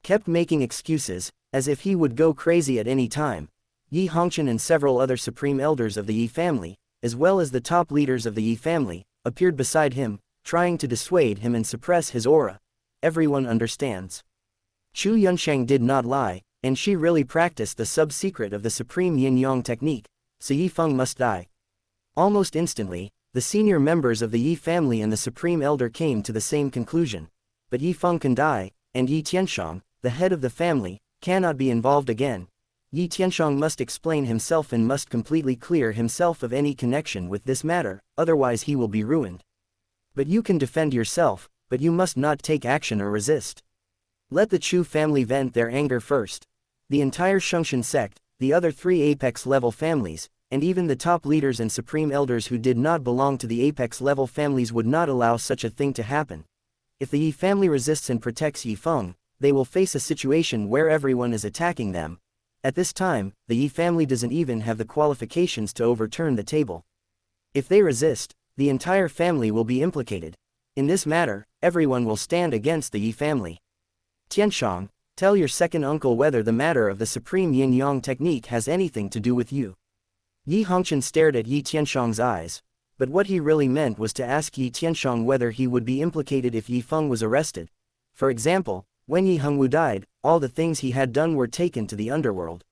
kept making excuses, as if he would go crazy at any time. Yi Hongqian and several other supreme elders of the Yi family, as well as the top leaders of the Yi family, appeared beside him, trying to dissuade him and suppress his aura. Everyone understands. Chu Yunsheng did not lie, and she really practiced the sub-secret of the supreme yin-yang technique, so Yi Feng must die. Almost instantly, the senior members of the Yi family and the supreme elder came to the same conclusion. But Yi Feng can die, and Yi Tianshang, the head of the family, cannot be involved again. Yi Tianshang must explain himself and must completely clear himself of any connection with this matter, otherwise he will be ruined. But you can defend yourself, but you must not take action or resist. Let the Chu family vent their anger first. The entire Shengxian sect, the other 3 apex-level families, and even the top leaders and supreme elders who did not belong to the apex-level families would not allow such a thing to happen. If the Yi family resists and protects Yi Feng, they will face a situation where everyone is attacking them. At this time, the Yi family doesn't even have the qualifications to overturn the table. If they resist, the entire family will be implicated. In this matter, everyone will stand against the Yi family. Tianshang, tell your second uncle whether the matter of the supreme yin-yang technique has anything to do with you. Yi Hongqian stared at Yi Tianshang's eyes, but what he really meant was to ask Yi Tianshang whether he would be implicated if Yi Feng was arrested. For example, when Yi Hongwu died, all the things he had done were taken to the underworld.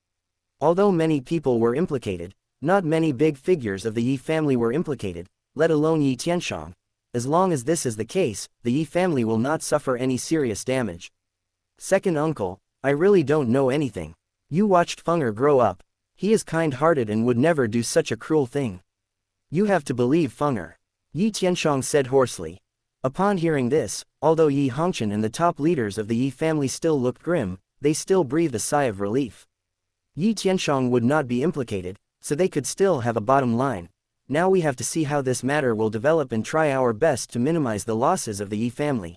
Although many people were implicated, not many big figures of the Yi family were implicated, let alone Yi Tianshang. As long as this is the case, the Yi family will not suffer any serious damage. Second uncle, I really don't know anything. You watched Fenger grow up. He is kind-hearted and would never do such a cruel thing. You have to believe Fenger. Yi Tianshang said hoarsely. Upon hearing this, although Yi Hongqian and the top leaders of the Yi family still looked grim, they still breathed a sigh of relief. Yi Tianshang would not be implicated, so they could still have a bottom line. Now we have to see how this matter will develop and try our best to minimize the losses of the Yi family.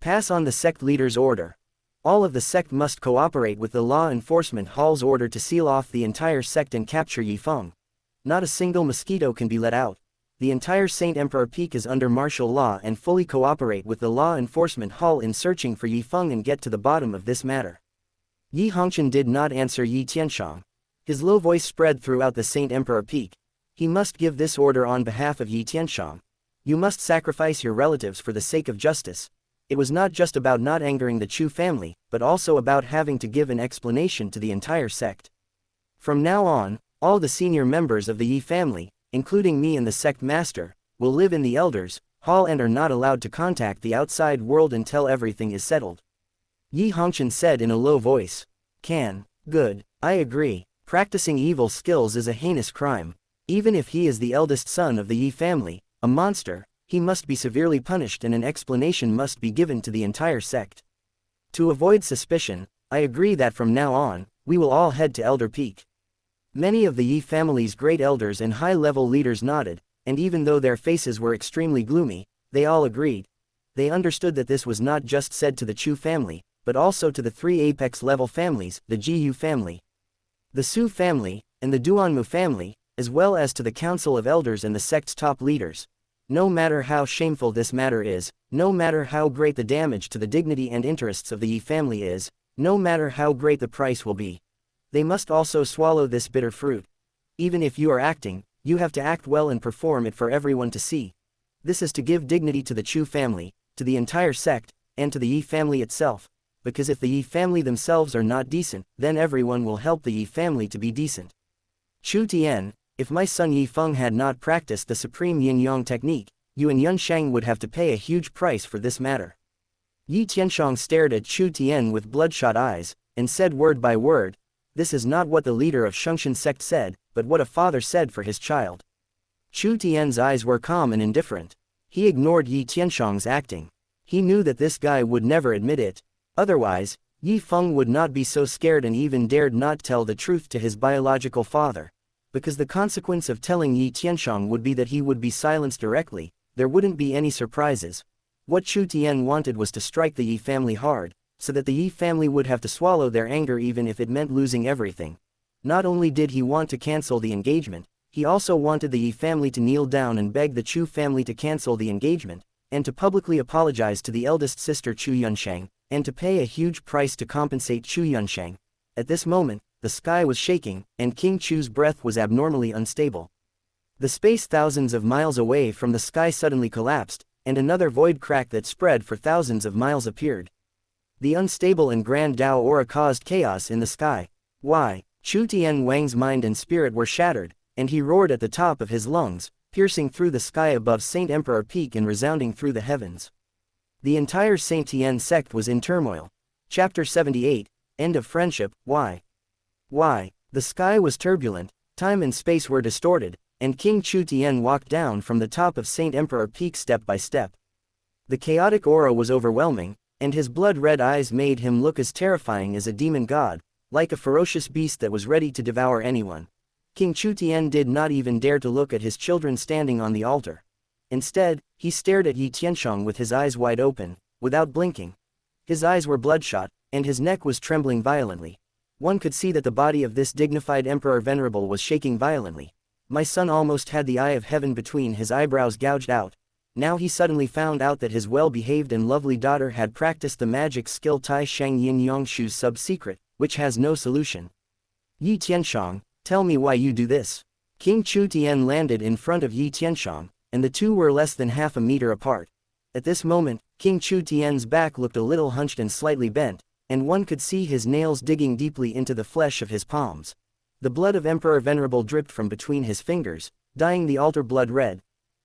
Pass on the sect leader's order. All of the sect must cooperate with the Law Enforcement Hall's order to seal off the entire sect and capture Yi Feng. Not a single mosquito can be let out. The entire Saint Emperor Peak is under martial law and fully cooperate with the Law Enforcement Hall in searching for Yi Feng and get to the bottom of this matter. Yi Hongqian did not answer Yi Tianshang. His low voice spread throughout the Saint Emperor Peak. He must give this order on behalf of Yi Tianshang. You must sacrifice your relatives for the sake of justice. It was not just about not angering the Chu family, but also about having to give an explanation to the entire sect. From now on, all the senior members of the Yi family, including me and the sect master, will live in the Elders' Hall and are not allowed to contact the outside world until everything is settled. Yi Hongqian said in a low voice. Good, I agree. Practicing evil skills is a heinous crime. Even if he is the eldest son of the Yi family, a monster, he must be severely punished and an explanation must be given to the entire sect. To avoid suspicion, I agree that from now on, we will all head to Elder Peak. Many of the Yi family's great elders and high-level leaders nodded, and even though their faces were extremely gloomy, they all agreed. They understood that this was not just said to the Chu family, but also to the 3 apex-level families, the Jiyu family, the Su family, and the Duanmu family, as well as to the Council of Elders and the sect's top leaders. No matter how shameful this matter is, no matter how great the damage to the dignity and interests of the Yi family is, no matter how great the price will be, they must also swallow this bitter fruit. Even if you are acting, you have to act well and perform it for everyone to see. This is to give dignity to the Chu family, to the entire sect, and to the Yi family itself, because if the Yi family themselves are not decent, then everyone will help the Yi family to be decent. Chu Tian, if my son Yi Feng had not practiced the supreme yin-yang technique, you and Yun Sheng would have to pay a huge price for this matter. Yi Tianshang stared at Chu Tian with bloodshot eyes, and said word by word, "This is not what the leader of Shungshan sect said, but what a father said for his child." Chu Tian's eyes were calm and indifferent. He ignored Yi Tianshang's acting. He knew that this guy would never admit it. Otherwise, Yi Feng would not be so scared and even dared not tell the truth to his biological father. Because the consequence of telling Yi Tianshang would be that he would be silenced directly, there wouldn't be any surprises. What Chu Tian wanted was to strike the Yi family hard, so that the Yi family would have to swallow their anger even if it meant losing everything. Not only did he want to cancel the engagement, he also wanted the Yi family to kneel down and beg the Chu family to cancel the engagement, and to publicly apologize to the eldest sister Chu Yunsheng, and to pay a huge price to compensate Chu Yunsheng. At this moment, the sky was shaking, and King Chu's breath was abnormally unstable. The space thousands of miles away from the sky suddenly collapsed, and another void crack that spread for thousands of miles appeared. The unstable and grand Dao aura caused chaos in the sky. Why? Chu Tian Wang's mind and spirit were shattered, and he roared at the top of his lungs, piercing through the sky above Saint Emperor Peak and resounding through the heavens. The entire Saint Tian sect was in turmoil. Chapter 78, End of Friendship. Why? The sky was turbulent, time and space were distorted, and King Chu Tian walked down from the top of Saint Emperor Peak step by step. The chaotic aura was overwhelming, and his blood-red eyes made him look as terrifying as a demon god, like a ferocious beast that was ready to devour anyone. King Chu Tian did not even dare to look at his children standing on the altar. Instead, he stared at Yi Tianshang with his eyes wide open, without blinking. His eyes were bloodshot, and his neck was trembling violently. One could see that the body of this dignified Emperor Venerable was shaking violently. My son almost had the eye of heaven between his eyebrows gouged out. Now he suddenly found out that his well-behaved and lovely daughter had practiced the magic skill Tai Shang Yin Yangshu's sub-secret, which has no solution. Yi Tianshang, tell me why you do this. King Chu Tian landed in front of Yi Tianshang, and the two were less than half a meter apart. At this moment, King Chu Tian's back looked a little hunched and slightly bent, and one could see his nails digging deeply into the flesh of his palms. The blood of Emperor Venerable dripped from between his fingers, dyeing the altar blood red.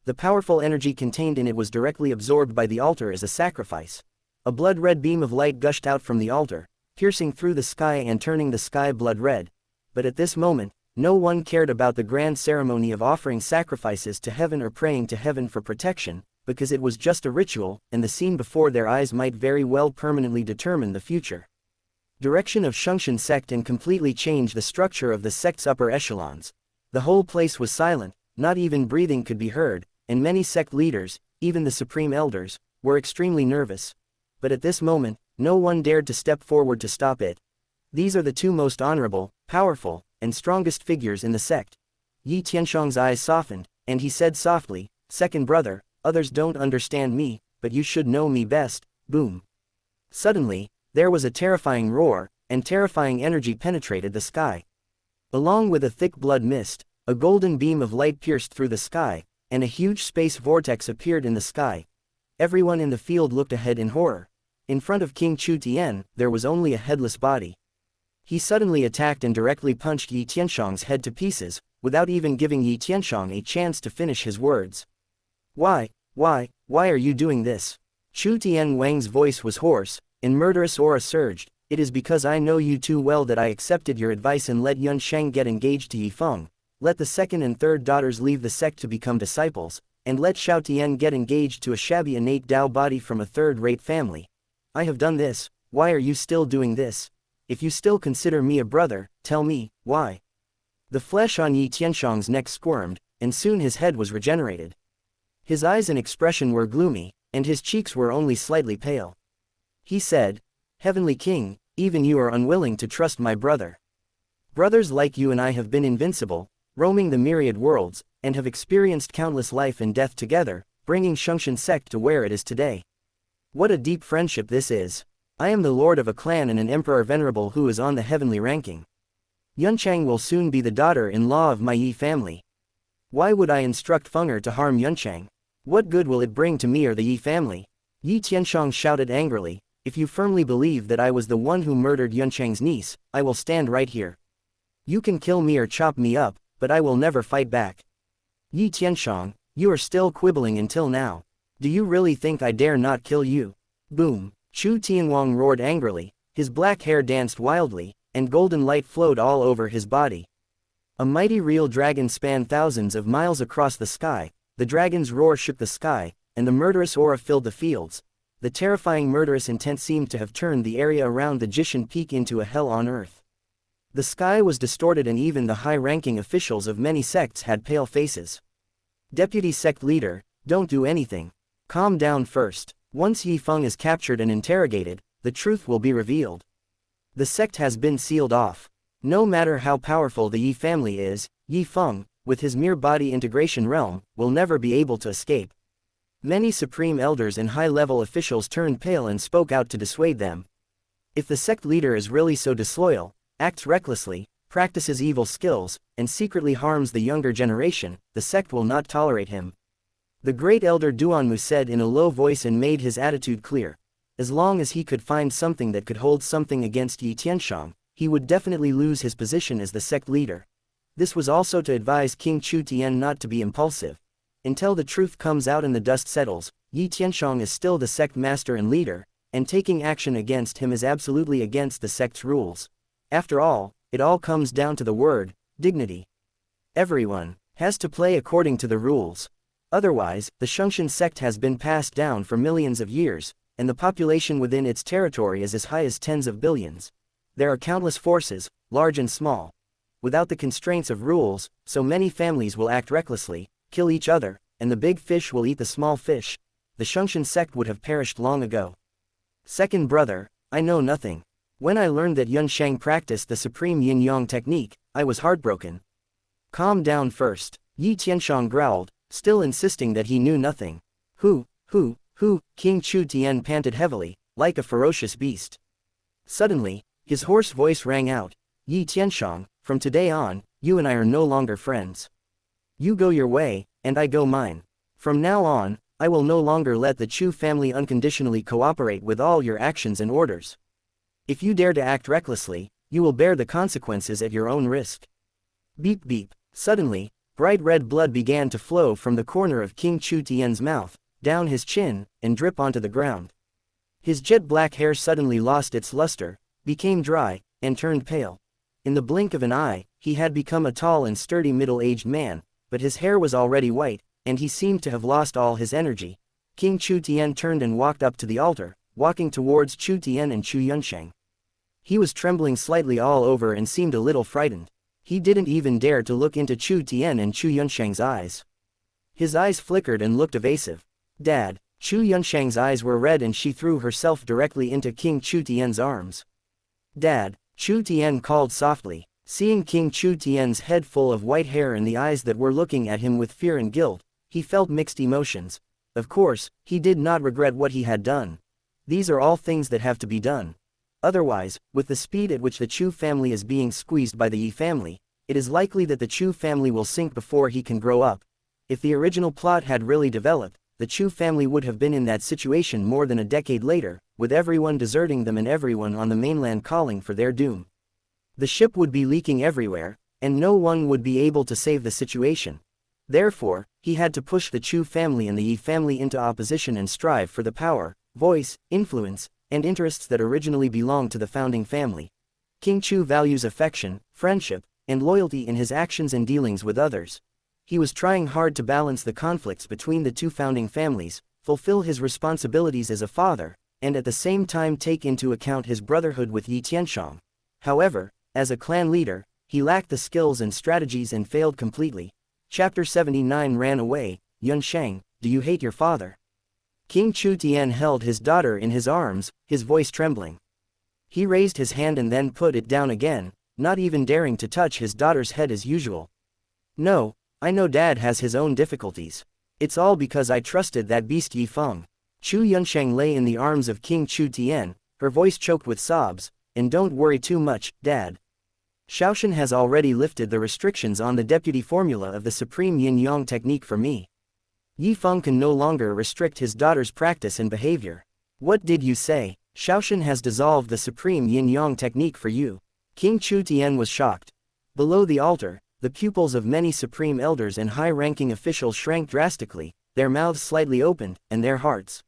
The powerful energy contained in it was directly absorbed by the altar as a sacrifice. A blood-red beam of light gushed out from the altar, piercing through the sky and turning the sky blood red. But at this moment, no one cared about the grand ceremony of offering sacrifices to heaven or praying to heaven for protection, because it was just a ritual, and the scene before their eyes might very well permanently determine the future. Direction of Shungshan sect and completely change the structure of the sect's upper echelons. The whole place was silent, not even breathing could be heard, and many sect leaders, even the supreme elders, were extremely nervous. But at this moment, no one dared to step forward to stop it. These are the two most honorable, powerful, and strongest figures in the sect. Yi Tianshang's eyes softened, and he said softly, "Second brother, others don't understand me, but you should know me best." Boom. Suddenly, there was a terrifying roar, and terrifying energy penetrated the sky. Along with a thick blood mist, a golden beam of light pierced through the sky, and a huge space vortex appeared in the sky. Everyone in the field looked ahead in horror. In front of King Chu Tian, there was only a headless body. He suddenly attacked and directly punched Yi Tianshang's head to pieces, without even giving Yi Tianshang a chance to finish his words. Why are you doing this?" Chu Tian Wang's voice was hoarse, and murderous aura surged. "It is because I know you too well that I accepted your advice and let Yun Sheng get engaged to Yi Feng. Let the second and third daughters leave the sect to become disciples, and let Xiao Tian get engaged to a shabby innate Dao body from a third-rate family. I have done this. Why are you still doing this? If you still consider me a brother, tell me, why?" The flesh on Yi Tianshang's neck squirmed, and soon his head was regenerated. His eyes and expression were gloomy, and his cheeks were only slightly pale. He said, "Heavenly King, even you are unwilling to trust my brother. Brothers like you and I have been invincible, roaming the myriad worlds, and have experienced countless life and death together, bringing Shungshan sect to where it is today. What a deep friendship this is. I am the lord of a clan and an emperor venerable who is on the heavenly ranking. Yunchang will soon be the daughter-in-law of my Yi family. Why would I instruct Fenger to harm Yunchang? What good will it bring to me or the Yi family?" Yi Tianshang shouted angrily, "If you firmly believe that I was the one who murdered Yunchang's niece, I will stand right here. You can kill me or chop me up, but I will never fight back. Yi Tianshang, you are still quibbling until now. Do you really think I dare not kill you?" Boom. Chu Tianwang roared angrily, his black hair danced wildly, and golden light flowed all over his body. A mighty real dragon spanned thousands of miles across the sky, the dragon's roar shook the sky, and the murderous aura filled the fields. The terrifying murderous intent seemed to have turned the area around the Jishan Peak into a hell on earth. The sky was distorted and even the high-ranking officials of many sects had pale faces. Deputy Sect Leader, don't do anything. Calm down first. Once Yi Feng is captured and interrogated, the truth will be revealed. The sect has been sealed off. No matter how powerful the Yi family is, Yi Feng, with his mere body integration realm, will never be able to escape. Many supreme elders and high-level officials turned pale and spoke out to dissuade them. If the sect leader is really so disloyal, acts recklessly, practices evil skills, and secretly harms the younger generation, the sect will not tolerate him. The great elder Duanmu said in a low voice and made his attitude clear. As long as he could find something that could hold something against Yi Tianshang, he would definitely lose his position as the sect leader. This was also to advise King Chu Tian not to be impulsive. Until the truth comes out and the dust settles, Yi Tianshang is still the sect master and leader, and taking action against him is absolutely against the sect's rules. After all, it all comes down to the word, dignity. Everyone has to play according to the rules. Otherwise, the Shungshan sect has been passed down for millions of years, and the population within its territory is as high as tens of billions. There are countless forces, large and small. Without the constraints of rules, so many families will act recklessly, kill each other, and the big fish will eat the small fish. The Shungshan sect would have perished long ago. Second brother, I know nothing. When I learned that Yun Shang practiced the supreme yin-yang technique, I was heartbroken. Calm down first, Yi Tianshang growled, still insisting that he knew nothing. Who, King Chu Tian panted heavily, like a ferocious beast. Suddenly, his hoarse voice rang out, Yi Tianshang, from today on, you and I are no longer friends. You go your way, and I go mine. From now on, I will no longer let the Chu family unconditionally cooperate with all your actions and orders. If you dare to act recklessly, you will bear the consequences at your own risk. Beep beep. Suddenly, bright red blood began to flow from the corner of King Chu Tian's mouth, down his chin, and drip onto the ground. His jet black hair suddenly lost its luster, became dry, and turned pale. In the blink of an eye, he had become a tall and sturdy middle-aged man, but his hair was already white, and he seemed to have lost all his energy. King Chu Tian turned and walked up to the altar, walking towards Chu Tian and Chu Yunsheng. He was trembling slightly all over and seemed a little frightened. He didn't even dare to look into Chu Tian and Chu Yunsheng's eyes. His eyes flickered and looked evasive. Dad. Chu Yunsheng's eyes were red and she threw herself directly into King Chu Tian's arms. Dad. Chu Tian called softly. Seeing King Chu Tian's head full of white hair and the eyes that were looking at him with fear and guilt, he felt mixed emotions. Of course, he did not regret what he had done. These are all things that have to be done. Otherwise, with the speed at which the Chu family is being squeezed by the Yi family, it is likely that the Chu family will sink before he can grow up. If the original plot had really developed, the Chu family would have been in that situation more than a decade later, with everyone deserting them and everyone on the mainland calling for their doom. The ship would be leaking everywhere, and no one would be able to save the situation. Therefore, he had to push the Chu family and the Yi family into opposition and strive for the power, voice, influence, and interests that originally belonged to the founding family. King Chu values affection, friendship, and loyalty in his actions and dealings with others. He was trying hard to balance the conflicts between the two founding families, fulfill his responsibilities as a father, and at the same time take into account his brotherhood with Yi Tianshang. However, as a clan leader, he lacked the skills and strategies and failed completely. Chapter 79 ran away. Yun Sheng, do you hate your father? King Chu Tian held his daughter in his arms, his voice trembling. He raised his hand and then put it down again, not even daring to touch his daughter's head as usual. No, I know Dad has his own difficulties. It's all because I trusted that beast Yi Feng. Chu Yunsheng lay in the arms of King Chu Tian, her voice choked with sobs, and don't worry too much, Dad. Shaoshan has already lifted the restrictions on the deputy formula of the supreme yin-yang technique for me. Yi Feng can no longer restrict his daughter's practice and behavior. What did you say? Shaoshan has dissolved the supreme yin-yang technique for you. King Chu Tian was shocked. Below the altar, the pupils of many supreme elders and high-ranking officials shrank drastically, their mouths slightly opened, and their hearts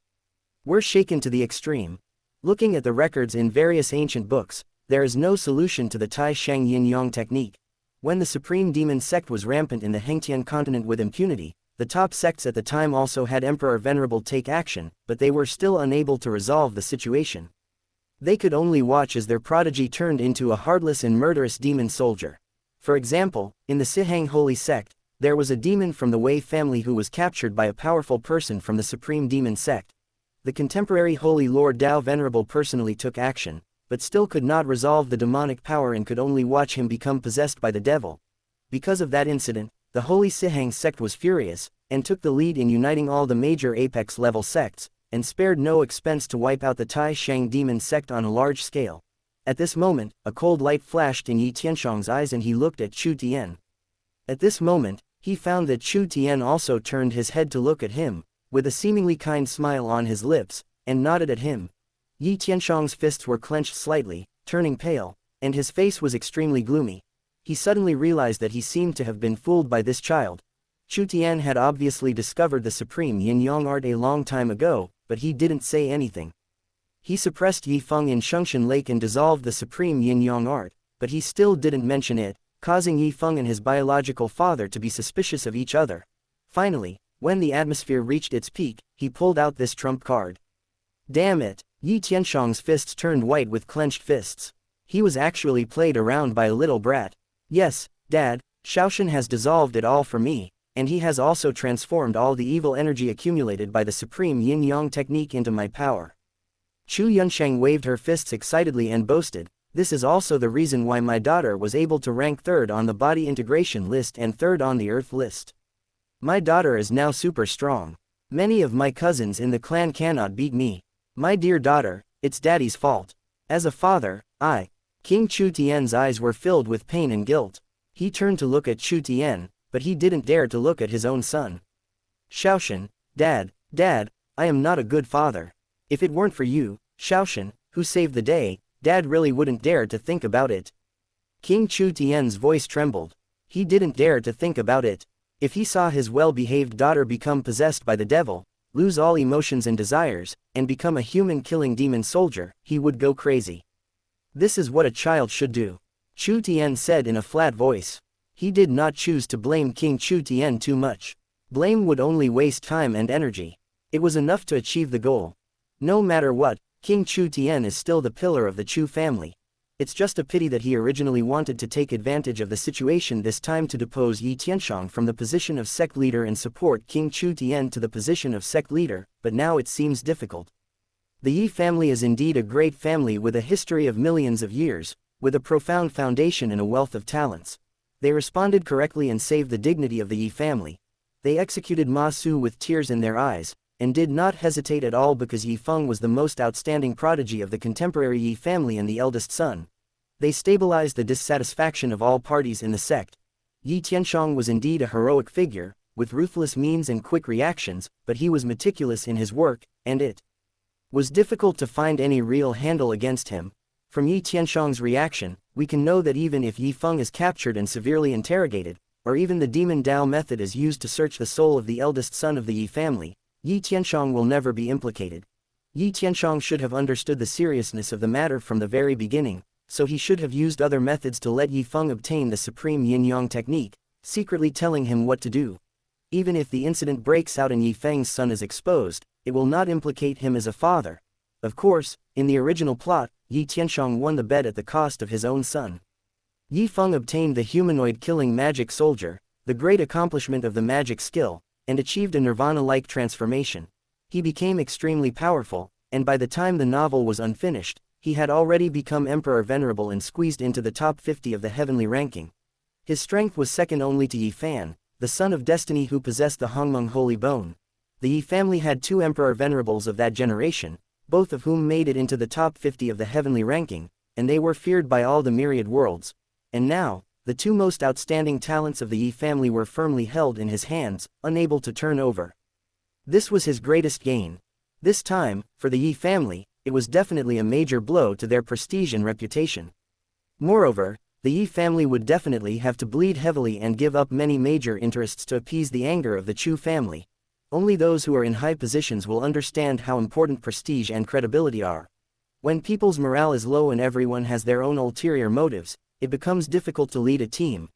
were shaken to the extreme. Looking at the records in various ancient books, there is no solution to the Tai Shang Yin-Yang technique. When the supreme demon sect was rampant in the Hengtian continent with impunity, the top sects at the time also had Emperor Venerable take action, but they were still unable to resolve the situation. They could only watch as their prodigy turned into a heartless and murderous demon soldier. For example, in the Sihang Holy Sect, there was a demon from the Wei family who was captured by a powerful person from the Supreme Demon Sect. The contemporary Holy Lord Dao Venerable personally took action, but still could not resolve the demonic power and could only watch him become possessed by the devil. Because of that incident, the Holy Sihang sect was furious, and took the lead in uniting all the major apex-level sects, and spared no expense to wipe out the Tai Shang demon sect on a large scale. At this moment, a cold light flashed in Yi Tianshang's eyes and he looked at Chu Tian. At this moment, he found that Chu Tian also turned his head to look at him, with a seemingly kind smile on his lips, and nodded at him. Yi Tianshang's fists were clenched slightly, turning pale, and his face was extremely gloomy. He suddenly realized that he seemed to have been fooled by this child. Chu Tian had obviously discovered the supreme yin-yang art a long time ago, but he didn't say anything. He suppressed Yi Feng in Shengshan Lake and dissolved the supreme yin-yang art, but he still didn't mention it, causing Yi Feng and his biological father to be suspicious of each other. Finally, when the atmosphere reached its peak, he pulled out this trump card. Damn it! Yi Tianshang's fists turned white with clenched fists. He was actually played around by a little brat. Yes, Dad, Shaoshan has dissolved it all for me, and he has also transformed all the evil energy accumulated by the supreme yin-yang technique into my power. Chu Yunsheng waved her fists excitedly and boasted, "This is also the reason why my daughter was able to rank 3rd on the body integration list and 3rd on the earth list. My daughter is now super strong. Many of my cousins in the clan cannot beat me. My dear daughter, it's Daddy's fault. As a father, King Chu Tian's eyes were filled with pain and guilt. He turned to look at Chu Tian, but he didn't dare to look at his own son. Shaoshan, Dad, I am not a good father. If it weren't for you, Shaoshan, who saved the day, Dad really wouldn't dare to think about it." King Chu Tian's voice trembled. He didn't dare to think about it. If he saw his well-behaved daughter become possessed by the devil, lose all emotions and desires, and become a human-killing demon soldier, he would go crazy. This is what a child should do, Chu Tian said in a flat voice. He did not choose to blame King Chu Tian too much. Blame would only waste time and energy. It was enough to achieve the goal. No matter what, King Chu Tian is still the pillar of the Chu family. It's just a pity that he originally wanted to take advantage of the situation this time to depose Yi Tianshang from the position of sect leader and support King Chu Tian to the position of sect leader, but now it seems difficult. The Yi family is indeed a great family with a history of millions of years, with a profound foundation and a wealth of talents. They responded correctly and saved the dignity of the Yi family. They executed Ma Su with tears in their eyes, and did not hesitate at all because Yi Feng was the most outstanding prodigy of the contemporary Yi family and the eldest son. They stabilized the dissatisfaction of all parties in the sect. Yi Tianshang was indeed a heroic figure, with ruthless means and quick reactions, but he was meticulous in his work, and it was difficult to find any real handle against him. From Yi Tianshang's reaction, we can know that even if Yi Feng is captured and severely interrogated, or even the demon Dao method is used to search the soul of the eldest son of the Yi family, Yi Tianshang will never be implicated. Yi Tianshang should have understood the seriousness of the matter from the very beginning, so he should have used other methods to let Yi Feng obtain the supreme yin-yang technique, secretly telling him what to do. Even if the incident breaks out and Yi Feng's son is exposed, it will not implicate him as a father. Of course, in the original plot, Yi Tianshang won the bet at the cost of his own son. Yi Feng obtained the humanoid-killing magic soldier, the great accomplishment of the magic skill, and achieved a nirvana-like transformation. He became extremely powerful, and by the time the novel was unfinished, he had already become Emperor Venerable and squeezed into the top 50 of the heavenly ranking. His strength was second only to Yi Fan, the son of destiny who possessed the Hongmeng Holy Bone. The Yi family had 2 Emperor Venerables of that generation, both of whom made it into the top 50 of the heavenly ranking, and they were feared by all the myriad worlds. And now, the 2 most outstanding talents of the Yi family were firmly held in his hands, unable to turn over. This was his greatest gain. This time, for the Yi family, it was definitely a major blow to their prestige and reputation. Moreover, the Yi family would definitely have to bleed heavily and give up many major interests to appease the anger of the Chu family. Only those who are in high positions will understand how important prestige and credibility are. When people's morale is low and everyone has their own ulterior motives, it becomes difficult to lead a team.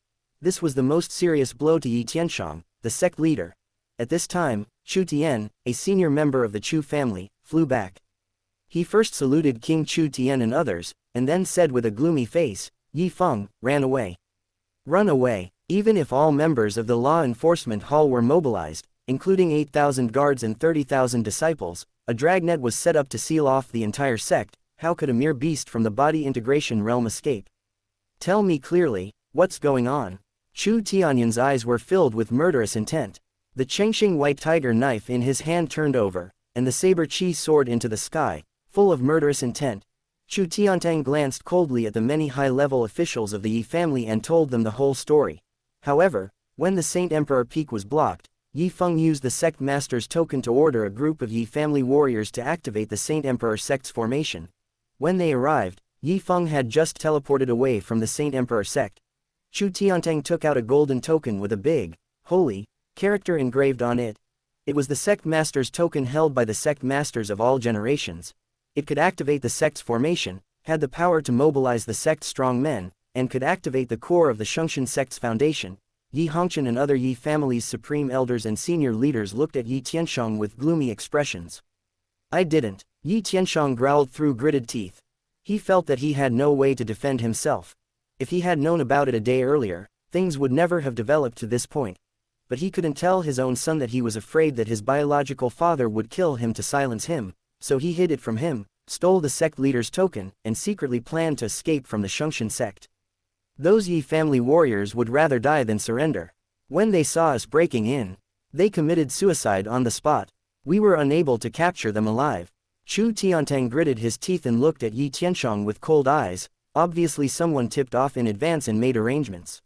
This was the most serious blow to Yi Tianshang, the sect leader. At this time, Chu Tian, a senior member of the Chu family, flew back. He first saluted King Chu Tian and others, and then said with a gloomy face, "Yi Feng, ran away. Run away." Even if all members of the law enforcement hall were mobilized, including 8,000 guards and 30,000 disciples, a dragnet was set up to seal off the entire sect. How could a mere beast from the body integration realm escape? Tell me clearly, what's going on? Chu Tianyan's eyes were filled with murderous intent. The Chengxing white tiger knife in his hand turned over, and the saber chi soared into the sky, full of murderous intent. Chu Tiantang glanced coldly at the many high-level officials of the Yi family and told them the whole story. However, when the Saint Emperor Peak was blocked, Yi Feng used the sect master's token to order a group of Yi family warriors to activate the Saint Emperor sect's formation. When they arrived, Yi Feng had just teleported away from the Saint Emperor sect. Chu Tiantang took out a golden token with a big, holy, character engraved on it. It was the sect master's token held by the sect masters of all generations. It could activate the sect's formation, had the power to mobilize the sect's strong men, and could activate the core of the Shengxian sect's foundation. Yi Hongqian and other Yi family's supreme elders and senior leaders looked at Yi Tianshang with gloomy expressions. I didn't. Yi Tianshang growled through gritted teeth. He felt that he had no way to defend himself. If he had known about it a day earlier, things would never have developed to this point. But he couldn't tell his own son that he was afraid that his biological father would kill him to silence him, so he hid it from him, stole the sect leader's token, and secretly planned to escape from the Shengxian sect. Those Yi family warriors would rather die than surrender. When they saw us breaking in, they committed suicide on the spot. We were unable to capture them alive. Chu Tiantang gritted his teeth and looked at Yi Tianshang with cold eyes. Obviously someone tipped off in advance and made arrangements.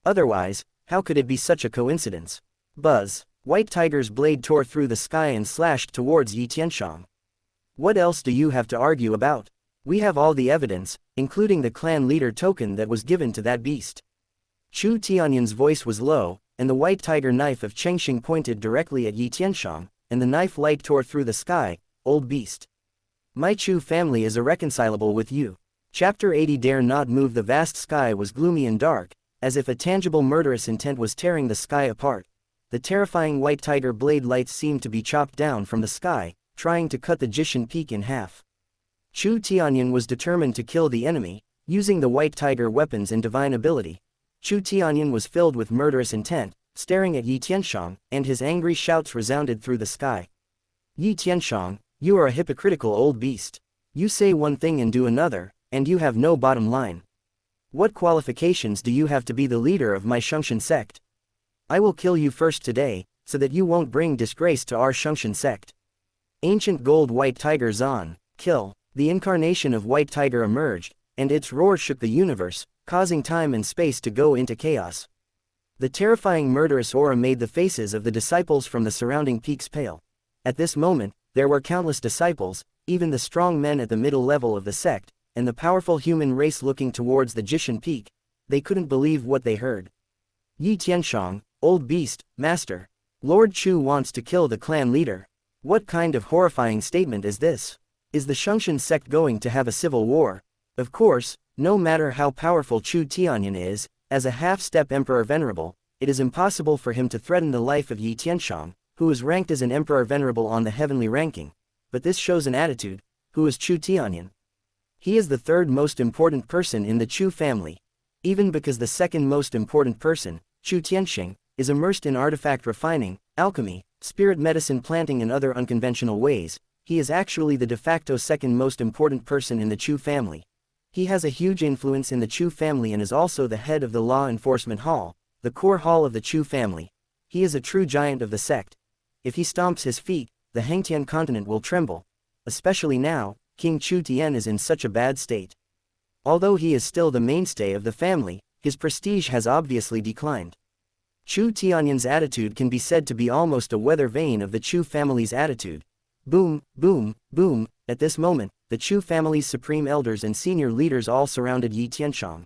Otherwise, how could it be such a coincidence? Buzz. White Tiger's blade tore through the sky and slashed towards Yi Tianshang. What else do you have to argue about? We have all the evidence, including the clan leader token that was given to that beast. Chu Tianyan's voice was low, and the white tiger knife of Chengxing pointed directly at Yi Tianshang, and the knife light tore through the sky. Old beast. My Chu family is irreconcilable with you. Chapter 80 Dare not move. The vast sky was gloomy and dark, as if a tangible murderous intent was tearing the sky apart. The terrifying white tiger blade lights seemed to be chopped down from the sky, trying to cut the Jishan Peak in half. Chu Tianyan was determined to kill the enemy, using the white tiger weapons and divine ability. Chu Tianyan was filled with murderous intent, staring at Yi Tianshang, and his angry shouts resounded through the sky. Yi Tianshang, you are a hypocritical old beast. You say one thing and do another, and you have no bottom line. What qualifications do you have to be the leader of my Shengxian sect? I will kill you first today, so that you won't bring disgrace to our Shengxian sect. Ancient gold white tiger Zan, kill. The incarnation of white tiger emerged, and its roar shook the universe, causing time and space to go into chaos. The terrifying murderous aura made the faces of the disciples from the surrounding peaks pale. At this moment, there were countless disciples, even the strong men at the middle level of the sect, and the powerful human race looking towards the Jishan Peak. They couldn't believe what they heard. Yi Tianshang, old beast, master. Lord Chu wants to kill the clan leader. What kind of horrifying statement is this? Is the Shengxian sect going to have a civil war? Of course, no matter how powerful Chu Tianyan is, as a half-step Emperor Venerable, it is impossible for him to threaten the life of Yi Tianshang, who is ranked as an Emperor Venerable on the heavenly ranking. But this shows an attitude. Who is Chu Tianyan? He is the third most important person in the Chu family. Even because the second most important person, Chu Tianxing, is immersed in artifact refining, alchemy, spirit medicine planting and other unconventional ways, he is actually the de facto second most important person in the Chu family. He has a huge influence in the Chu family and is also the head of the Law Enforcement Hall, the core hall of the Chu family. He is a true giant of the sect. If he stomps his feet, the Hengtian continent will tremble. Especially now, King Chu Tian is in such a bad state. Although he is still the mainstay of the family, his prestige has obviously declined. Chu Tianyan's attitude can be said to be almost a weather vane of the Chu family's attitude. Boom, boom, boom. At this moment, the Chu family's supreme elders and senior leaders all surrounded Yi Tianshang.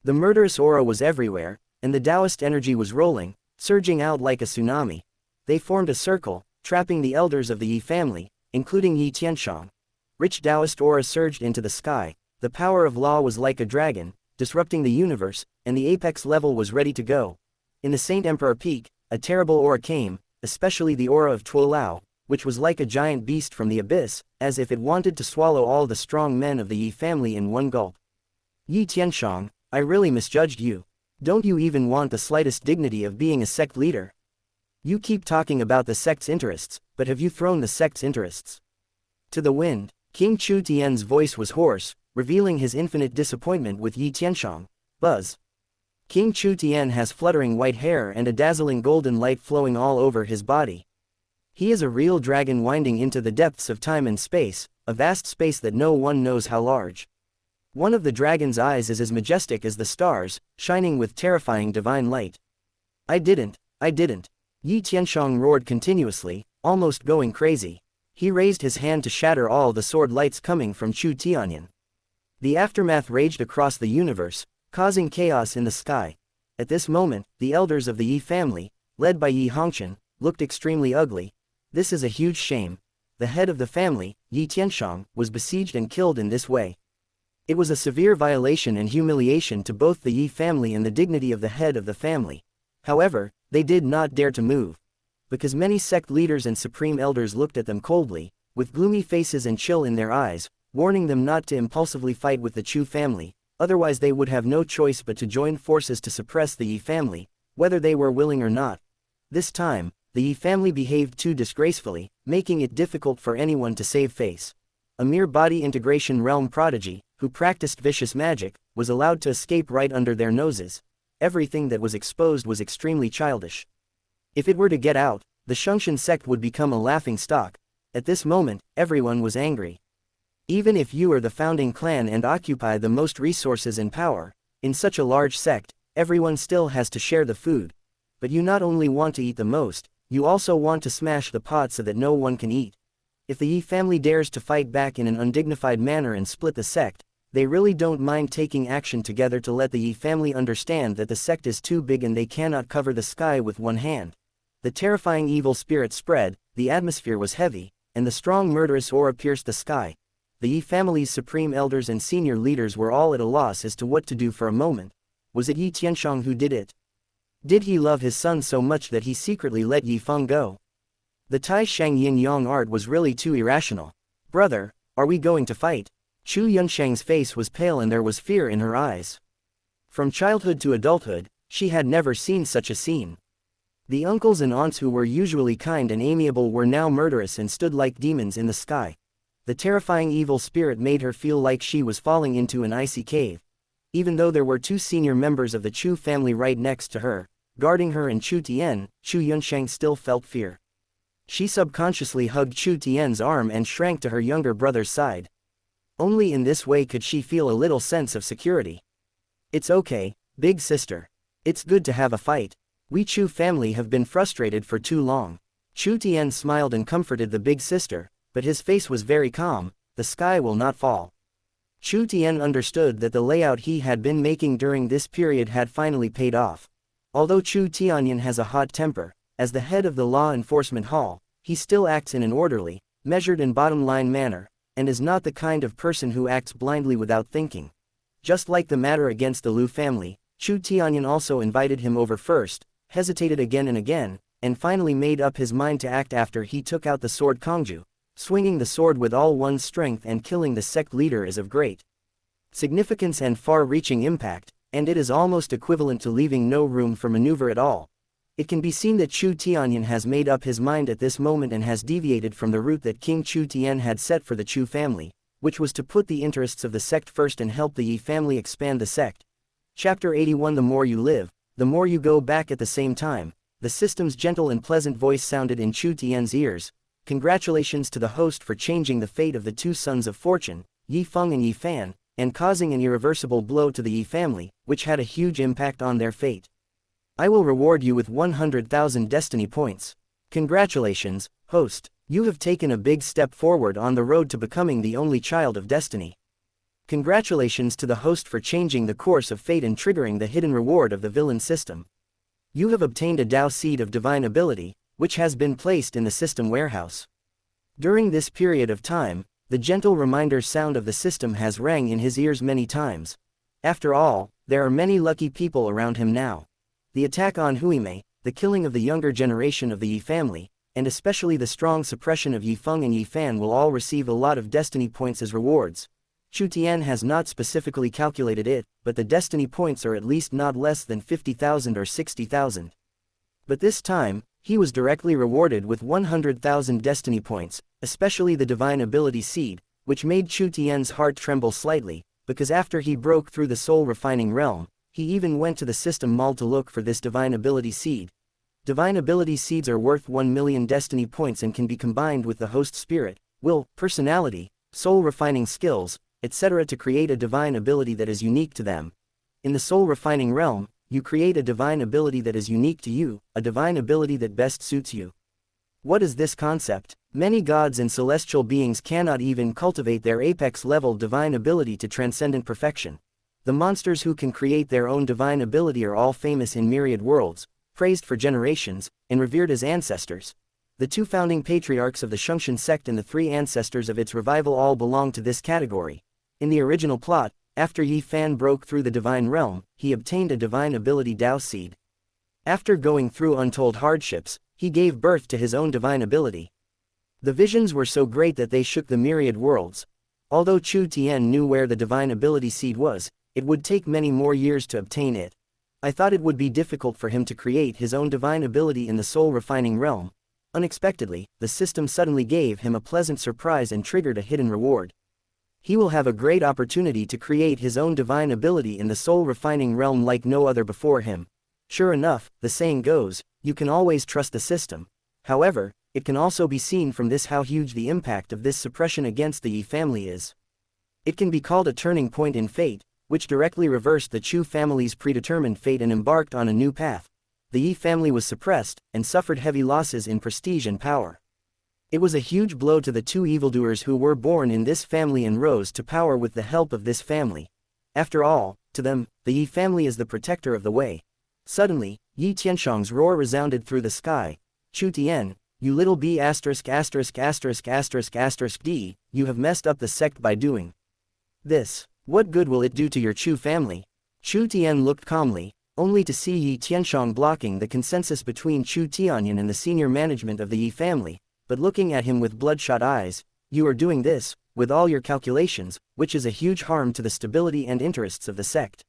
The murderous aura was everywhere, and the Taoist energy was rolling, surging out like a tsunami. They formed a circle, trapping the elders of the Yi family, including Yi Tianshang. Rich Taoist aura surged into the sky. The power of law was like a dragon, disrupting the universe, and the apex level was ready to go. In the Saint Emperor Peak, a terrible aura came, especially the aura of Tuo Lao, which was like a giant beast from the abyss, as if it wanted to swallow all the strong men of the Yi family in one gulp. Yi Tianshang, I really misjudged you. Don't you even want the slightest dignity of being a sect leader? You keep talking about the sect's interests, but have you thrown the sect's interests to the wind? King Chu Tian's voice was hoarse, revealing his infinite disappointment with Yi Tianshang. Buzz. King Chu Tian has fluttering white hair and a dazzling golden light flowing all over his body. He is a real dragon winding into the depths of time and space, a vast space that no one knows how large. One of the dragon's eyes is as majestic as the stars, shining with terrifying divine light. I didn't. Yi Tianshang roared continuously, almost going crazy. He raised his hand to shatter all the sword lights coming from Chu Tianyan. The aftermath raged across the universe, causing chaos in the sky. At this moment, the elders of the Yi family, led by Yi Hongqian, looked extremely ugly. This is a huge shame. The head of the family, Yi Tianshang, was besieged and killed in this way. It was a severe violation and humiliation to both the Yi family and the dignity of the head of the family. However, they did not dare to move. Because many sect leaders and supreme elders looked at them coldly, with gloomy faces and chill in their eyes, warning them not to impulsively fight with the Chu family, otherwise they would have no choice but to join forces to suppress the Yi family, whether they were willing or not. This time, the Yi family behaved too disgracefully, making it difficult for anyone to save face. A mere body integration realm prodigy, who practiced vicious magic, was allowed to escape right under their noses. Everything that was exposed was extremely childish. If it were to get out, the Shengxian sect would become a laughing stock. At this moment, everyone was angry. Even if you are the founding clan and occupy the most resources and power, in such a large sect, everyone still has to share the food. But you not only want to eat the most, you also want to smash the pot so that no one can eat. If the Yi family dares to fight back in an undignified manner and split the sect, they really don't mind taking action together to let the Yi family understand that the sect is too big and they cannot cover the sky with one hand. The terrifying evil spirit spread, the atmosphere was heavy, and the strong murderous aura pierced the sky. The Yi family's supreme elders and senior leaders were all at a loss as to what to do for a moment. Was it Yi Tianshang who did it? Did he love his son so much that he secretly let Yi Feng go? The Tai Shang Yin Yang art was really too irrational. Brother, are we going to fight? Chu Yunshang's face was pale and there was fear in her eyes. From childhood to adulthood, she had never seen such a scene. The uncles and aunts who were usually kind and amiable were now murderous and stood like demons in the sky. The terrifying evil spirit made her feel like she was falling into an icy cave. Even though there were two senior members of the Chu family right next to her, guarding her and Chu Tian, Chu Yunshang still felt fear. She subconsciously hugged Chu Tian's arm and shrank to her younger brother's side. Only in this way could she feel a little sense of security. It's okay, big sister. It's good to have a fight. We Chu family have been frustrated for too long. Chu Tian smiled and comforted the big sister, but his face was very calm. The sky will not fall. Chu Tian understood that the layout he had been making during this period had finally paid off. Although Chu Tianyan has a hot temper, as the head of the law enforcement hall, he still acts in an orderly, measured and bottom-line manner, and is not the kind of person who acts blindly without thinking. Just like the matter against the Lu family, Chu Tianyan also invited him over first, hesitated again and again, and finally made up his mind to act after he took out the sword Kongju. Swinging the sword with all one's strength and killing the sect leader is of great significance and far-reaching impact, and it is almost equivalent to leaving no room for maneuver at all. It can be seen that Chu Tianyan has made up his mind at this moment and has deviated from the route that King Chu Tian had set for the Chu family, which was to put the interests of the sect first and help the Yi family expand the sect. Chapter 81. The more you live, the more you go back. At the same time, the system's gentle and pleasant voice sounded in Chu Tian's ears. Congratulations to the host for changing the fate of the two sons of fortune, Yi Feng and Yi Fan, and causing an irreversible blow to the Yi family, which had a huge impact on their fate. I will reward you with 100,000 destiny points. Congratulations, host. You have taken a big step forward on the road to becoming the only child of destiny. Congratulations to the host for changing the course of fate and triggering the hidden reward of the villain system. You have obtained a Tao seed of divine ability, which has been placed in the system warehouse. During this period of time, The gentle reminder sound of the system has rang in his ears many times. After all, there are many lucky people around him now. The attack on Huime, the killing of the younger generation of the Yi family, and especially the strong suppression of Yi Feng and Yi Fan will all receive a lot of destiny points as rewards. Chu Tian has not specifically calculated it, but the destiny points are at least not less than 50,000 or 60,000. But this time, he was directly rewarded with 100,000 destiny points, especially the divine ability seed, which made Chu Tian's heart tremble slightly, because after he broke through the soul refining realm, he even went to the system mall to look for this divine ability seed. Divine ability seeds are worth 1 million destiny points and can be combined with the host spirit, will, personality, soul refining skills, etc. to create a divine ability that is unique to them. In the soul refining realm, you create a divine ability that is unique to you, a divine ability that best suits you. What is this concept? Many gods and celestial beings cannot even cultivate their apex-level divine ability to transcendent perfection. The monsters who can create their own divine ability are all famous in myriad worlds, praised for generations, and revered as ancestors. The two founding patriarchs of the Shungshan sect and the three ancestors of its revival all belong to this category. In the original plot, after Yi Fan broke through the divine realm, he obtained a divine ability Dao seed. After going through untold hardships, he gave birth to his own divine ability. The visions were so great that they shook the myriad worlds. Although Chu Tian knew where the divine ability seed was, it would take many more years to obtain it. I thought it would be difficult for him to create his own divine ability in the soul refining realm. Unexpectedly, the system suddenly gave him a pleasant surprise and triggered a hidden reward. He will have a great opportunity to create his own divine ability in the soul refining realm like no other before him. Sure enough, the saying goes, you can always trust the system. However, it can also be seen from this how huge the impact of this suppression against the Yi family is. It can be called a turning point in fate, which directly reversed the Chu family's predetermined fate and embarked on a new path. The Yi family was suppressed, and suffered heavy losses in prestige and power. It was a huge blow to the two evildoers who were born in this family and rose to power with the help of this family. After all, to them, the Yi family is the protector of the way. Suddenly, Yi Tianshang's roar resounded through the sky. Chu Tian, you little b*****************, d, you have messed up the sect by doing this. What good will it do to your Chu family? Chu Tian looked calmly, only to see Yi Tianshang blocking the consensus between Chu Tianyan and the senior management of the Yi family, but looking at him with bloodshot eyes. You are doing this, with all your calculations, which is a huge harm to the stability and interests of the sect.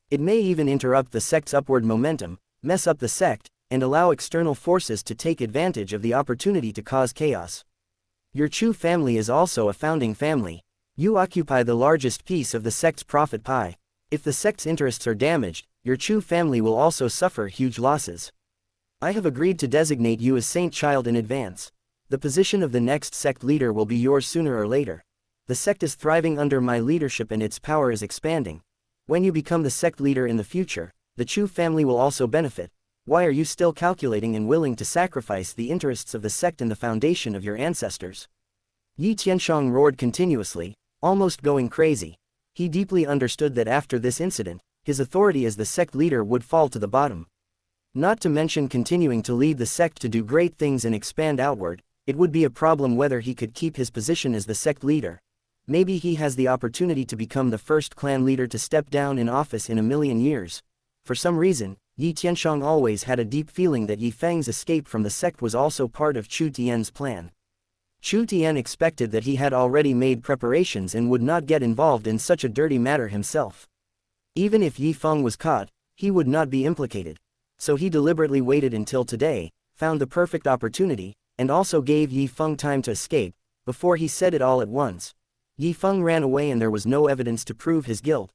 It may even interrupt the sect's upward momentum, mess up the sect, and allow external forces to take advantage of the opportunity to cause chaos. Your Chu family is also a founding family. You occupy the largest piece of the sect's profit pie. If the sect's interests are damaged, your Chu family will also suffer huge losses. I have agreed to designate you as Saint Child in advance. The position of the next sect leader will be yours sooner or later. The sect is thriving under my leadership and its power is expanding. When you become the sect leader in the future, the Chu family will also benefit. Why are you still calculating and willing to sacrifice the interests of the sect and the foundation of your ancestors? Yi Tianshang roared continuously, almost going crazy. He deeply understood that after this incident, his authority as the sect leader would fall to the bottom. Not to mention continuing to lead the sect to do great things and expand outward, it would be a problem whether he could keep his position as the sect leader. Maybe he has the opportunity to become the first clan leader to step down in office in a million years. For some reason, Yi Tianshang always had a deep feeling that Yi Feng's escape from the sect was also part of Chu Tian's plan. Chu Tian expected that he had already made preparations and would not get involved in such a dirty matter himself. Even if Yi Feng was caught, he would not be implicated. So he deliberately waited until today, found the perfect opportunity, and also gave Yi Feng time to escape, before he said it all at once. Yi Feng ran away and there was no evidence to prove his guilt.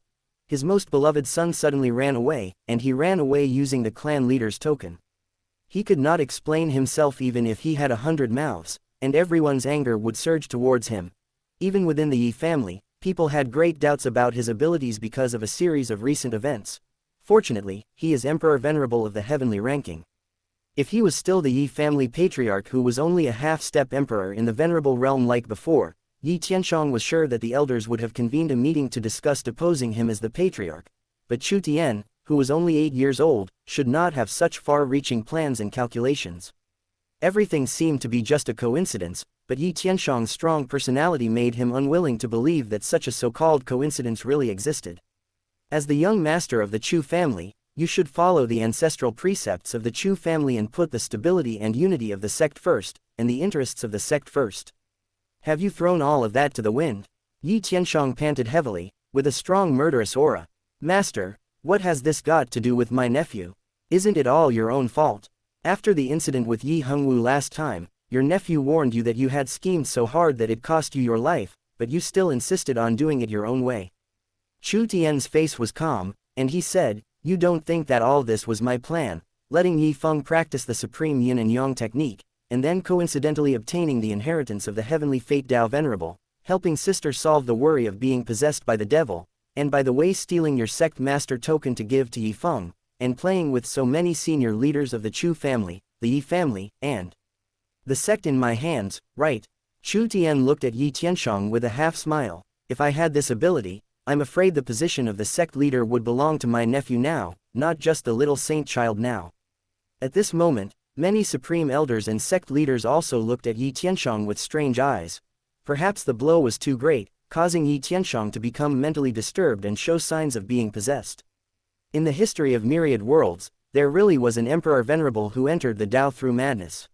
His most beloved son suddenly ran away, and he ran away using the clan leader's token. He could not explain himself even if he had 100 mouths, and everyone's anger would surge towards him. Even within the Yi family, people had great doubts about his abilities because of a series of recent events. Fortunately, he is Emperor Venerable of the heavenly ranking. If he was still the Yi family patriarch who was only a half-step emperor in the venerable realm like before, Yi Tianshang was sure that the elders would have convened a meeting to discuss deposing him as the patriarch. But Chu Tian, who was only 8 years old, should not have such far-reaching plans and calculations. Everything seemed to be just a coincidence, but Yi Tianshang's strong personality made him unwilling to believe that such a so-called coincidence really existed. As the young master of the Chu family, you should follow the ancestral precepts of the Chu family and put the stability and unity of the sect first, and the interests of the sect first. Have you thrown all of that to the wind? Yi Tianshang panted heavily, with a strong murderous aura. Master, what has this got to do with my nephew? Isn't it all your own fault? After the incident with Yi Hengwu last time, your nephew warned you that you had schemed so hard that it cost you your life, but you still insisted on doing it your own way. Chu Tian's face was calm, and he said, "You don't think that all this was my plan, letting Yi Feng practice the supreme yin and yang technique, and then coincidentally obtaining the inheritance of the heavenly fate Tao Venerable, helping sister solve the worry of being possessed by the devil, and by the way stealing your sect master token to give to Yi Feng, and playing with so many senior leaders of the Chu family, the Yi family, and the sect in my hands, right?" Chu Tian looked at Yi Tianshang with a half-smile. "If I had this ability, I'm afraid the position of the sect leader would belong to my nephew now, not just the little saint child now." At this moment, many supreme elders and sect leaders also looked at Yi Tianshang with strange eyes. Perhaps the blow was too great, causing Yi Tianshang to become mentally disturbed and show signs of being possessed. In the history of myriad worlds, there really was an Emperor Venerable who entered the Tao through madness.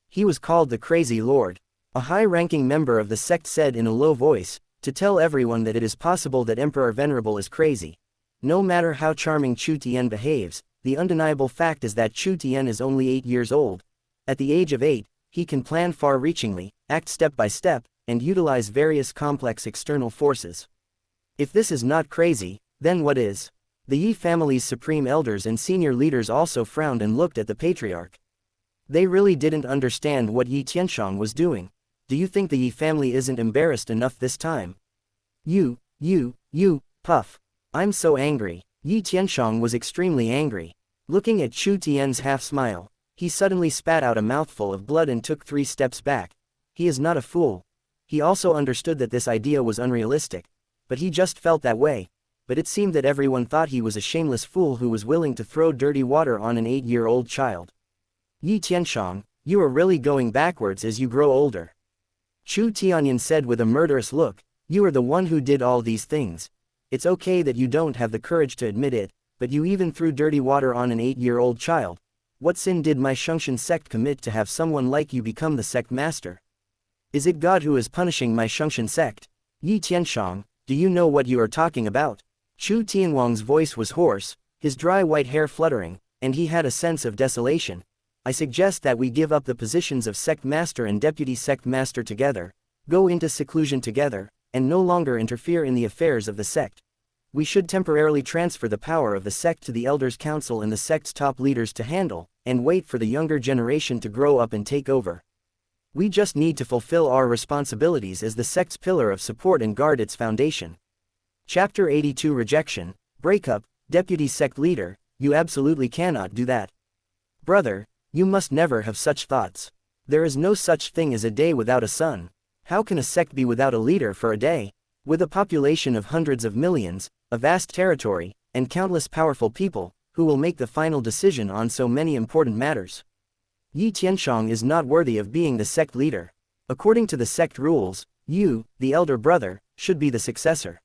He was called the Crazy Lord. A high-ranking member of the sect said in a low voice, to tell everyone that it is possible that Emperor Venerable is crazy. No matter how charming Chu Tian behaves, the undeniable fact is that Chu Tian is only 8 years old. At the age of 8, he can plan far-reachingly, act step by step, and utilize various complex external forces. If this is not crazy, then what is? The Yi family's supreme elders and senior leaders also frowned and looked at the patriarch. They really didn't understand what Yi Tianshang was doing. Do you think the Yi family isn't embarrassed enough this time? You, puff. I'm so angry. Yi Tianshang was extremely angry. Looking at Chu Tian's half-smile, he suddenly spat out a mouthful of blood and took 3 steps back. He is not a fool. He also understood that this idea was unrealistic, but he just felt that way. But it seemed that everyone thought he was a shameless fool who was willing to throw dirty water on an 8-year-old child. Yi Tianshang, you are really going backwards as you grow older. Chu Tianyan said with a murderous look, you are the one who did all these things. It's okay that you don't have the courage to admit it, but you even threw dirty water on an 8-year-old child. What sin did my Shungshan sect commit to have someone like you become the sect master? Is it God who is punishing my Shungshan sect? Yi Tianshang, do you know what you are talking about? Chu Tianwang's voice was hoarse, his dry white hair fluttering, and he had a sense of desolation. I suggest that we give up the positions of sect master and deputy sect master together, go into seclusion together, and no longer interfere in the affairs of the sect. We should temporarily transfer the power of the sect to the elders' council and the sect's top leaders to handle, and wait for the younger generation to grow up and take over. We just need to fulfill our responsibilities as the sect's pillar of support and guard its foundation. Chapter 82 Rejection, Breakup, Deputy Sect Leader, you absolutely cannot do that. Brother, you must never have such thoughts. There is no such thing as a day without a sun. How can a sect be without a leader for a day? With a population of hundreds of millions, a vast territory, and countless powerful people, who will make the final decision on so many important matters? Yi Tianshang is not worthy of being the sect leader. According to the sect rules, you, the elder brother, should be the successor.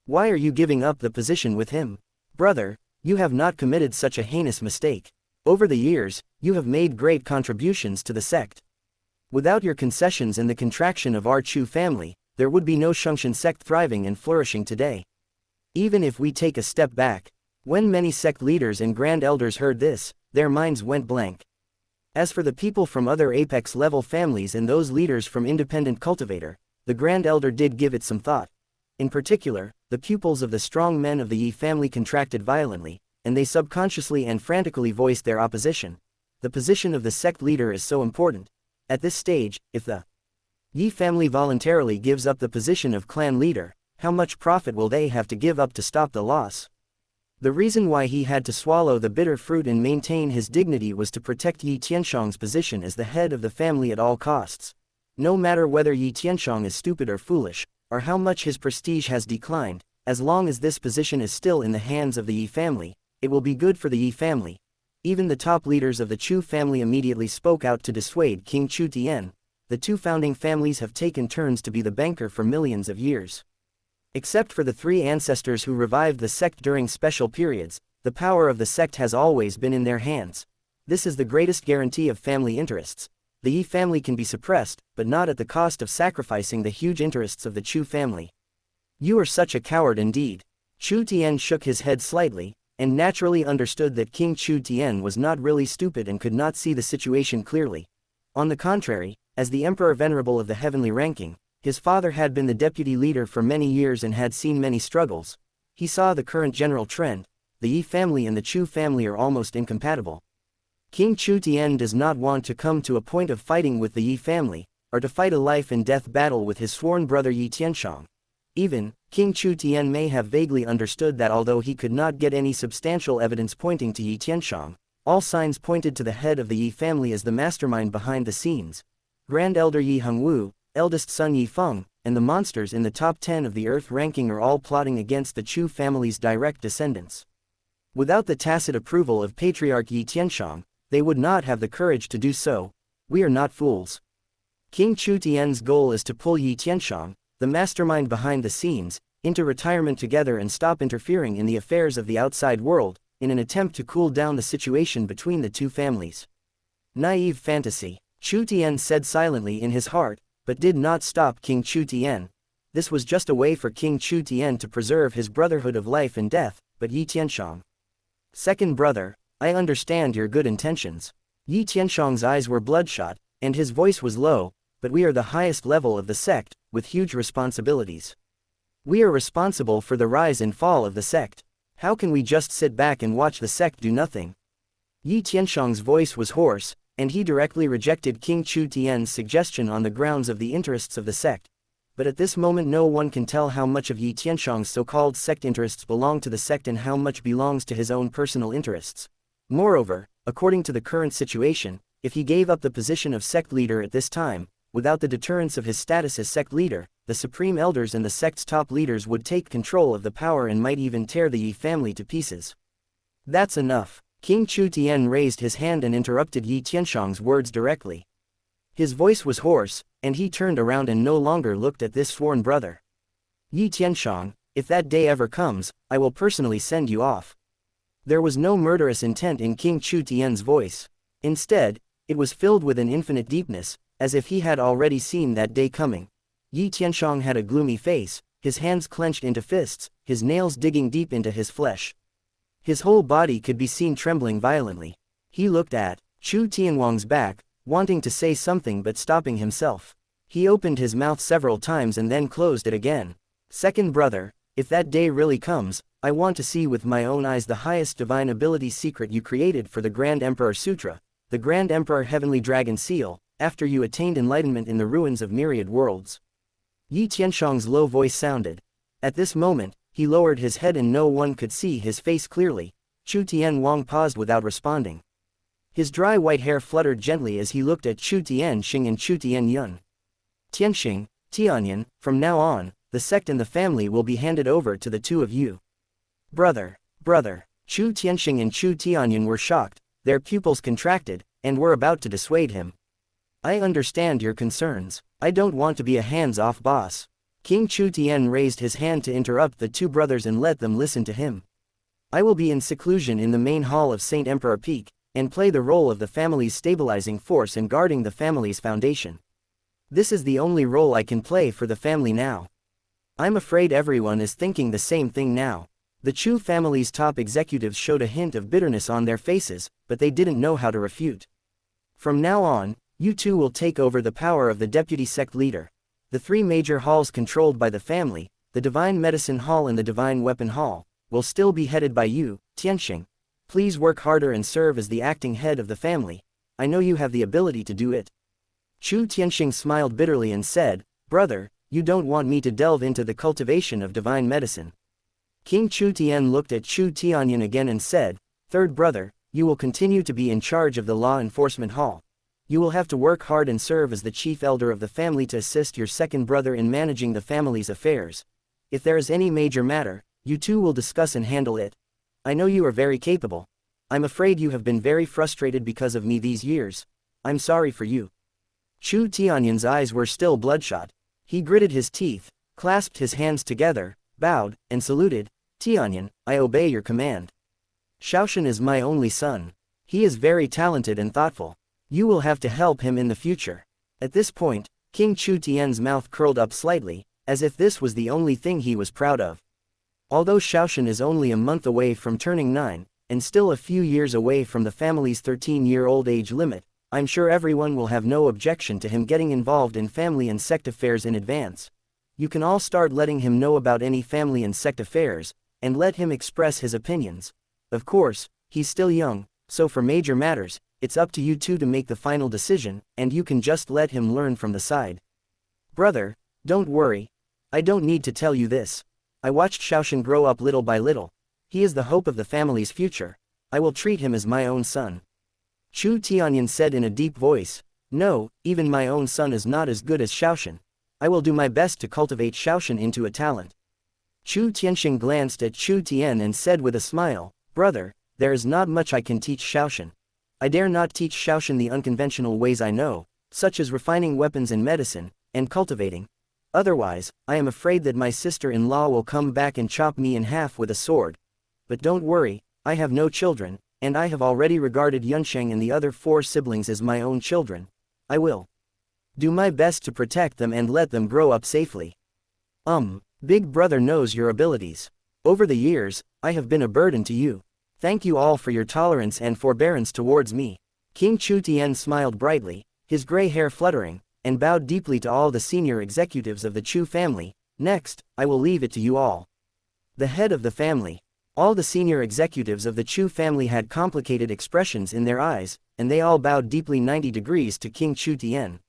Why are you giving up the position with him? Brother, you have not committed such a heinous mistake. Over the years, you have made great contributions to the sect. Without your concessions and the contraction of our Chu family, there would be no Shungshan sect thriving and flourishing today. Even if we take a step back, when many sect leaders and grand elders heard this, their minds went blank. As for the people from other apex-level families and those leaders from independent cultivator, the grand elder did give it some thought. In particular, the pupils of the strong men of the Yi family contracted violently, and they subconsciously and frantically voiced their opposition. The position of the sect leader is so important. At this stage, if the Yi family voluntarily gives up the position of clan leader, how much profit will they have to give up to stop the loss? The reason why he had to swallow the bitter fruit and maintain his dignity was to protect Yi Tianshang's position as the head of the family at all costs. No matter whether Yi Tianshang is stupid or foolish, or how much his prestige has declined, as long as this position is still in the hands of the Yi family, it will be good for the Yi family. Even the top leaders of the Chu family immediately spoke out to dissuade King Chu Tian. the two founding families have taken turns to be the banker for millions of years. Except for the three ancestors who revived the sect during special periods, the power of the sect has always been in their hands. This is the greatest guarantee of family interests. The Yi family can be suppressed, but not at the cost of sacrificing the huge interests of the Chu family. You are such a coward indeed. Chu Tian shook his head slightly, and naturally understood that King Chu Tian was not really stupid and could not see the situation clearly. On the contrary, as the Emperor Venerable of the heavenly ranking, his father had been the deputy leader for many years and had seen many struggles. He saw the current general trend. The Yi family and the Chu family are almost incompatible. King Chu Tian does not want to come to a point of fighting with the Yi family, or to fight a life-and-death battle with his sworn brother Yi Tianshang. Even, King Chu Tian may have vaguely understood that although he could not get any substantial evidence pointing to Yi Tianshang, all signs pointed to the head of the Yi family as the mastermind behind the scenes. Grand Elder Yi Hongwu, eldest son Yi Feng, and the monsters in the top 10 of the Earth ranking are all plotting against the Chu family's direct descendants. Without the tacit approval of Patriarch Yi Tianshang, they would not have the courage to do so. We are not fools. King Chu Tian's goal is to pull Yi Tianshang, the mastermind behind the scenes, into retirement together and stop interfering in the affairs of the outside world, in an attempt to cool down the situation between the two families. Naive fantasy, Chu Tian said silently in his heart, but did not stop King Chu Tian. This was just a way for King Chu Tian to preserve his brotherhood of life and death, but Yi Tianshang. Second brother, I understand your good intentions. Yi Tianshang's eyes were bloodshot, and his voice was low, but we are the highest level of the sect, with huge responsibilities. We are responsible for the rise and fall of the sect. How can we just sit back and watch the sect do nothing? Yi Tianshang's voice was hoarse, and he directly rejected King Chu Tian's suggestion on the grounds of the interests of the sect. But at this moment no one can tell how much of Yi Tianshang's so-called sect interests belong to the sect and how much belongs to his own personal interests. Moreover, according to the current situation, if he gave up the position of sect leader at this time, without the deterrence of his status as sect leader, the supreme elders and the sect's top leaders would take control of the power and might even tear the Yi family to pieces. That's enough. King Chu Tian raised his hand and interrupted Yi Tianshang's words directly. His voice was hoarse, and he turned around and no longer looked at this sworn brother. Yi Tianshang, if that day ever comes, I will personally send you off. There was no murderous intent in King Chu Tian's voice. Instead, it was filled with an infinite deepness, as if he had already seen that day coming. Yi Tianshang had a gloomy face, his hands clenched into fists, his nails digging deep into his flesh. His whole body could be seen trembling violently. He looked at Chu Tianwang's back, wanting to say something but stopping himself. He opened his mouth several times and then closed it again. Second brother, if that day really comes, I want to see with my own eyes the highest divine ability secret you created for the Grand Emperor Sutra, the Grand Emperor Heavenly Dragon Seal, after you attained enlightenment in the ruins of myriad worlds. Yi Tianshang's low voice sounded. At this moment, he lowered his head and no one could see his face clearly. Chu Tianwang paused without responding. His dry white hair fluttered gently as he looked at Chu Tianxing and Chu Tianyun. Tianxing, Tianyan, from now on, the sect and the family will be handed over to the two of you. Brother. Chu Tianxing and Chu Tianyun were shocked, their pupils contracted, and were about to dissuade him. I understand your concerns. I don't want to be a hands-off boss. King Chu Tian raised his hand to interrupt the two brothers and let them listen to him. I will be in seclusion in the main hall of Saint Emperor Peak, and play the role of the family's stabilizing force and guarding the family's foundation. This is the only role I can play for the family now. I'm afraid everyone is thinking the same thing now. The Chu family's top executives showed a hint of bitterness on their faces, but they didn't know how to refute. From now on, you two will take over the power of the deputy sect leader. The three major halls controlled by the family, the Divine Medicine Hall and the Divine Weapon Hall, will still be headed by you, Tianxing. Please work harder and serve as the acting head of the family. I know you have the ability to do it. Chu Tianxing smiled bitterly and said, Brother, you don't want me to delve into the cultivation of divine medicine. King Chu Tian looked at Chu Tianyan again and said, Third brother, you will continue to be in charge of the Law Enforcement Hall. You will have to work hard and serve as the chief elder of the family to assist your second brother in managing the family's affairs. If there is any major matter, you two will discuss and handle it. I know you are very capable. I'm afraid you have been very frustrated because of me these years. I'm sorry for you. Chu Tianyan's eyes were still bloodshot. He gritted his teeth, clasped his hands together, bowed, and saluted. Tianyan, I obey your command. Shaoshan is my only son. He is very talented and thoughtful. You will have to help him in the future. At this point, King Chu Tian's mouth curled up slightly, as if this was the only thing he was proud of. Although Shaoshan is only a month away from turning 9, and still a few years away from the family's 13-year-old age limit, I'm sure everyone will have no objection to him getting involved in family and sect affairs in advance. You can all start letting him know about any family and sect affairs, and let him express his opinions. Of course, he's still young, so for major matters, it's up to you two to make the final decision, and you can just let him learn from the side. Brother, don't worry. I don't need to tell you this. I watched Shaoshan grow up little by little. He is the hope of the family's future. I will treat him as my own son. Chu Tianyan said in a deep voice. No, even my own son is not as good as Shaoshan. I will do my best to cultivate Shaoshan into a talent. Chu Tianxing glanced at Chu Tian and said with a smile, Brother, there is not much I can teach Shaoshan. I dare not teach Shaoshan the unconventional ways I know, such as refining weapons and medicine, and cultivating. Otherwise, I am afraid that my sister-in-law will come back and chop me in half with a sword. But don't worry, I have no children, and I have already regarded Yunsheng and the other 4 siblings as my own children. I will do my best to protect them and let them grow up safely. Big brother knows your abilities. Over the years, I have been a burden to you. Thank you all for your tolerance and forbearance towards me. King Chu Tian smiled brightly, his gray hair fluttering, and bowed deeply to all the senior executives of the Chu family. Next, I will leave it to you all. The head of the family. All the senior executives of the Chu family had complicated expressions in their eyes, and they all bowed deeply 90 degrees to King Chu Tian.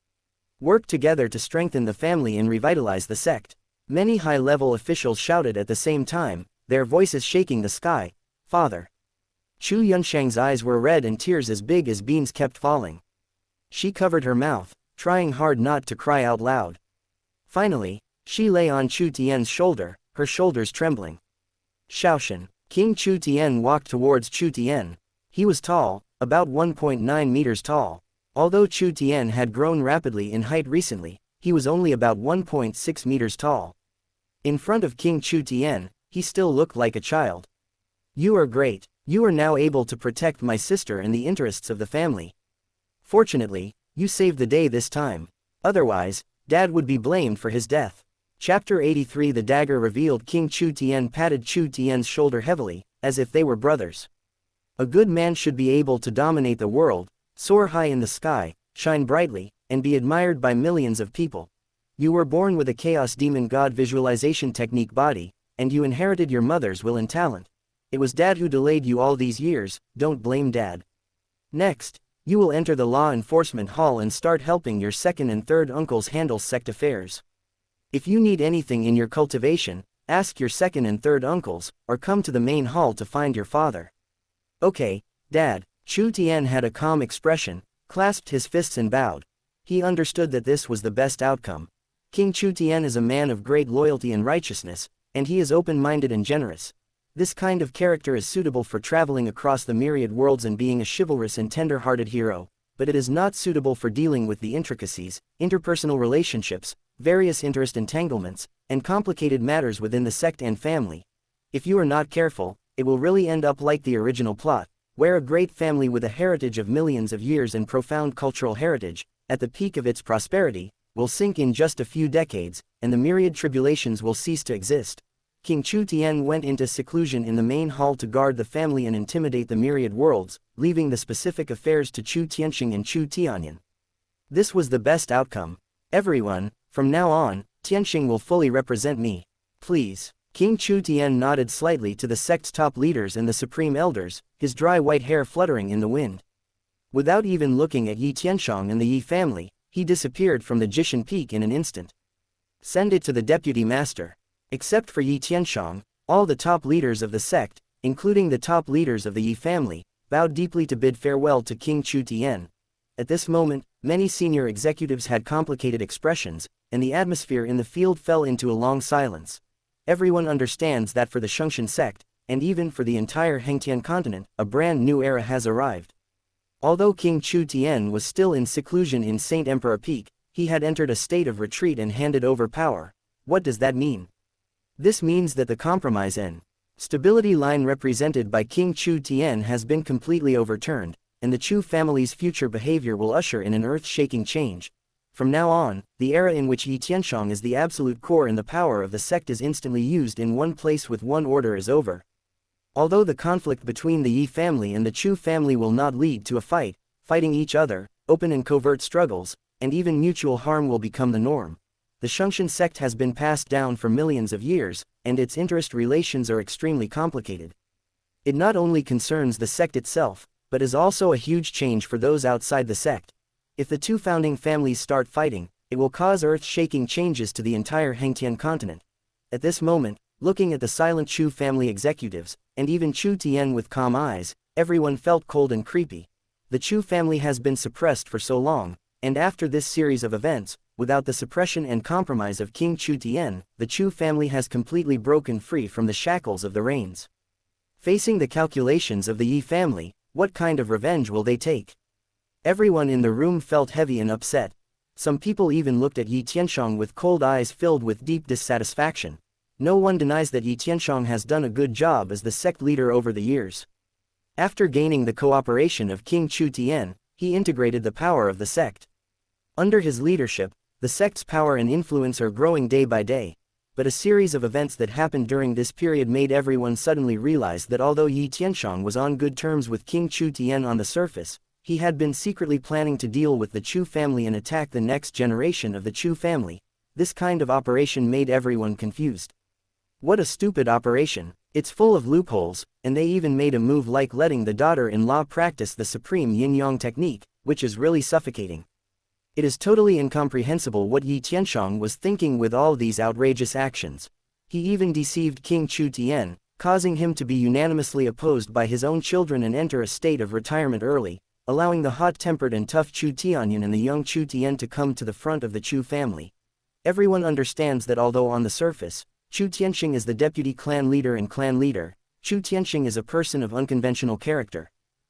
Work together to strengthen the family and revitalize the sect. Many high-level officials shouted at the same time, their voices shaking the sky. Father. Chu Yunsheng's eyes were red and tears as big as beans kept falling. She covered her mouth, trying hard not to cry out loud. Finally, she lay on Chu Tian's shoulder, her shoulders trembling. Shaoshan. King Chu Tian walked towards Chu Tian. He was tall, about 1.9 meters tall. Although Chu Tian had grown rapidly in height recently, he was only about 1.6 meters tall. In front of King Chu Tian, he still looked like a child. You are great. You are now able to protect my sister and the interests of the family. Fortunately, you saved the day this time. Otherwise, Dad would be blamed for his death. Chapter 83. The dagger revealed. King Chu Tian patted Chu Tian's shoulder heavily, as if they were brothers. A good man should be able to dominate the world, soar high in the sky, shine brightly, and be admired by millions of people. You were born with a Chaos Demon God visualization technique body, and you inherited your mother's will and talent. It was Dad who delayed you all these years, don't blame Dad. Next, you will enter the law enforcement hall and start helping your second and third uncles handle sect affairs. If you need anything in your cultivation, ask your second and third uncles, or come to the main hall to find your father. Okay, Dad. Chu Tian had a calm expression, clasped his fists and bowed. He understood that this was the best outcome. King Chu Tian is a man of great loyalty and righteousness, and he is open-minded and generous. This kind of character is suitable for traveling across the myriad worlds and being a chivalrous and tender-hearted hero, but it is not suitable for dealing with the intricacies, interpersonal relationships, various interest entanglements, and complicated matters within the sect and family. If you are not careful, it will really end up like the original plot, where a great family with a heritage of millions of years and profound cultural heritage, at the peak of its prosperity, will sink in just a few decades, and the myriad tribulations will cease to exist. King Chu Tian went into seclusion in the main hall to guard the family and intimidate the myriad worlds, leaving the specific affairs to Chu Tianxing and Chu Tianyan. This was the best outcome. Everyone, from now on, Tianxing will fully represent me. Please. King Chu Tian nodded slightly to the sect's top leaders and the supreme elders, his dry white hair fluttering in the wind. Without even looking at Yi Tianshang and the Yi family, he disappeared from the Jishan Peak in an instant. Send it to the deputy master. Except for Yi Tianshang, all the top leaders of the sect, including the top leaders of the Yi family, bowed deeply to bid farewell to King Chu Tian. At this moment, many senior executives had complicated expressions, and the atmosphere in the field fell into a long silence. Everyone understands that for the Shungshan sect, and even for the entire Hengtian continent, a brand new era has arrived. Although King Chu Tian was still in seclusion in Saint Emperor Peak, he had entered a state of retreat and handed over power. What does that mean? This means that the compromise and stability line represented by King Chu Tian has been completely overturned, and the Chu family's future behavior will usher in an earth-shaking change. From now on, the era in which Yi Tianshang is the absolute core and the power of the sect is instantly used in one place with one order is over. Although the conflict between the Yi family and the Chu family will not lead to a fighting each other, open and covert struggles, and even mutual harm will become the norm. The Shungshan sect has been passed down for millions of years, and its interest relations are extremely complicated. It not only concerns the sect itself, but is also a huge change for those outside the sect. If the two founding families start fighting, it will cause earth-shaking changes to the entire Hengtian continent. At this moment, looking at the silent Chu family executives, and even Chu Tian with calm eyes, everyone felt cold and creepy. The Chu family has been suppressed for so long, and after this series of events, without the suppression and compromise of King Chu Tian, the Chu family has completely broken free from the shackles of the reins. Facing the calculations of the Yi family, what kind of revenge will they take? Everyone in the room felt heavy and upset. Some people even looked at Yi Tianshang with cold eyes filled with deep dissatisfaction. No one denies that Yi Tianshang has done a good job as the sect leader over the years. After gaining the cooperation of King Chu Tian, he integrated the power of the sect. Under his leadership, the sect's power and influence are growing day by day. But a series of events that happened during this period made everyone suddenly realize that although Yi Tianshang was on good terms with King Chu Tian on the surface, he had been secretly planning to deal with the Chu family and attack the next generation of the Chu family. This kind of operation made everyone confused. What a stupid operation. It's full of loopholes, and they even made a move like letting the daughter-in-law practice the supreme yin-yang technique, which is really suffocating. It is totally incomprehensible what Yi Tianshang was thinking with all these outrageous actions. He even deceived King Chu Tian, causing him to be unanimously opposed by his own children and enter a state of retirement early, allowing the hot-tempered and tough Chu Tianyan and the young Chu Tian to come to the front of the Chu family. Everyone understands that although on the surface, Chu Tianxing is the deputy clan leader and clan leader, Chu Tianxing is a person of unconventional character.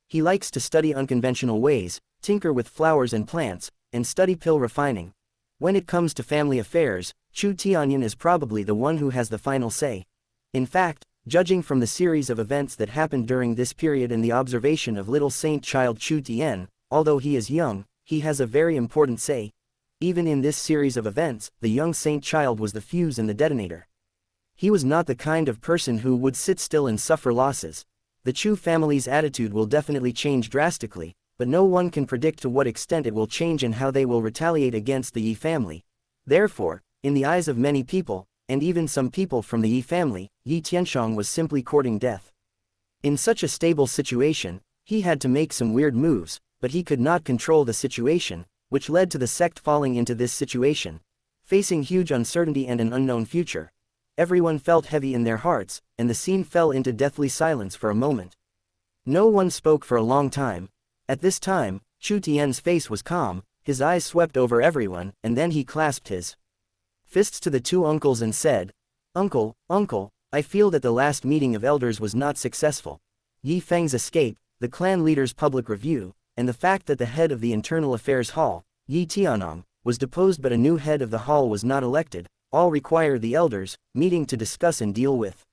He likes to study unconventional ways, tinker with flowers and plants, and study pill refining. When it comes to family affairs, Chu Tianyan is probably the one who has the final say. In fact, judging from the series of events that happened during this period and the observation of little saint child Chu Tian, although he is young, he has a very important say. Even in this series of events, the young saint child was the fuse and the detonator. He was not the kind of person who would sit still and suffer losses. The Chu family's attitude will definitely change drastically, but no one can predict to what extent it will change and how they will retaliate against the Yi family. Therefore, in the eyes of many people, and even some people from the Yi family, Yi Tianshang was simply courting death. In such a stable situation, he had to make some weird moves, but he could not control the situation, which led to the sect falling into this situation. Facing huge uncertainty and an unknown future, everyone felt heavy in their hearts, and the scene fell into deathly silence for a moment. No one spoke for a long time. At this time, Chu Tian's face was calm, his eyes swept over everyone, and then he clasped his fists to the two uncles and said, "Uncle, uncle, I feel that the last meeting of elders was not successful. Yi Feng's escape, the clan leader's public review, and the fact that the head of the Internal Affairs Hall, Yi Tianong, was deposed but a new head of the hall was not elected, all require the elders' meeting to discuss and deal with.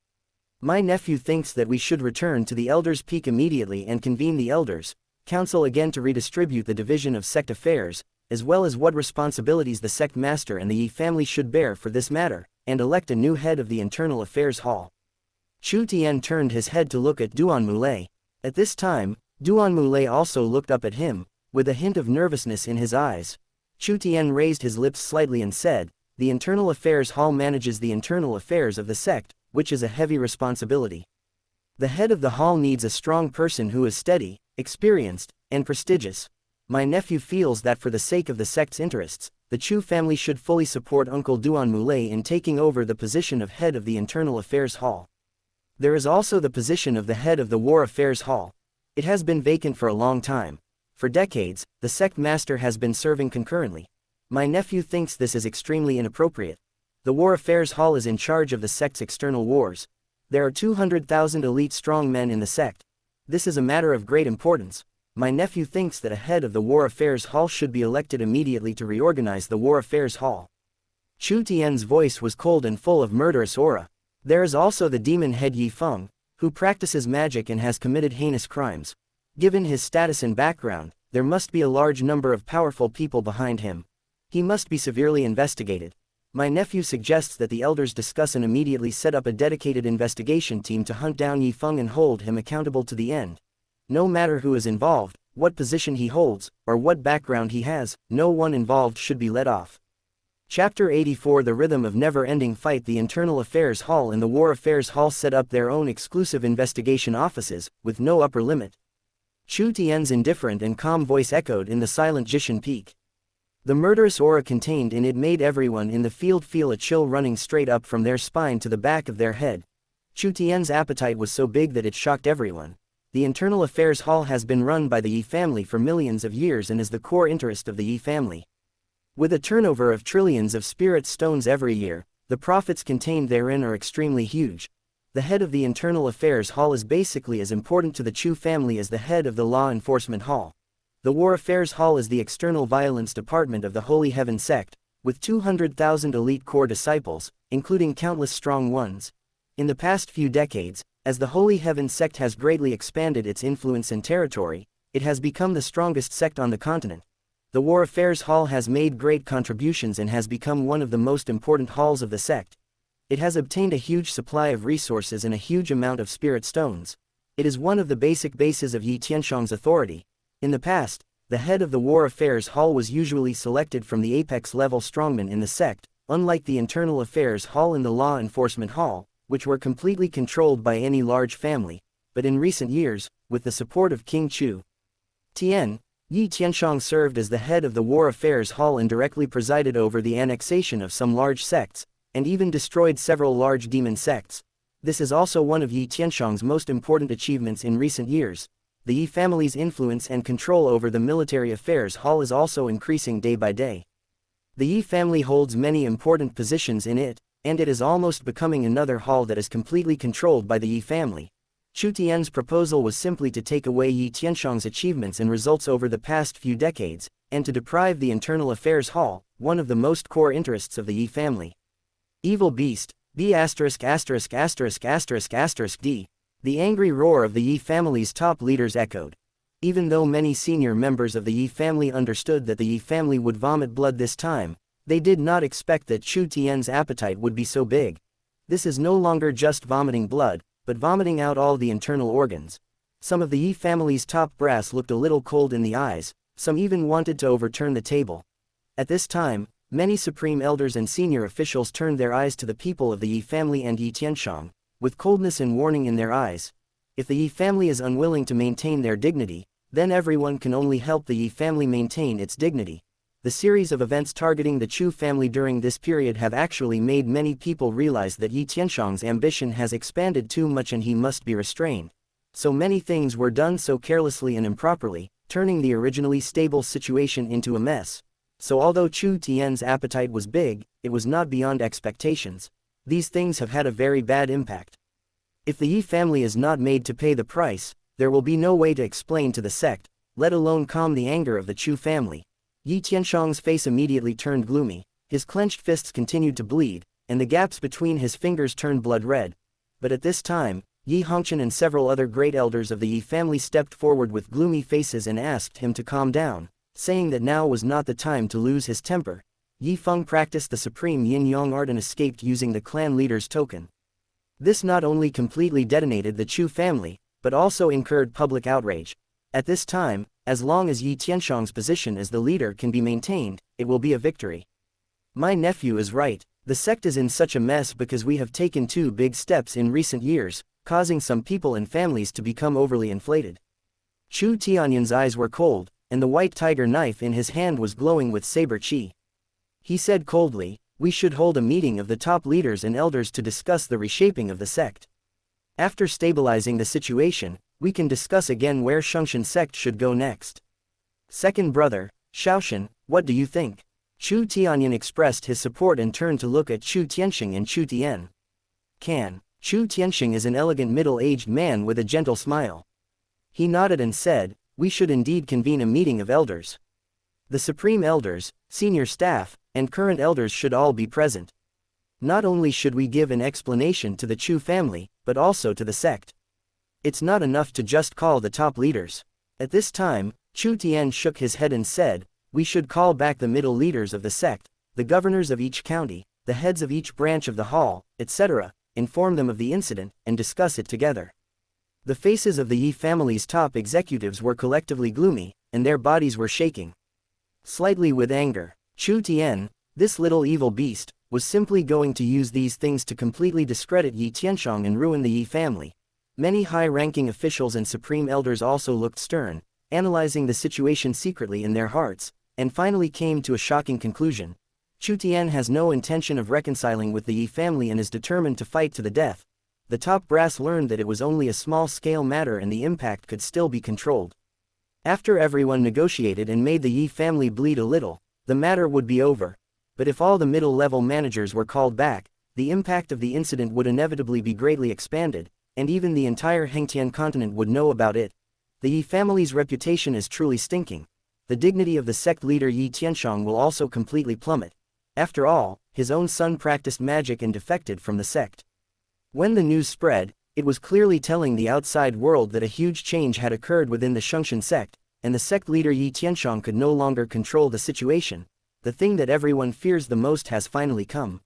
My nephew thinks that we should return to the elders' peak immediately and convene the elders' council again to redistribute the division of sect affairs, as well as what responsibilities the sect master and the Yi family should bear for this matter, and elect a new head of the Internal Affairs Hall." Chu Tian turned his head to look at Duan Mulei. At this time, Duan Mulei also looked up at him, with a hint of nervousness in his eyes. Chu Tian raised his lips slightly and said, "The Internal Affairs Hall manages the internal affairs of the sect, which is a heavy responsibility. The head of the hall needs a strong person who is steady, experienced, and prestigious. My nephew feels that for the sake of the sect's interests, the Chu family should fully support Uncle Duan Mulei in taking over the position of head of the Internal Affairs Hall. There is also the position of the head of the War Affairs Hall. It has been vacant for a long time. For decades, the sect master has been serving concurrently. My nephew thinks this is extremely inappropriate. The War Affairs Hall is in charge of the sect's external wars. There are 200,000 elite strong men in the sect. This is a matter of great importance. My nephew thinks that a head of the War Affairs Hall should be elected immediately to reorganize the War Affairs Hall. Chu Tian's voice was cold and full of murderous aura. There is also the demon head Yi Feng, who practices magic and has committed heinous crimes. Given his status and background, there must be a large number of powerful people behind him. He must be severely investigated. My nephew suggests that the elders discuss and immediately set up a dedicated investigation team to hunt down Yi Feng and hold him accountable to the end. No matter who is involved, what position he holds, or what background he has, no one involved should be let off. Chapter 84 The Rhythm of Never-Ending Fight. The Internal Affairs Hall and the War Affairs Hall set up their own exclusive investigation offices, with no upper limit. Chu Tian's indifferent and calm voice echoed in the silent Jishan Peak. The murderous aura contained in it made everyone in the field feel a chill running straight up from their spine to the back of their head. Chu Tian's appetite was so big that it shocked everyone. The Internal Affairs Hall has been run by the Yi family for millions of years and is the core interest of the Yi family. With a turnover of trillions of spirit stones every year, the profits contained therein are extremely huge. The head of the Internal Affairs Hall is basically as important to the Chu family as the head of the Law Enforcement Hall. The War Affairs Hall is the external violence department of the Holy Heaven sect, with 200,000 elite core disciples, including countless strong ones. In the past few decades, as the Holy Heaven sect has greatly expanded its influence and territory, it has become the strongest sect on the continent. The War Affairs Hall has made great contributions and has become one of the most important halls of the sect. It has obtained a huge supply of resources and a huge amount of spirit stones. It is one of the basic bases of Yi Tianshang's authority. In the past, the head of the War Affairs Hall was usually selected from the apex-level strongmen in the sect, unlike the Internal Affairs Hall and the Law Enforcement Hall, which were completely controlled by any large family. But in recent years, with the support of King Chu Tian, Yi Tianshang served as the head of the War Affairs Hall and directly presided over the annexation of some large sects, and even destroyed several large demon sects. This is also one of Yi Tianshang's most important achievements in recent years. The Yi family's influence and control over the Military Affairs Hall is also increasing day by day. The Yi family holds many important positions in it, and it is almost becoming another hall that is completely controlled by the Yi family. Chu Tian's proposal was simply to take away Yi Tianshang's achievements and results over the past few decades, and to deprive the Internal Affairs Hall, one of the most core interests of the Yi family. Evil beast, D***************. The angry roar of the Yi family's top leaders echoed. Even though many senior members of the Yi family understood that the Yi family would vomit blood this time, they did not expect that Chu Tian's appetite would be so big. This is no longer just vomiting blood, but vomiting out all the internal organs. Some of the Yi family's top brass looked a little cold in the eyes, some even wanted to overturn the table. At this time, many supreme elders and senior officials turned their eyes to the people of the Yi family and Yi Tianshang, with coldness and warning in their eyes. If the Yi family is unwilling to maintain their dignity, then everyone can only help the Yi family maintain its dignity. The series of events targeting the Chu family during this period have actually made many people realize that Yi Tianshang's ambition has expanded too much and he must be restrained. So many things were done so carelessly and improperly, turning the originally stable situation into a mess. So although Chu Tian's appetite was big, it was not beyond expectations. These things have had a very bad impact. If the Yi family is not made to pay the price, there will be no way to explain to the sect, let alone calm the anger of the Chu family. Yi Tianshang's face immediately turned gloomy, his clenched fists continued to bleed, and the gaps between his fingers turned blood red. But at this time, Yi Hongqian and several other great elders of the Yi family stepped forward with gloomy faces and asked him to calm down, saying that now was not the time to lose his temper. Yi Feng practiced the supreme yin-yang art and escaped using the clan leader's token. This not only completely detonated the Chu family, but also incurred public outrage. At this time, as long as Yi Tianshang's position as the leader can be maintained, it will be a victory. My nephew is right, the sect is in such a mess because we have taken two big steps in recent years, causing some people and families to become overly inflated. Chu Tianyan's eyes were cold, and the white tiger knife in his hand was glowing with saber qi. He said coldly, "We should hold a meeting of the top leaders and elders to discuss the reshaping of the sect. After stabilizing the situation, we can discuss again where Shungshan sect should go next." Second brother, Shaoshan, what do you think? Chu Tianyan expressed his support and turned to look at Chu Tianxing and Chu Tian. Chu Tianxing is an elegant middle-aged man with a gentle smile. He nodded and said, we should indeed convene a meeting of elders. The supreme elders, senior staff, and current elders should all be present. Not only should we give an explanation to the Chu family, but also to the sect. It's not enough to just call the top leaders. At this time, Chu Tian shook his head and said, we should call back the middle leaders of the sect, the governors of each county, the heads of each branch of the hall, etc., inform them of the incident, and discuss it together. The faces of the Yi family's top executives were collectively gloomy, and their bodies were shaking slightly with anger. Chu Tian, this little evil beast, was simply going to use these things to completely discredit Yi Tianshong and ruin the Yi family. Many high-ranking officials and supreme elders also looked stern, analyzing the situation secretly in their hearts, and finally came to a shocking conclusion. Chu Tian has no intention of reconciling with the Yi family and is determined to fight to the death. The top brass learned that it was only a small-scale matter and the impact could still be controlled. After everyone negotiated and made the Yi family bleed a little, the matter would be over. But if all the middle-level managers were called back, the impact of the incident would inevitably be greatly expanded, and even the entire Hengtian continent would know about it. The Yi family's reputation is truly stinking. The dignity of the sect leader Yi Tianshong will also completely plummet. After all, his own son practiced magic and defected from the sect. When the news spread, it was clearly telling the outside world that a huge change had occurred within the Shengxian sect, and the sect leader Yi Tianshong could no longer control the situation. The thing that everyone fears the most has finally come.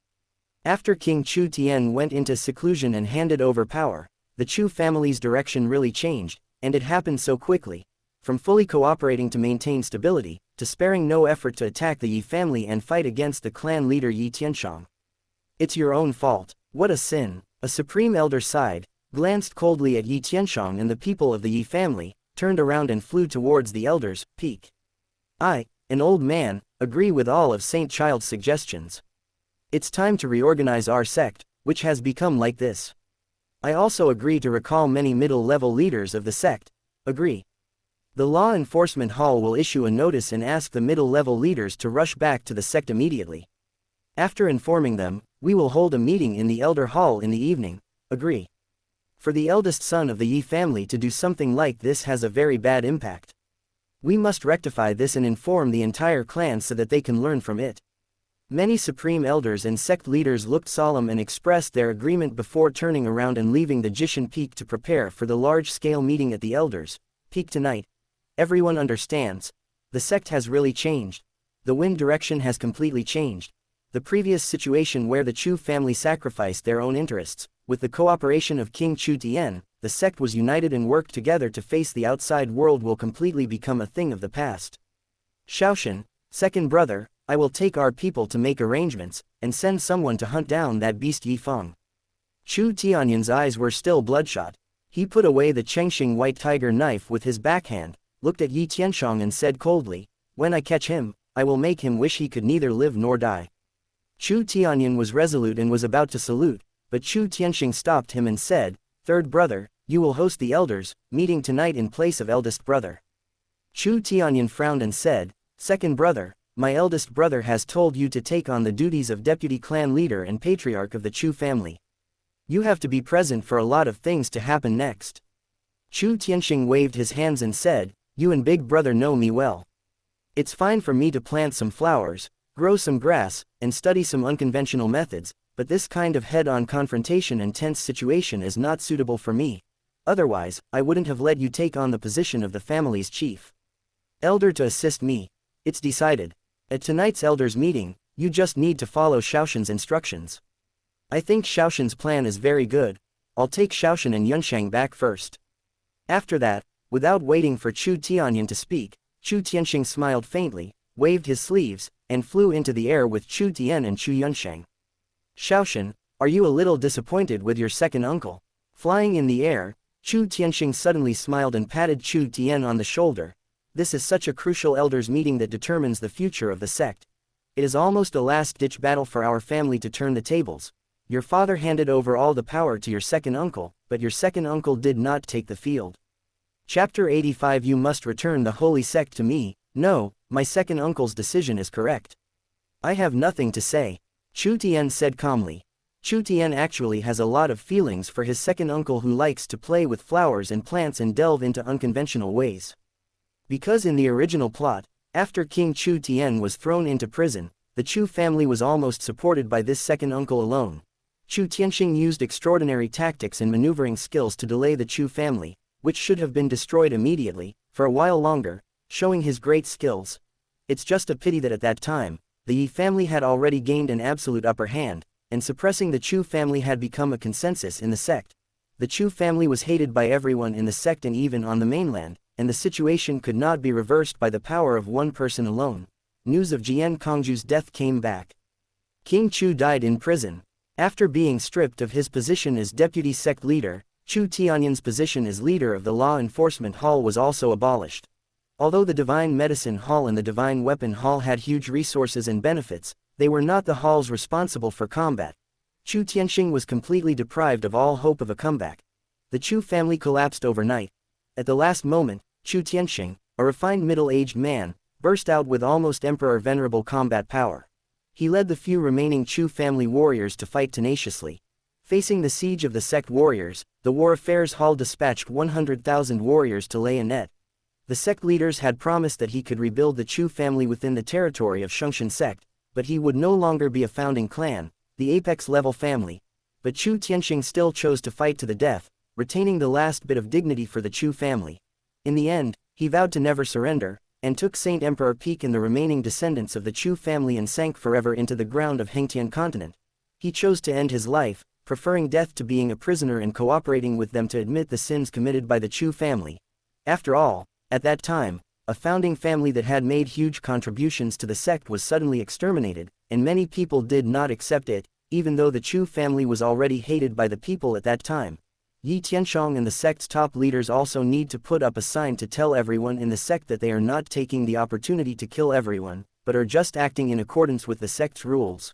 After King Chu Tian went into seclusion and handed over power, the Chu family's direction really changed, and it happened so quickly. From fully cooperating to maintain stability, to sparing no effort to attack the Yi family and fight against the clan leader Yi Tianshong. It's your own fault. What a sin. A supreme elder sighed, glanced coldly at Yi Tianshong and the people of the Yi family, turned around and flew towards the elders. Peak. I, an old man, agree with all of Saint Child's suggestions. It's time to reorganize our sect, which has become like this. I also agree to recall many middle-level leaders of the sect. Agree. The Law Enforcement Hall will issue a notice and ask the middle-level leaders to rush back to the sect immediately. After informing them, we will hold a meeting in the Elder Hall in the evening. Agree. For the eldest son of the Yi family to do something like this has a very bad impact. We must rectify this and inform the entire clan so that they can learn from it. Many supreme elders and sect leaders looked solemn and expressed their agreement before turning around and leaving the Jishan Peak to prepare for the large-scale meeting at the Elders' Peak tonight. Everyone understands. The sect has really changed. The wind direction has completely changed. The previous situation where the Chu family sacrificed their own interests, with the cooperation of King Chu Tian, the sect was united and worked together to face the outside world will completely become a thing of the past. Shaoshan, second brother, I will take our people to make arrangements, and send someone to hunt down that beast Yi Feng. Chu Tianyan's eyes were still bloodshot. He put away the Chengxing white tiger knife with his backhand, looked at Yi Tianshong and said coldly, when I catch him, I will make him wish he could neither live nor die. Chu Tianyan was resolute and was about to salute, but Chu Tianxing stopped him and said, third brother, you will host the elders' meeting tonight in place of eldest brother. Chu Tianyan frowned and said, second brother, my eldest brother has told you to take on the duties of deputy clan leader and patriarch of the Chu family. You have to be present for a lot of things to happen next. Chu Tianxing waved his hands and said, you and big brother know me well. It's fine for me to plant some flowers, grow some grass, and study some unconventional methods, but this kind of head-on confrontation and tense situation is not suitable for me. Otherwise, I wouldn't have let you take on the position of the family's chief elder to assist me. It's decided. At tonight's elders' meeting, you just need to follow Shaoshan's instructions. I think Shaoshan's plan is very good. I'll take Shaoshan and Yunsheng back first. After that, without waiting for Chu Tianyan to speak, Chu Tianxing smiled faintly, waved his sleeves, and flew into the air with Chu Tian and Chu Yunsheng. Shaoshan, are you a little disappointed with your second uncle? Flying in the air, Chu Tianxing suddenly smiled and patted Chu Tian on the shoulder. This is such a crucial elders meeting that determines the future of the sect. It is almost a last-ditch battle for our family to turn the tables. Your father handed over all the power to your second uncle, but your second uncle did not take the field. Chapter 85 You must return the holy sect to me. No, my second uncle's decision is correct. I have nothing to say. Chu Tian said calmly. Chu Tian actually has a lot of feelings for his second uncle who likes to play with flowers and plants and delve into unconventional ways. Because in the original plot, after King Chu Tian was thrown into prison, the Chu family was almost supported by this second uncle alone. Chu Tianxing used extraordinary tactics and maneuvering skills to delay the Chu family, which should have been destroyed immediately, for a while longer, showing his great skills. It's just a pity that at that time, the Yi family had already gained an absolute upper hand, and suppressing the Chu family had become a consensus in the sect. The Chu family was hated by everyone in the sect and even on the mainland, and the situation could not be reversed by the power of one person alone. News of Jian Kongju's death came back. King Chu died in prison. After being stripped of his position as deputy sect leader, Chu Tianyan's position as leader of the Law Enforcement Hall was also abolished. Although the Divine Medicine Hall and the Divine Weapon Hall had huge resources and benefits, they were not the halls responsible for combat. Chu Tianxing was completely deprived of all hope of a comeback. The Chu family collapsed overnight. At the last moment, Chu Tianxing, a refined middle-aged man, burst out with almost emperor-venerable combat power. He led the few remaining Chu family warriors to fight tenaciously. Facing the siege of the sect warriors, the War Affairs Hall dispatched 100,000 warriors to lay a net. The sect leaders had promised that he could rebuild the Chu family within the territory of Shungshan sect, but he would no longer be a founding clan, the apex-level family. But Chu Tianxing still chose to fight to the death, retaining the last bit of dignity for the Chu family. In the end, he vowed to never surrender, and took Saint Emperor Peak and the remaining descendants of the Chu family and sank forever into the ground of Hengtian continent. He chose to end his life, preferring death to being a prisoner and cooperating with them to admit the sins committed by the Chu family. After all, at that time, a founding family that had made huge contributions to the sect was suddenly exterminated, and many people did not accept it, even though the Chu family was already hated by the people at that time. Yi Tianshong and the sect's top leaders also need to put up a sign to tell everyone in the sect that they are not taking the opportunity to kill everyone, but are just acting in accordance with the sect's rules.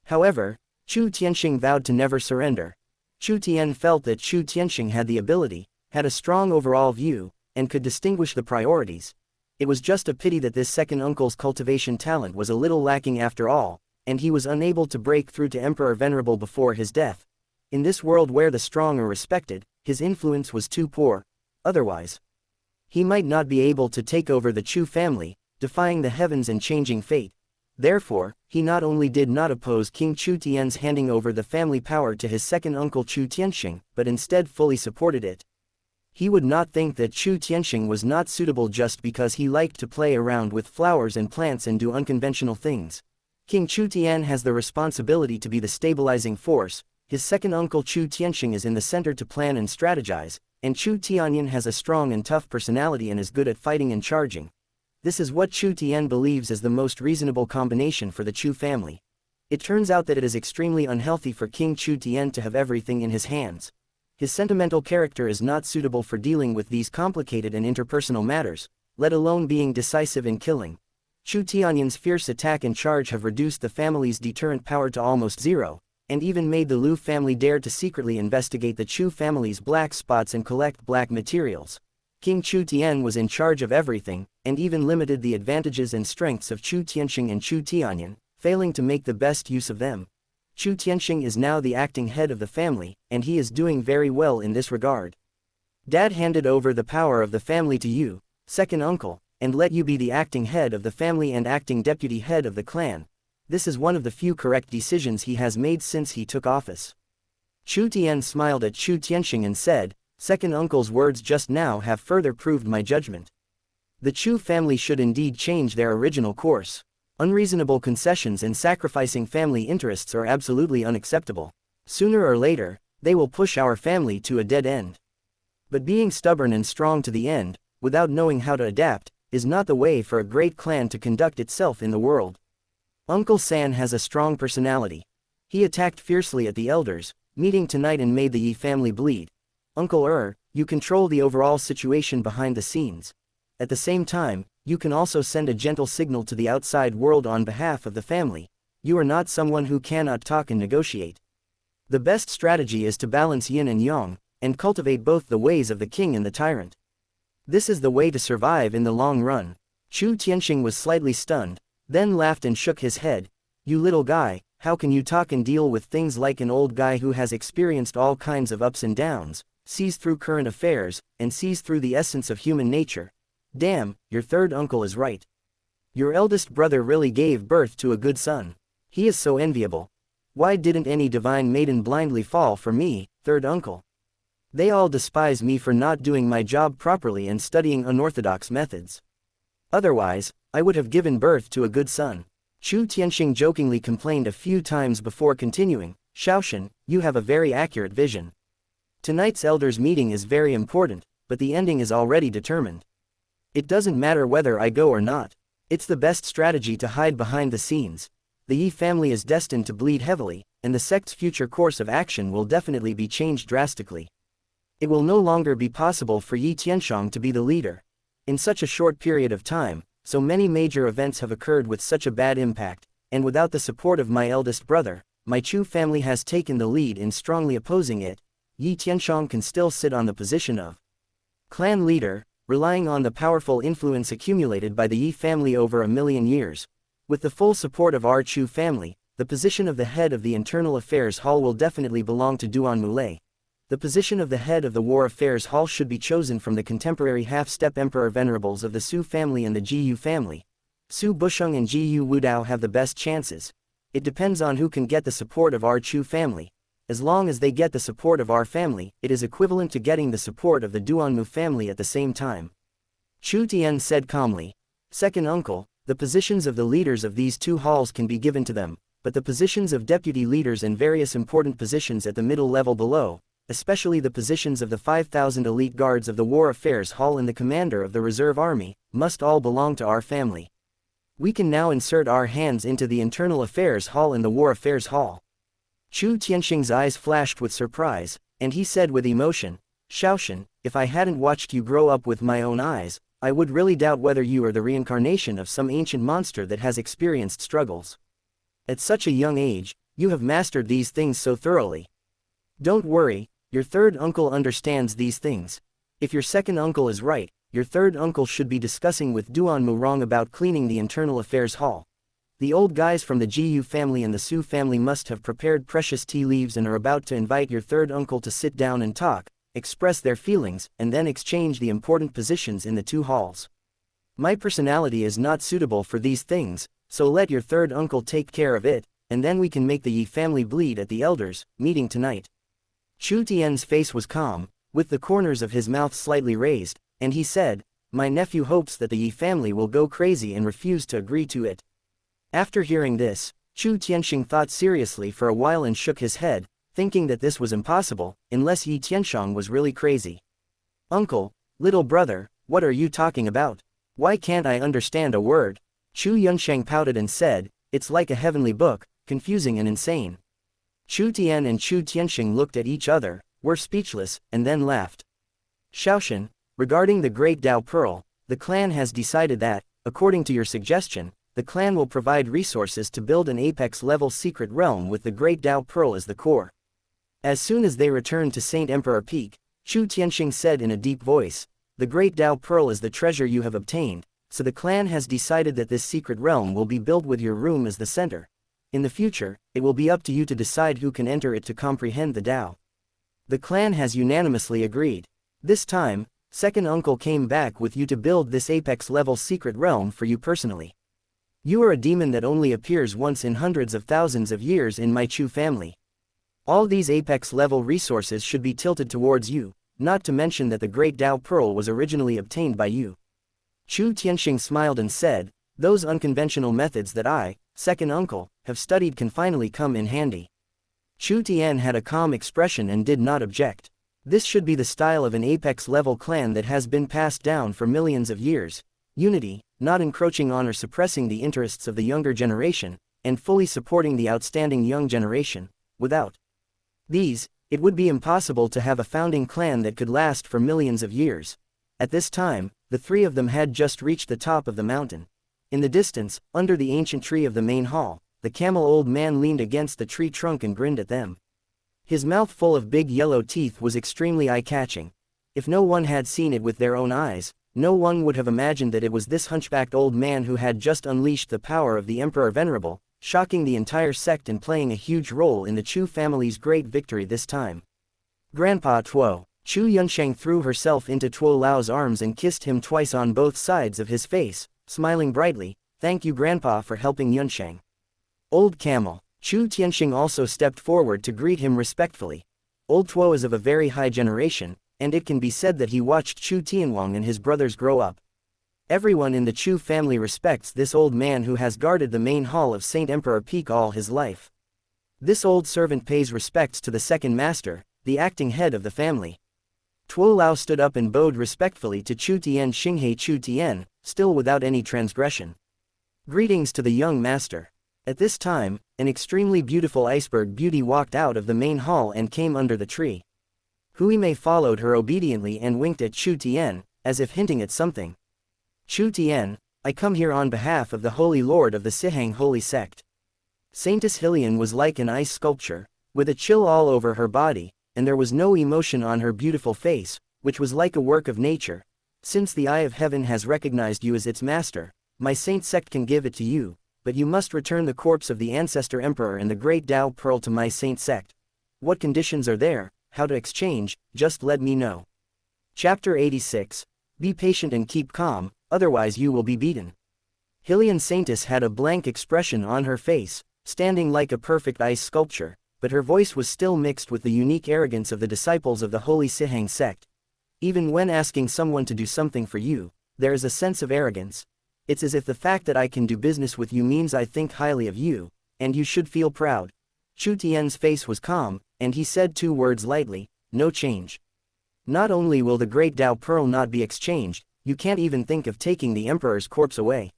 However, Chu Tianxing vowed to never surrender. Chu Tian felt that Chu Tianxing had the ability, had a strong overall view, and could distinguish the priorities. It was just a pity that this second uncle's cultivation talent was a little lacking after all, and he was unable to break through to Emperor Venerable before his death. In this world where the strong are respected, his influence was too poor. Otherwise, he might not be able to take over the Chu family, defying the heavens and changing fate. Therefore, he not only did not oppose King Chu Tian's handing over the family power to his second uncle Chu Tianxing, but instead fully supported it. He would not think that Chu Tianxing was not suitable just because he liked to play around with flowers and plants and do unconventional things. King Chu Tian has the responsibility to be the stabilizing force. His second uncle Chu Tianxing is in the center to plan and strategize, and Chu Tianyan has a strong and tough personality and is good at fighting and charging. This is what Chu Tian believes is the most reasonable combination for the Chu family. It turns out that it is extremely unhealthy for King Chu Tian to have everything in his hands. His sentimental character is not suitable for dealing with these complicated and interpersonal matters, let alone being decisive in killing. Chu Tianyan's fierce attack and charge have reduced the family's deterrent power to almost zero, and even made the Lu family dare to secretly investigate the Chu family's black spots and collect black materials. King Chu Tian was in charge of everything, and even limited the advantages and strengths of Chu Tianxing and Chu Tianyan, failing to make the best use of them. Chu Tianxing is now the acting head of the family, and he is doing very well in this regard. Dad handed over the power of the family to you, second uncle, and let you be the acting head of the family and acting deputy head of the clan. This is one of the few correct decisions he has made since he took office. Chu Tian smiled at Chu Tianxing and said, "Second uncle's words just now have further proved my judgment. The Chu family should indeed change their original course. Unreasonable concessions and sacrificing family interests are absolutely unacceptable. Sooner or later, they will push our family to a dead end. But being stubborn and strong to the end, without knowing how to adapt, is not the way for a great clan to conduct itself in the world. Uncle San has a strong personality. He attacked fiercely at the elders, meeting tonight and made the Yi family bleed. Uncle you control the overall situation behind the scenes. At the same time, you can also send a gentle signal to the outside world on behalf of the family. You are not someone who cannot talk and negotiate. The best strategy is to balance yin and yang, and cultivate both the ways of the king and the tyrant. This is the way to survive in the long run." Chu Tianxing was slightly stunned, then laughed and shook his head. "You little guy, how can you talk and deal with things like an old guy who has experienced all kinds of ups and downs, sees through current affairs, and sees through the essence of human nature? Damn, your third uncle is right. Your eldest brother really gave birth to a good son. He is so enviable. Why didn't any divine maiden blindly fall for me, third uncle? They all despise me for not doing my job properly and studying unorthodox methods. Otherwise, I would have given birth to a good son. Chu Tianxing jokingly complained a few times before continuing, Shaoshan, you have a very accurate vision. Tonight's elders' meeting is very important, but the ending is already determined. It doesn't matter whether I go or not. It's the best strategy to hide behind the scenes. The Yi family is destined to bleed heavily, and the sect's future course of action will definitely be changed drastically. It will no longer be possible for Yi Tianshang to be the leader. In such a short period of time, so many major events have occurred with such a bad impact, and without the support of my eldest brother, my Chu family has taken the lead in strongly opposing it. Yi Tianshang can still sit on the position of clan leader, relying on the powerful influence accumulated by the Yi family over a million years. With the full support of our Chu family, the position of the head of the Internal Affairs Hall will definitely belong to Duan Mulei. The position of the head of the War Affairs Hall should be chosen from the contemporary half-step Emperor Venerables of the Su family and the Jiyu family. Su Busheng and Jiyu Wudao have the best chances. It depends on who can get the support of our Chu family. As long as they get the support of our family, it is equivalent to getting the support of the Duanmu family at the same time. Chu Tian said calmly. Second uncle, the positions of the leaders of these two halls can be given to them, but the positions of deputy leaders and various important positions at the middle level below, especially the positions of the 5,000 elite guards of the War Affairs Hall and the commander of the Reserve Army, must all belong to our family. We can now insert our hands into the Internal Affairs Hall and the War Affairs Hall. Chu Tianxing's eyes flashed with surprise, and he said with emotion, Shaoshan, if I hadn't watched you grow up with my own eyes, I would really doubt whether you are the reincarnation of some ancient monster that has experienced struggles. At such a young age, you have mastered these things so thoroughly. Don't worry, your third uncle understands these things. If your second uncle is right, your third uncle should be discussing with Duan Murong about cleaning the Internal Affairs Hall. The old guys from the Jiyu family and the Su family must have prepared precious tea leaves and are about to invite your third uncle to sit down and talk, express their feelings, and then exchange the important positions in the two halls. My personality is not suitable for these things, so let your third uncle take care of it, and then we can make the Yi family bleed at the elders' meeting tonight. Chu Tian's face was calm, with the corners of his mouth slightly raised, and he said, my nephew hopes that the Yi family will go crazy and refuse to agree to it. After hearing this, Chu Tianxing thought seriously for a while and shook his head, thinking that this was impossible, unless Yi Tianshang was really crazy. Uncle, little brother, what are you talking about? Why can't I understand a word? Chu Yunsheng pouted and said, it's like a heavenly book, confusing and insane. Chu Tian and Chu Tianxing looked at each other, were speechless, and then laughed. Shaoshan, regarding the Great Dao Pearl, the clan has decided that, according to your suggestion, the clan will provide resources to build an apex-level secret realm with the Great Dao Pearl as the core. As soon as they returned to Saint Emperor Peak, Chu Tianxing said in a deep voice, the Great Dao Pearl is the treasure you have obtained, so the clan has decided that this secret realm will be built with your room as the center. In the future, it will be up to you to decide who can enter it to comprehend the Dao. The clan has unanimously agreed. This time, second uncle came back with you to build this apex-level secret realm for you personally. You are a demon that only appears once in hundreds of thousands of years in my Chu family. All these apex-level resources should be tilted towards you, not to mention that the Great Dao Pearl was originally obtained by you. Chu Tianxing smiled and said, those unconventional methods that I, second uncle, have studied can finally come in handy. Chu Tian had a calm expression and did not object. This should be the style of an apex-level clan that has been passed down for millions of years. Unity, not encroaching on or suppressing the interests of the younger generation, and fully supporting the outstanding young generation. Without these, it would be impossible to have a founding clan that could last for millions of years. At this time, the three of them had just reached the top of the mountain. In the distance, under the ancient tree of the main hall, the camel old man leaned against the tree trunk and grinned at them. His mouth full of big yellow teeth was extremely eye-catching. If no one had seen it with their own eyes, no one would have imagined that it was this hunchbacked old man who had just unleashed the power of the Emperor Venerable, shocking the entire sect and playing a huge role in the Chu family's great victory this time. Grandpa Tuo. Chu Yunsheng threw herself into Tuo Lao's arms and kissed him twice on both sides of his face, smiling brightly. "Thank you Grandpa for helping Yunsheng." Old Camel. Chu Tianxing also stepped forward to greet him respectfully. Old Tuo is of a very high generation, and it can be said that he watched Chu Tianwang and his brothers grow up. Everyone in the Chu family respects this old man who has guarded the main hall of Saint Emperor Peak all his life. This old servant pays respects to the second master, the acting head of the family. Tuo Lao stood up and bowed respectfully to Chu Tian Xinghe Chu Tian, still without any transgression. "Greetings to the young master." At this time, an extremely beautiful iceberg beauty walked out of the main hall and came under the tree. Hui Mei followed her obediently and winked at Chu Tian, as if hinting at something. "Chu Tian, I come here on behalf of the Holy Lord of the Sihang Holy Sect." Saintess Hillian was like an ice sculpture, with a chill all over her body, and there was no emotion on her beautiful face, which was like a work of nature. "Since the Eye of Heaven has recognized you as its master, my saint sect can give it to you, but you must return the corpse of the ancestor emperor and the great Tao pearl to my saint sect. What conditions are there, how to exchange, just let me know." Chapter 86. Be patient and keep calm, otherwise you will be beaten. Hillian Saintess had a blank expression on her face, standing like a perfect ice sculpture, but her voice was still mixed with the unique arrogance of the disciples of the Holy Sihang sect. Even when asking someone to do something for you, there is a sense of arrogance. It's as if the fact that I can do business with you means I think highly of you, and you should feel proud. Chu Tian's face was calm, and he said two words lightly, "No change." Not only will the great Tao pearl not be exchanged, you can't even think of taking the emperor's corpse away.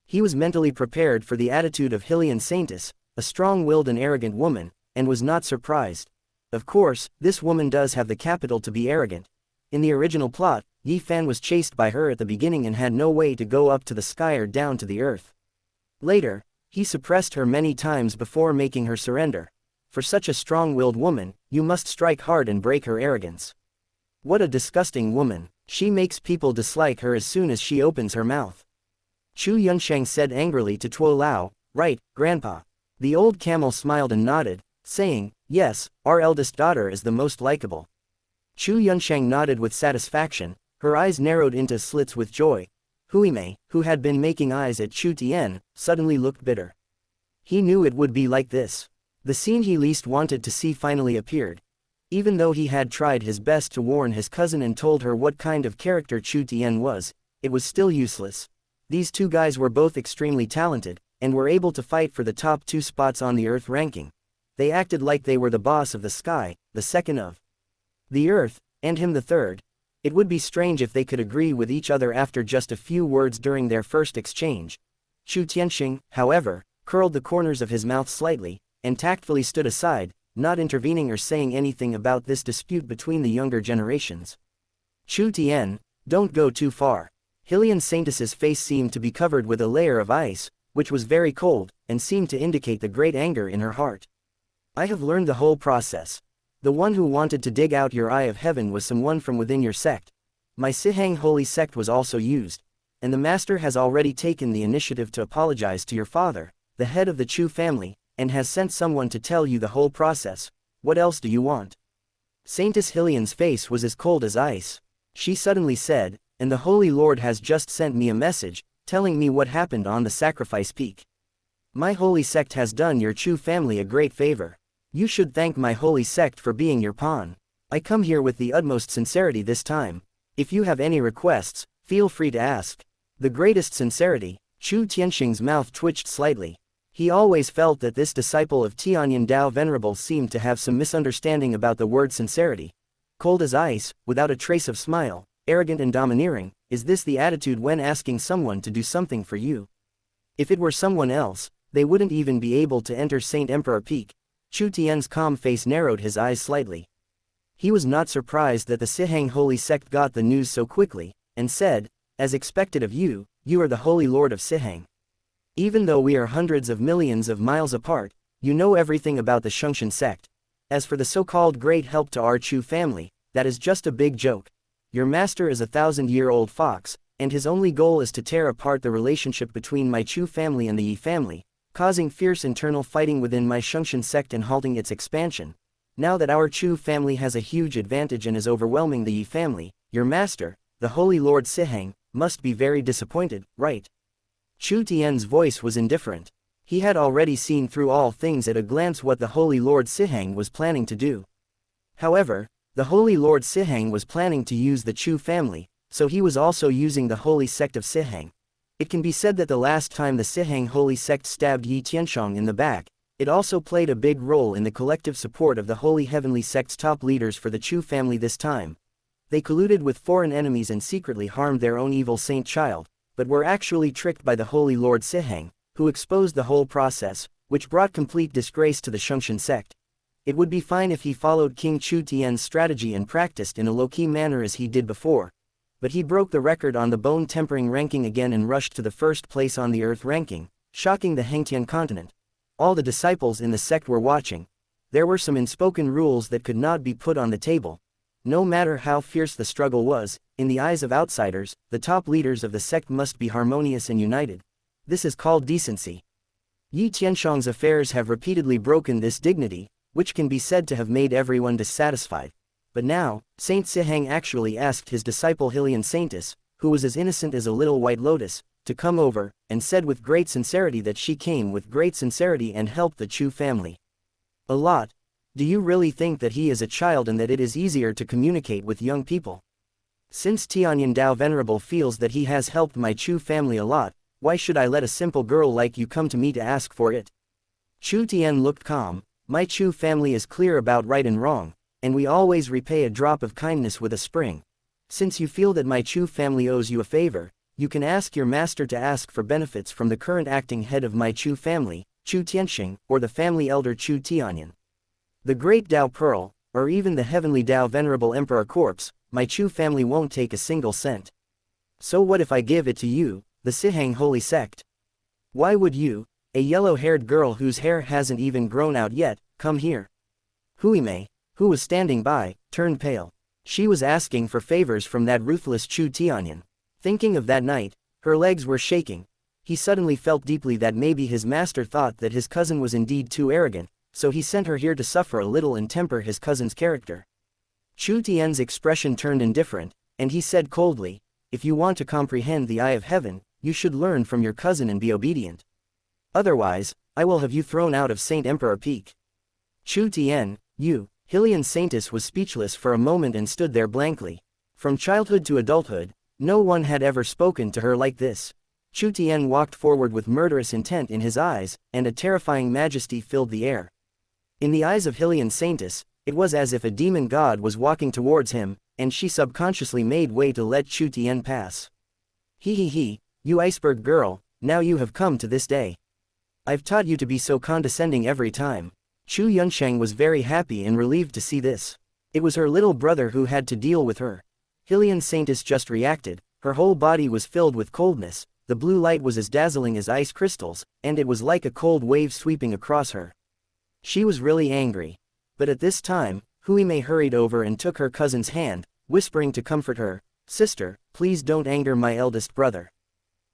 He was mentally prepared for the attitude of Hillian Saintess, a strong-willed and arrogant woman, and was not surprised. Of course, this woman does have the capital to be arrogant. In the original plot, Yi Fan was chased by her at the beginning and had no way to go up to the sky or down to the earth. Later, he suppressed her many times before making her surrender. For such a strong-willed woman, you must strike hard and break her arrogance. What a disgusting woman, she makes people dislike her as soon as she opens her mouth. Chu Yunsheng said angrily to Tuo Lao, "Right, Grandpa." The old camel smiled and nodded, saying, "Yes, our eldest daughter is the most likable." Chu Yunsheng nodded with satisfaction, her eyes narrowed into slits with joy. Hui Mei, who had been making eyes at Chu Tian, suddenly looked bitter. He knew it would be like this. The scene he least wanted to see finally appeared. Even though he had tried his best to warn his cousin and told her what kind of character Chu Tian was, it was still useless. These two guys were both extremely talented, and were able to fight for the top 2 spots on the Earth ranking. They acted like they were the boss of the sky, the second of the Earth, and him the third. It would be strange if they could agree with each other after just a few words during their first exchange. Chu Tianxing, however, curled the corners of his mouth slightly, and tactfully stood aside, not intervening or saying anything about this dispute between the younger generations. "Chu Tian, don't go too far." Hillian Saintess's face seemed to be covered with a layer of ice, which was very cold, and seemed to indicate the great anger in her heart. "I have learned the whole process. The one who wanted to dig out your Eye of Heaven was someone from within your sect. My Sihang Holy Sect was also used, and the master has already taken the initiative to apologize to your father, the head of the Chu family, and has sent someone to tell you the whole process. What else do you want?" Saintess Hillian's face was as cold as ice. She suddenly said, "And the Holy Lord has just sent me a message, telling me what happened on the sacrifice peak. My holy sect has done your Chu family a great favor. You should thank my holy sect for being your pawn. I come here with the utmost sincerity this time. If you have any requests, feel free to ask." The greatest sincerity. Chu Tianxing's mouth twitched slightly. He always felt that this disciple of Tianyan Dao Venerable seemed to have some misunderstanding about the word sincerity. Cold as ice, without a trace of smile, arrogant and domineering, is this the attitude when asking someone to do something for you? If it were someone else, they wouldn't even be able to enter Saint Emperor Peak. Chu Tian's calm face narrowed, his eyes slightly. He was not surprised that the Sihang Holy Sect got the news so quickly, and said, "As expected of you, you are the Holy Lord of Sihang. Even though we are hundreds of millions of miles apart, you know everything about the Shungshan sect. As for the so-called great help to our Chu family, that is just a big joke. Your master is a 1,000-year-old fox, and his only goal is to tear apart the relationship between my Chu family and the Yi family, causing fierce internal fighting within my Shungshan sect and halting its expansion. Now that our Chu family has a huge advantage and is overwhelming the Yi family, your master, the Holy Lord Siheng, must be very disappointed, right? Chu Tian's voice was indifferent. He had already seen through all things at a glance what the Holy Lord Siheng was planning to do. However, the Holy Lord Siheng was planning to use the Chu family, so he was also using the holy sect of Siheng. It can be said that the last time the Siheng holy sect stabbed Yi Tianshang in the back, it also played a big role in the collective support of the holy heavenly sect's top leaders for the Chu family this time. They colluded with foreign enemies and secretly harmed their own evil saint child, but were actually tricked by the Holy Lord Siheng, who exposed the whole process, which brought complete disgrace to the Shungshan sect. It would be fine if he followed King Chu Tian's strategy and practiced in a low-key manner as he did before. But he broke the record on the bone-tempering ranking again and rushed to the first place on the Earth ranking, shocking the Hengtian continent. All the disciples in the sect were watching. There were some unspoken rules that could not be put on the table. No matter how fierce the struggle was, in the eyes of outsiders, the top leaders of the sect must be harmonious and united. This is called decency. Yi Tianshang's affairs have repeatedly broken this dignity, which can be said to have made everyone dissatisfied. But now, Saint Siheng actually asked his disciple Hylian Saintis, who was as innocent as a little white lotus, to come over, and said with great sincerity that she came with great sincerity and helped the Chu family. A lot. Do you really think that he is a child and that it is easier to communicate with young people? Since Tianyan Dao Venerable feels that he has helped my Chu family a lot, why should I let a simple girl like you come to me to ask for it? Chu Tian looked calm. My Chu family is clear about right and wrong, and we always repay a drop of kindness with a spring. Since you feel that my Chu family owes you a favor, you can ask your master to ask for benefits from the current acting head of my Chu family, Chu Tianxing, or the family elder Chu Tianyan. The great Dao Pearl, or even the heavenly Dao Venerable Emperor corpse, my Chu family won't take a single cent. So what if I give it to you, the Siheng holy sect? Why would you, a yellow-haired girl whose hair hasn't even grown out yet, come here? Huimei, who was standing by, turned pale. She was asking for favors from that ruthless Chu Tianyan. Thinking of that night, her legs were shaking. He suddenly felt deeply that maybe his master thought that his cousin was indeed too arrogant, so he sent her here to suffer a little and temper his cousin's character. Chu Tian's expression turned indifferent, and he said coldly, "If you want to comprehend the eye of heaven, you should learn from your cousin and be obedient. Otherwise, I will have you thrown out of Saint Emperor Peak." Chu Tian, you, Hylian Saintis was speechless for a moment and stood there blankly. From childhood to adulthood, no one had ever spoken to her like this. Chu Tian walked forward with murderous intent in his eyes, and a terrifying majesty filled the air. In the eyes of Hylian Saintis, it was as if a demon god was walking towards him, and she subconsciously made way to let Chu Tian pass. He, you iceberg girl, now you have come to this day. I've taught you to be so condescending every time. Chu Yunsheng was very happy and relieved to see this. It was her little brother who had to deal with her. Hylian Saintis just reacted, her whole body was filled with coldness, the blue light was as dazzling as ice crystals, and it was like a cold wave sweeping across her. She was really angry. But at this time, Huimei hurried over and took her cousin's hand, whispering to comfort her, "Sister, please don't anger my eldest brother.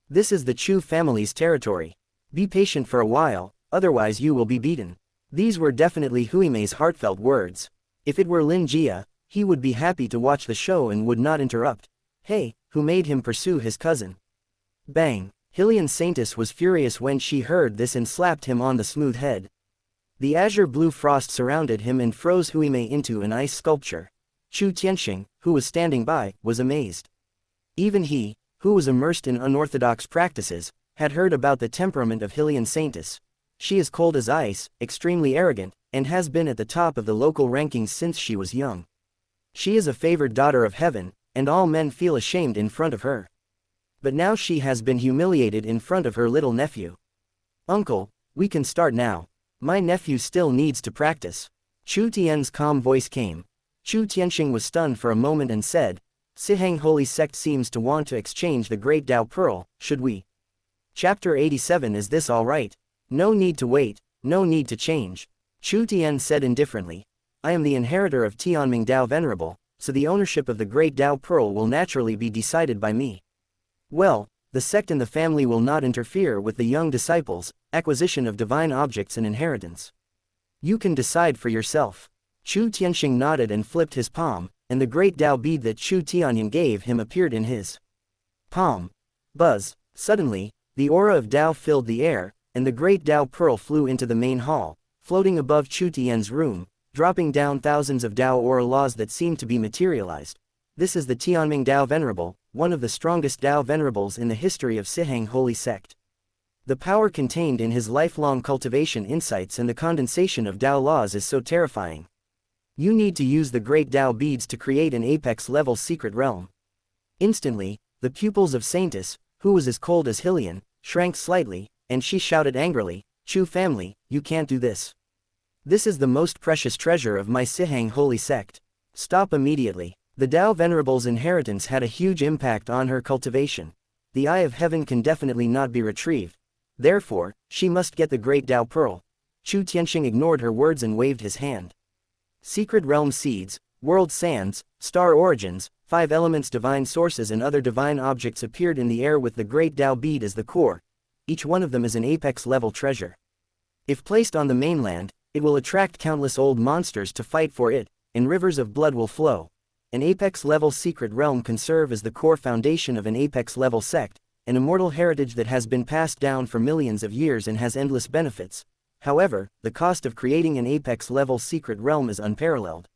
This is the Chu family's territory. Be patient for a while, otherwise you will be beaten." These were definitely Huimei's heartfelt words. If it were Lin Jia, he would be happy to watch the show and would not interrupt. Hey, who made him pursue his cousin? Bang! Hylian Saintis was furious when she heard this and slapped him on the smooth head. The azure-blue frost surrounded him and froze Huimei into an ice sculpture. Chu Tianxing, who was standing by, was amazed. Even he, who was immersed in unorthodox practices, had heard about the temperament of Hylian Saintis. She is cold as ice, extremely arrogant, and has been at the top of the local rankings since she was young. She is a favored daughter of heaven, and all men feel ashamed in front of her. But now she has been humiliated in front of her little nephew. "Uncle, we can start now. My nephew still needs to practice." Chu Tian's calm voice came. Chu Tianxing was stunned for a moment and said, "Siheng Holy Sect seems to want to exchange the Great Dao Pearl, should we?" Chapter 87. Is this all right? No need to wait, no need to change. Chu Tian said indifferently, "I am the inheritor of Tianming Dao Venerable, so the ownership of the Great Dao Pearl will naturally be decided by me. Well, the sect and the family will not interfere with the young disciples' acquisition of divine objects and inheritance. You can decide for yourself." Chu Tianxing nodded and flipped his palm, and the great Dao bead that Chu Tianying gave him appeared in his palm. Buzz! Suddenly, the aura of Dao filled the air, and the great Dao pearl flew into the main hall, floating above Chu Tian's room, dropping down thousands of Dao aura laws that seemed to be materialized. This is the Tianming Dao Venerable, one of the strongest Dao Venerables in the history of Siheng Holy Sect. The power contained in his lifelong cultivation insights and the condensation of Dao laws is so terrifying. You need to use the great Dao beads to create an apex-level secret realm. Instantly, the pupils of Saintess, who was as cold as Hillian, shrank slightly, and she shouted angrily, "Chu family, you can't do this. This is the most precious treasure of my Siheng Holy Sect. Stop immediately." The Dao Venerable's inheritance had a huge impact on her cultivation. The Eye of Heaven can definitely not be retrieved. Therefore, she must get the great Dao Pearl. Chu Tianxing ignored her words and waved his hand. Secret Realm Seeds, World Sands, Star Origins, 5 Elements Divine Sources and other divine objects appeared in the air with the great Dao bead as the core. Each one of them is an apex-level treasure. If placed on the mainland, it will attract countless old monsters to fight for it, and rivers of blood will flow. An apex-level secret realm can serve as the core foundation of an apex-level sect, an immortal heritage that has been passed down for millions of years and has endless benefits. However, the cost of creating an apex-level secret realm is unparalleled.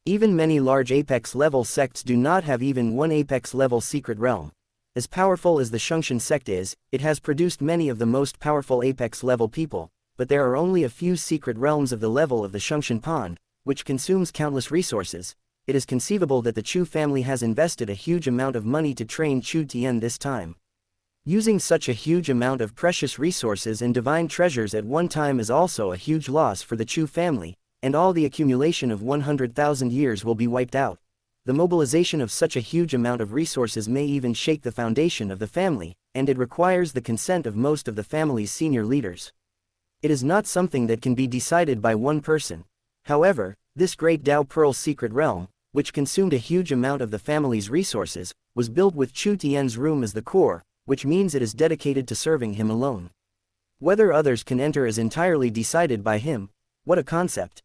Even many large apex-level sects do not have even one apex-level secret realm. As powerful as the Shungshan sect is, it has produced many of the most powerful apex-level people, but there are only a few secret realms of the level of the Shungshan Pond, which consumes countless resources. It is conceivable that the Chu family has invested a huge amount of money to train Chu Tian this time. Using such a huge amount of precious resources and divine treasures at one time is also a huge loss for the Chu family, and all the accumulation of 100,000 years will be wiped out. The mobilization of such a huge amount of resources may even shake the foundation of the family, and it requires the consent of most of the family's senior leaders. It is not something that can be decided by one person. However, this great Dao Pearl secret realm, which consumed a huge amount of the family's resources, was built with Chu Tian's room as the core, which means it is dedicated to serving him alone. Whether others can enter is entirely decided by him. What a concept!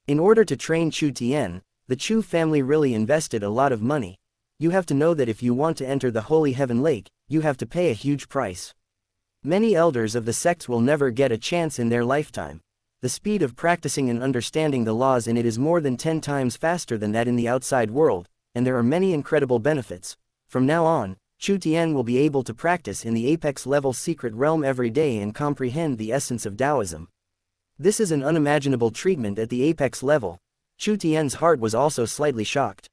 In order to train Chu Tian, the Chu family really invested a lot of money. You have to know that if you want to enter the Holy Heaven Lake, you have to pay a huge price. Many elders of the sects will never get a chance in their lifetime. The speed of practicing and understanding the laws in it is more than 10 times faster than that in the outside world, and there are many incredible benefits. From now on, Chu Tian will be able to practice in the apex-level secret realm every day and comprehend the essence of Taoism. This is an unimaginable treatment at the apex level. Chu Tian's heart was also slightly shocked.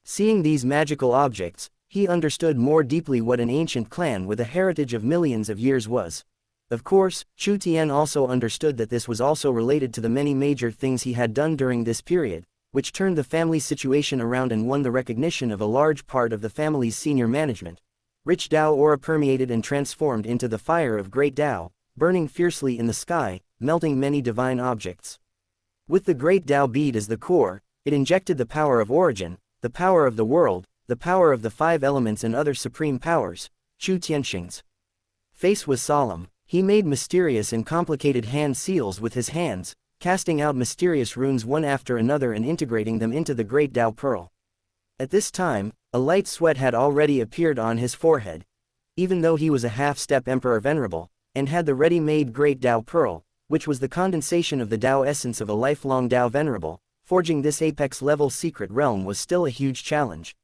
Seeing these magical objects, he understood more deeply what an ancient clan with a heritage of millions of years was. Of course, Chu Tian also understood that this was also related to the many major things he had done during this period, which turned the family's situation around and won the recognition of a large part of the family's senior management. Rich Dao aura permeated and transformed into the fire of great Dao, burning fiercely in the sky, melting many divine objects. With the great Dao bead as the core, it injected the power of origin, the power of the world, the power of the 5 elements and other supreme powers. Chu Tianxing's face was solemn. He made mysterious and complicated hand seals with his hands, casting out mysterious runes one after another and integrating them into the great Dao Pearl. At this time, a light sweat had already appeared on his forehead. Even though he was a half-step Emperor Venerable, and had the ready-made great Dao Pearl, which was the condensation of the Dao essence of a lifelong Dao Venerable, forging this apex-level secret realm was still a huge challenge.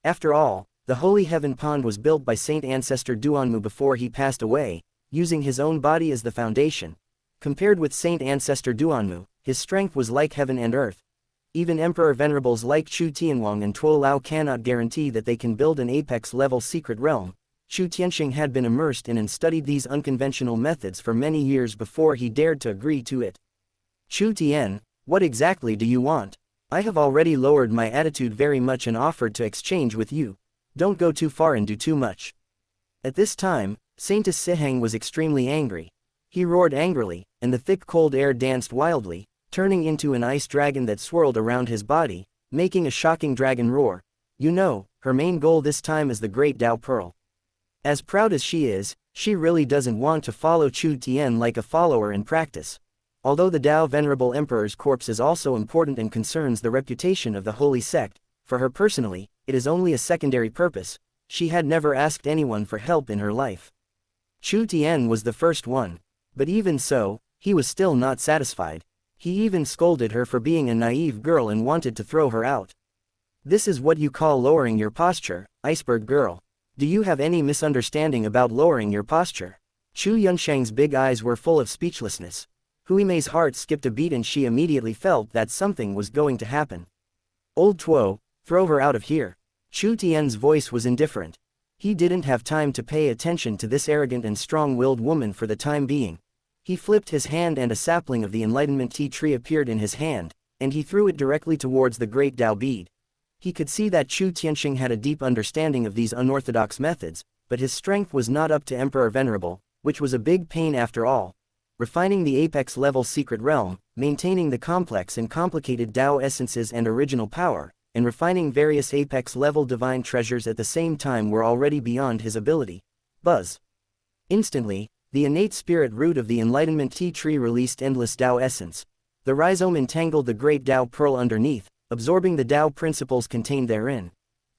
After all, the Holy Heaven Pond was built by Saint Ancestor Duanmu before he passed away, using his own body as the foundation. Compared with Saint Ancestor Duanmu, his strength was like heaven and earth. Even Emperor Venerables like Chu Tianwang and Tuo Lao cannot guarantee that they can build an apex-level secret realm. Chu Tianxing had been immersed in and studied these unconventional methods for many years before he dared to agree to it. Chu Tian, what exactly do you want? I have already lowered my attitude very much and offered to exchange with you. Don't go too far and do too much. At this time, Saintess Siheng was extremely angry. He roared angrily, and the thick cold air danced wildly, turning into an ice dragon that swirled around his body, making a shocking dragon roar. You know, her main goal this time is the great Dao Pearl. As proud as she is, she really doesn't want to follow Chu Tian like a follower in practice. Although the Tao Venerable Emperor's corpse is also important and concerns the reputation of the holy sect, for her personally, it is only a secondary purpose. She had never asked anyone for help in her life. Chu Tian was the first one. But even so, he was still not satisfied. He even scolded her for being a naive girl and wanted to throw her out. This is what you call lowering your posture, iceberg girl. Do you have any misunderstanding about lowering your posture? Chu Yunsheng's big eyes were full of speechlessness. Hui Mei's heart skipped a beat and she immediately felt that something was going to happen. Old Tuo, throw her out of here. Chu Tian's voice was indifferent. He didn't have time to pay attention to this arrogant and strong-willed woman for the time being. He flipped his hand and a sapling of the enlightenment tea tree appeared in his hand, and he threw it directly towards the great Tao bead. He could see that Chu Tianxing had a deep understanding of these unorthodox methods, but his strength was not up to Emperor Venerable, which was a big pain after all. Refining the apex-level secret realm, maintaining the complex and complicated Tao essences and original power, and refining various apex-level divine treasures at the same time were already beyond his ability. Buzz. Instantly, the innate spirit root of the enlightenment tea tree released endless Tao essence. The rhizome entangled the great Tao pearl underneath, absorbing the Tao principles contained therein.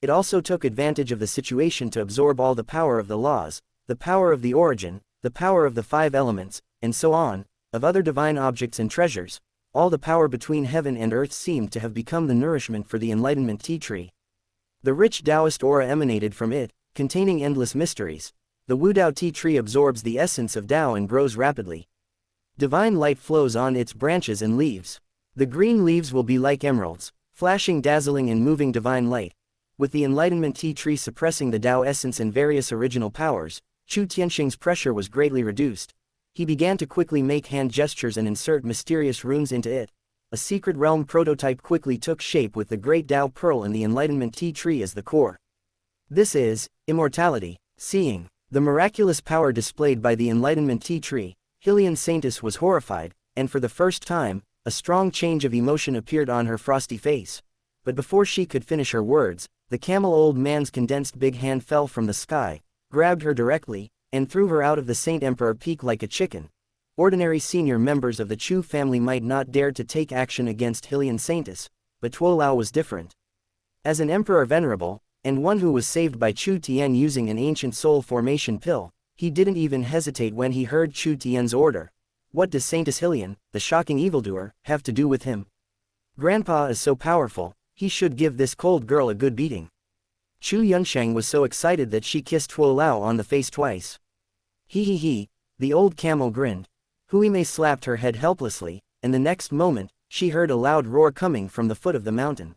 It also took advantage of the situation to absorb all the power of the laws, the power of the origin, the power of the 5 elements, and so on, of other divine objects and treasures. All the power between heaven and earth seemed to have become the nourishment for the enlightenment tea tree. The rich Taoist aura emanated from it, containing endless mysteries. The Wu Dao tea tree absorbs the essence of Tao and grows rapidly. Divine light flows on its branches and leaves. The green leaves will be like emeralds, flashing dazzling and moving divine light. With the enlightenment tea tree suppressing the Tao essence and various original powers, Chu Tianxing's pressure was greatly reduced. He began to quickly make hand gestures and insert mysterious runes into it. A secret realm prototype quickly took shape with the great Tao pearl and the enlightenment tea tree as the core. This is immortality. Seeing the miraculous power displayed by the enlightenment tea tree, Hylian Saintess was horrified, and for the first time, a strong change of emotion appeared on her frosty face. But before she could finish her words, the camel old man's condensed big hand fell from the sky, grabbed her directly, and threw her out of the Saint Emperor Peak like a chicken. Ordinary senior members of the Chu family might not dare to take action against Hylian Saintess, but Tuo Lao was different. As an Emperor Venerable, and one who was saved by Chu Tian using an ancient soul formation pill, he didn't even hesitate when he heard Chu Tian's order. What does Saintess Hylian, the shocking evildoer, have to do with him? Grandpa is so powerful, he should give this cold girl a good beating. Chu Yunsheng was so excited that she kissed Tuo Lao on the face twice. He, the old camel grinned. Hui Mei slapped her head helplessly, and the next moment, she heard a loud roar coming from the foot of the mountain.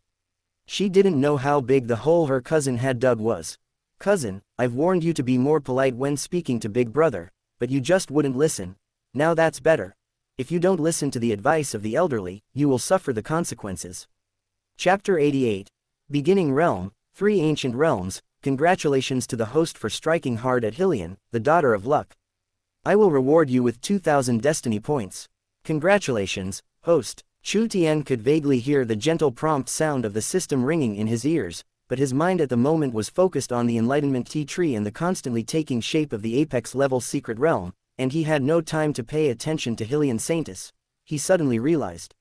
She didn't know how big the hole her cousin had dug was. Cousin, I've warned you to be more polite when speaking to Big Brother, but you just wouldn't listen. Now that's better. If you don't listen to the advice of the elderly, you will suffer the consequences. Chapter 88. Beginning Realm, 3 Ancient Realms. Congratulations to the host for striking hard at Hylian, the daughter of luck. I will reward you with 2,000 destiny points. Congratulations, host. Chu Tian could vaguely hear the gentle prompt sound of the system ringing in his ears, but his mind at the moment was focused on the enlightenment tea tree and the constantly taking shape of the apex-level secret realm, and he had no time to pay attention to Hylian Saintess. He suddenly realized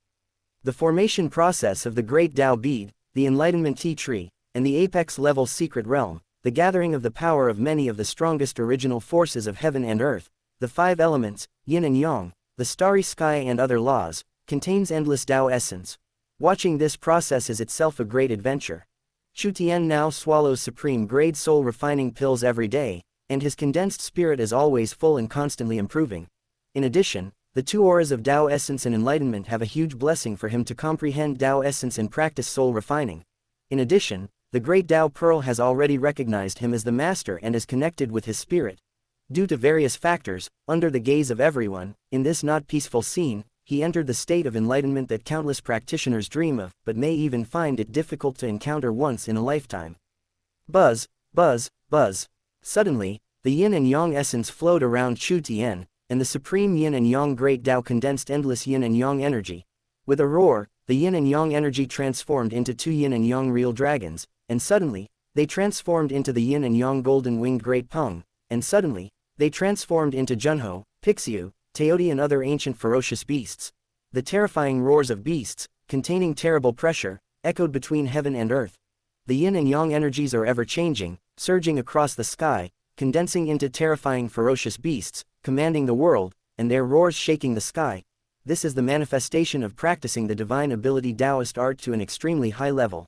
the formation process of the great Tao bead, the enlightenment tea tree, and the apex-level secret realm, the gathering of the power of many of the strongest original forces of heaven and earth, the 5 elements, yin and yang, the starry sky and other laws, contains endless Tao essence. Watching this process is itself a great adventure. Chu Tian now swallows supreme-grade soul-refining pills every day, and his condensed spirit is always full and constantly improving. In addition, the 2 auras of Tao essence and enlightenment have a huge blessing for him to comprehend Tao essence and practice soul refining. In addition, the great Tao pearl has already recognized him as the master and is connected with his spirit. Due to various factors, under the gaze of everyone, in this not peaceful scene, he entered the state of enlightenment that countless practitioners dream of, but may even find it difficult to encounter once in a lifetime. Buzz, buzz, buzz. Suddenly, the yin and yang essence flowed around Chu Tian, and the supreme yin and yang great Tao condensed endless yin and yang energy. With a roar, the yin and yang energy transformed into 2 yin and yang real dragons, and suddenly, they transformed into the yin and yang golden-winged great Peng, and suddenly, they transformed into Junho, Pixiu, Teoti and other ancient ferocious beasts. The terrifying roars of beasts, containing terrible pressure, echoed between heaven and earth. The yin and yang energies are ever-changing, surging across the sky, condensing into terrifying ferocious beasts, commanding the world, and their roars shaking the sky. This is the manifestation of practicing the divine ability Taoist art to an extremely high level.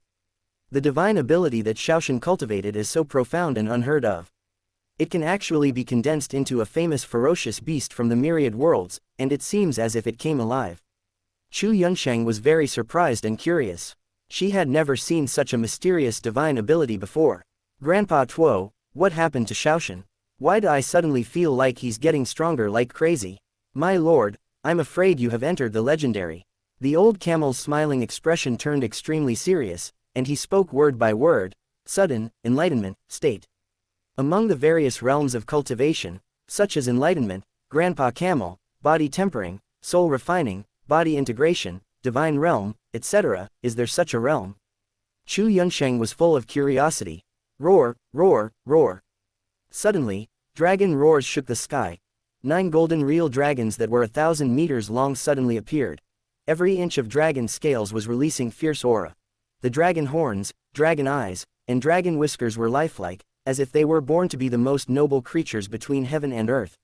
The divine ability that Shaoshan cultivated is so profound and unheard of. It can actually be condensed into a famous ferocious beast from the myriad worlds, and it seems as if it came alive. Chu Yunsheng was very surprised and curious. She had never seen such a mysterious divine ability before. Grandpa Tuo, what happened to Shaoshan? Why do I suddenly feel like he's getting stronger like crazy? My lord, I'm afraid you have entered the legendary. The old camel's smiling expression turned extremely serious, and he spoke word by word, sudden, enlightenment, state. Among the various realms of cultivation, such as enlightenment, Grandpa Camel, body tempering, soul refining, body integration, divine realm, etc., is there such a realm? Chu Yunsheng was full of curiosity. Roar, roar, roar. Suddenly, dragon roars shook the sky. 9 golden real dragons that were 1,000 meters long suddenly appeared. Every inch of dragon scales was releasing fierce aura. The dragon horns, dragon eyes, and dragon whiskers were lifelike, as if they were born to be the most noble creatures between heaven and earth.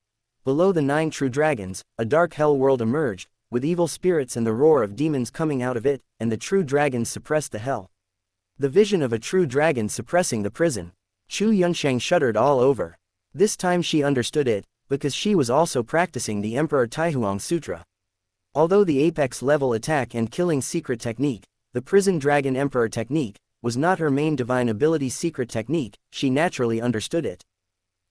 Below the 9 true dragons, a dark hell world emerged, with evil spirits and the roar of demons coming out of it, and the true dragons suppressed the hell. The vision of a true dragon suppressing the prison. Chu Yunsheng shuddered all over. This time she understood it, because she was also practicing the Emperor Taihuang Sutra. Although the apex level attack and killing secret technique, the prison dragon emperor technique, was not her main divine ability secret technique, she naturally understood it.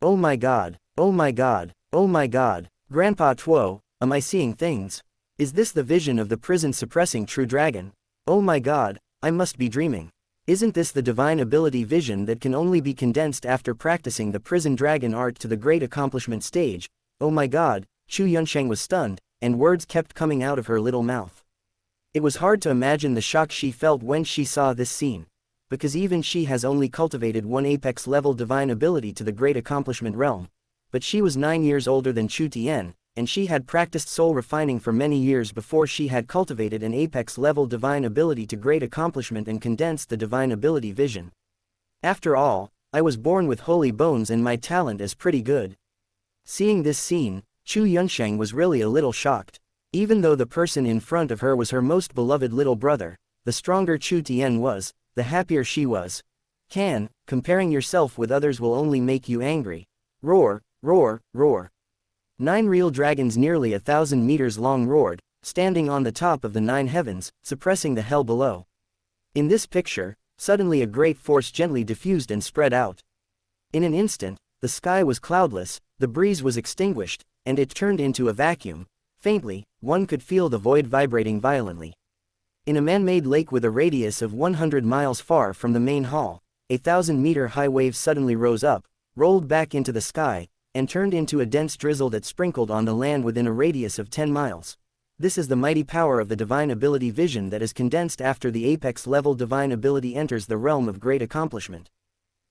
Oh my god, oh my god, oh my god, Grandpa Tuo, am I seeing things? Is this the vision of the prison suppressing true dragon? Oh my god, I must be dreaming. Isn't this the divine ability vision that can only be condensed after practicing the prison dragon art to the great accomplishment stage? Oh my god, Chu Yunsheng was stunned, and words kept coming out of her little mouth. It was hard to imagine the shock she felt when she saw this scene. Because even she has only cultivated one apex level divine ability to the great accomplishment realm. But she was 9 years older than Chu Tian, and she had practiced soul refining for many years before she had cultivated an apex level divine ability to great accomplishment and condensed the divine ability vision. After all, I was born with holy bones and my talent is pretty good. Seeing this scene, Chu Yunsheng was really a little shocked. Even though the person in front of her was her most beloved little brother, the stronger Chu Tian was, the happier she was. Comparing yourself with others will only make you angry. Roar, roar, roar. 9 real dragons nearly 1,000 meters long roared, standing on the top of the 9 heavens, suppressing the hell below. In this picture, suddenly a great force gently diffused and spread out. In an instant, the sky was cloudless, the breeze was extinguished, and it turned into a vacuum. Faintly, one could feel the void vibrating violently. In a man-made lake with a radius of 100 miles far from the main hall, a 1,000-meter high wave suddenly rose up, rolled back into the sky, and turned into a dense drizzle that sprinkled on the land within a radius of 10 miles. This is the mighty power of the divine ability vision that is condensed after the apex level divine ability enters the realm of great accomplishment.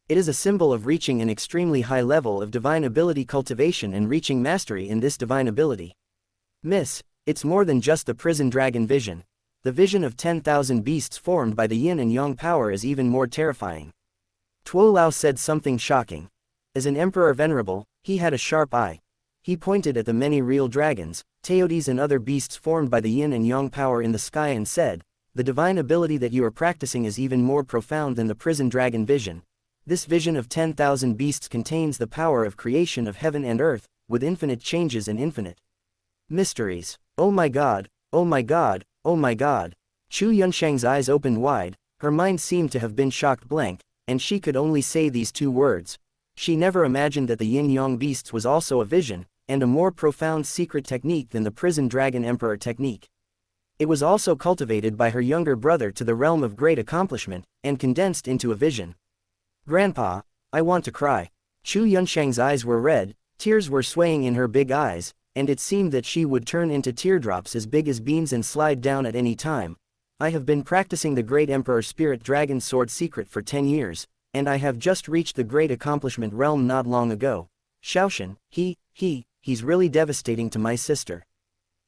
It is a symbol of reaching an extremely high level of divine ability cultivation and reaching mastery in this divine ability. Miss, it's more than just the prison dragon vision. The vision of 10,000 beasts formed by the yin and yang power is even more terrifying. Tuo Lao said something shocking. As an emperor venerable, he had a sharp eye. He pointed at the many real dragons, teodes and other beasts formed by the yin and yang power in the sky and said, the divine ability that you are practicing is even more profound than the prison dragon vision. This vision of 10,000 beasts contains the power of creation of heaven and earth, with infinite changes and infinite mysteries. Oh my god, oh my god, oh my god. Chu Yunsheng's eyes opened wide, her mind seemed to have been shocked blank, and she could only say these 2 words. She never imagined that the yin-yang beasts was also a vision, and a more profound secret technique than the prison dragon emperor technique. It was also cultivated by her younger brother to the realm of great accomplishment, and condensed into a vision. Grandpa, I want to cry. Chu Yunsheng's eyes were red, tears were swaying in her big eyes, and it seemed that she would turn into teardrops as big as beans and slide down at any time. I have been practicing the great Emperor Spirit Dragon Sword secret for 10 years, and I have just reached the great accomplishment realm not long ago. Shaoshan, he he's really devastating to my sister.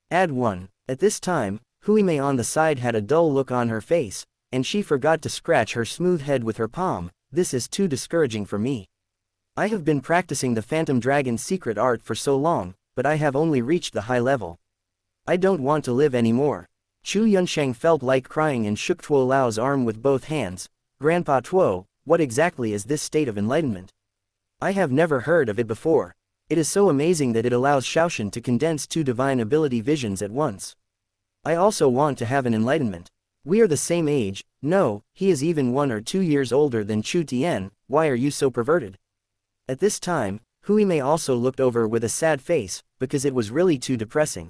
Add 1. At this time, Huime on the side had a dull look on her face, and she forgot to scratch her smooth head with her palm. This is too discouraging for me. I have been practicing the Phantom Dragon's secret art for so long, but I have only reached the high level. I don't want to live anymore. Chu Yunsheng felt like crying and shook Tuo Lao's arm with both hands. Grandpa Tuo, what exactly is this state of enlightenment? I have never heard of it before. It is so amazing that it allows Shaoshan to condense 2 divine ability visions at once. I also want to have an enlightenment. We are the same age. No, he is even 1 or 2 years older than Chu Tian. Why are you so perverted? At this time, Huime also looked over with a sad face, because it was really too depressing.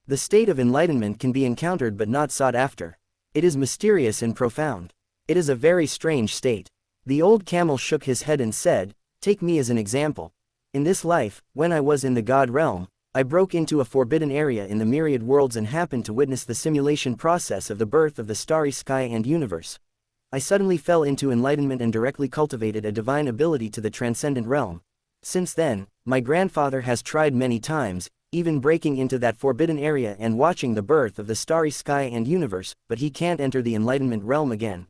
The state of enlightenment can be encountered but not sought after. It is mysterious and profound. It is a very strange state. The old camel shook his head and said, take me as an example. In this life, when I was in the God realm, I broke into a forbidden area in the myriad worlds and happened to witness the simulation process of the birth of the starry sky and universe. I suddenly fell into enlightenment and directly cultivated a divine ability to the transcendent realm. Since then, my grandfather has tried many times, even breaking into that forbidden area and watching the birth of the starry sky and universe, but he can't enter the enlightenment realm again.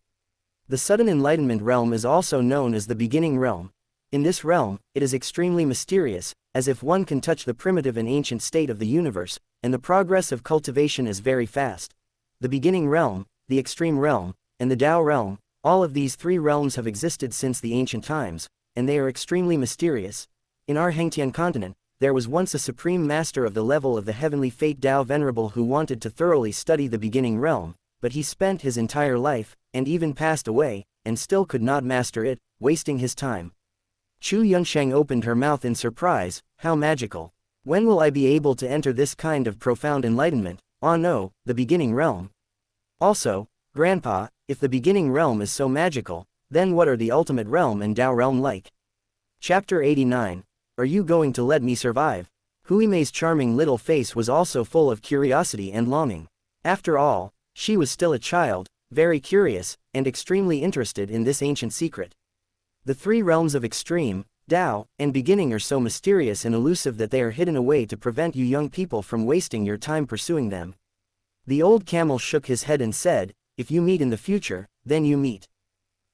The sudden enlightenment realm is also known as the beginning realm. In this realm, it is extremely mysterious, as if one can touch the primitive and ancient state of the universe, and the progress of cultivation is very fast. The beginning realm, the extreme realm, and the Tao realm, all of these 3 realms have existed since the ancient times, and they are extremely mysterious. In our Hengtian continent, there was once a supreme master of the level of the heavenly fate Tao Venerable who wanted to thoroughly study the beginning realm, but he spent his entire life, and even passed away, and still could not master it, wasting his time. Chu Yunsheng opened her mouth in surprise. How magical. When will I be able to enter this kind of profound enlightenment? Ah no, the beginning realm. Also, Grandpa, if the beginning realm is so magical, then what are the ultimate realm and Tao realm like? Chapter 89. Are you going to let me survive? Huimei's charming little face was also full of curiosity and longing. After all, she was still a child, very curious, and extremely interested in this ancient secret. The 3 realms of extreme, Tao, and beginning are so mysterious and elusive that they are hidden away to prevent you young people from wasting your time pursuing them. The old camel shook his head and said, if you meet in the future, then you meet.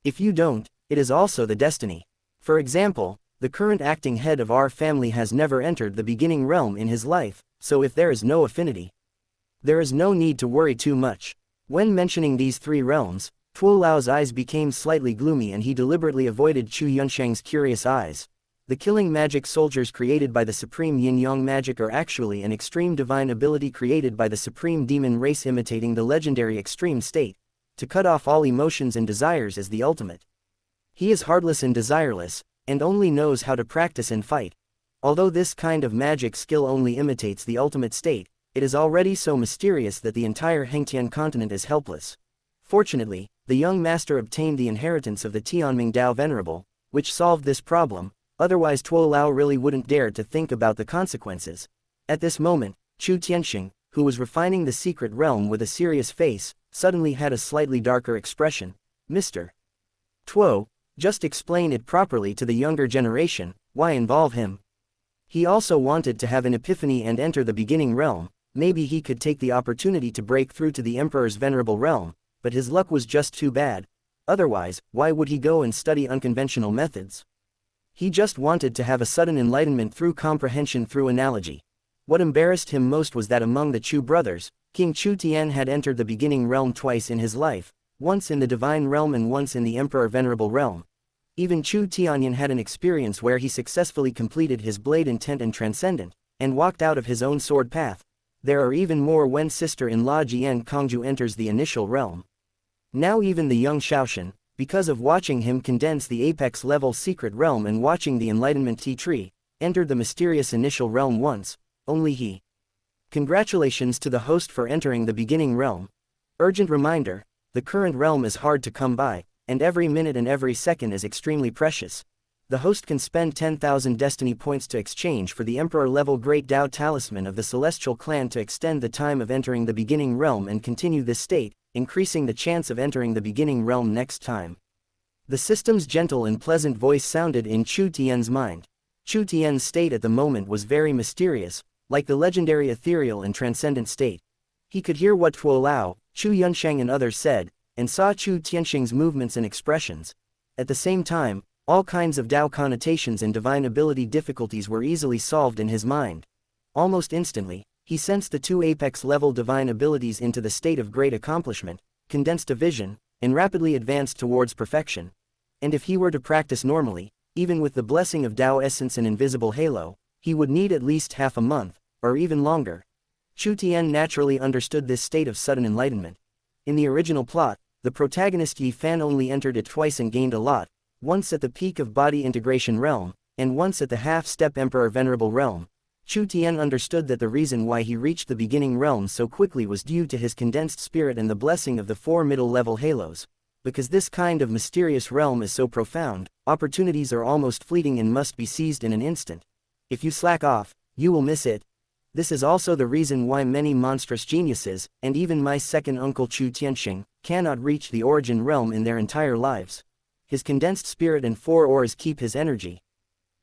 If you don't, it is also the destiny. For example, the current acting head of our family has never entered the beginning realm in his life, so if there is no affinity, there is no need to worry too much. When mentioning these 3 realms, Tuo Lao's eyes became slightly gloomy and he deliberately avoided Chu Yunsheng's curious eyes. The killing magic soldiers created by the supreme yin-yang magic are actually an extreme divine ability created by the supreme demon race imitating the legendary extreme state. To cut off all emotions and desires is the ultimate. He is heartless and desireless, and only knows how to practice and fight. Although this kind of magic skill only imitates the ultimate state, it is already so mysterious that the entire Hengtian continent is helpless. Fortunately, the young master obtained the inheritance of the Tianming Tao Venerable, which solved this problem, otherwise Tuo Lao really wouldn't dare to think about the consequences. At this moment, Chu Tianxing, who was refining the secret realm with a serious face, suddenly had a slightly darker expression. Mr. Tuo, just explain it properly to the younger generation, why involve him? He also wanted to have an epiphany and enter the beginning realm. Maybe he could take the opportunity to break through to the Emperor's venerable realm, but his luck was just too bad. Otherwise, why would he go and study unconventional methods? He just wanted to have a sudden enlightenment through comprehension through analogy. What embarrassed him most was that among the Chu brothers, King Chu Tian had entered the beginning realm twice in his life, once in the divine realm and once in the Emperor venerable realm. Even Chu Tianyan had an experience where he successfully completed his blade intent and transcendent, and walked out of his own sword path. There are even more when sister-in-law Jian Kongju enters the initial realm. Now even the young Shaoshan, because of watching him condense the apex-level secret realm and watching the enlightenment tea tree, entered the mysterious initial realm once, only he. Congratulations to the host for entering the beginning realm. Urgent reminder, the current realm is hard to come by, and every minute and every second is extremely precious. The host can spend 10,000 destiny points to exchange for the Emperor-level Great Tao Talisman of the Celestial Clan to extend the time of entering the beginning realm and continue this state, increasing the chance of entering the beginning realm next time. The system's gentle and pleasant voice sounded in Chu Tian's mind. Chu Tian's state at the moment was very mysterious, like the legendary ethereal and transcendent state. He could hear what Tuo Lao, Chu Yunsheng and others said, and saw Chu Tianxing's movements and expressions. At the same time, all kinds of Tao connotations and divine ability difficulties were easily solved in his mind. Almost instantly, he sensed the two apex-level divine abilities into the state of great accomplishment, condensed a vision, and rapidly advanced towards perfection. And if he were to practice normally, even with the blessing of Tao essence and invisible halo, he would need at least half a month, or even longer. Chu Tian naturally understood this state of sudden enlightenment. In the original plot, the protagonist Yi Fan only entered it twice and gained a lot, once at the peak of body integration realm, and once at the half-step Emperor Venerable realm. Chu Tian understood that the reason why he reached the beginning realm so quickly was due to his condensed spirit and the blessing of the 4 middle-level halos. Because this kind of mysterious realm is so profound, opportunities are almost fleeting and must be seized in an instant. If you slack off, you will miss it. This is also the reason why many monstrous geniuses, and even my second uncle Chu Tianxing, cannot reach the origin realm in their entire lives. His condensed spirit and 4 auras keep his energy,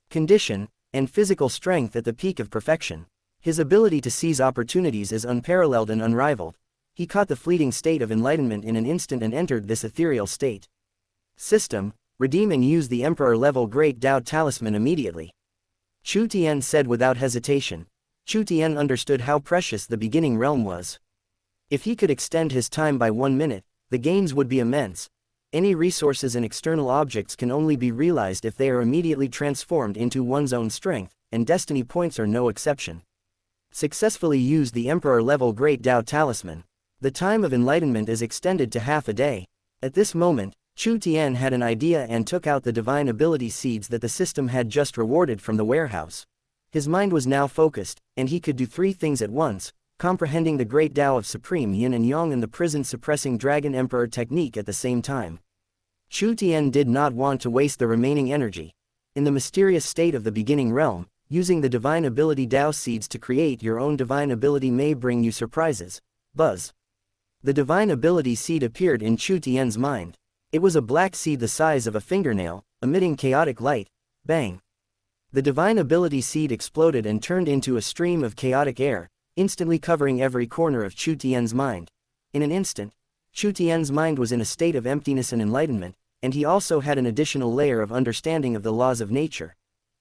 condition, and physical strength at the peak of perfection. His ability to seize opportunities is unparalleled and unrivaled. He caught the fleeting state of enlightenment in an instant and entered this ethereal state. System: redeem and use the Emperor-level Great Tao Talisman immediately. Chu Tian said without hesitation. Chu Tian understood how precious the beginning realm was. If he could extend his time by 1 minute, the gains would be immense. Any resources and external objects can only be realized if they are immediately transformed into one's own strength, and destiny points are no exception. Successfully use the Emperor-level Great Tao Talisman. The time of enlightenment is extended to half a day. At this moment, Chu Tian had an idea and took out the divine ability seeds that the system had just rewarded from the warehouse. His mind was now focused, and he could do 3 things at once, comprehending the great Tao of Supreme Yin and Yang and the prison-suppressing Dragon Emperor technique at the same time. Chu Tian did not want to waste the remaining energy. In the mysterious state of the beginning realm, using the divine ability Tao seeds to create your own divine ability may bring you surprises. Buzz. The divine ability seed appeared in Chu Tian's mind. It was a black seed the size of a fingernail, emitting chaotic light. Bang. The divine ability seed exploded and turned into a stream of chaotic air, instantly covering every corner of Chu Tian's mind. In an instant, Chu Tian's mind was in a state of emptiness and enlightenment, and he also had an additional layer of understanding of the laws of nature.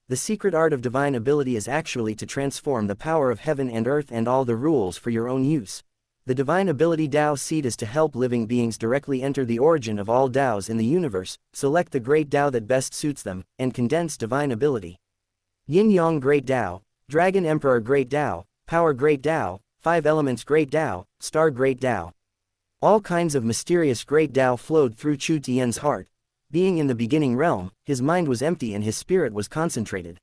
The secret art of divine ability is actually to transform the power of heaven and earth and all the rules for your own use. The divine ability Tao seed is to help living beings directly enter the origin of all Taos in the universe, select the great Tao that best suits them, and condense divine ability. Yin Yang Great Tao, Dragon Emperor Great Tao, Power Great Tao, 5 Elements Great Tao, Star Great Tao. All kinds of mysterious great Tao flowed through Chu Tian's heart. Being in the beginning realm, his mind was empty and his spirit was concentrated.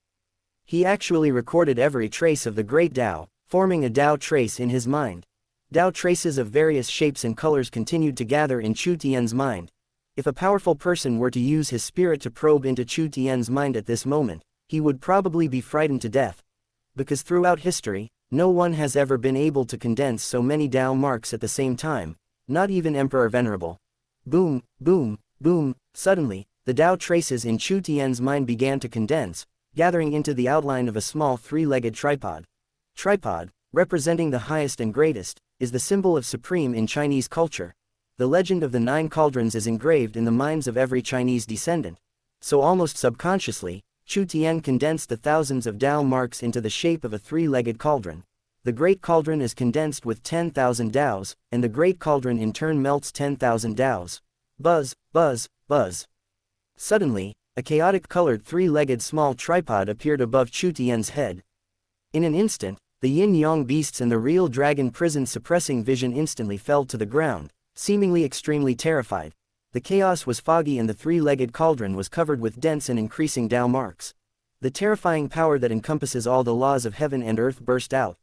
He actually recorded every trace of the great Tao, forming a Tao trace in his mind. Tao traces of various shapes and colors continued to gather in Chu Tian's mind. If a powerful person were to use his spirit to probe into Chu Tian's mind at this moment, he would probably be frightened to death. Because throughout history, no one has ever been able to condense so many Tao marks at the same time, not even Emperor Venerable. Boom, boom, boom. Suddenly, the Tao traces in Chu Tian's mind began to condense, gathering into the outline of a small 3-legged tripod. Tripod, representing the highest and greatest, is the symbol of supreme in Chinese culture. The legend of the 9 cauldrons is engraved in the minds of every Chinese descendant. So almost subconsciously, Chu Tian condensed the thousands of Tao marks into the shape of a 3-legged cauldron. The Great Cauldron is condensed with 10,000 Taos, and the Great Cauldron in turn melts 10,000 Taos. Buzz, buzz, buzz. Suddenly, a chaotic colored 3-legged small tripod appeared above Chu Tian's head. In an instant, the yin-yang beasts and the real dragon prison suppressing vision instantly fell to the ground, seemingly extremely terrified. The chaos was foggy and the 3-legged cauldron was covered with dense and increasing Tao marks. The terrifying power that encompasses all the laws of heaven and earth burst out.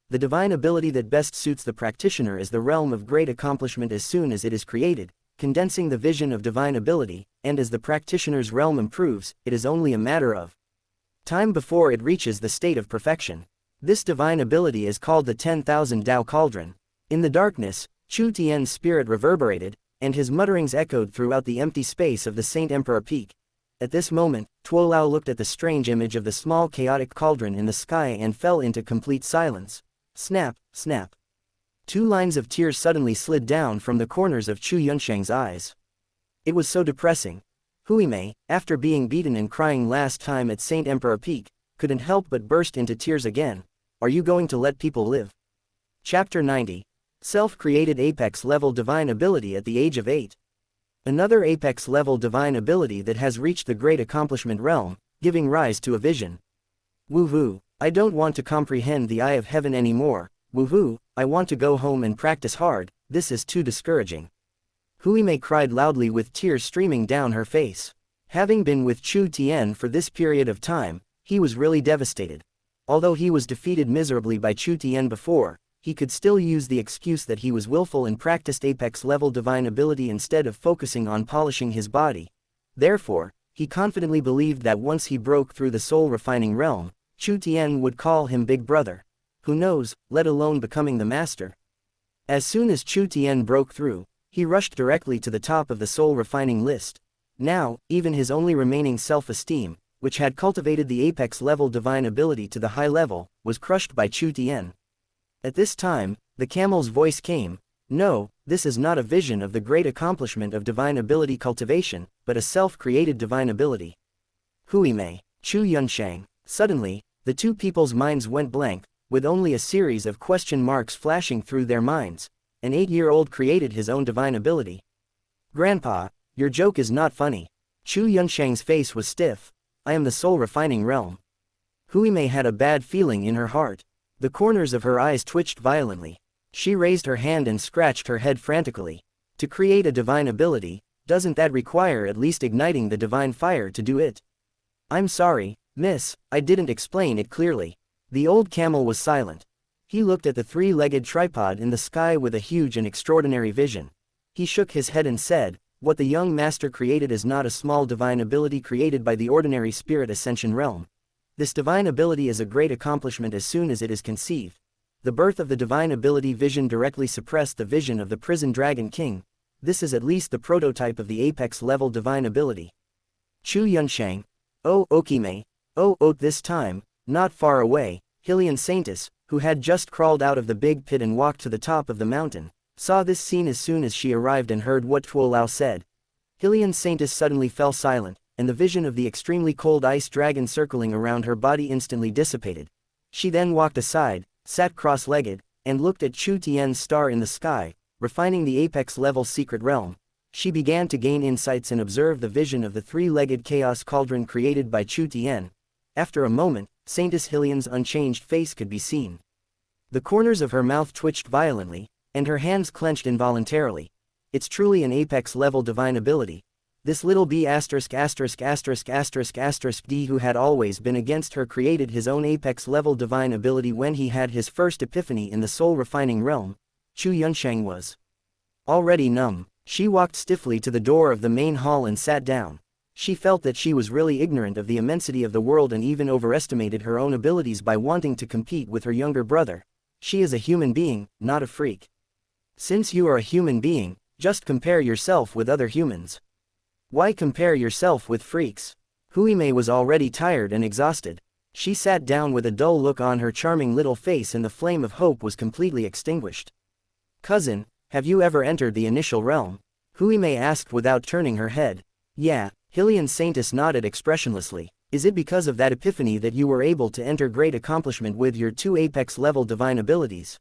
The divine ability that best suits the practitioner is the realm of great accomplishment as soon as it is created, condensing the vision of divine ability, and as the practitioner's realm improves, it is only a matter of time before it reaches the state of perfection. This divine ability is called the 10,000 Tao Cauldron. In the darkness, Chu Tian's spirit reverberated, and his mutterings echoed throughout the empty space of the Saint Emperor Peak. At this moment, Tuo Lao looked at the strange image of the small chaotic cauldron in the sky and fell into complete silence. Snap, snap. Two lines of tears suddenly slid down from the corners of Chu Yunsheng's eyes. It was so depressing. Huimei, after being beaten and crying last time at Saint Emperor Peak, couldn't help but burst into tears again. Are you going to let people live? Chapter 90. Self-created Apex-level divine ability at the age of 8. Another Apex-level divine ability that has reached the great accomplishment realm, giving rise to a vision. Woohoo, I don't want to comprehend the eye of heaven anymore. Woohoo, I want to go home and practice hard, this is too discouraging. Huimei cried loudly with tears streaming down her face. Having been with Chu Tian for this period of time, he was really devastated. Although he was defeated miserably by Chu Tian before, he could still use the excuse that he was willful and practiced Apex-level divine ability instead of focusing on polishing his body. Therefore, he confidently believed that once he broke through the soul-refining realm, Chu Tian would call him Big Brother. Who knows, let alone becoming the master. As soon as Chu Tian broke through, he rushed directly to the top of the soul-refining list. Now, even his only remaining self-esteem, which had cultivated the Apex-level divine ability to the high level, was crushed by Chu Tian. At this time, the camel's voice came. No, this is not a vision of the great accomplishment of divine ability cultivation, but a self-created divine ability. Huimei, Chu Yunsheng. Suddenly, the two people's minds went blank, with only a series of question marks flashing through their minds. An 8-year-old created his own divine ability. Grandpa, your joke is not funny. Chu Yunsheng's face was stiff. I am the soul-refining realm. Huimei had a bad feeling in her heart. The corners of her eyes twitched violently. She raised her hand and scratched her head frantically. To create a divine ability, doesn't that require at least igniting the divine fire to do it? I'm sorry, miss, I didn't explain it clearly. The old camel was silent. He looked at the three-legged tripod in the sky with a huge and extraordinary vision. He shook his head and said, what the young master created is not a small divine ability created by the ordinary spirit ascension realm. This divine ability is a great accomplishment as soon as it is conceived. The birth of the divine ability vision directly suppressed the vision of the prison dragon king. This is at least the prototype of the apex-level divine ability. Chu Yunsheng. Oh Okime. Oh this time, not far away, Hylian Saintis, who had just crawled out of the big pit and walked to the top of the mountain, saw this scene as soon as she arrived and heard what Tuo Lao said. Hylian Saintis suddenly fell silent, and the vision of the extremely cold ice dragon circling around her body instantly dissipated. She then walked aside, sat cross-legged, and looked at Chu Tian's star in the sky, refining the apex-level secret realm. She began to gain insights and observe the vision of the three-legged chaos cauldron created by Chu Tian. After a moment, Saintis Hylian's unchanged face could be seen. The corners of her mouth twitched violently, and her hands clenched involuntarily. It's truly an apex-level divine ability. This little B**************** D who had always been against her created his own apex-level divine ability when he had his first epiphany in the soul-refining realm. Chu Yunsheng was already numb. She walked stiffly to the door of the main hall and sat down. She felt that she was really ignorant of the immensity of the world and even overestimated her own abilities by wanting to compete with her younger brother. She is a human being, not a freak. Since you are a human being, just compare yourself with other humans. Why compare yourself with freaks? Huimei was already tired and exhausted. She sat down with a dull look on her charming little face and the flame of hope was completely extinguished. Cousin, have you ever entered the initial realm? Huimei asked without turning her head. Yeah, Hylian Saintis nodded expressionlessly. Is it because of that epiphany that you were able to enter great accomplishment with your two apex-level divine abilities?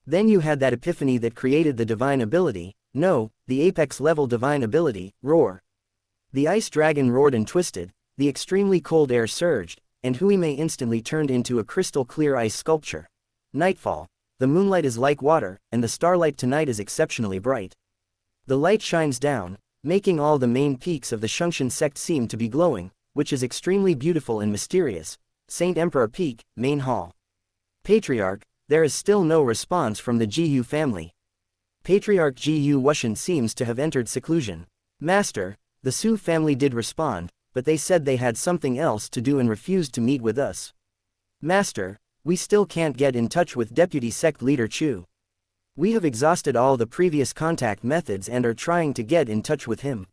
Then you had that epiphany that created the divine ability. No, the apex-level divine ability, roar. The ice dragon roared and twisted, the extremely cold air surged, and Huimei instantly turned into a crystal-clear ice sculpture. Nightfall. The moonlight is like water, and the starlight tonight is exceptionally bright. The light shines down, making all the main peaks of the Shungshan sect seem to be glowing, which is extremely beautiful and mysterious. Saint Emperor Peak, Main Hall. Patriarch, there is still no response from the Jiyu family. Patriarch Jiyu Wushan seems to have entered seclusion. Master, the Su family did respond, but they said they had something else to do and refused to meet with us. Master, we still can't get in touch with Deputy Sect Leader Chu. We have exhausted all the previous contact methods and are trying to get in touch with him.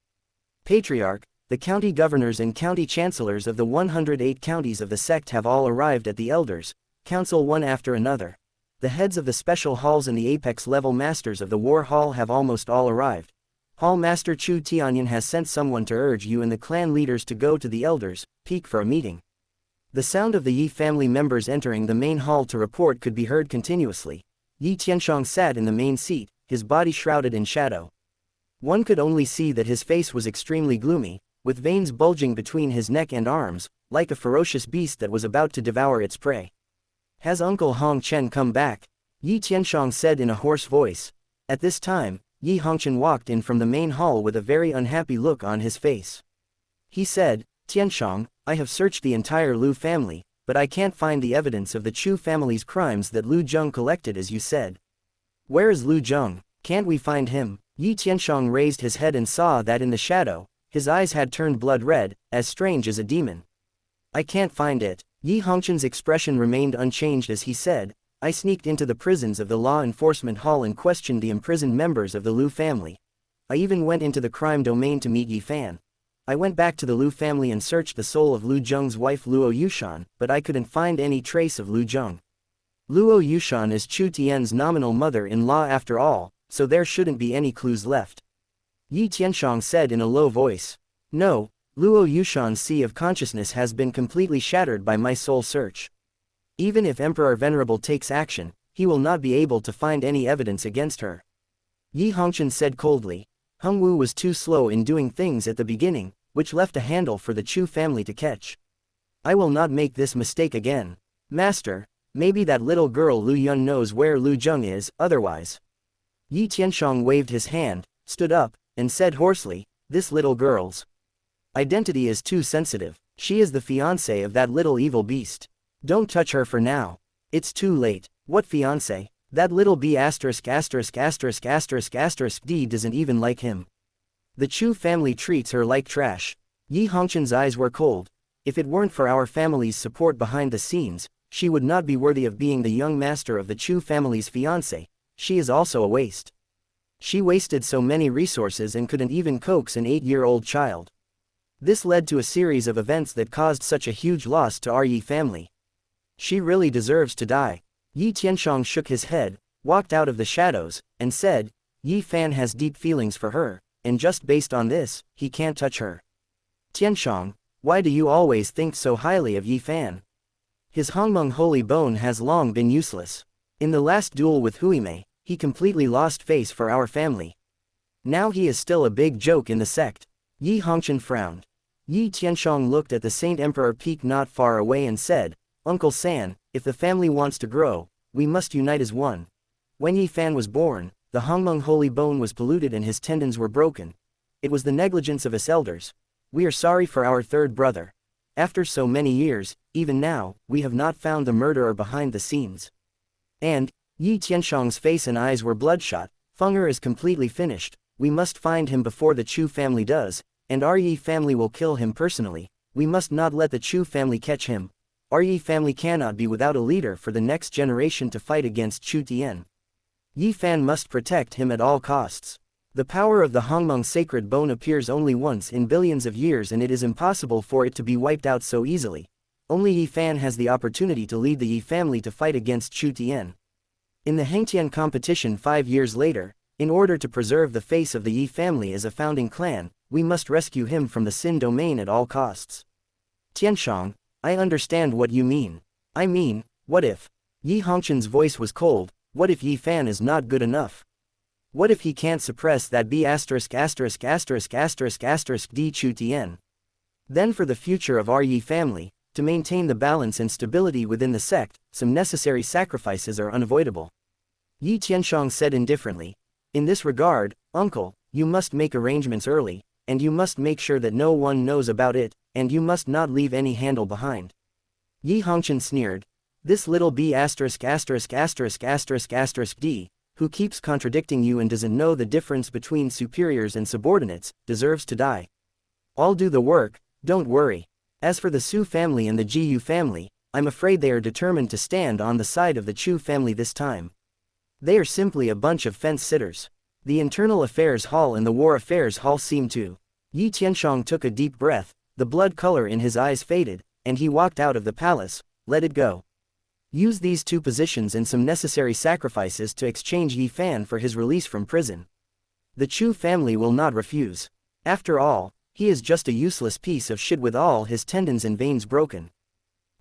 Patriarch, The county governors and county chancellors of the 108 counties of the sect have all arrived at the elders' council one after another. The heads of the special halls and the apex level masters of the war hall have almost all arrived. Hall Master Chu Tianyan has sent someone to urge you and the clan leaders to go to the elders' peak for a meeting. The sound of the Yi family members entering the main hall to report could be heard continuously. Yi Tianshang sat in the main seat, his body shrouded in shadow. One could only see that his face was extremely gloomy, with veins bulging between his neck and arms, like a ferocious beast that was about to devour its prey. Has Uncle Hong Chen come back? Yi Tianshang said in a hoarse voice. At this time, Yi Hongchen walked in from the main hall with a very unhappy look on his face. He said, Tianshang, I have searched the entire Lu family, but I can't find the evidence of the Chu family's crimes that Lu Zheng collected as you said. Where is Lu Zheng? Can't we find him? Yi Tianshang raised his head and saw that in the shadow, his eyes had turned blood red, as strange as a demon. I can't find it. Yi Hongchen's expression remained unchanged as he said, I sneaked into the prisons of the law enforcement hall and questioned the imprisoned members of the Lu family. I even went into the crime domain to meet Yi Fan. I went back to the Lu family and searched the soul of Lu Zheng's wife Luo Yushan, but I couldn't find any trace of Lu Zheng. Luo Yushan is Chu Tian's nominal mother-in-law after all, so there shouldn't be any clues left. Yi Tianshang said in a low voice. No, Luo Yushan's sea of consciousness has been completely shattered by my soul search. Even if Emperor Venerable takes action, he will not be able to find any evidence against her. Yi Hongchen said coldly. Hung Wu was too slow in doing things at the beginning, which left a handle for the Chu family to catch. I will not make this mistake again. Master, maybe that little girl Lu Yun knows where Lu Zheng is, otherwise. Yi Tianshang waved his hand, stood up, and said hoarsely, this little girl's identity is too sensitive. She is the fiancée of that little evil beast. Don't touch her for now. It's too late. What fiancé? That little B************* D doesn't even like him. The Chu family treats her like trash. Yi Hongchen's eyes were cold. If it weren't for our family's support behind the scenes, she would not be worthy of being the young master of the Chu family's fiancé. She is also a waste. She wasted so many resources and couldn't even coax an 8-year-old child. This led to a series of events that caused such a huge loss to our Yi family. She really deserves to die. Yi Tianshang shook his head, walked out of the shadows, and said, Yi Fan has deep feelings for her, and just based on this, he can't touch her. Tianshang, why do you always think so highly of Yi Fan? His Hongmeng holy bone has long been useless. In the last duel with Huimei, he completely lost face for our family. Now he is still a big joke in the sect. Yi Hongchen frowned. Yi Tianshang looked at the Saint Emperor peak not far away and said, Uncle San, if the family wants to grow, we must unite as one. When Yi Fan was born, the Hongmeng holy bone was polluted and his tendons were broken. It was the negligence of us elders. We are sorry for our third brother. After so many years, even now, we have not found the murderer behind the scenes. And, Yi Tianshang's face and eyes were bloodshot, Feng'er is completely finished, we must find him before the Chu family does, and our Yi family will kill him personally. We must not let the Chu family catch him. Our Yi family cannot be without a leader for the next generation to fight against Chu Tian. Yi Fan must protect him at all costs. The power of the Hongmeng sacred bone appears only once in billions of years and it is impossible for it to be wiped out so easily. Only Yi Fan has the opportunity to lead the Yi family to fight against Chu Tian. In the Hengtian competition 5 years later, in order to preserve the face of the Yi family as a founding clan, we must rescue him from the Sin domain at all costs. Tianshang, I understand what you mean. I mean, what if? Yi Hongchen's voice was cold, what if Yi Fan is not good enough? What if he can't suppress that D Chu Tian? Then for the future of our Yi family, to maintain the balance and stability within the sect, some necessary sacrifices are unavoidable. Yi Tianshang said indifferently. In this regard, uncle, you must make arrangements early, and you must make sure that no one knows about it, and you must not leave any handle behind. Yi Hongchen sneered. This little B*******************, D, who keeps contradicting you and doesn't know the difference between superiors and subordinates, deserves to die. I'll do the work, don't worry. As for the Su family and the Jiyu family, I'm afraid they are determined to stand on the side of the Chu family this time. They are simply a bunch of fence-sitters. The Internal Affairs Hall and the War Affairs Hall seem to. Yi Tianxiang took a deep breath, the blood color in his eyes faded, and he walked out of the palace. Let it go. Use these two positions and some necessary sacrifices to exchange Yi Fan for his release from prison. The Chu family will not refuse. After all, he is just a useless piece of shit with all his tendons and veins broken.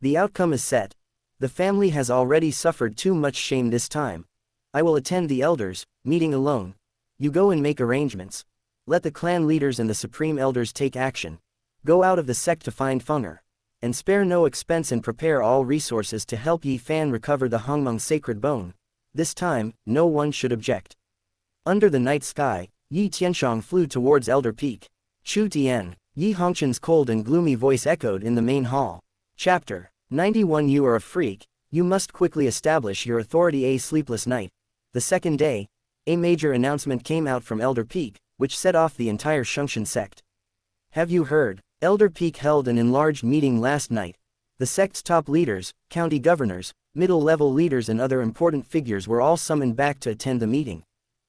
The outcome is set. The family has already suffered too much shame this time. I will attend the elders, meeting alone. You go and make arrangements. Let the clan leaders and the supreme elders take action. Go out of the sect to find Fenger. And spare no expense and prepare all resources to help Yi Fan recover the Hongmeng sacred bone. This time, no one should object. Under the night sky, Yi Tianxiang flew towards Elder Peak. Chu Tian, Yi Hongchen's cold and gloomy voice echoed in the main hall. Chapter 91. You are a freak, you must quickly establish your authority. A sleepless night. The second day, a major announcement came out from Elder Peak, which set off the entire Shungshan sect. Have you heard? Elder Peak held an enlarged meeting last night. The sect's top leaders, county governors, middle-level leaders and other important figures were all summoned back to attend the meeting.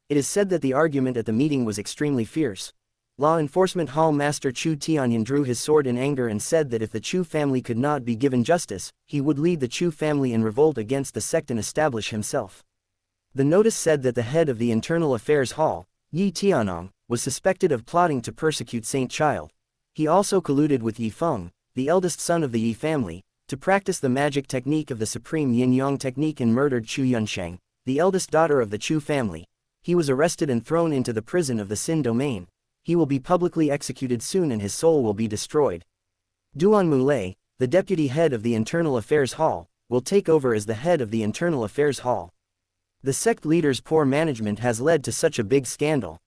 It is said that the argument at the meeting was extremely fierce. Law Enforcement Hall Master Chu Tianyan drew his sword in anger and said that if the Chu family could not be given justice, he would lead the Chu family in revolt against the sect and establish himself. The notice said that the head of the Internal Affairs Hall, Yi Tianong, was suspected of plotting to persecute Saint Child. He also colluded with Yi Feng, the eldest son of the Yi family, to practice the magic technique of the supreme Yin-Yang technique and murdered Chu Yunsheng, the eldest daughter of the Chu family. He was arrested and thrown into the prison of the Xin domain. He will be publicly executed soon and his soul will be destroyed. Duan Mulei, the deputy head of the Internal Affairs Hall, will take over as the head of the Internal Affairs Hall. The sect leader's poor management has led to such a big scandal.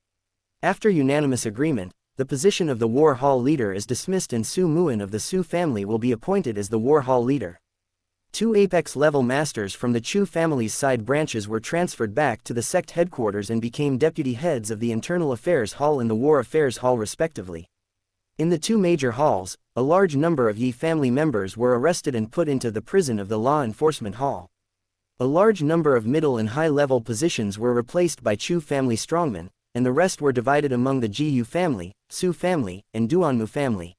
After unanimous agreement, the position of the War Hall leader is dismissed and Su Muan of the Su family will be appointed as the War Hall leader. Two apex-level masters from the Chu family's side branches were transferred back to the sect headquarters and became deputy heads of the Internal Affairs Hall and the War Affairs Hall respectively. In the two major halls, a large number of Yi family members were arrested and put into the prison of the Law Enforcement Hall. A large number of middle and high-level positions were replaced by Chu family strongmen, and the rest were divided among the Jiyu family, Su family, and Duanmu family.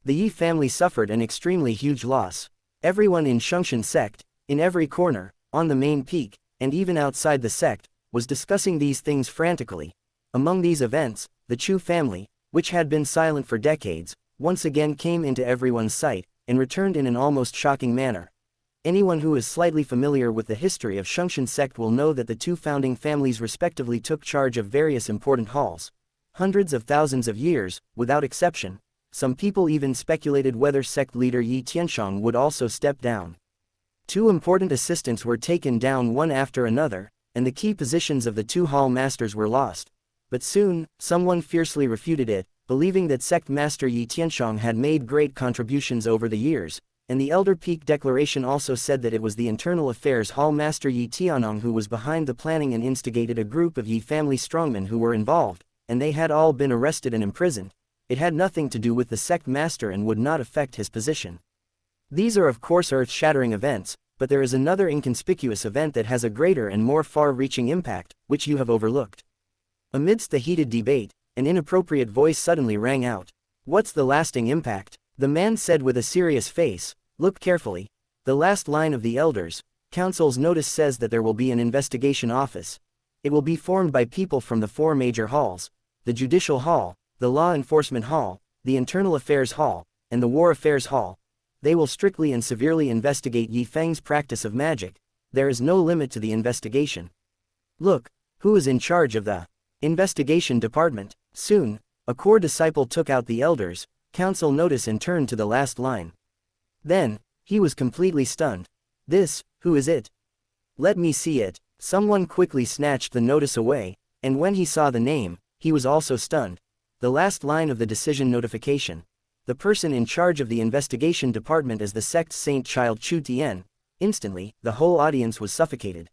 The Yi family suffered an extremely huge loss. Everyone in Shungshan sect, in every corner, on the main peak, and even outside the sect, was discussing these things frantically. Among these events, the Chu family, which had been silent for decades, once again came into everyone's sight, and returned in an almost shocking manner. Anyone who is slightly familiar with the history of Shungshan sect will know that the two founding families respectively took charge of various important halls. Hundreds of thousands of years, without exception. Some people even speculated whether sect leader Yi Tianxiang would also step down. Two important assistants were taken down one after another, and the key positions of the two hall masters were lost. But soon, someone fiercely refuted it, believing that sect master Yi Tianxiang had made great contributions over the years, and the Elder Peak Declaration also said that it was the Internal Affairs Hall Master Yi Tianong who was behind the planning and instigated a group of Yi family strongmen who were involved, and they had all been arrested and imprisoned. It had nothing to do with the sect master and would not affect his position. These are of course earth-shattering events, but there is another inconspicuous event that has a greater and more far-reaching impact, which you have overlooked. Amidst the heated debate, an inappropriate voice suddenly rang out. What's the lasting impact? The man said with a serious face, look carefully. The last line of the Elders' Council's notice says that there will be an investigation office. It will be formed by people from the four major halls, the Judicial Hall, the Law Enforcement Hall, the Internal Affairs Hall, and the War Affairs Hall. They will strictly and severely investigate Yi Feng's practice of magic. There is no limit to the investigation. Look, who is in charge of the investigation department? Soon, a core disciple took out the Elders' Council notice and turned to the last line. Then, he was completely stunned. This, who is it? Let me see it. Someone quickly snatched the notice away, and when he saw the name, he was also stunned. The last line of the decision notification. The person in charge of the investigation department is the sect's Saint Child Chu Tian. Instantly, the whole audience was suffocated.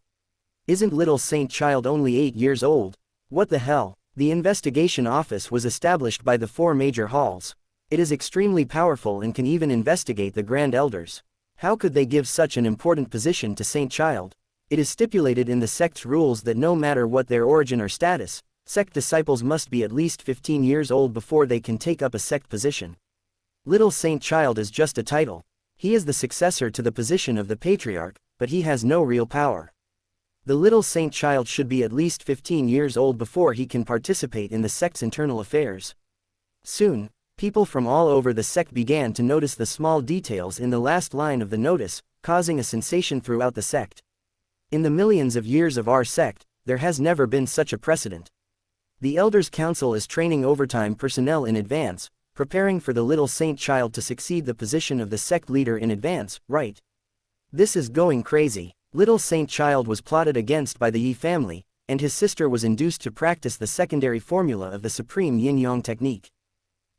Isn't little Saint Child only 8 years old? What the hell? The investigation office was established by the four major halls. It is extremely powerful and can even investigate the Grand Elders. How could they give such an important position to Saint Child? It is stipulated in the sect's rules that no matter what their origin or status, Sect disciples must be at least 15 years old before they can take up a sect position. Little Saint Child is just a title. He is the successor to the position of the patriarch, but he has no real power. The little Saint Child should be at least 15 years old before he can participate in the sect's internal affairs. Soon, people from all over the sect began to notice the small details in the last line of the notice, causing a sensation throughout the sect. In the millions of years of our sect, there has never been such a precedent. The Elders' Council is training overtime personnel in advance, preparing for the little Saint Child to succeed the position of the sect leader in advance, right? This is going crazy. Little Saint Child was plotted against by the Yi family, and his sister was induced to practice the secondary formula of the supreme yin-yang technique.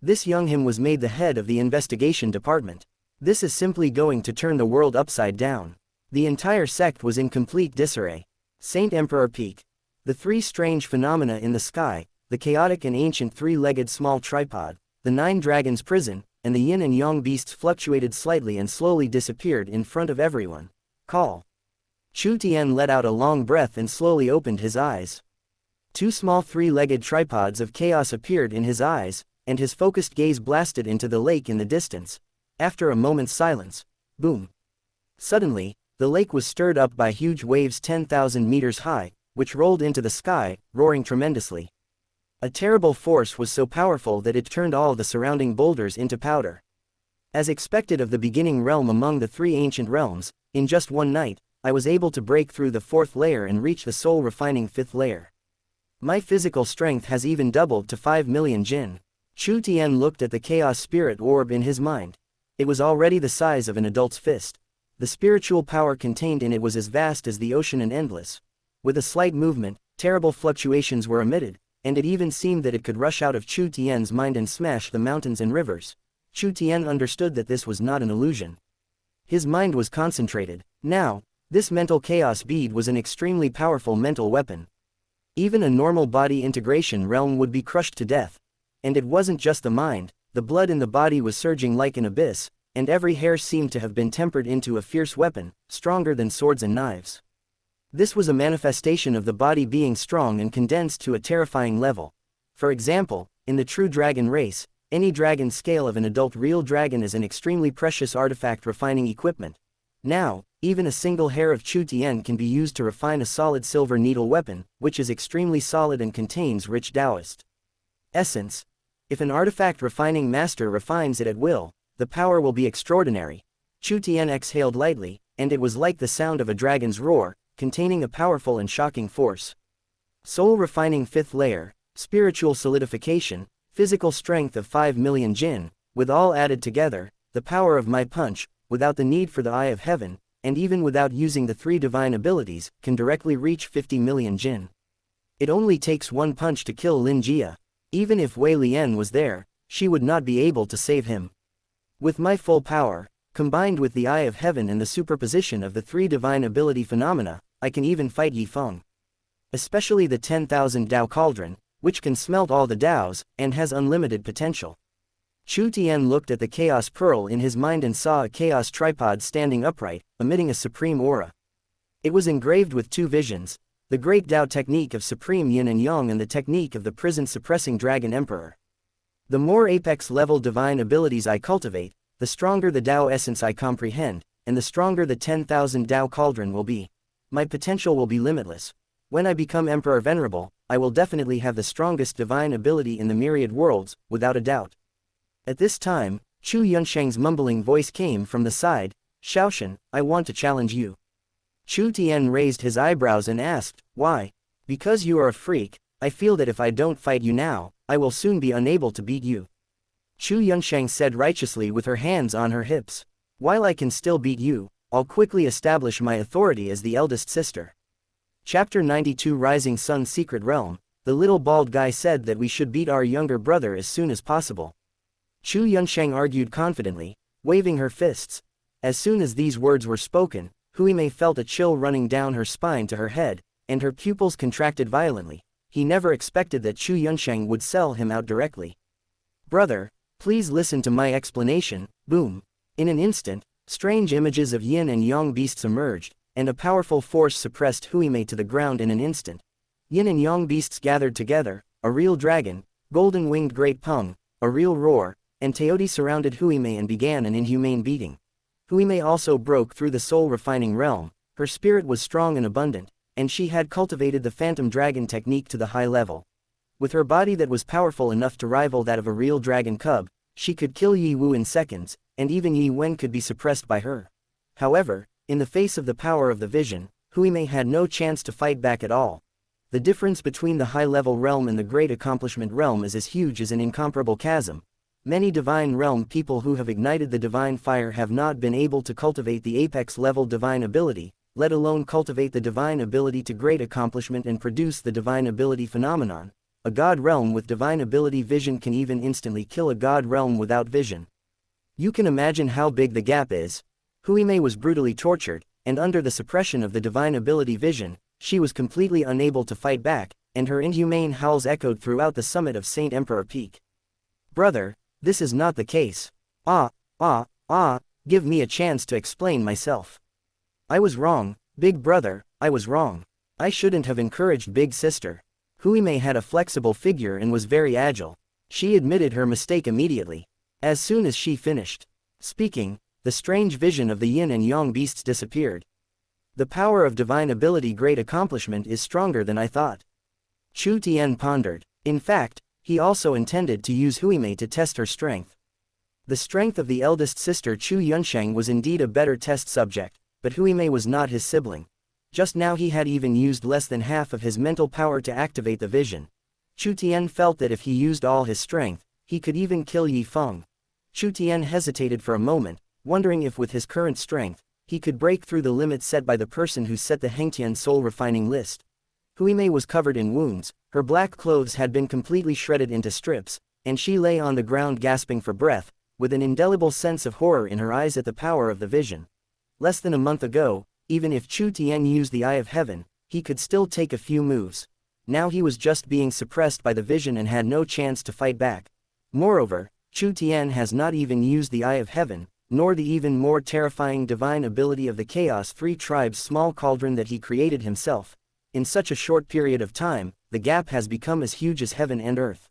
This young him was made the head of the investigation department. This is simply going to turn the world upside down. The entire sect was in complete disarray. Saint Emperor Peak. The three strange phenomena in the sky, the chaotic and ancient three-legged small tripod, the 9 dragons' prison, and the yin and yang beasts fluctuated slightly and slowly disappeared in front of everyone. Call. Chu Tian let out a long breath and slowly opened his eyes. 2 small three-legged tripods of chaos appeared in his eyes, and his focused gaze blasted into the lake in the distance. After a moment's silence, boom. Suddenly, the lake was stirred up by huge waves 10,000 meters high, which rolled into the sky, roaring tremendously. A terrible force was so powerful that it turned all the surrounding boulders into powder. As expected of the beginning realm among the 3 ancient realms, in just one night, I was able to break through the 4th layer and reach the soul-refining 5th layer. My physical strength has even doubled to 5 million jin. Chu Tian looked at the chaos spirit orb in his mind. It was already the size of an adult's fist. The spiritual power contained in it was as vast as the ocean and endless. With a slight movement, terrible fluctuations were emitted, and it even seemed that it could rush out of Chu Tian's mind and smash the mountains and rivers. Chu Tian understood that this was not an illusion. His mind was concentrated. Now, this mental chaos bead was an extremely powerful mental weapon. Even a normal body integration realm would be crushed to death. And it wasn't just the mind, the blood in the body was surging like an abyss, and every hair seemed to have been tempered into a fierce weapon, stronger than swords and knives. This was a manifestation of the body being strong and condensed to a terrifying level. For example, in the true dragon race, any dragon scale of an adult real dragon is an extremely precious artifact refining equipment. Now, even a single hair of Chu Tian can be used to refine a solid silver needle weapon, which is extremely solid and contains rich Taoist essence. If an artifact refining master refines it at will, the power will be extraordinary. Chu Tian exhaled lightly, and it was like the sound of a dragon's roar, containing a powerful and shocking force. Soul refining 5th layer, spiritual solidification, physical strength of 5 million jin, with all added together, the power of my punch, without the need for the eye of heaven, and even without using the 3 divine abilities, can directly reach 50 million jin. It only takes one punch to kill Lin Jia. Even if Wei Lian was there, she would not be able to save him. With my full power, combined with the eye of heaven and the superposition of the 3 divine ability phenomena, I can even fight Yi Feng. Especially the 10,000 Dao Cauldron, which can smelt all the Daos, and has unlimited potential. Chu Tian looked at the Chaos Pearl in his mind and saw a Chaos Tripod standing upright, emitting a supreme aura. It was engraved with 2 visions, the Great Dao technique of Supreme Yin and Yang and the technique of the prison-suppressing Dragon Emperor. The more apex-level divine abilities I cultivate, the stronger the Dao essence I comprehend, and the stronger the 10,000 Dao Cauldron will be. My potential will be limitless. When I become Emperor Venerable, I will definitely have the strongest divine ability in the myriad worlds, without a doubt. At this time, Chu Yunsheng's mumbling voice came from the side. Shaoshan, I want to challenge you. Chu Tian raised his eyebrows and asked, why? Because you are a freak, I feel that if I don't fight you now, I will soon be unable to beat you. Chu Yunsheng said righteously with her hands on her hips. While I can still beat you, I'll quickly establish my authority as the eldest sister. Chapter 92 Rising Sun's Secret Realm. The little bald guy said that we should beat our younger brother as soon as possible. Chu Yunsheng argued confidently, waving her fists. As soon as these words were spoken, Huimei felt a chill running down her spine to her head, and her pupils contracted violently. He never expected that Chu Yunsheng would sell him out directly. Brother, please listen to my explanation. Boom. In an instant, strange images of yin and yang beasts emerged, and a powerful force suppressed Huimei to the ground in an instant. Yin and yang beasts gathered together, a real dragon, golden-winged great Peng, a real roar, and Teoti surrounded Huime and began an inhumane beating. Huime also broke through the soul-refining realm. Her spirit was strong and abundant, and she had cultivated the phantom dragon technique to the high level. With her body that was powerful enough to rival that of a real dragon cub, she could kill Yi Wu in seconds, and even Yi Wen could be suppressed by her. However, in the face of the power of the vision, Huime had no chance to fight back at all. The difference between the high-level realm and the great accomplishment realm is as huge as an incomparable chasm. Many divine realm people who have ignited the divine fire have not been able to cultivate the apex-level divine ability, let alone cultivate the divine ability to great accomplishment and produce the divine ability phenomenon. A god realm with divine ability vision can even instantly kill a god realm without vision. You can imagine how big the gap is. Huime was brutally tortured, and under the suppression of the divine ability vision, she was completely unable to fight back, and her inhumane howls echoed throughout the summit of Saint Emperor Peak. Brother, this is not the case. Give me a chance to explain myself. I was wrong, big brother, I was wrong. I shouldn't have encouraged big sister. Huime had a flexible figure and was very agile. She admitted her mistake immediately. As soon as she finished speaking, the strange vision of the yin and yang beasts disappeared. The power of divine ability great accomplishment is stronger than I thought. Chu Tian pondered. In fact, he also intended to use Huime to test her strength. The strength of the eldest sister Chu Yunsheng was indeed a better test subject, but Huime was not his sibling. Just now he had even used less than half of his mental power to activate the vision. Chu Tian felt that if he used all his strength, he could even kill Yi Feng. Chu Tian hesitated for a moment, wondering if with his current strength, he could break through the limit set by the person who set the Hengtian soul-refining list. Huime was covered in wounds, her black clothes had been completely shredded into strips, and she lay on the ground gasping for breath, with an indelible sense of horror in her eyes at the power of the vision. Less than a month ago, even if Chu Tian used the Eye of Heaven, he could still take a few moves. Now he was just being suppressed by the vision and had no chance to fight back. Moreover, Chu Tian has not even used the Eye of Heaven, nor the even more terrifying divine ability of the Chaos Three Tribes small cauldron that he created himself. In such a short period of time, the gap has become as huge as heaven and earth.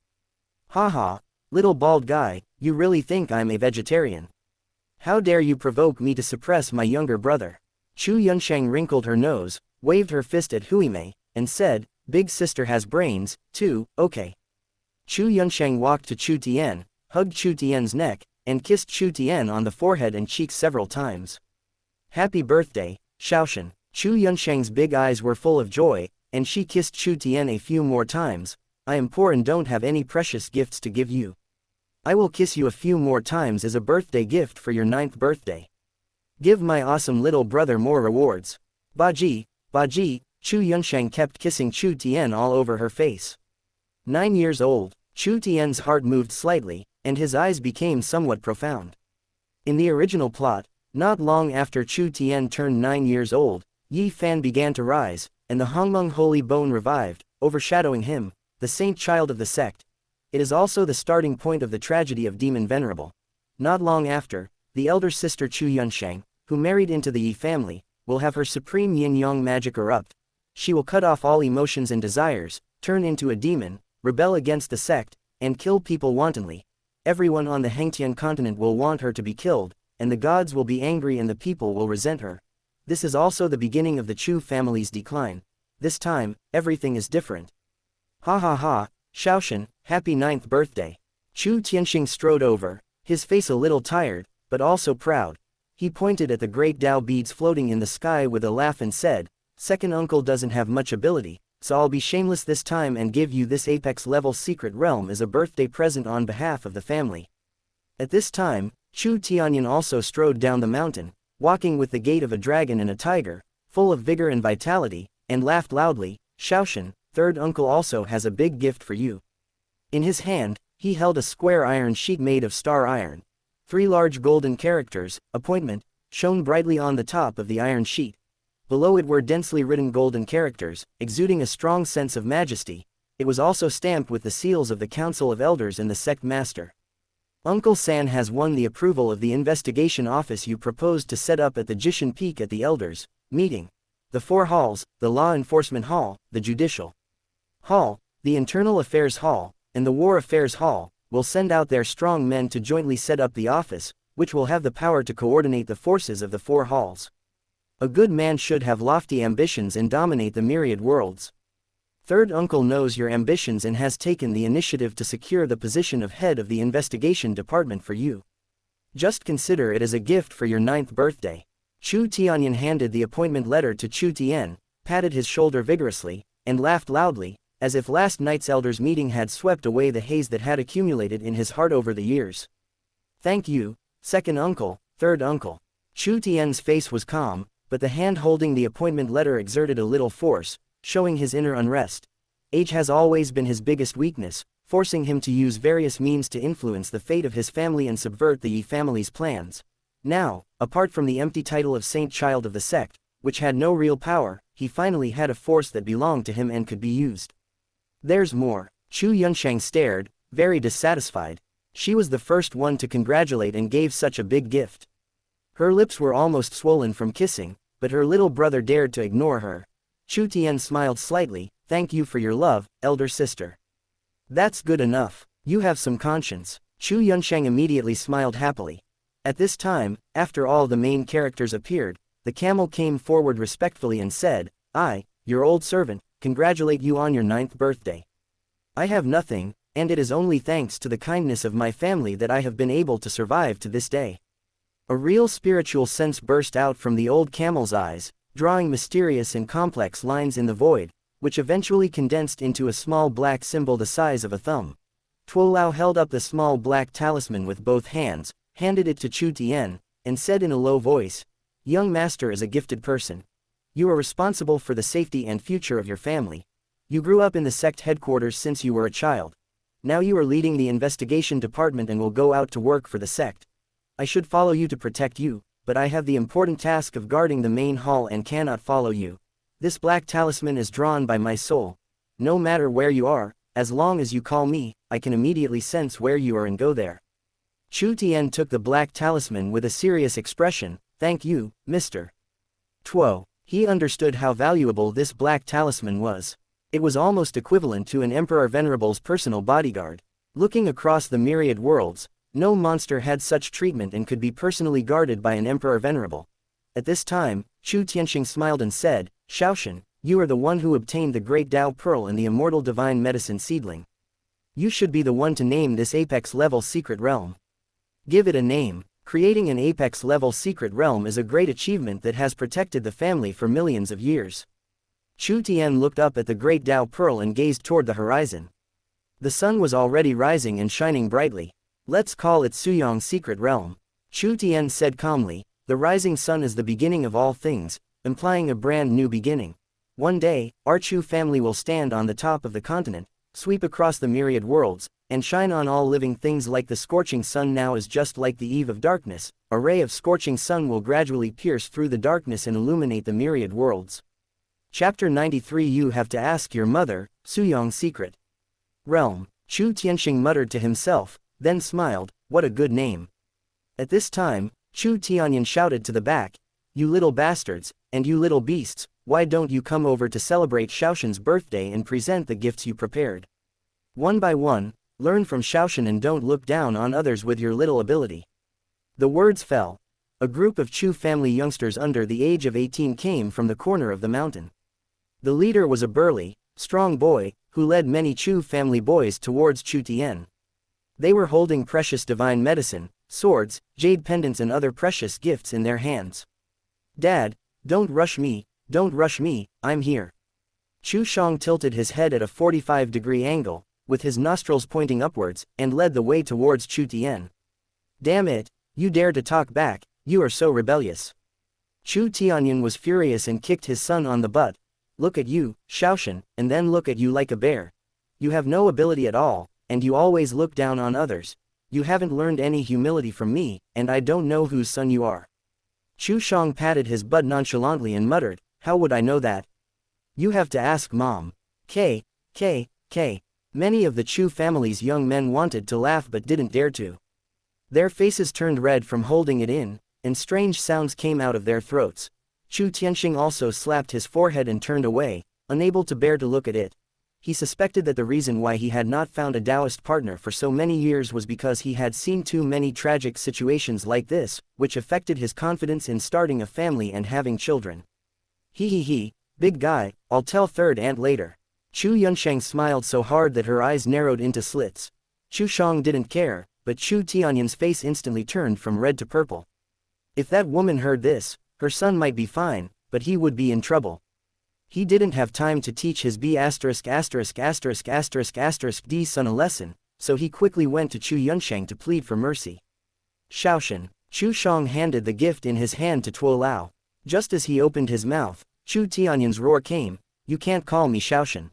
Haha, little bald guy, you really think I'm a vegetarian? How dare you provoke me to suppress my younger brother? Chu Yunsheng wrinkled her nose, waved her fist at Huime, and said, big sister has brains, too, okay. Chu Yunsheng walked to Chu Tian, hugged Chu Tian's neck, and kissed Chu Tian on the forehead and cheeks several times. Happy birthday, Shaoshan. Chu Yunsheng's big eyes were full of joy, and she kissed Chu Tian a few more times. I am poor and don't have any precious gifts to give you. I will kiss you a few more times as a birthday gift for your 9th birthday. Give my awesome little brother more rewards. Baji, Chu Yunsheng kept kissing Chu Tian all over her face. 9 years old, Chu Tian's heart moved slightly, and his eyes became somewhat profound. In the original plot, not long after Chu Tian turned 9 years old, Yi Fan began to rise, and the Hongmeng Holy Bone revived, overshadowing him, the saint child of the sect. It is also the starting point of the tragedy of Demon Venerable. Not long after, the elder sister Chu Yunsheng, who married into the Yi family, will have her supreme yin-yang magic erupt. She will cut off all emotions and desires, turn into a demon, rebel against the sect, and kill people wantonly. Everyone on the Hengtian continent will want her to be killed, and the gods will be angry and the people will resent her. This is also the beginning of the Chu family's decline. This time, everything is different. Ha ha ha, Shaoshan, happy 9th birthday. Chu Tianxing strode over, his face a little tired, but also proud. He pointed at the great Dao beads floating in the sky with a laugh and said, second uncle doesn't have much ability, so I'll be shameless this time and give you this apex-level secret realm as a birthday present on behalf of the family. At this time, Chu Tianyan also strode down the mountain, walking with the gait of a dragon and a tiger, full of vigor and vitality, and laughed loudly. Shaoshan, third uncle also has a big gift for you. In his hand, he held a square iron sheet made of star iron. 3 large golden characters, appointment, shone brightly on the top of the iron sheet. Below it were densely written golden characters, exuding a strong sense of majesty. It was also stamped with the seals of the Council of Elders and the Sect Master. Uncle San has won the approval of the investigation office you proposed to set up at the Jishan Peak at the Elders meeting. The 4 halls, the Law Enforcement Hall, the Judicial Hall, the Internal Affairs Hall, and the War Affairs Hall, will send out their strong men to jointly set up the office, which will have the power to coordinate the forces of the 4 halls. A good man should have lofty ambitions and dominate the myriad worlds. Third uncle knows your ambitions and has taken the initiative to secure the position of head of the investigation department for you. Just consider it as a gift for your 9th birthday. Chu Tianyan handed the appointment letter to Chu Tian, patted his shoulder vigorously, and laughed loudly, as if last night's elders' meeting had swept away the haze that had accumulated in his heart over the years. Thank you, second uncle, third uncle. Chu Tian's face was calm, but the hand holding the appointment letter exerted a little force, showing his inner unrest. Age has always been his biggest weakness, forcing him to use various means to influence the fate of his family and subvert the Yi family's plans. Now, apart from the empty title of Saint Child of the sect, which had no real power, he finally had a force that belonged to him and could be used. There's more. Chu Yunsheng stared, very dissatisfied. She was the first one to congratulate and gave such a big gift. Her lips were almost swollen from kissing, but her little brother dared to ignore her. Chu Tian smiled slightly. Thank you for your love, elder sister. That's good enough. You have some conscience. Chu Yunsheng immediately smiled happily. At this time, after all the main characters appeared, the camel came forward respectfully and said, I, your old servant, congratulate you on your 9th birthday. I have nothing, and it is only thanks to the kindness of my family that I have been able to survive to this day. A real spiritual sense burst out from the old camel's eyes, drawing mysterious and complex lines in the void, which eventually condensed into a small black symbol the size of a thumb. Tuo Lao held up the small black talisman with both hands, handed it to Chu Tian, and said in a low voice, Young master is a gifted person. You are responsible for the safety and future of your family. You grew up in the sect headquarters since you were a child. Now you are leading the investigation department and will go out to work for the sect. I should follow you to protect you, but I have the important task of guarding the main hall and cannot follow you. This black talisman is drawn by my soul. No matter where you are, as long as you call me, I can immediately sense where you are and go there. Chu Tian took the black talisman with a serious expression. Thank you, Mr. Tuo. He understood how valuable this black talisman was. It was almost equivalent to an Emperor Venerable's personal bodyguard. Looking across the myriad worlds, no monster had such treatment and could be personally guarded by an Emperor Venerable. At this time, Chu Tianxing smiled and said, Shaoshan, you are the one who obtained the great Tao Pearl and the immortal divine medicine seedling. You should be the one to name this apex-level secret realm. Give it a name. Creating an apex-level secret realm is a great achievement that has protected the family for millions of years. Chu Tian looked up at the great Tao Pearl and gazed toward the horizon. The sun was already rising and shining brightly. Let's call it Suyong Secret Realm. Chu Tian said calmly, the rising sun is the beginning of all things, implying a brand new beginning. One day, our Chu family will stand on the top of the continent, sweep across the myriad worlds, and shine on all living things like the scorching sun now is just like the eve of darkness. A ray of scorching sun will gradually pierce through the darkness and illuminate the myriad worlds. Chapter 93 You have to ask your mother, Suyong Secret Realm. Chu Tianxing muttered to himself, then smiled, what a good name. At this time, Chu Tianyan shouted to the back, you little bastards, and you little beasts, why don't you come over to celebrate Shaoshan's birthday and present the gifts you prepared? One by one, learn from Shaoshan and don't look down on others with your little ability. The words fell. A group of Chu family youngsters under the age of 18 came from the corner of the mountain. The leader was a burly, strong boy, who led many Chu family boys towards Chu Tian. They were holding precious divine medicine, swords, jade pendants and other precious gifts in their hands. Dad, don't rush me, I'm here. Chu Shang tilted his head at a 45-degree angle, with his nostrils pointing upwards, and led the way towards Chu Tian. Damn it, you dare to talk back, you are so rebellious. Chu Tianyan was furious and kicked his son on the butt. Look at you, Shaoshan, and then look at you like a bear. You have no ability at all, and you always look down on others. You haven't learned any humility from me, and I don't know whose son you are. Chu Shang patted his butt nonchalantly and muttered, how would I know that? You have to ask Mom. K. Many of the Chu family's young men wanted to laugh but didn't dare to. Their faces turned red from holding it in, and strange sounds came out of their throats. Chu Tianxing also slapped his forehead and turned away, unable to bear to look at it. He suspected that the reason why he had not found a Taoist partner for so many years was because he had seen too many tragic situations like this, which affected his confidence in starting a family and having children. He, big guy, I'll tell third aunt later. Chu Yunsheng smiled so hard that her eyes narrowed into slits. Chu Shang didn't care, but Chu Tianyan's face instantly turned from red to purple. If that woman heard this, her son might be fine, but he would be in trouble. He didn't have time to teach his D son a lesson, so he quickly went to Chu Yunsheng to plead for mercy. Shaoshan. Chu Shang handed the gift in his hand to Tuo Lao. Just as he opened his mouth, Chu Tianyan's roar came, "You can't call me Shaoshan.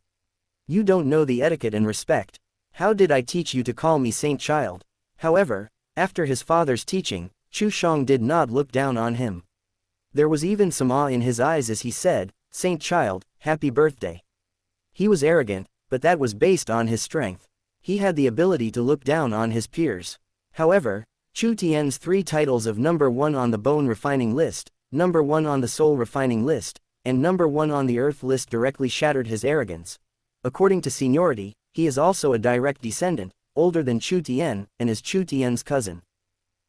You don't know the etiquette and respect. How did I teach you to call me Saint Child?" However, after his father's teaching, Chu Shang did not look down on him. There was even some awe in his eyes as he said, "Saint Child, happy birthday." He was arrogant, but that was based on his strength. He had the ability to look down on his peers. However, Chu Tian's 3 titles of number 1 on the bone refining list, number 1 on the soul refining list, and number 1 on the earth list directly shattered his arrogance. According to seniority, he is also a direct descendant, older than Chu Tian, and is Chu Tian's cousin.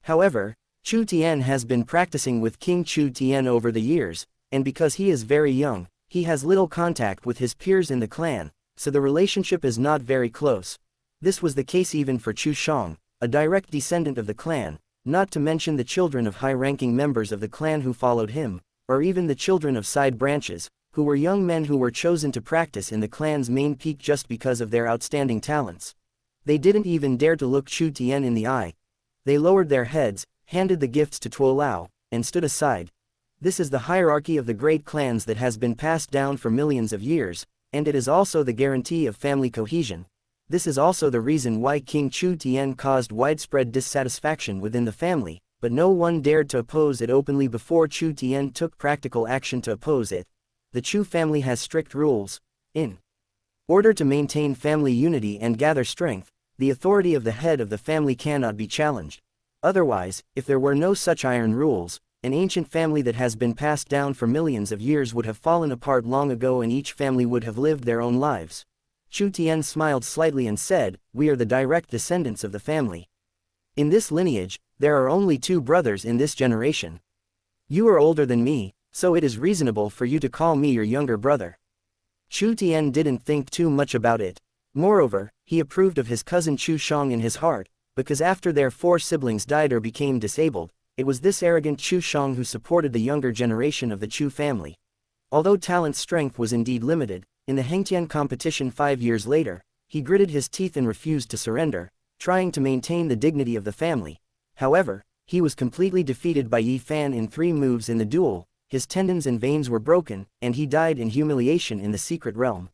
However, Chu Tian has been practicing with King Chu Tian over the years, and because he is very young, he has little contact with his peers in the clan, so the relationship is not very close. This was the case even for Chu Shang, a direct descendant of the clan, not to mention the children of high-ranking members of the clan who followed him, or even the children of side branches, who were young men who were chosen to practice in the clan's main peak just because of their outstanding talents. They didn't even dare to look Chu Tian in the eye. They lowered their heads, handed the gifts to Tuo Lao, and stood aside. This is the hierarchy of the great clans that has been passed down for millions of years, and it is also the guarantee of family cohesion. This is also the reason why King Chu Tian caused widespread dissatisfaction within the family, but no one dared to oppose it openly before Chu Tian took practical action to oppose it. The Chu family has strict rules. In order to maintain family unity and gather strength, the authority of the head of the family cannot be challenged. Otherwise, if there were no such iron rules, an ancient family that has been passed down for millions of years would have fallen apart long ago and each family would have lived their own lives. Chu Tian smiled slightly and said, "We are the direct descendants of the family. In this lineage, there are only 2 brothers in this generation. You are older than me, so it is reasonable for you to call me your younger brother." Chu Tian didn't think too much about it. Moreover, he approved of his cousin Chu Shang in his heart, because after their 4 siblings died or became disabled, it was this arrogant Chu Shang who supported the younger generation of the Chu family. Although talent's strength was indeed limited, in the Hengtian competition 5 years later, he gritted his teeth and refused to surrender, trying to maintain the dignity of the family. However, he was completely defeated by Yi Fan in 3 moves in the duel, his tendons and veins were broken, and he died in humiliation in the secret realm.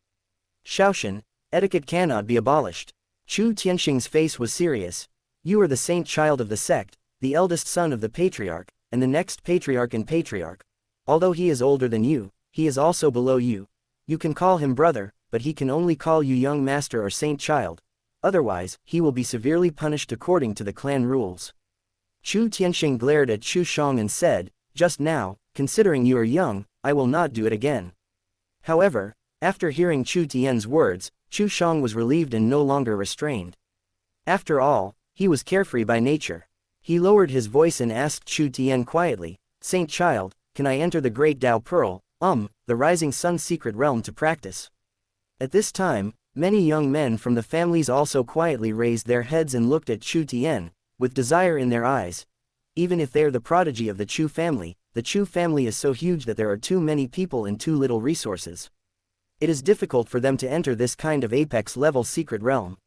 Shaoshan, etiquette cannot be abolished. Chu Tianxing's face was serious. You are the saint child of the sect, the eldest son of the patriarch, and the next patriarch and patriarch. Although he is older than you, he is also below you. You can call him brother, but he can only call you young master or saint child. Otherwise, he will be severely punished according to the clan rules. Chu Tianxing glared at Chu Shang and said, "Just now, considering you are young, I will not do it again." However, after hearing Chu Tian's words, Chu Shang was relieved and no longer restrained. After all, he was carefree by nature. He lowered his voice and asked Chu Tian quietly, "Saint Child, can I enter the Great Tao Pearl, the Rising Sun's secret realm to practice?" At this time, many young men from the families also quietly raised their heads and looked at Chu Tian, with desire in their eyes. Even if they are the prodigy of the Chu family is so huge that there are too many people and too little resources. It is difficult for them to enter this kind of apex-level secret realm.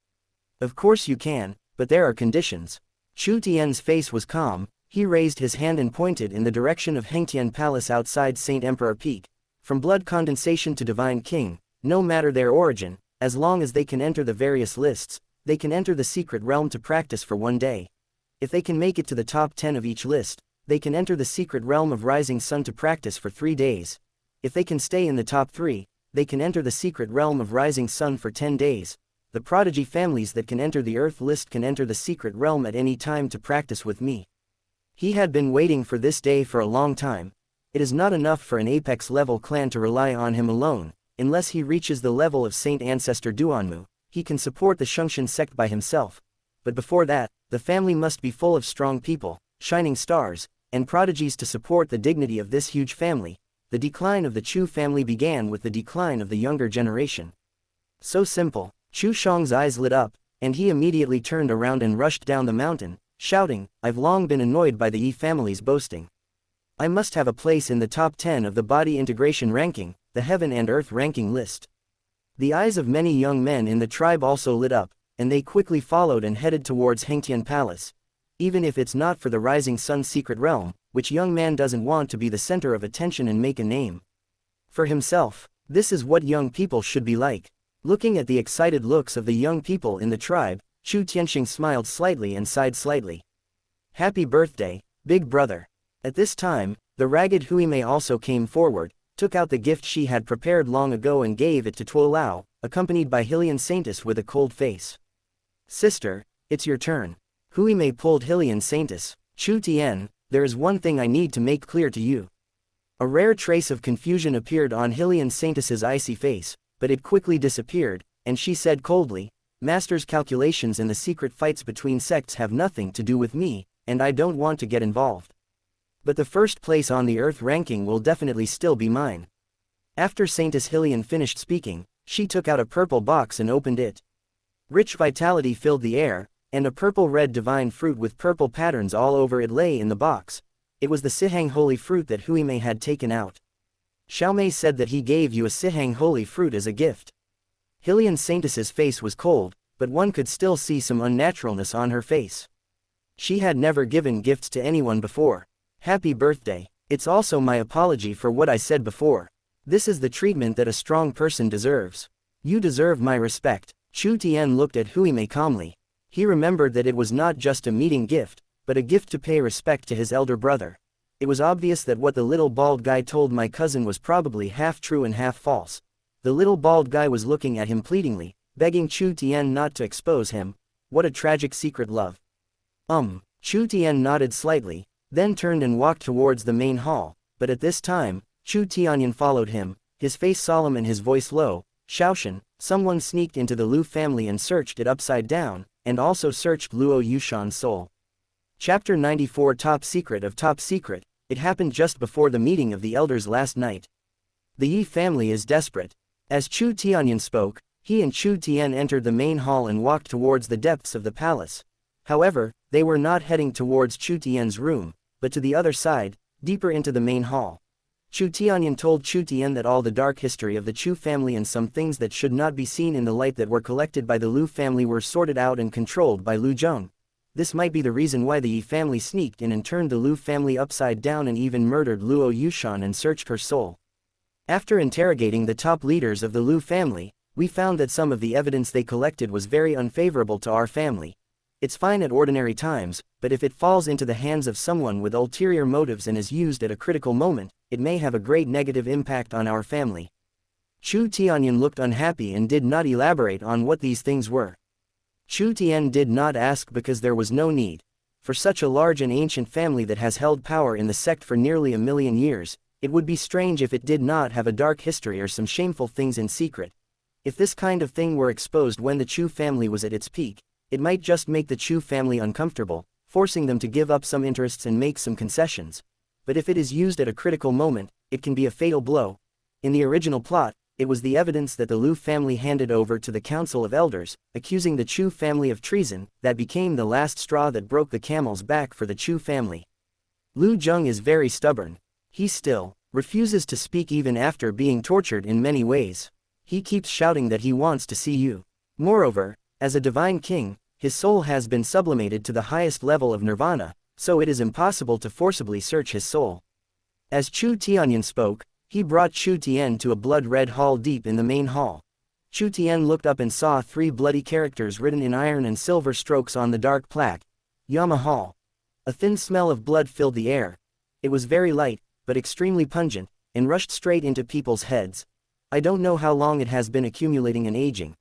Of course you can, but there are conditions. Chu Tian's face was calm. He raised his hand and pointed in the direction of Hengtian Palace outside Saint Emperor Peak. From blood condensation to divine king, no matter their origin, as long as they can enter the various lists, they can enter the secret realm to practice for 1 day. If they can make it to the top 10 of each list, they can enter the secret realm of Rising Sun to practice for 3 days. If they can stay in the top 3, they can enter the secret realm of Rising Sun for 10 days. The prodigy families that can enter the Earth list can enter the secret realm at any time to practice with me. He had been waiting for this day for a long time. It is not enough for an apex-level clan to rely on him alone. unless he reaches the level of Saint Ancestor Duanmu, he can support the Shungshan sect by himself. But before that, the family must be full of strong people, shining stars, and prodigies to support the dignity of this huge family. The decline of the Chu family began with the decline of the younger generation. So simple. Chu Shang's eyes lit up, and he immediately turned around and rushed down the mountain, shouting, "I've long been annoyed by the Yi family's boasting. I must have a place in the top 10 of the body integration ranking, the heaven and earth ranking list." The eyes of many young men in the tribe also lit up, and they quickly followed and headed towards Hengtian Palace. Even if it's not for the Rising Sun's secret realm, which young man doesn't want to be the center of attention and make a name for himself? This is what young people should be like. Looking at the excited looks of the young people in the tribe, Chu Tianxing smiled slightly and sighed slightly. "Happy birthday, big brother." At this time, the ragged Huimei also came forward, took out the gift she had prepared long ago and gave it to Tuo Lao, accompanied by Hylian Saintus with a cold face. "Sister, it's your turn." Huimei pulled Hylian Saintus. "Chu Tian, there is one thing I need to make clear to you." A rare trace of confusion appeared on Hylian Saintus's icy face, but it quickly disappeared, and she said coldly, "Master's calculations in the secret fights between sects have nothing to do with me, and I don't want to get involved. But the first place on the Earth ranking will definitely still be mine." After Saintess Hylian finished speaking, she took out a purple box and opened it. Rich vitality filled the air, and a purple-red divine fruit with purple patterns all over it lay in the box. It was the Sihang holy fruit that Huimei had taken out. "Xiaomei said that he gave you a Sihang holy fruit as a gift." Hylian Saintus's face was cold, but one could still see some unnaturalness on her face. She had never given gifts to anyone before. "Happy birthday. It's also my apology for what I said before. This is the treatment that a strong person deserves. You deserve my respect." Chu Tian looked at Huimei calmly. He remembered that it was not just a meeting gift, but a gift to pay respect to his elder brother. It was obvious that what the little bald guy told my cousin was probably half true and half false. The little bald guy was looking at him pleadingly, begging Chu Tian not to expose him. What a tragic secret love. Chu Tian nodded slightly, then turned and walked towards the main hall, but at this time, Chu Tianyan followed him, his face solemn and his voice low. "Shaoshan, someone sneaked into the Lu family and searched it upside down, and also searched Luo Yushan's soul." Chapter 94 Top Secret of Top Secret. It happened just before the meeting of the elders last night. The Yi family is desperate. As Chu Tianyan spoke, he and Chu Tian entered the main hall and walked towards the depths of the palace. However, they were not heading towards Chu Tian's room, but to the other side, deeper into the main hall. Chu Tianyan told Chu Tian that all the dark history of the Chu family and some things that should not be seen in the light that were collected by the Lu family were sorted out and controlled by Lu Zheng. This might be the reason why the Yi family sneaked in and turned the Lu family upside down and even murdered Luo Yushan and searched her soul. After interrogating the top leaders of the Lu family, we found that some of the evidence they collected was very unfavorable to our family. It's fine at ordinary times, but if it falls into the hands of someone with ulterior motives and is used at a critical moment, it may have a great negative impact on our family. Chu Tianyan looked unhappy and did not elaborate on what these things were. Chu Tian did not ask because there was no need. For such a large and ancient family that has held power in the sect for nearly 1,000,000 years, it would be strange if it did not have a dark history or some shameful things in secret. If this kind of thing were exposed when the Chu family was at its peak, it might just make the Chu family uncomfortable, forcing them to give up some interests and make some concessions. But if it is used at a critical moment, it can be a fatal blow. In the original plot, it was the evidence that the Lu family handed over to the Council of Elders, accusing the Chu family of treason, that became the last straw that broke the camel's back for the Chu family. Lu Zheng is very stubborn. He still refuses to speak even after being tortured in many ways. He keeps shouting that he wants to see you. Moreover, as a divine king, his soul has been sublimated to the highest level of nirvana, so it is impossible to forcibly search his soul. As Chu Tianyan spoke, he brought Chu Tian to a blood-red hall deep in the main hall. Chu Tian looked up and saw 3 bloody characters written in iron and silver strokes on the dark plaque. Yama Hall. A thin smell of blood filled the air. It was very light, but extremely pungent, and rushed straight into people's heads. I don't know how long it has been accumulating and aging.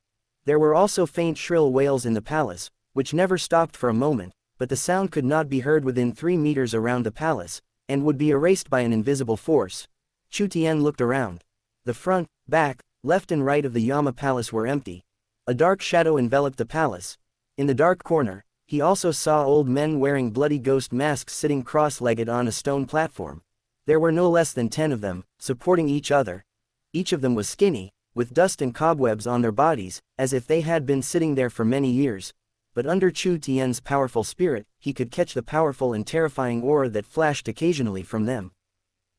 There were also faint shrill wails in the palace, which never stopped for a moment, but the sound could not be heard within 3 meters around the palace, and would be erased by an invisible force. Chu Tian looked around. The front, back, Left and right of the Yama palace were empty. A dark shadow enveloped the palace. In the dark corner, he also saw old men wearing bloody ghost masks sitting cross-legged on a stone platform. There were no less than 10 of them, supporting each other. Each of them was skinny, with dust and cobwebs on their bodies, as if they had been sitting there for many years. But under Chu Tian's powerful spirit, he could catch the powerful and terrifying aura that flashed occasionally from them.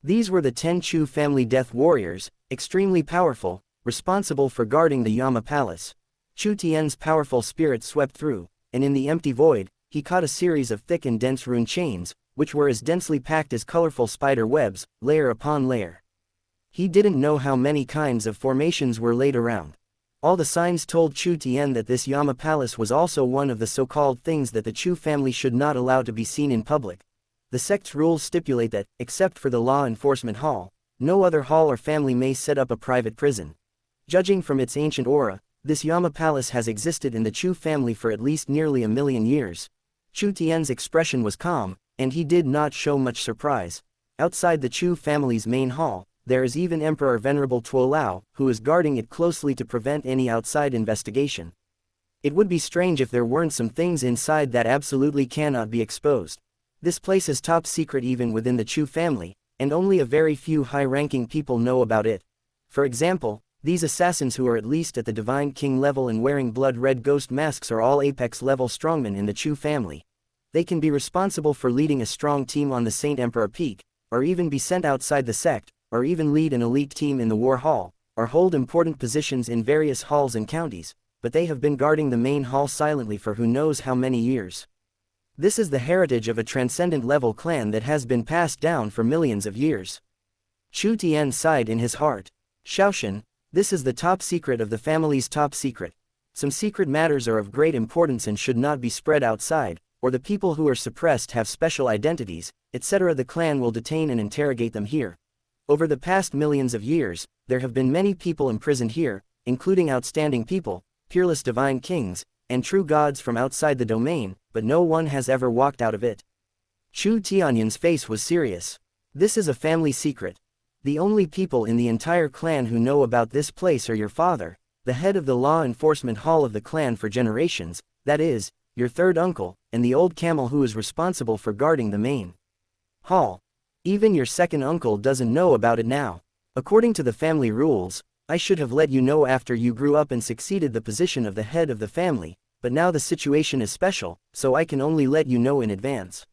These were the 10 Chu family death warriors, extremely powerful, responsible for guarding the Yama palace. Chu Tian's powerful spirit swept through, and in the empty void, he caught a series of thick and dense rune chains, which were as densely packed as colorful spider webs, layer upon layer. He didn't know how many kinds of formations were laid around. All the signs told Chu Tian that this Yama palace was also one of the so-called things that the Chu family should not allow to be seen in public. The sect's rules stipulate that, except for the law enforcement hall, no other hall or family may set up a private prison. Judging from its ancient aura, this Yama palace has existed in the Chu family for at least nearly 1,000,000 years. Chu Tian's expression was calm, and he did not show much surprise. Outside the Chu family's main hall, there is even Emperor Venerable Tuo Lao, who is guarding it closely to prevent any outside investigation. It would be strange if there weren't some things inside that absolutely cannot be exposed. This place is top secret even within the Chu family, and only a very few high-ranking people know about it. For example, these assassins who are at least at the Divine King level and wearing blood-red ghost masks are all Apex-level strongmen in the Chu family. They can be responsible for leading a strong team on the Saint Emperor Peak, or even be sent outside the sect, or even lead an elite team in the War Hall, or hold important positions in various halls and counties, but they have been guarding the main hall silently for who knows how many years. This is the heritage of a transcendent-level clan that has been passed down for millions of years. Chu Tian sighed in his heart. Shaoshan, this is the top secret of the family's top secret. Some secret matters are of great importance and should not be spread outside, or the people who are suppressed have special identities, etc. The clan will detain and interrogate them here. Over the past millions of years, there have been many people imprisoned here, including outstanding people, peerless divine kings, and true gods from outside the domain, but no one has ever walked out of it. Chu Tianyan's face was serious. This is a family secret. The only people in the entire clan who know about this place are your father, the head of the law enforcement hall of the clan for generations, that is, your third uncle, and the old camel who is responsible for guarding the main hall. Even your second uncle doesn't know about it now. According to the family rules, I should have let you know after you grew up and succeeded the position of the head of the family, but now the situation is special, so I can only let you know in advance.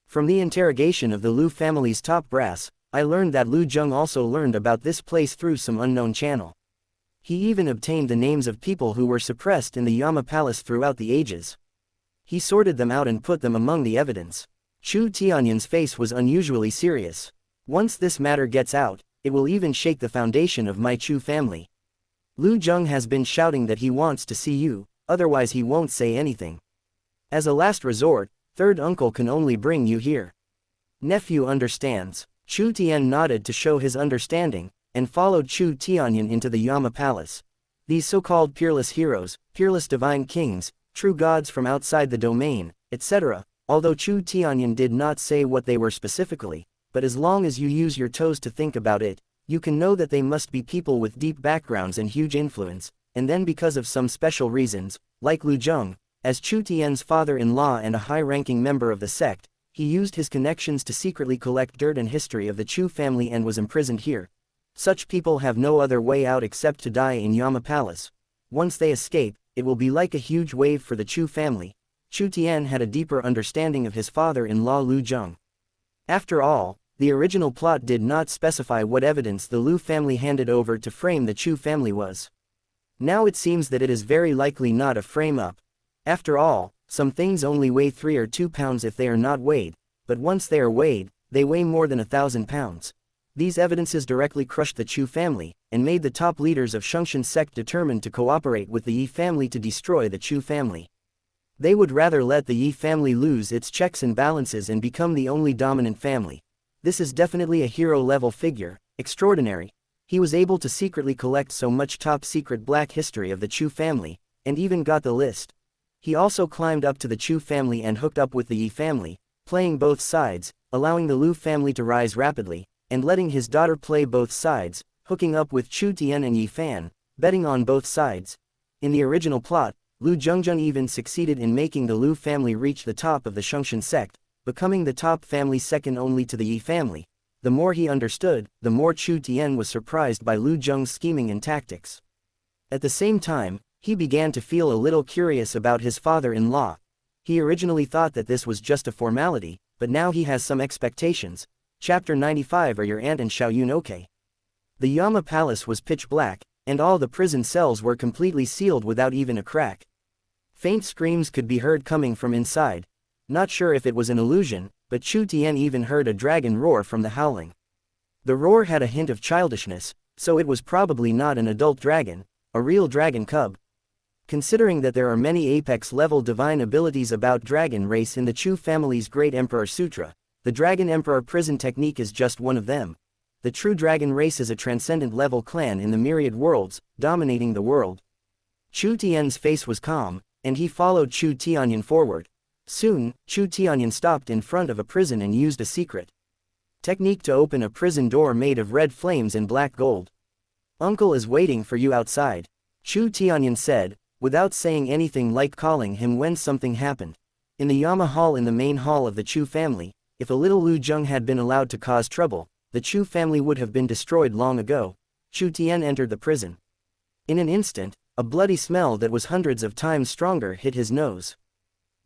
From the interrogation of the Lu family's top brass, I learned that Lu Zheng also learned about this place through some unknown channel. He even obtained the names of people who were suppressed in the Yama palace throughout the ages. He sorted them out and put them among the evidence. Chu Tianyan's face was unusually serious. Once this matter gets out, it will even shake the foundation of my Chu family. Lu Zheng has been shouting that he wants to see you, otherwise he won't say anything. As a last resort, third uncle can only bring you here. Nephew understands. Chu Tian nodded to show his understanding, and followed Chu Tianyan into the Yama palace. These so-called peerless heroes, peerless divine kings, true gods from outside the domain, etc., although Chu Tianyan did not say what they were specifically, but as long as you use your toes to think about it, you can know that they must be people with deep backgrounds and huge influence, and then because of some special reasons, like Lu Zheng, as Chu Tian's father-in-law and a high-ranking member of the sect, he used his connections to secretly collect dirt and history of the Chu family and was imprisoned here. Such people have no other way out except to die in Yama Palace. Once they escape, it will be like a huge wave for the Chu family. Chu Tian had a deeper understanding of his father-in-law Lu Zheng. After all, the original plot did not specify what evidence the Lu family handed over to frame the Chu family was. Now it seems that it is very likely not a frame-up. After all, some things only weigh 3 or 2 pounds if they are not weighed, but once they are weighed, they weigh more than 1,000 pounds. These evidences directly crushed the Chu family, and made the top leaders of Shungshan sect determined to cooperate with the Yi family to destroy the Chu family. They would rather let the Yi family lose its checks and balances and become the only dominant family. This is definitely a hero-level figure, extraordinary. He was able to secretly collect so much top-secret black history of the Chu family, and even got the list. He also climbed up to the Chu family and hooked up with the Yi family, playing both sides, allowing the Lu family to rise rapidly, and letting his daughter play both sides, hooking up with Chu Tian and Yi Fan, betting on both sides. In the original plot, Lu Zhengzheng even succeeded in making the Lu family reach the top of the Shengxian sect, becoming the top family second only to the Yi family. The more he understood, the more Chu Tian was surprised by Lu Zheng's scheming and tactics. At the same time, he began to feel a little curious about his father-in-law. He originally thought that this was just a formality, but now he has some expectations. Chapter 95. Are your aunt and Xiaoyun okay? The Yama Palace was pitch black, and all the prison cells were completely sealed without even a crack. Faint screams could be heard coming from inside. Not sure if it was an illusion, but Chu Tian even heard a dragon roar from the howling. The roar had a hint of childishness, so it was probably not an adult dragon, a real dragon cub. Considering that there are many apex-level divine abilities about dragon race in the Chu family's Great Emperor Sutra, the Dragon Emperor prison technique is just one of them. The true dragon race is a transcendent-level clan in the myriad worlds, dominating the world. Chu Tian's face was calm, and he followed Chu Tianyan forward. Soon, Chu Tianyan stopped in front of a prison and used a secret technique to open a prison door made of red flames and black gold. "Uncle is waiting for you outside," Chu Tianyan said, without saying anything like calling him when something happened. In the Yama Hall in the main hall of the Chu family, if a little Lu Zheng had been allowed to cause trouble, the Chu family would have been destroyed long ago. Chu Tian entered the prison. In an instant, a bloody smell that was hundreds of times stronger hit his nose.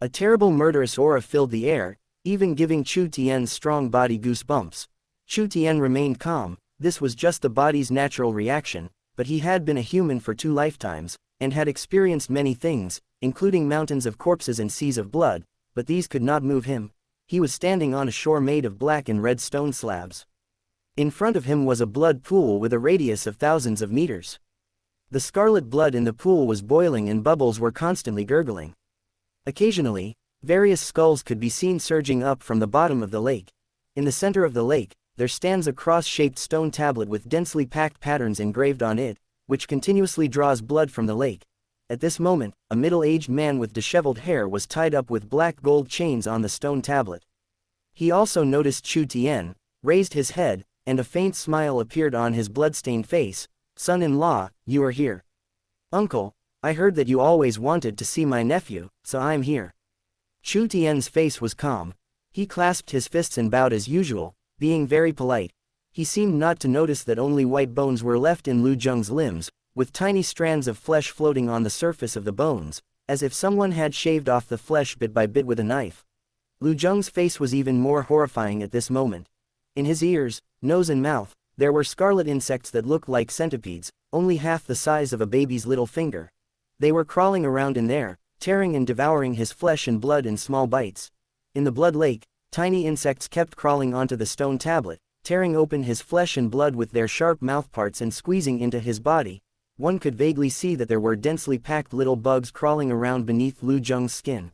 A terrible murderous aura filled the air, even giving Chu Tian's strong body goosebumps. Chu Tian remained calm. This was just the body's natural reaction, but he had been a human for 2 lifetimes, and had experienced many things, including mountains of corpses and seas of blood, but these could not move him. He was standing on a shore made of black and red stone slabs. In front of him was a blood pool with a radius of thousands of meters. The scarlet blood in the pool was boiling and bubbles were constantly gurgling. Occasionally, various skulls could be seen surging up from the bottom of the lake. In the center of the lake, there stands a cross-shaped stone tablet with densely packed patterns engraved on it, which continuously draws blood from the lake. At this moment, a middle-aged man with disheveled hair was tied up with black gold chains on the stone tablet. He also noticed Chu Tian, raised his head, and a faint smile appeared on his blood-stained face. "Son-in-law, you are here." "Uncle, I heard that you always wanted to see my nephew, so I'm here." Chu Tian's face was calm. He clasped his fists and bowed as usual, being very polite. He seemed not to notice that only white bones were left in Lu Zheng's limbs, with tiny strands of flesh floating on the surface of the bones, as if someone had shaved off the flesh bit by bit with a knife. Lu Zheng's face was even more horrifying at this moment. In his ears, nose and mouth, there were scarlet insects that looked like centipedes, only half the size of a baby's little finger. They were crawling around in there, tearing and devouring his flesh and blood in small bites. In the blood lake, tiny insects kept crawling onto the stone tablet, tearing open his flesh and blood with their sharp mouthparts and squeezing into his body. One could vaguely see that there were densely packed little bugs crawling around beneath Lu Zheng's skin.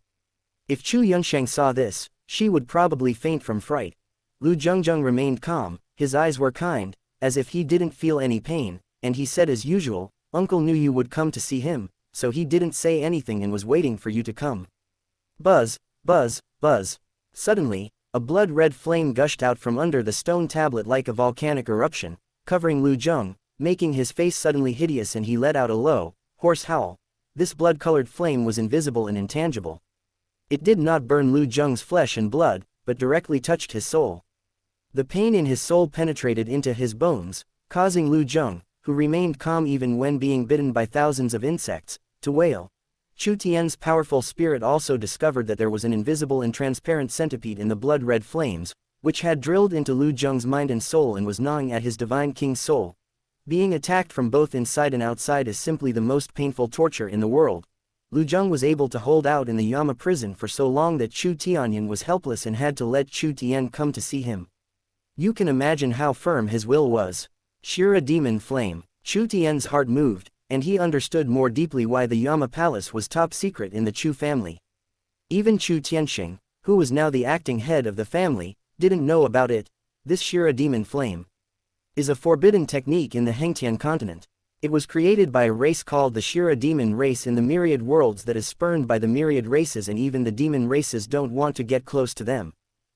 If Chu Yunsheng saw this, she would probably faint from fright. Lu Zhengzheng remained calm, his eyes were kind, as if he didn't feel any pain, and he said as usual, "Uncle knew you would come to see him, so he didn't say anything and was waiting for you to come." Buzz, buzz, buzz. Suddenly, a blood-red flame gushed out from under the stone tablet like a volcanic eruption, covering Lu Zheng, making his face suddenly hideous, and he let out a low, hoarse howl. This blood-colored flame was invisible and intangible. It did not burn Lu Zheng's flesh and blood, but directly touched his soul. The pain in his soul penetrated into his bones, causing Lu Zheng, who remained calm even when being bitten by thousands of insects, to wail. Chu Tian's powerful spirit also discovered that there was an invisible and transparent centipede in the blood-red flames, which had drilled into Lu Zheng's mind and soul and was gnawing at his divine king's soul. Being attacked from both inside and outside is simply the most painful torture in the world. Lu Zheng was able to hold out in the Yama prison for so long that Chu Tianyan was helpless and had to let Chu Tian come to see him. You can imagine how firm his will was. Shira demon flame. Chu Tian's heart moved, and he understood more deeply why the Yama Palace was top secret in the Chu family. Even Chu Tianxing, who was now the acting head of the family, didn't know about it. This Shira demon flame is a forbidden technique in the Hengtian continent. It was created by a race called the Shira demon race in the myriad worlds that is spurned by the myriad races, and even the demon races don't want to get close to them.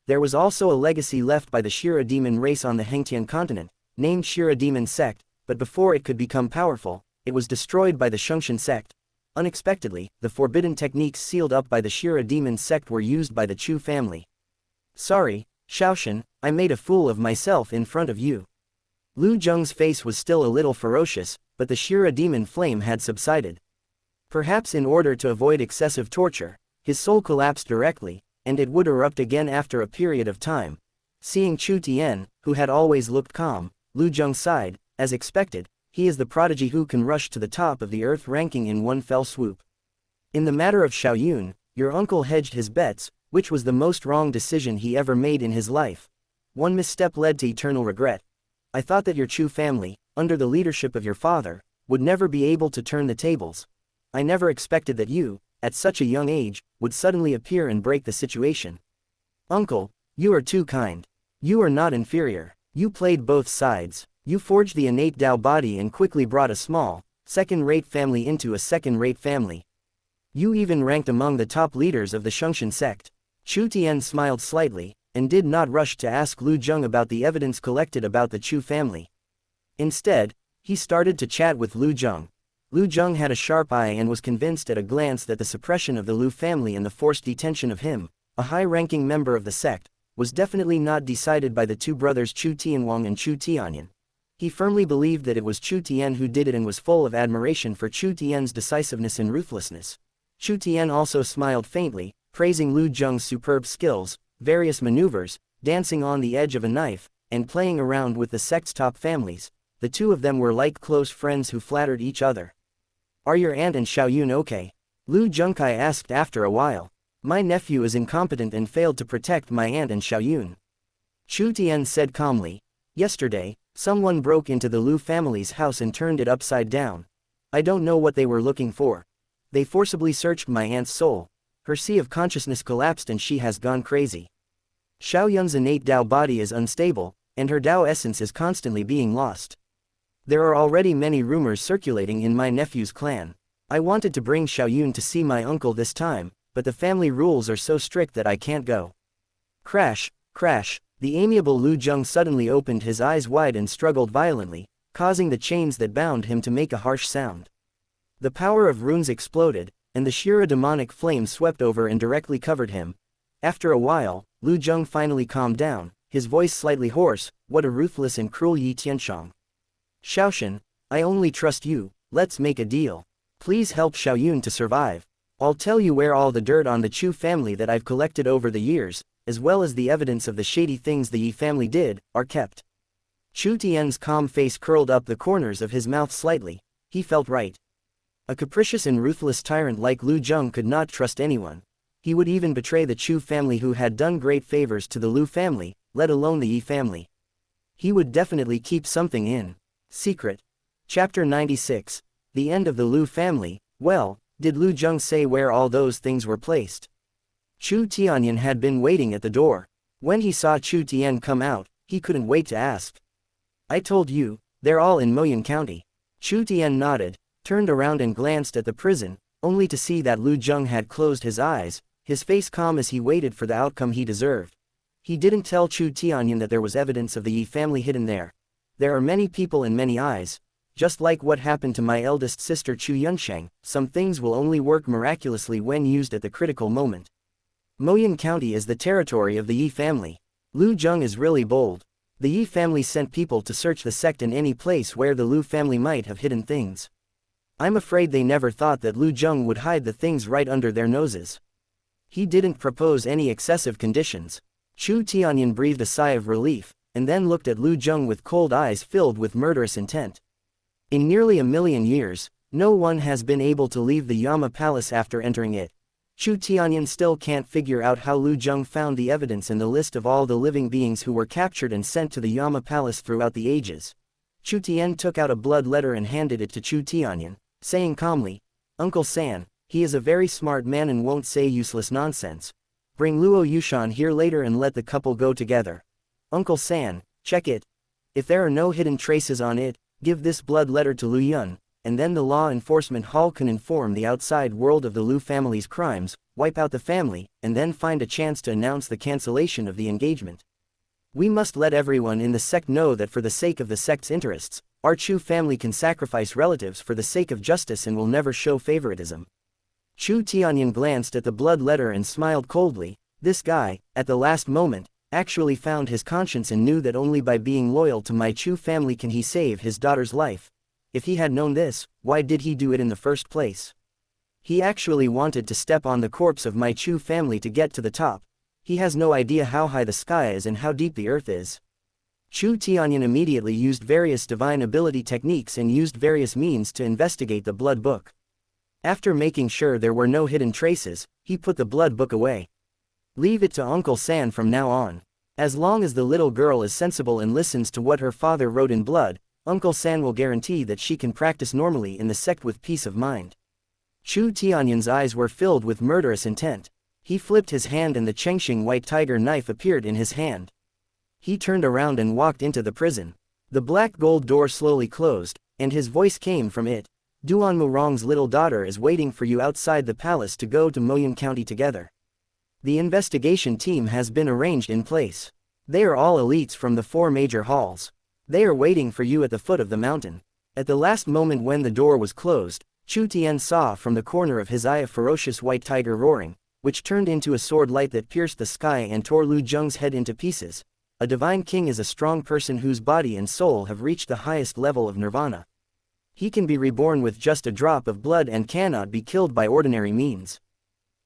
There was also a legacy left by the Shira demon race on the Hengtian continent, named Shira demon sect, but before it could become powerful, it was destroyed by the Shungshan sect. Unexpectedly, the forbidden techniques sealed up by the Shira demon sect were used by the Chu family. Sorry, Shaoshan, I made a fool of myself in front of you. Lu Zheng's face was still a little ferocious, but the Shira demon flame had subsided. Perhaps in order to avoid excessive torture, his soul collapsed directly, and it would erupt again after a period of time. Seeing Chu Tian, who had always looked calm, Lu Zheng sighed. As expected, he is the prodigy who can rush to the top of the earth ranking in one fell swoop. In the matter of Xiaoyun, your uncle hedged his bets, which was the most wrong decision he ever made in his life. One misstep led to eternal regret. I thought that your Chu family, under the leadership of your father, would never be able to turn the tables. I never expected that you, at such a young age, would suddenly appear and break the situation. Uncle, you are too kind. You are not inferior. You played both sides. You forged the innate Tao body and quickly brought a small, second-rate family into a second-rate family. You even ranked among the top leaders of the Shungshan sect. Chu Tian smiled slightly, and did not rush to ask Lu Zheng about the evidence collected about the Chu family. Instead, he started to chat with Lu Zheng. Lu Zheng had a sharp eye and was convinced at a glance that the suppression of the Lu family and the forced detention of him, a high-ranking member of the sect, was definitely not decided by the two brothers Chu Tianwang and Chu Tianyan. He firmly believed that it was Chu Tian who did it and was full of admiration for Chu Tian's decisiveness and ruthlessness. Chu Tian also smiled faintly, praising Lu Zheng's superb skills, various maneuvers, dancing on the edge of a knife, and playing around with the sect's top families. The two of them were like close friends who flattered each other. Are your aunt and Xiaoyun okay? Lu Zhengkai asked after a while. My nephew is incompetent and failed to protect my aunt and Xiaoyun. Chu Tian said calmly. Yesterday, someone broke into the Lu family's house and turned it upside down. I don't know what they were looking for. They forcibly searched my aunt's soul. Her sea of consciousness collapsed and she has gone crazy. Xiaoyun's innate Tao body is unstable, and her Tao essence is constantly being lost. There are already many rumors circulating in my nephew's clan. I wanted to bring Xiaoyun to see my uncle this time, but the family rules are so strict that I can't go. Crash, crash, the amiable Lu Zheng suddenly opened his eyes wide and struggled violently, causing the chains that bound him to make a harsh sound. The power of runes exploded, and the Shira demonic flame swept over and directly covered him. After a while, Lu Zheng finally calmed down, his voice slightly hoarse. What a ruthless and cruel Yi Tianshang. Shaoshan, I only trust you, let's make a deal. Please help Xiaoyun to survive. I'll tell you where all the dirt on the Chu family that I've collected over the years, as well as the evidence of the shady things the Yi family did, are kept. Chu Tian's calm face curled up the corners of his mouth slightly. He felt right. A capricious and ruthless tyrant like Lu Zheng could not trust anyone. He would even betray the Chu family who had done great favors to the Lu family, let alone the Yi family. He would definitely keep something in secret. Chapter 96. The end of the Lu family. Well, did Lu Zheng say where all those things were placed? Chu Tianyan had been waiting at the door. When he saw Chu Tian come out, he couldn't wait to ask. I told you, they're all in Moyun County. Chu Tian nodded, turned around and glanced at the prison, only to see that Lu Zheng had closed his eyes, his face calm as he waited for the outcome he deserved. He didn't tell Chu Tianyan that there was evidence of the Yi family hidden there. There are many people and many eyes. Just like what happened to my eldest sister Chu Yunsheng, some things will only work miraculously when used at the critical moment. Moyun County is the territory of the Yi family. Lu Zheng is really bold. The Yi family sent people to search the sect in any place where the Lu family might have hidden things. I'm afraid they never thought that Lu Zheng would hide the things right under their noses. He didn't propose any excessive conditions. Chu Tianyan breathed a sigh of relief, and then looked at Lu Zheng with cold eyes filled with murderous intent. In nearly 1,000,000 years, no one has been able to leave the Yama Palace after entering it. Chu Tianyan still can't figure out how Lu Zheng found the evidence in the list of all the living beings who were captured and sent to the Yama Palace throughout the ages. Chu Tian took out a blood letter and handed it to Chu Tianyan, saying calmly, Uncle San, he is a very smart man and won't say useless nonsense. Bring Luo Yushan here later and let the couple go together. Uncle San, check it. If there are no hidden traces on it, give this blood letter to Lu Yun, and then the law enforcement hall can inform the outside world of the Lu family's crimes, wipe out the family, and then find a chance to announce the cancellation of the engagement. We must let everyone in the sect know that for the sake of the sect's interests, Our Chu family can sacrifice relatives for the sake of justice and will never show favoritism. Chu Tianyan glanced at the blood letter and smiled coldly. This guy, at the last moment, actually found his conscience and knew that only by being loyal to my Chu family can he save his daughter's life. If he had known this, why did he do it in the first place? He actually wanted to step on the corpse of my Chu family to get to the top. He has no idea how high the sky is and how deep the earth is. Chu Tianyan immediately used various divine ability techniques and used various means to investigate the blood book. After making sure there were no hidden traces, he put the blood book away. Leave it to Uncle San from now on. As long as the little girl is sensible and listens to what her father wrote in blood, Uncle San will guarantee that she can practice normally in the sect with peace of mind. Chu Tianyan's eyes were filled with murderous intent. He flipped his hand and the Chengxing white tiger knife appeared in his hand. He turned around and walked into the prison. The black gold door slowly closed, and his voice came from it. Duan Murong's little daughter is waiting for you outside the palace to go to Moyun County together. The investigation team has been arranged in place. They are all elites from the 4 major halls. They are waiting for you at the foot of the mountain. At the last moment when the door was closed, Chu Tian saw from the corner of his eye a ferocious white tiger roaring, which turned into a sword light that pierced the sky and tore Lu Zheng's head into pieces. A divine king is a strong person whose body and soul have reached the highest level of nirvana. He can be reborn with just a drop of blood and cannot be killed by ordinary means.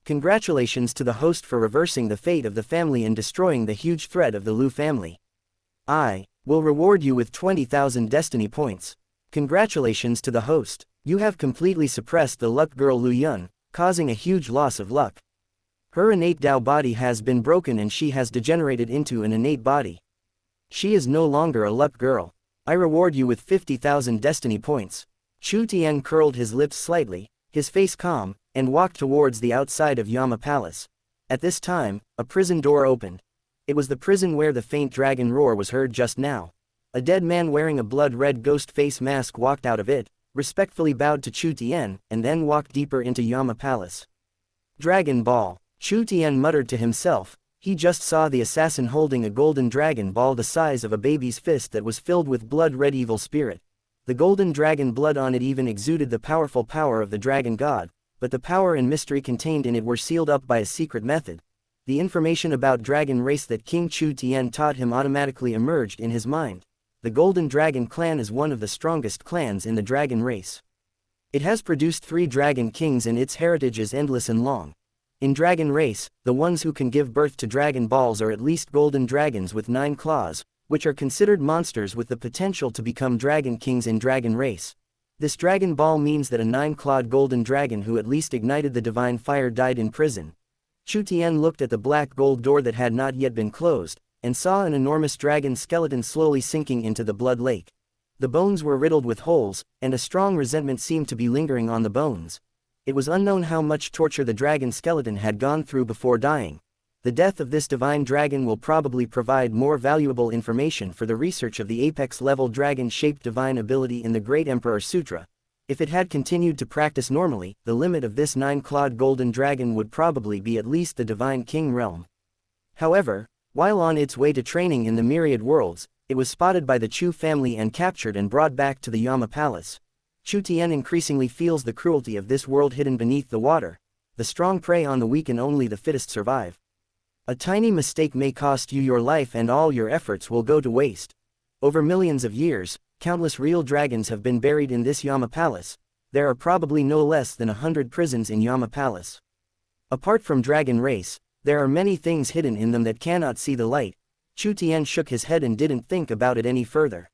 Congratulations to the host for reversing the fate of the family and destroying the huge threat of the Lu family. I will reward you with 20,000 destiny points. Congratulations to the host. You have completely suppressed the luck girl Lu Yun, causing a huge loss of luck. Her innate Dao body has been broken and she has degenerated into an innate body. She is no longer a luck girl. I reward you with 50,000 destiny points. Chu Tian curled his lips slightly, his face calm, and walked towards the outside of Yama Palace. At this time, a prison door opened. It was the prison where the faint dragon roar was heard just now. A dead man wearing a blood-red ghost face mask walked out of it, respectfully bowed to Chu Tian, and then walked deeper into Yama Palace. Dragon Ball. Chu Tian muttered to himself. He just saw the assassin holding a golden dragon ball the size of a baby's fist that was filled with blood-red evil spirit. The golden dragon blood on it even exuded the powerful power of the dragon god, but the power and mystery contained in it were sealed up by a secret method. The information about dragon race that King Chu Tian taught him automatically emerged in his mind. The Golden Dragon clan is one of the strongest clans in the dragon race. It has produced 3 dragon kings and its heritage is endless and long. In Dragon Race, the ones who can give birth to Dragon Balls are at least golden dragons with 9 claws, which are considered monsters with the potential to become Dragon Kings in Dragon Race. This Dragon Ball means that a 9-clawed golden dragon who at least ignited the divine fire died in prison. Chu Tian looked at the black gold door that had not yet been closed, and saw an enormous dragon skeleton slowly sinking into the blood lake. The bones were riddled with holes, and a strong resentment seemed to be lingering on the bones. It was unknown how much torture the dragon skeleton had gone through before dying. The death of this divine dragon will probably provide more valuable information for the research of the apex-level dragon-shaped divine ability in the Great Emperor Sutra. If it had continued to practice normally, the limit of this 9-clawed golden dragon would probably be at least the Divine King realm. However, while on its way to training in the myriad worlds, it was spotted by the Chu family and captured and brought back to the Yama Palace. Chu Tian increasingly feels the cruelty of this world hidden beneath the water. The strong prey on the weak and only the fittest survive. A tiny mistake may cost you your life and all your efforts will go to waste. Over millions of years, countless real dragons have been buried in this Yama Palace. There are probably no less than 100 prisons in Yama Palace. Apart from Dragon Race, there are many things hidden in them that cannot see the light. Chu Tian shook his head and didn't think about it any further.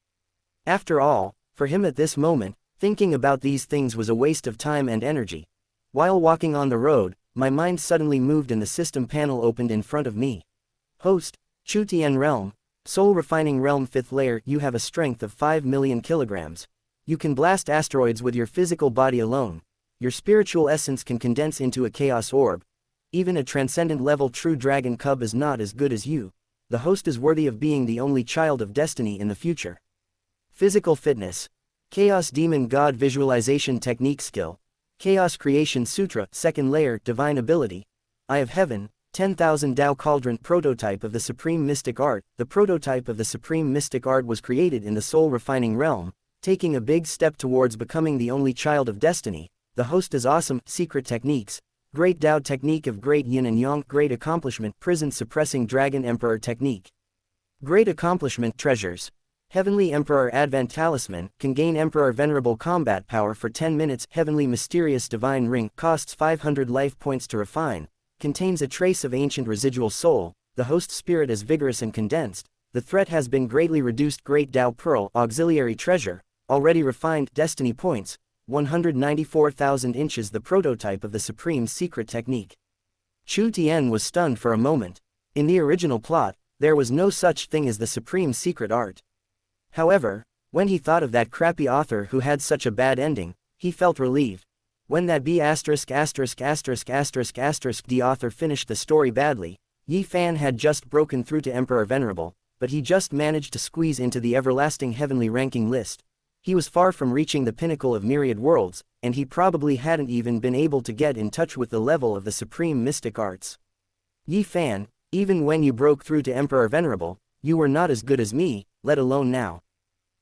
After all, for him at this moment, thinking about these things was a waste of time and energy. While walking on the road, my mind suddenly moved and the system panel opened in front of me. Host, Chu Tian Realm, Soul Refining Realm 5th Layer. You have a strength of 5 million kilograms. You can blast asteroids with your physical body alone. Your spiritual essence can condense into a chaos orb. Even a transcendent level true dragon cub is not as good as you. The host is worthy of being the only child of destiny in the future. Physical fitness. Chaos Demon God Visualization Technique Skill. Chaos Creation Sutra, 2nd Layer, Divine Ability. Eye of Heaven, 10,000 Tao Cauldron. Prototype of the Supreme Mystic Art. The prototype of the Supreme Mystic Art was created in the Soul Refining Realm. taking a big step towards becoming the only child of destiny. The host is awesome. Secret techniques. Great Tao technique of great yin and yang. Great accomplishment. Prison suppressing dragon emperor technique. Great accomplishment. Treasures. Heavenly Emperor Advent Talisman, can gain Emperor Venerable combat power for 10 minutes. Heavenly Mysterious Divine Ring, costs 500 life points to refine, contains a trace of ancient residual soul. The host spirit is vigorous and condensed. The threat has been greatly reduced. Great Tao Pearl, auxiliary treasure, already refined. Destiny points, 194,000 inches. The prototype of the supreme secret technique. Chu Tian was stunned for a moment. In the original plot, there was no such thing as the supreme secret art. However, when he thought of that crappy author who had such a bad ending, he felt relieved. When that the author finished the story badly, Yi Fan had just broken through to Emperor Venerable, but he just managed to squeeze into the everlasting heavenly ranking list. He was far from reaching the pinnacle of myriad worlds, and he probably hadn't even been able to get in touch with the level of the supreme mystic arts. Yi Fan, even when you broke through to Emperor Venerable, you were not as good as me, let alone now.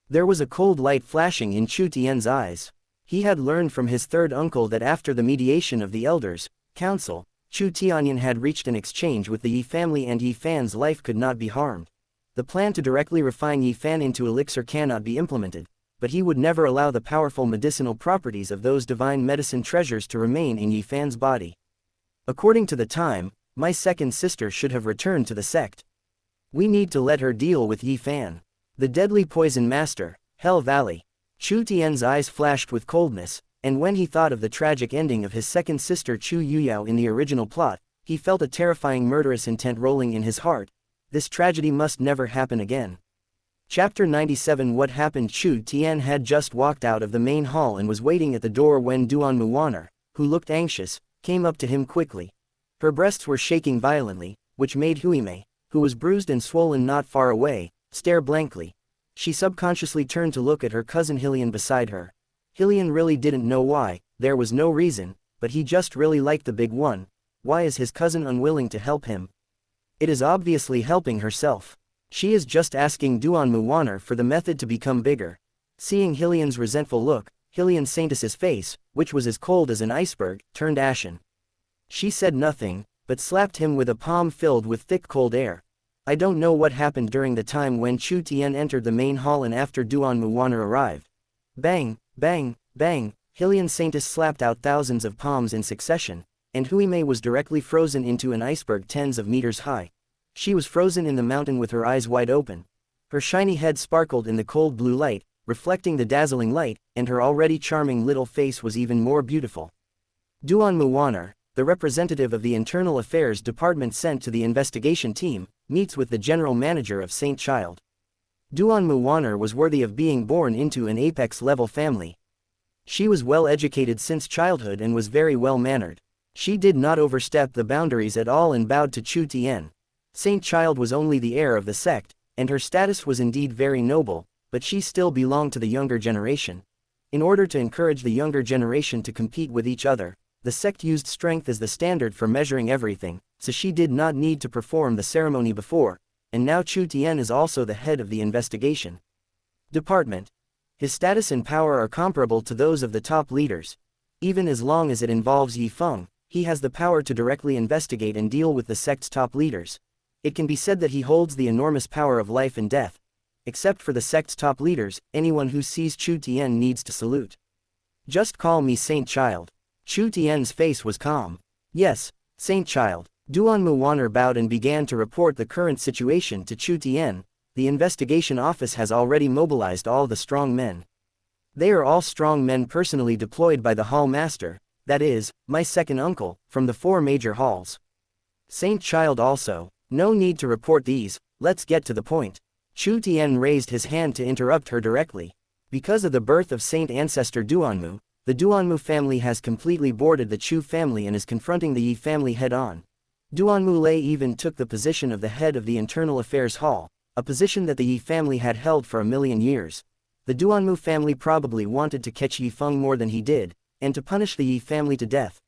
There was a cold light flashing in Chu Tian's eyes. He had learned from his third uncle that after the mediation of the Elders' Council, Chu Tianyan had reached an exchange with the Yi family and Yi Fan's life could not be harmed. The plan to directly refine Yi Fan into elixir cannot be implemented, but he would never allow the powerful medicinal properties of those divine medicine treasures to remain in Yi Fan's body. According to the time, my second sister should have returned to the sect. We need to let her deal with Yi Fan. The deadly poison master, Hell Valley. Chu Tian's eyes flashed with coldness, and when he thought of the tragic ending of his second sister Chu Yuyao in the original plot, he felt a terrifying murderous intent rolling in his heart. This tragedy must never happen again. Chapter 97. What happened? Chu Tian had just walked out of the main hall and was waiting at the door when Duan Muwaner, who looked anxious, came up to him quickly. Her breasts were shaking violently, which made Huimei, who was bruised and swollen not far away, stare blankly. She subconsciously turned to look at her cousin Hillian beside her. Hillian really didn't know why, there was no reason, but he just really liked the big one. Why is his cousin unwilling to help him? It is obviously helping herself. She is just asking Duan Muwaner for the method to become bigger. Seeing Hillian's resentful look, Hillian Saintus's face, which was as cold as an iceberg, turned ashen. She said nothing, but slapped him with a palm filled with thick cold air. I don't know what happened during the time when Chu Tian entered the main hall and after Duan Muwaner arrived. Bang, bang, bang, Hillian Saintus slapped out thousands of palms in succession, and Huimei was directly frozen into an iceberg tens of meters high. She was frozen in the mountain with her eyes wide open. Her shiny head sparkled in the cold blue light, reflecting the dazzling light, and her already charming little face was even more beautiful. Duan Muwaner, the representative of the Internal Affairs Department sent to the investigation team, meets with the general manager of Saint Child. Duan Muwaner was worthy of being born into an apex-level family. She was well educated since childhood and was very well-mannered. She did not overstep the boundaries at all and bowed to Chu Tian. Saint Child was only the heir of the sect, and her status was indeed very noble, but she still belonged to the younger generation. In order to encourage the younger generation to compete with each other, the sect used strength as the standard for measuring everything, so she did not need to perform the ceremony before, and now Chu Tian is also the head of the investigation department. His status and power are comparable to those of the top leaders. Even as long as it involves Yi Feng, he has the power to directly investigate and deal with the sect's top leaders. It can be said that he holds the enormous power of life and death. Except for the sect's top leaders, anyone who sees Chu Tian needs to salute. Just call me Saint Child. Chu Tian's face was calm. Yes, Saint Child. Duan Muwaner bowed and began to report the current situation to Chu Tian. The investigation office has already mobilized all the strong men. They are all strong men personally deployed by the hall master, that is, my second uncle, from the 4 major halls. Saint Child also. No need to report these, let's get to the point. Chu Tian raised his hand to interrupt her directly. Because of the birth of Saint Ancestor Duanmu, the Duanmu family has completely boarded the Chu family and is confronting the Yi family head-on. Duanmu Lei even took the position of the head of the Internal Affairs Hall, a position that the Yi family had held for 1,000,000 years. The Duanmu family probably wanted to catch Yi Feng more than he did, and to punish the Yi family to death.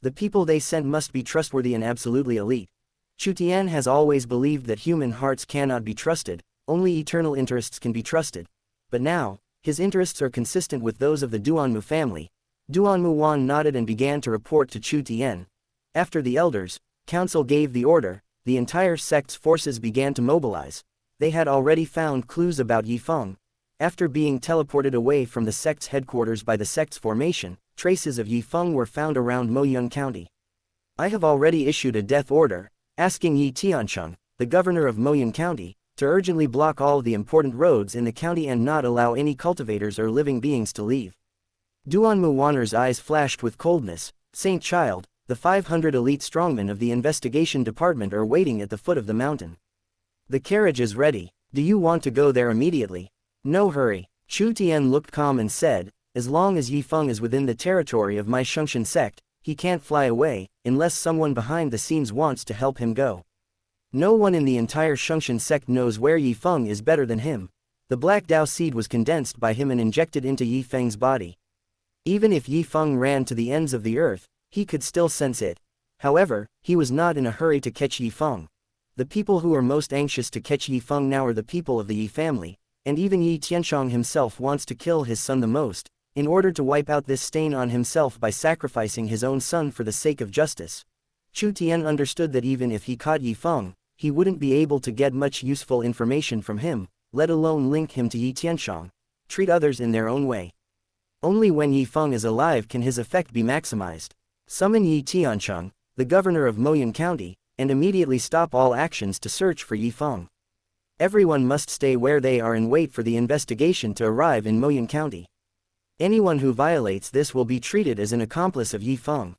The people they sent must be trustworthy and absolutely elite. Chu Tian has always believed that human hearts cannot be trusted, only eternal interests can be trusted. But now, His interests are consistent with those of the Duanmu family. Duanmu Wan nodded and began to report to Chu Tian. After the elders, council gave the order, the entire sect's forces began to mobilize. They had already found clues about Yifeng. After being teleported away from the sect's headquarters by the sect's formation, traces of Yifeng were found around Moyun County. I have already issued a death order, asking Yi Tiancheng, the governor of Moyun County, to urgently block all the important roads in the county and not allow any cultivators or living beings to leave. Duanmu Wanner's eyes flashed with coldness. Saint Child, the 500 elite strongmen of the investigation department are waiting at the foot of the mountain. The carriage is ready. Do you want to go there immediately? No hurry. Chu Tian looked calm and said, as long as Yifeng is within the territory of my Shungshan sect, he can't fly away, unless someone behind the scenes wants to help him go. No one in the entire Shungshan sect knows where Yifeng is better than him. The black Dao seed was condensed by him and injected into Yifeng's body. Even if Yifeng ran to the ends of the earth, he could still sense it. However, he was not in a hurry to catch Yifeng. The people who are most anxious to catch Yifeng now are the people of the Yi family, and even Yi Tiancheng himself wants to kill his son the most, in order to wipe out this stain on himself by sacrificing his own son for the sake of justice. Chu Tian understood that even if he caught Yifeng, he wouldn't be able to get much useful information from him, let alone link him to Yi Tiancheng. Treat others in their own way. Only when Yifeng is alive can his effect be maximized. Summon Yi Tiancheng, the governor of Moyun County, and immediately stop all actions to search for Yifeng. Everyone must stay where they are and wait for the investigation to arrive in Moyun County. Anyone who violates this will be treated as an accomplice of Yifeng.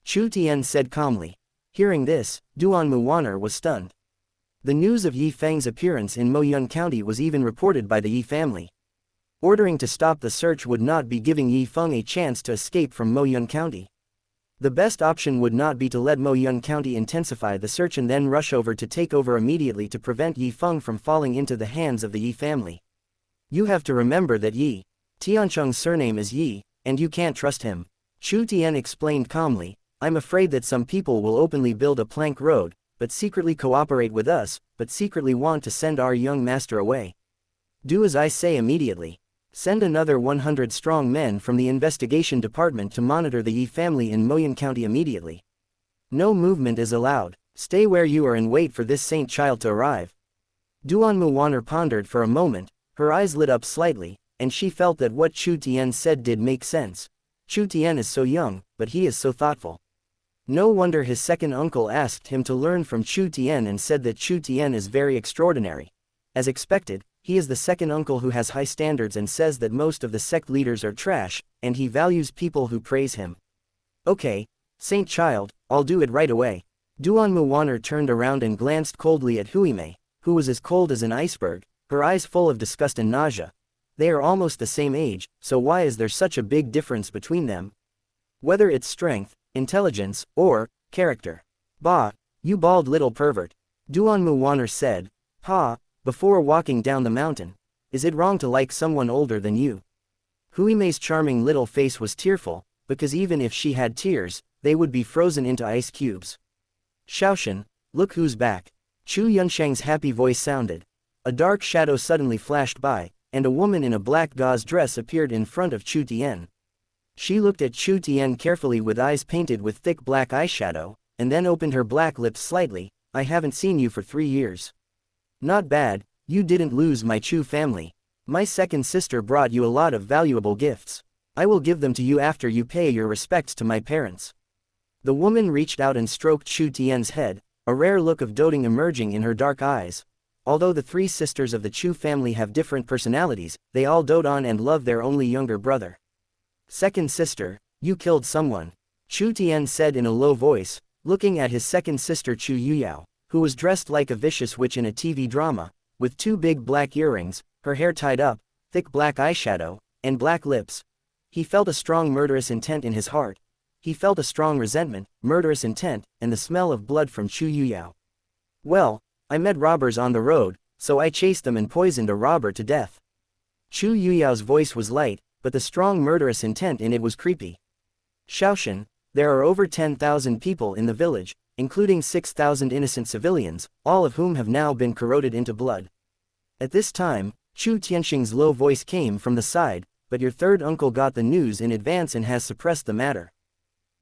Chu Tian said calmly. Hearing this, Duanmu Wanner was stunned. The news of Yifeng's appearance in Moyun County was even reported by the Yi family. Ordering to stop the search would not be giving Yifeng a chance to escape from Moyun County. The best option would not be to let Moyun County intensify the search and then rush over to take over immediately to prevent Yifeng from falling into the hands of the Yi family. You have to remember that Yi Tiancheng's surname is Yi, and you can't trust him. Chu Tian explained calmly, I'm afraid that some people will openly build a plank road, but secretly cooperate with us, but secretly want to send our young master away. Do as I say immediately. Send another 100 strong men from the investigation department to monitor the Yi family in Moyun County immediately. No movement is allowed. Stay where you are and wait for this saint child to arrive. Duanmu Wanner pondered for a moment, her eyes lit up slightly, and she felt that what Chu Tian said did make sense. Chu Tian is so young, but he is so thoughtful. No wonder his second uncle asked him to learn from Chu Tian and said that Chu Tian is very extraordinary. As expected, he is the second uncle who has high standards and says that most of the sect leaders are trash, and he values people who praise him. Okay, Saint Child, I'll do it right away. Duanmu Wanner turned around and glanced coldly at Huimei, who was as cold as an iceberg, her eyes full of disgust and nausea. They are almost the same age, so why is there such a big difference between them? Whether it's strength, intelligence, or character. Bah, you bald little pervert. Duanmu Wanner said. Ha. Before walking down the mountain. Is it wrong to like someone older than you? Huimei's charming little face was tearful, because even if she had tears, they would be frozen into ice cubes. Shaoshan, look who's back. Chu Yunsheng's happy voice sounded. A dark shadow suddenly flashed by, and a woman in a black gauze dress appeared in front of Chu Tian. She looked at Chu Tian carefully with eyes painted with thick black eyeshadow, and then opened her black lips slightly. I haven't seen you for 3 years. Not bad, you didn't lose my Chu family. My second sister brought you a lot of valuable gifts. I will give them to you after you pay your respects to my parents. The woman reached out and stroked Chu Tian's head, a rare look of doting emerging in her dark eyes. Although the 3 sisters of the Chu family have different personalities, they all dote on and love their only younger brother. Second sister, you killed someone. Chu Tian said in a low voice, looking at his second sister Chu Yuyao, who was dressed like a vicious witch in a TV drama, with 2 big black earrings, her hair tied up, thick black eyeshadow, and black lips. He felt a strong murderous intent in his heart. He felt a strong resentment, murderous intent, and the smell of blood from Chu Yuyao. Well, I met robbers on the road, so I chased them and poisoned a robber to death. Chu Yuyao's voice was light, but the strong murderous intent in it was creepy. Shaoshan, there are over 10,000 people in the village, including 6,000 innocent civilians, all of whom have now been corroded into blood. At this time, Chu Tianxing's low voice came from the side, but your third uncle got the news in advance and has suppressed the matter.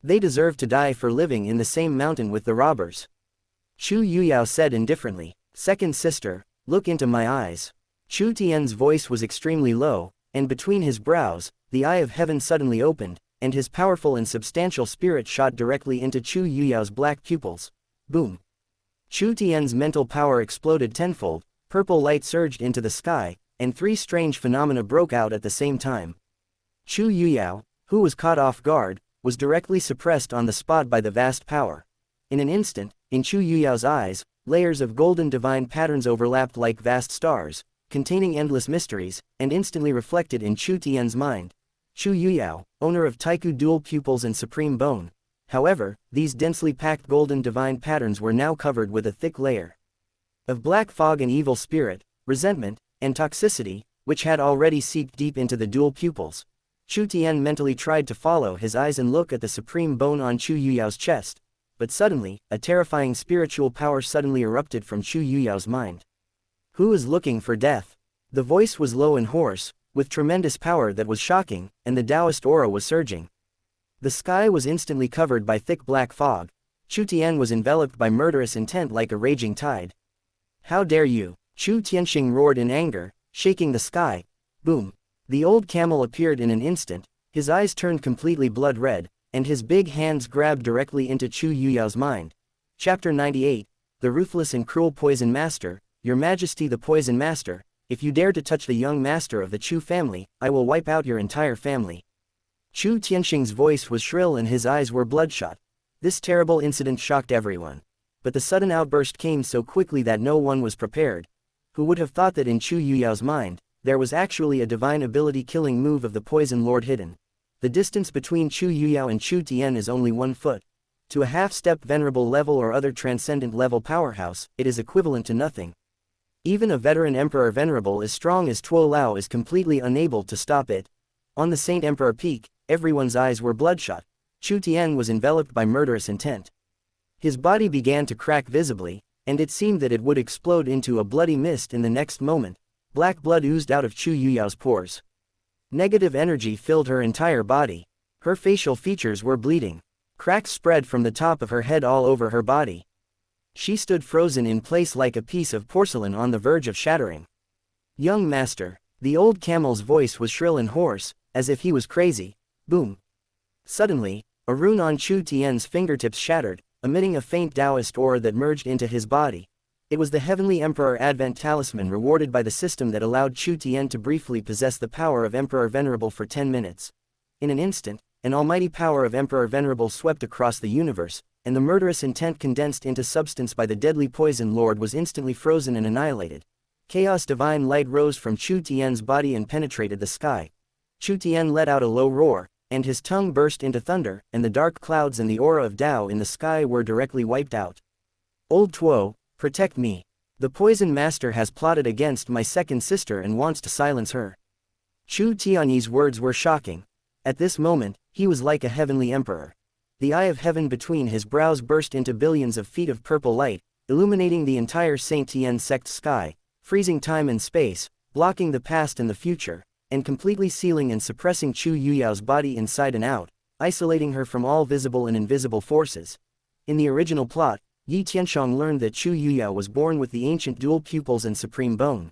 They deserve to die for living in the same mountain with the robbers. Chu Yuyao said indifferently, second sister, look into my eyes. Chu Tian's voice was extremely low, and between his brows, the eye of heaven suddenly opened, and his powerful and substantial spirit shot directly into Chu Yuyao's black pupils. Boom! Chu Tian's mental power exploded tenfold, purple light surged into the sky, and three strange phenomena broke out at the same time. Chu Yuyao, who was caught off guard, was directly suppressed on the spot by the vast power. In an instant, in Chu Yuyao's eyes, layers of golden divine patterns overlapped like vast stars, containing endless mysteries, and instantly reflected in Chu Tian's mind. Chu Yuyao, owner of Taiku dual pupils and supreme bone. However, these densely packed golden divine patterns were now covered with a thick layer of black fog and evil spirit, resentment, and toxicity, which had already seeped deep into the dual pupils. Chu Tian mentally tried to follow his eyes and look at the supreme bone on Chu Yuyao's chest, but suddenly, a terrifying spiritual power suddenly erupted from Chu Yuyao's mind. Who is looking for death? The voice was low and hoarse, with tremendous power that was shocking, and the Taoist aura was surging. The sky was instantly covered by thick black fog. Chu Tian was enveloped by murderous intent like a raging tide. How dare you! Chu Tianxing roared in anger, shaking the sky. Boom! The old camel appeared in an instant, his eyes turned completely blood red, and his big hands grabbed directly into Chu Yuyao's mind. Chapter 98, The Ruthless and Cruel Poison Master. Your Majesty the Poison Master, if you dare to touch the young master of the Chu family, I will wipe out your entire family. Chu Tianxing's voice was shrill and his eyes were bloodshot. This terrible incident shocked everyone. But the sudden outburst came so quickly that no one was prepared. Who would have thought that in Chu Yuyao's mind, there was actually a divine ability-killing move of the Poison Lord hidden? The distance between Chu Yuyao and Chu Tian is only 1 foot. To a half-step venerable level or other transcendent level powerhouse, it is equivalent to nothing. Even a veteran Emperor Venerable as strong as Tuo Lao is completely unable to stop it. On the Saint Emperor Peak, everyone's eyes were bloodshot. Chu Tian was enveloped by murderous intent. His body began to crack visibly, and it seemed that it would explode into a bloody mist in the next moment. Black blood oozed out of Chu Yuyao's pores. Negative energy filled her entire body. Her facial features were bleeding. Cracks spread from the top of her head all over her body. She stood frozen in place like a piece of porcelain on the verge of shattering. Young master. The old camel's voice was shrill and hoarse, as if he was crazy. Boom. Suddenly, a rune on Chu Tian's fingertips shattered, emitting a faint Taoist aura that merged into his body. It was the Heavenly Emperor Advent Talisman rewarded by the system that allowed Chu Tian to briefly possess the power of Emperor Venerable for 10 minutes. In an instant, an almighty power of Emperor Venerable swept across the universe, and the murderous intent condensed into substance by the deadly Poison Lord was instantly frozen and annihilated. Chaos divine light rose from Chu Tian's body and penetrated the sky. Chu Tian let out a low roar, and his tongue burst into thunder, and the dark clouds and the aura of Tao in the sky were directly wiped out. Old Tuo, protect me. The Poison Master has plotted against my second sister and wants to silence her. Chu Tianyi's words were shocking. At this moment, he was like a heavenly emperor. The eye of heaven between his brows burst into billions of feet of purple light, illuminating the entire Saint Tian sect sky, freezing time and space, blocking the past and the future, and completely sealing and suppressing Chu Yuyao's body inside and out, isolating her from all visible and invisible forces. In the original plot, Yi Tianshang learned that Chu Yuyao was born with the ancient dual pupils and supreme bone.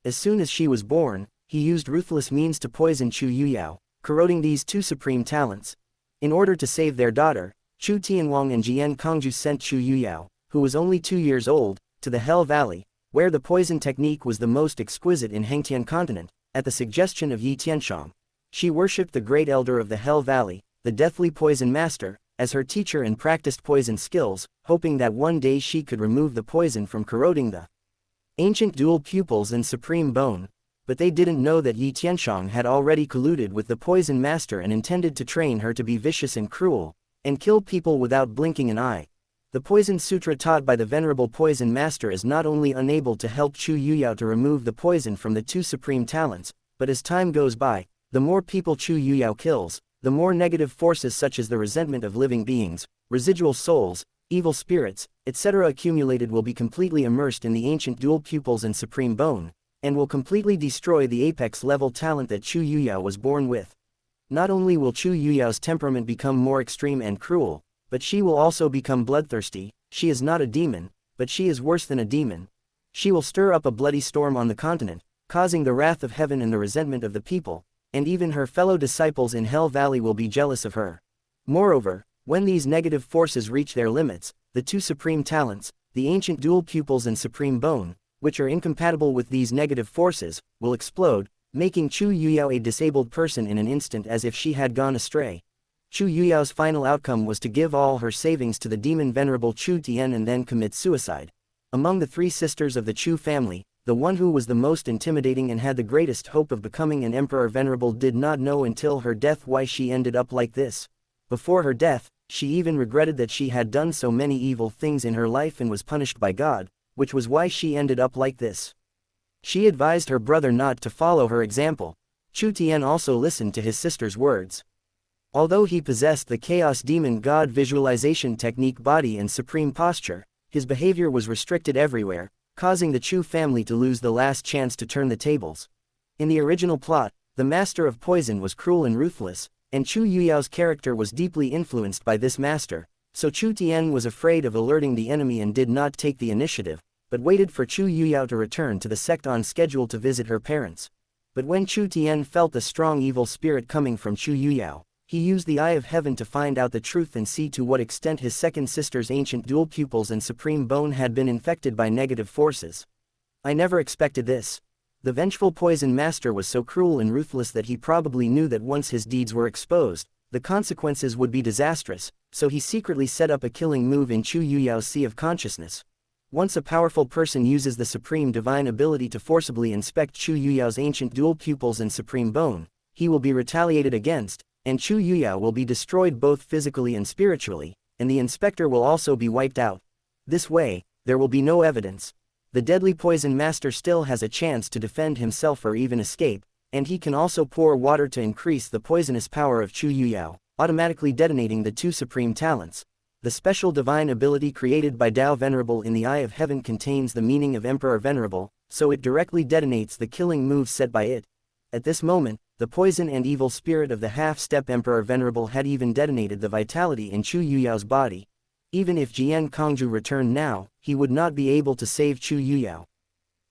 As soon as she was born, he used ruthless means to poison Chu Yuyao, corroding these two supreme talents. In order to save their daughter, Chu Tianwang and Jian Kongju sent Chu Yuyao, who was only 2 years old, to the Hell Valley, where the poison technique was the most exquisite in Hengtian continent. At the suggestion of Yi Tianshang, she worshipped the great elder of the Hell Valley, the deathly poison master, as her teacher and practiced poison skills, hoping that one day she could remove the poison from corroding the ancient dual pupils and supreme bone. But they didn't know that Yi Tianshang had already colluded with the poison master and intended to train her to be vicious and cruel, and kill people without blinking an eye. The poison sutra taught by the venerable poison master is not only unable to help Chu Yuyao to remove the poison from the two supreme talents, but as time goes by, the more people Chu Yuyao kills, the more negative forces such as the resentment of living beings, residual souls, evil spirits, etc. accumulated will be completely immersed in the ancient dual pupils and supreme bone, and will completely destroy the apex-level talent that Chu Yuyao was born with. Not only will Chu Yuyao's temperament become more extreme and cruel, but she will also become bloodthirsty. She is not a demon, but she is worse than a demon. She will stir up a bloody storm on the continent, causing the wrath of heaven and the resentment of the people, and even her fellow disciples in Hell Valley will be jealous of her. Moreover, when these negative forces reach their limits, the two supreme talents, the ancient dual pupils and supreme bone, which are incompatible with these negative forces, will explode, making Chu Yuyao a disabled person in an instant as if she had gone astray. Chu Yuyao's final outcome was to give all her savings to the demon venerable Chu Tian and then commit suicide. Among the three sisters of the Chu family, the one who was the most intimidating and had the greatest hope of becoming an emperor venerable did not know until her death why she ended up like this. Before her death, she even regretted that she had done so many evil things in her life and was punished by God, which was why she ended up like this. She advised her brother not to follow her example. Chu Tian also listened to his sister's words. Although he possessed the Chaos Demon God visualization technique body and supreme posture, his behavior was restricted everywhere, causing the Chu family to lose the last chance to turn the tables. In the original plot, the master of poison was cruel and ruthless, and Chu Yuyao's character was deeply influenced by this master, so Chu Tian was afraid of alerting the enemy and did not take the initiative, but waited for Chu Yuyao to return to the sect on schedule to visit her parents. But when Chu Tian felt a strong evil spirit coming from Chu Yuyao, he used the Eye of Heaven to find out the truth and see to what extent his second sister's ancient dual pupils and supreme bone had been infected by negative forces. I never expected this. The vengeful poison master was so cruel and ruthless that he probably knew that once his deeds were exposed, the consequences would be disastrous, so he secretly set up a killing move in Chu Yuyao's Sea of Consciousness. Once a powerful person uses the supreme divine ability to forcibly inspect Chu Yuyao's ancient dual pupils and supreme bone, he will be retaliated against, and Chu Yuyao will be destroyed both physically and spiritually, and the inspector will also be wiped out. This way, there will be no evidence. The deadly poison master still has a chance to defend himself or even escape, and he can also pour water to increase the poisonous power of Chu Yuyao, automatically detonating the two supreme talents. The special divine ability created by Tao Venerable in the Eye of Heaven contains the meaning of Emperor Venerable, so it directly detonates the killing move set by it. At this moment, the poison and evil spirit of the half-step Emperor Venerable had even detonated the vitality in Chu Yuyao's body. Even if Jian Kongju returned now, he would not be able to save Chu Yuyao.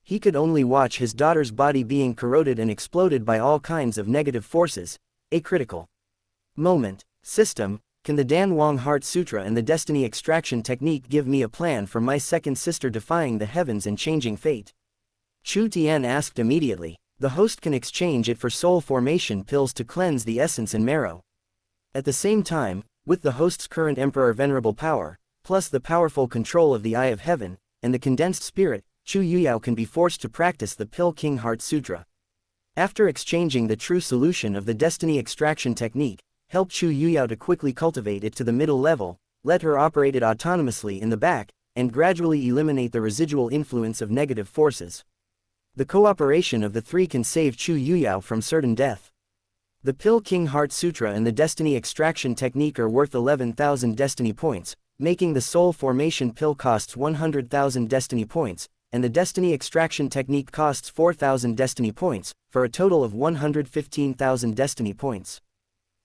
He could only watch his daughter's body being corroded and exploded by all kinds of negative forces. A critical moment. System, can the Dan Wang Heart Sutra and the Destiny Extraction Technique give me a plan for my second sister defying the heavens and changing fate? Chu Tian asked immediately. The host can exchange it for soul formation pills to cleanse the essence and marrow. At the same time, with the host's current Emperor Venerable power, plus the powerful control of the Eye of Heaven, and the condensed spirit, Chu Yuyao can be forced to practice the Pill King Heart Sutra. After exchanging the true solution of the Destiny Extraction Technique, help Chu Yuyao to quickly cultivate it to the middle level, let her operate it autonomously in the back, and gradually eliminate the residual influence of negative forces. The cooperation of the three can save Chu Yuyao from certain death. The Pill King Heart Sutra and the Destiny Extraction Technique are worth 11,000 destiny points, making the Soul Formation Pill costs 100,000 destiny points, and the Destiny Extraction Technique costs 4,000 destiny points, for a total of 115,000 destiny points.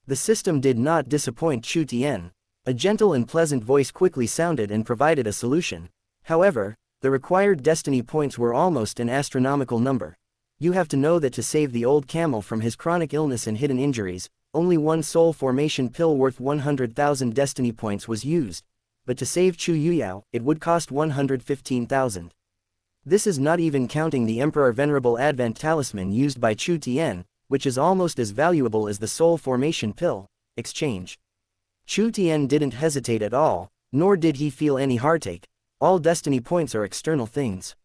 The system did not disappoint Chu Tian. A gentle and pleasant voice quickly sounded and provided a solution. However, the required destiny points were almost an astronomical number. You have to know that to save the old camel from his chronic illness and hidden injuries, only one soul formation pill worth 100,000 destiny points was used. But to save Chu Yuyao, it would cost 115,000. This is not even counting the Emperor Venerable Advent Talisman used by Chu Tian, which is almost as valuable as the soul formation pill. Exchange. Chu Tian didn't hesitate at all, nor did he feel any heartache. All destiny points are external things.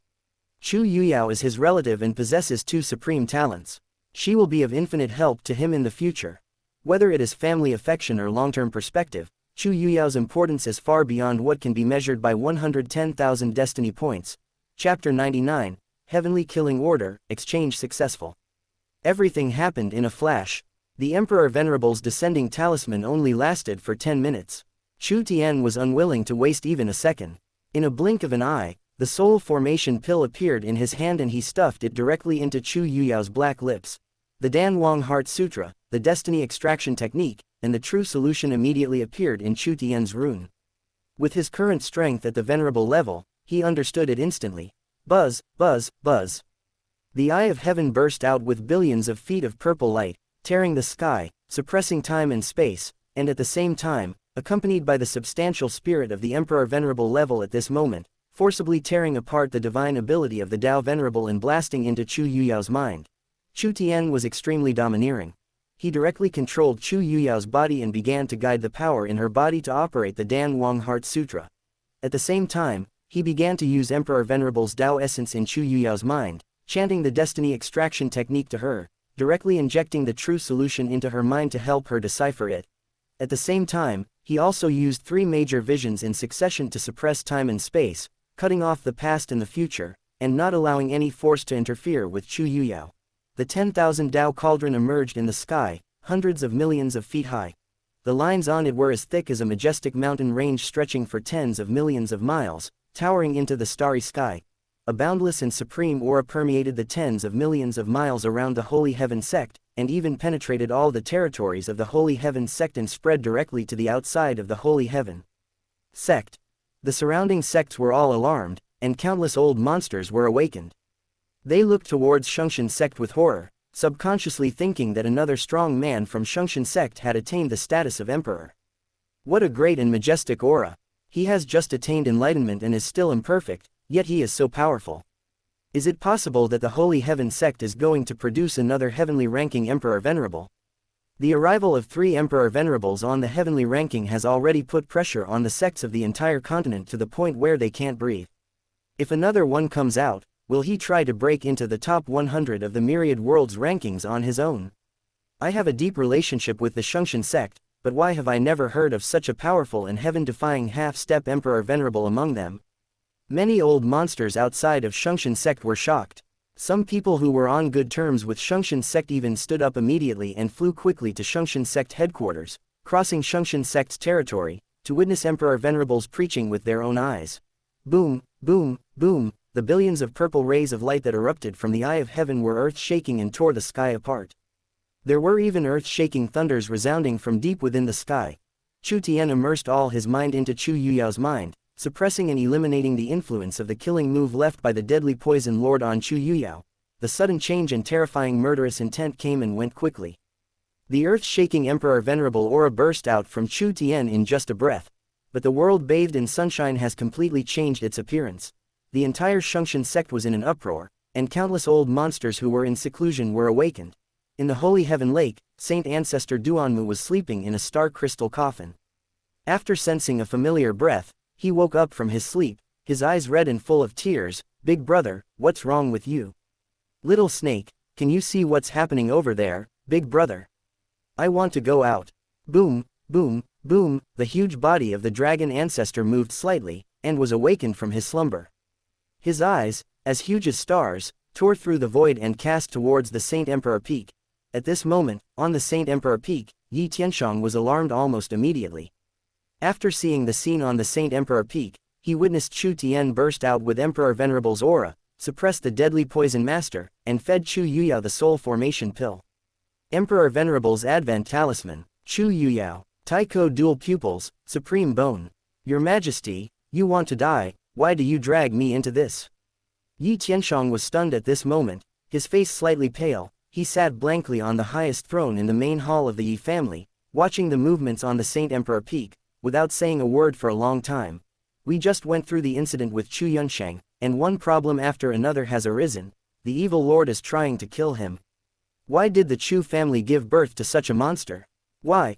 Chu Yuyao is his relative and possesses two supreme talents. She will be of infinite help to him in the future. Whether it is family affection or long-term perspective, Chu Yuyao's importance is far beyond what can be measured by 110,000 destiny points. Chapter 99, Heavenly Killing Order, Exchange Successful. Everything happened in a flash. The Emperor Venerable's descending talisman only lasted for 10 minutes. Chu Tian was unwilling to waste even a second. In a blink of an eye, The soul formation pill appeared in his hand and he stuffed it directly into Chu Yuyao's black lips. The Dan Wang Heart Sutra, the destiny extraction technique, and the true solution immediately appeared in Chu Tian's rune. With his current strength at the venerable level, he understood it instantly. Buzz, buzz, buzz. The eye of heaven burst out with billions of feet of purple light, tearing the sky, suppressing time and space, and at the same time, accompanied by the substantial spirit of the Emperor Venerable level at this moment, forcibly tearing apart the divine ability of the Tao Venerable and blasting into Chu Yuyao's mind. Chu Tian was extremely domineering. He directly controlled Chu Yuyao's body and began to guide the power in her body to operate the Dan Wang Heart Sutra. At the same time, he began to use Emperor Venerable's Tao essence in Chu Yuyao's mind, chanting the destiny extraction technique to her, directly injecting the true solution into her mind to help her decipher it. At the same time, he also used 3 major visions in succession to suppress time and space, cutting off the past and the future, and not allowing any force to interfere with Chu Yuyao. The 10,000 Tao cauldron emerged in the sky, hundreds of millions of feet high. The lines on it were as thick as a majestic mountain range stretching for tens of millions of miles, towering into the starry sky. A boundless and supreme aura permeated the tens of millions of miles around the Holy Heaven sect, and even penetrated all the territories of the Holy Heaven sect and spread directly to the outside of the Holy Heaven sect. The surrounding sects were all alarmed, and countless old monsters were awakened. They looked towards Shungshan sect with horror, subconsciously thinking that another strong man from Shungshan sect had attained the status of emperor. What a great and majestic aura! He has just attained enlightenment and is still imperfect, yet he is so powerful. Is it possible that the Holy Heaven sect is going to produce another heavenly ranking Emperor Venerable? The arrival of 3 Emperor Venerables on the heavenly ranking has already put pressure on the sects of the entire continent to the point where they can't breathe. If another one comes out, will he try to break into the top 100 of the myriad world's rankings on his own? I have a deep relationship with the Shungshan sect, but why have I never heard of such a powerful and heaven-defying half-step Emperor Venerable among them? Many old monsters outside of Shungshan sect were shocked. Some people who were on good terms with Shungshan sect even stood up immediately and flew quickly to Shungshan sect headquarters, crossing Shungshan sect's territory, to witness Emperor Venerable's preaching with their own eyes. Boom, boom, boom, the billions of purple rays of light that erupted from the eye of heaven were earth-shaking and tore the sky apart. There were even earth-shaking thunders resounding from deep within the sky. Chu Tian immersed all his mind into Chu Yuyao's mind, suppressing and eliminating the influence of the killing move left by the deadly poison lord on Chu Yuyao. The sudden change and terrifying murderous intent came and went quickly. The earth-shaking Emperor Venerable aura burst out from Chu Tian in just a breath, but the world bathed in sunshine has completely changed its appearance. The entire Shungshan sect was in an uproar, and countless old monsters who were in seclusion were awakened. In the Holy Heaven Lake, Saint Ancestor Duanmu was sleeping in a star crystal coffin. After sensing a familiar breath, he woke up from his sleep, his eyes red and full of tears. "Big brother, what's wrong with you? Little snake, can you see what's happening over there, big brother? I want to go out." Boom, boom, boom, the huge body of the dragon ancestor moved slightly, and was awakened from his slumber. His eyes, as huge as stars, tore through the void and cast towards the Saint Emperor Peak. At this moment, on the Saint Emperor Peak, Yi Tianshang was alarmed almost immediately. After seeing the scene on the Saint Emperor Peak, he witnessed Chu Tian burst out with Emperor Venerable's aura, suppress the deadly poison master, and fed Chu Yuyao the soul formation pill. Emperor Venerable's advent talisman, Chu Yuyao, Taiko dual pupils, supreme bone. Your Majesty, you want to die, why do you drag me into this? Yi Tianshang was stunned at this moment, his face slightly pale. He sat blankly on the highest throne in the main hall of the Yi family, watching the movements on the Saint Emperor Peak, without saying a word for a long time. We just went through the incident with Chu Yunsheng, and one problem after another has arisen. The evil lord is trying to kill him. Why did the Chu family give birth to such a monster? Why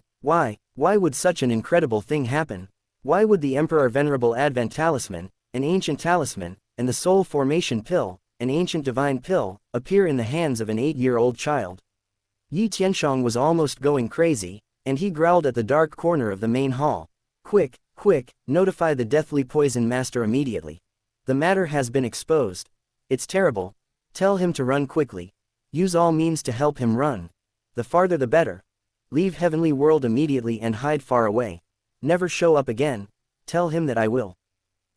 would such an incredible thing happen? Why would the Emperor Venerable Advent Talisman, an ancient talisman, and the Soul Formation Pill, an ancient divine pill, appear in the hands of an 8-year-old child? Yi Tianshang was almost going crazy, and he growled at the dark corner of the main hall. Quick, quick, notify the deathly poison master immediately. The matter has been exposed. It's terrible. Tell him to run quickly. Use all means to help him run. The farther the better. Leave heavenly world immediately and hide far away. Never show up again. Tell him that I will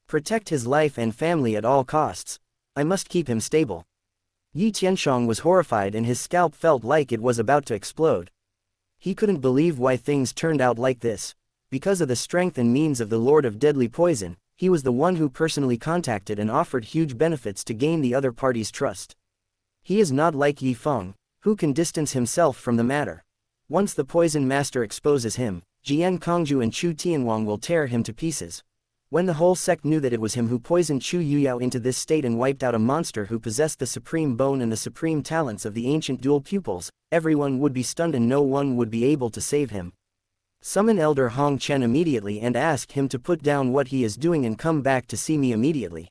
Protect his life and family at all costs. I must keep him stable. Yi Tianshong was horrified and his scalp felt like it was about to explode. He couldn't believe why things turned out like this. Because of the strength and means of the Lord of Deadly Poison, he was the one who personally contacted and offered huge benefits to gain the other party's trust. He is not like Yi Feng, who can distance himself from the matter. Once the poison master exposes him, Jian Kongju and Chu Tianwang will tear him to pieces. When the whole sect knew that it was him who poisoned Chu Yuyao into this state and wiped out a monster who possessed the supreme bone and the supreme talents of the ancient dual pupils, everyone would be stunned and no one would be able to save him. Summon Elder Hong Chen immediately and ask him to put down what he is doing and come back to see me immediately.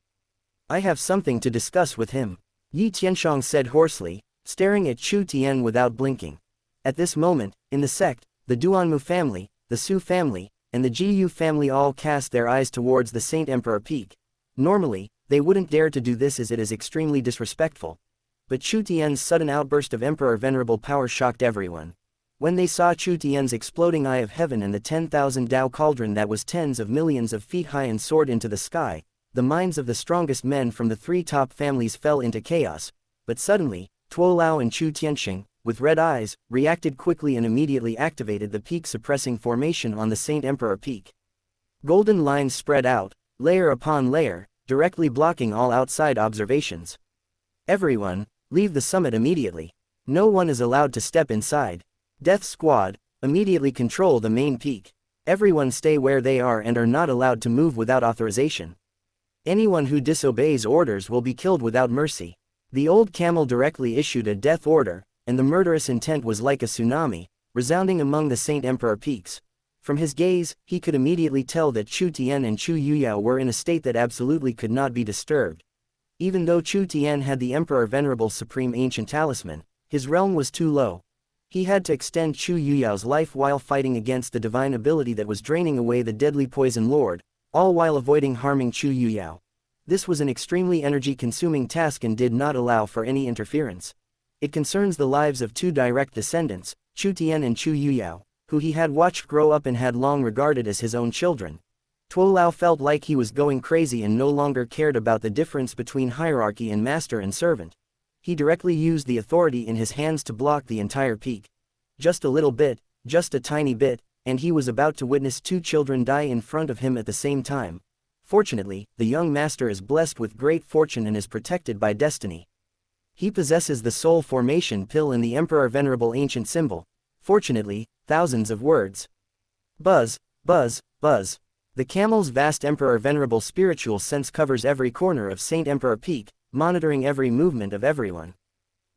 I have something to discuss with him, Yi Tianshong said hoarsely, staring at Chu Tian without blinking. At this moment, in the sect, the Duanmu family, the Su family, and the Jiyu family all cast their eyes towards the Saint Emperor Peak. Normally, they wouldn't dare to do this as it is extremely disrespectful. But Chu Tian's sudden outburst of Emperor Venerable power shocked everyone. When they saw Chu Tian's exploding eye of heaven and the 10,000 Dao cauldron that was tens of millions of feet high and soared into the sky, the minds of the strongest men from the three top families fell into chaos. But suddenly, Tuo Lao and Chu Tianxing, with red eyes, reacted quickly and immediately activated the peak-suppressing formation on the Saint Emperor Peak. Golden lines spread out, layer upon layer, directly blocking all outside observations. Everyone, leave the summit immediately. No one is allowed to step inside. Death Squad, immediately control the main peak. Everyone stay where they are and are not allowed to move without authorization. Anyone who disobeys orders will be killed without mercy. The old camel directly issued a death order, and the murderous intent was like a tsunami, resounding among the Saint Emperor peaks. From his gaze, he could immediately tell that Chu Tian and Chu Yuyao were in a state that absolutely could not be disturbed. Even though Chu Tian had the Emperor Venerable Supreme Ancient Talisman, his realm was too low. He had to extend Chu Yuyao's life while fighting against the divine ability that was draining away the deadly poison lord, all while avoiding harming Chu Yuyao. This was an extremely energy-consuming task and did not allow for any interference. It concerns the lives of two direct descendants, Chu Tian and Chu Yuyao, who he had watched grow up and had long regarded as his own children. Tuo Lao felt like he was going crazy and no longer cared about the difference between hierarchy and master and servant. He directly used the authority in his hands to block the entire peak. Just a little bit, just a tiny bit, and he was about to witness two children die in front of him at the same time. Fortunately, the young master is blessed with great fortune and is protected by destiny. He possesses the soul formation pill and the Emperor Venerable Ancient Symbol. Fortunately, thousands of words. Buzz, buzz, buzz. The camel's vast Emperor Venerable spiritual sense covers every corner of Saint Emperor Peak, monitoring every movement of everyone.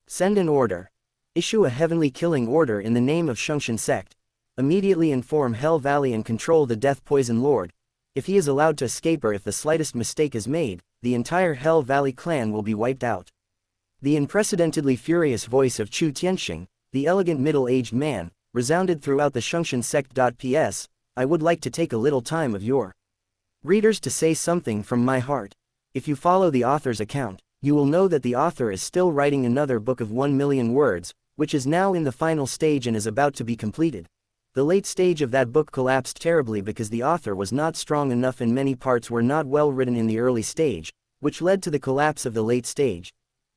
Send an order. Issue a heavenly killing order in the name of Shungshan sect. Immediately inform Hell Valley and control the Death Poison Lord. If he is allowed to escape or if the slightest mistake is made, the entire Hell Valley clan will be wiped out. The unprecedentedly furious voice of Chu Tianxing, the elegant middle-aged man, resounded throughout the Shungshan sect.ps. I would like to take a little time of your readers to say something from my heart. If you follow the author's account, you will know that the author is still writing another book of 1 million words, which is now in the final stage and is about to be completed. The late stage of that book collapsed terribly because the author was not strong enough and many parts were not well written in the early stage, which led to the collapse of the late stage.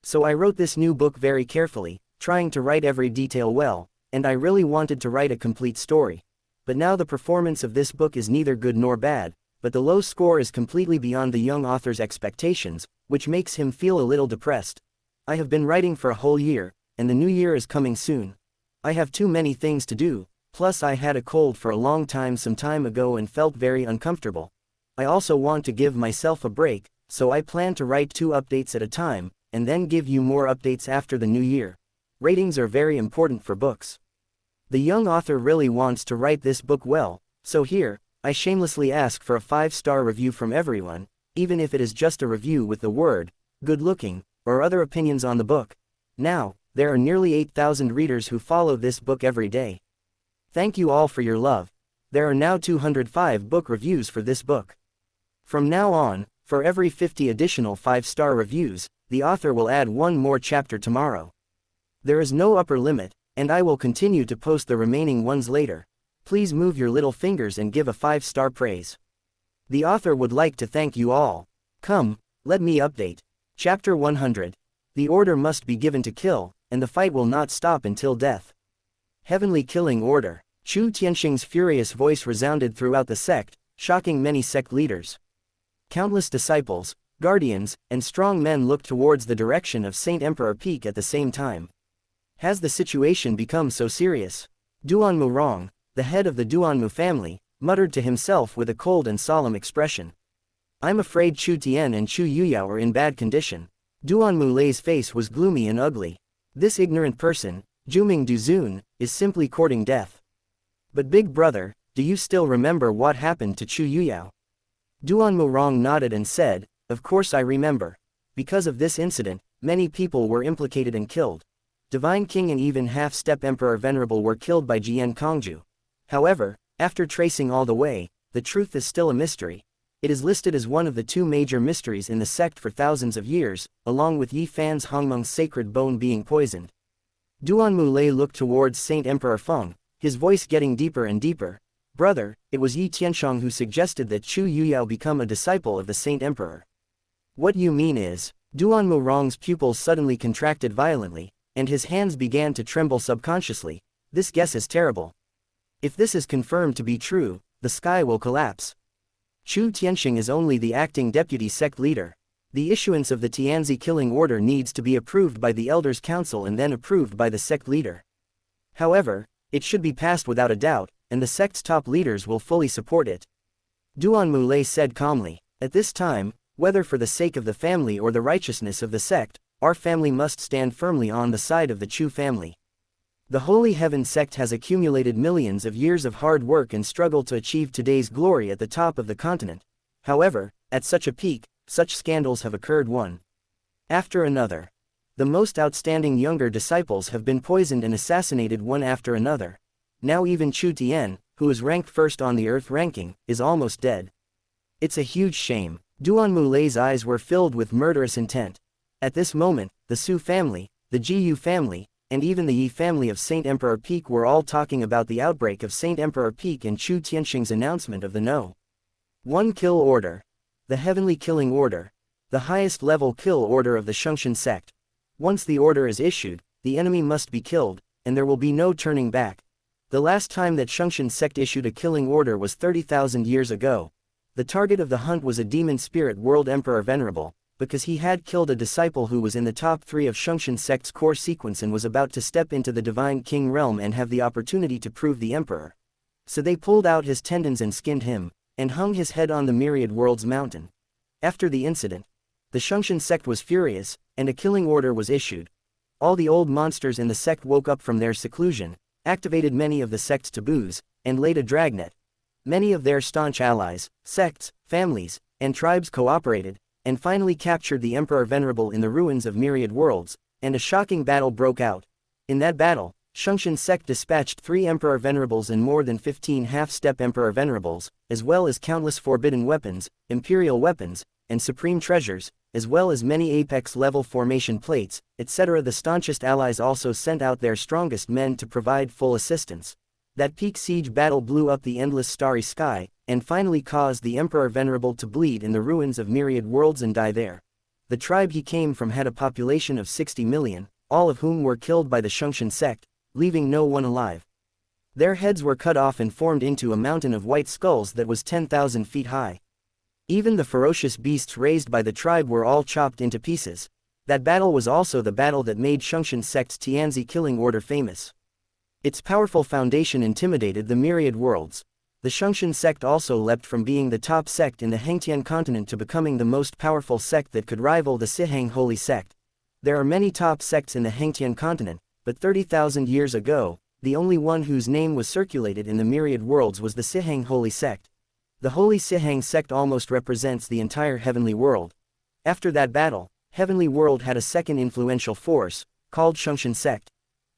So I wrote this new book very carefully, trying to write every detail well, and I really wanted to write a complete story. But now the performance of this book is neither good nor bad, but the low score is completely beyond the young author's expectations, which makes him feel a little depressed. I have been writing for a whole year, and the new year is coming soon. I have too many things to do, plus I had a cold for a long time some time ago and felt very uncomfortable. I also want to give myself a break, so I plan to write 2 updates at a time, and then give you more updates after the new year. Ratings are very important for books. The young author really wants to write this book well, so here, I shamelessly ask for a 5-star review from everyone, even if it is just a review with the word, good looking, or other opinions on the book. Now, there are nearly 8,000 readers who follow this book every day. Thank you all for your love. There are now 205 book reviews for this book. From now on, for every 50 additional 5-star reviews, the author will add 1 more chapter tomorrow. There is no upper limit, and I will continue to post the remaining ones later. Please move your little fingers and give a 5-star praise. The author would like to thank you all. Come, let me update. Chapter 100. The order must be given to kill, and the fight will not stop until death. Heavenly Killing Order. Chu Tianxing's furious voice resounded throughout the sect, shocking many sect leaders. Countless disciples, guardians, and strong men looked towards the direction of Saint Emperor Peak at the same time. Has the situation become so serious? Duanmu Rong, the head of the Duanmu family, muttered to himself with a cold and solemn expression. I'm afraid Chu Tian and Chu Yuyao are in bad condition. Duanmu Lei's face was gloomy and ugly. This ignorant person, Juming Duzun, is simply courting death. But big brother, do you still remember what happened to Chu Yuyao? Duanmu Rong nodded and said, of course I remember. Because of this incident, many people were implicated and killed. Divine King and even half-step Emperor Venerable were killed by Jian Kongju. However, after tracing all the way, the truth is still a mystery. It is listed as one of the two major mysteries in the sect for thousands of years, along with Yi Fan's Hongmeng's sacred bone being poisoned. Duanmu Lei looked towards Saint Emperor Feng, his voice getting deeper and deeper. Brother, it was Yi Tianshang who suggested that Chu Yuyao become a disciple of the Saint Emperor. What you mean is, Duanmu Rong's pupils suddenly contracted violently, and his hands began to tremble subconsciously. This guess is terrible. If this is confirmed to be true, the sky will collapse. Chu Tianxing is only the acting deputy sect leader. The issuance of the Tianzi killing order needs to be approved by the Elders' Council and then approved by the sect leader. However, it should be passed without a doubt, and the sect's top leaders will fully support it. Duanmu Lei said calmly, at this time, whether for the sake of the family or the righteousness of the sect, our family must stand firmly on the side of the Chu family. The Holy Heaven sect has accumulated millions of years of hard work and struggle to achieve today's glory at the top of the continent. However, at such a peak, such scandals have occurred one after another. The most outstanding younger disciples have been poisoned and assassinated one after another. Now even Chu Tian, who is ranked first on the earth ranking, is almost dead. It's a huge shame. Duanmu Lei's eyes were filled with murderous intent. At this moment, the Su family, the Jiyu family, and even the Yi family of Saint Emperor Peak were all talking about the outbreak of Saint Emperor Peak and Chu Tianxing's announcement of the No. 1 Kill Order. The Heavenly Killing Order. The highest level kill order of the Shungshan sect. Once the order is issued, the enemy must be killed, and there will be no turning back. The last time that Shungshan sect issued a killing order was 30,000 years ago. The target of the hunt was a demon spirit world Emperor Venerable, because he had killed a disciple who was in the top 3 of Shungshan sect's core sequence and was about to step into the Divine King realm and have the opportunity to prove the Emperor. So they pulled out his tendons and skinned him, and hung his head on the Myriad Worlds mountain. After the incident, the Shungshan sect was furious, and a killing order was issued. All the old monsters in the sect woke up from their seclusion, activated many of the sect's taboos, and laid a dragnet. Many of their staunch allies, sects, families, and tribes cooperated, and finally captured the Emperor Venerable in the ruins of Myriad Worlds, and a shocking battle broke out. In that battle, Shungshan sect dispatched 3 Emperor Venerables and more than 15 half-step Emperor Venerables, as well as countless forbidden weapons, imperial weapons, and supreme treasures, as well as many apex-level formation plates, etc. The staunchest allies also sent out their strongest men to provide full assistance. That peak siege battle blew up the endless starry sky, and finally caused the Emperor Venerable to bleed in the ruins of Myriad Worlds and die there. The tribe he came from had a population of 60 million, all of whom were killed by the Shungshan sect, leaving no one alive. Their heads were cut off and formed into a mountain of white skulls that was 10,000 feet high. Even the ferocious beasts raised by the tribe were all chopped into pieces. That battle was also the battle that made Shungshan sect's Tianzi killing order famous. Its powerful foundation intimidated the Myriad Worlds. The Shungshan sect also leapt from being the top sect in the Hengtian continent to becoming the most powerful sect that could rival the Siheng Holy Sect. There are many top sects in the Hengtian continent, but 30,000 years ago, the only one whose name was circulated in the Myriad Worlds was the Siheng Holy Sect. The Holy Siheng sect almost represents the entire heavenly world. After that battle, heavenly world had a second influential force, called Shungshan sect.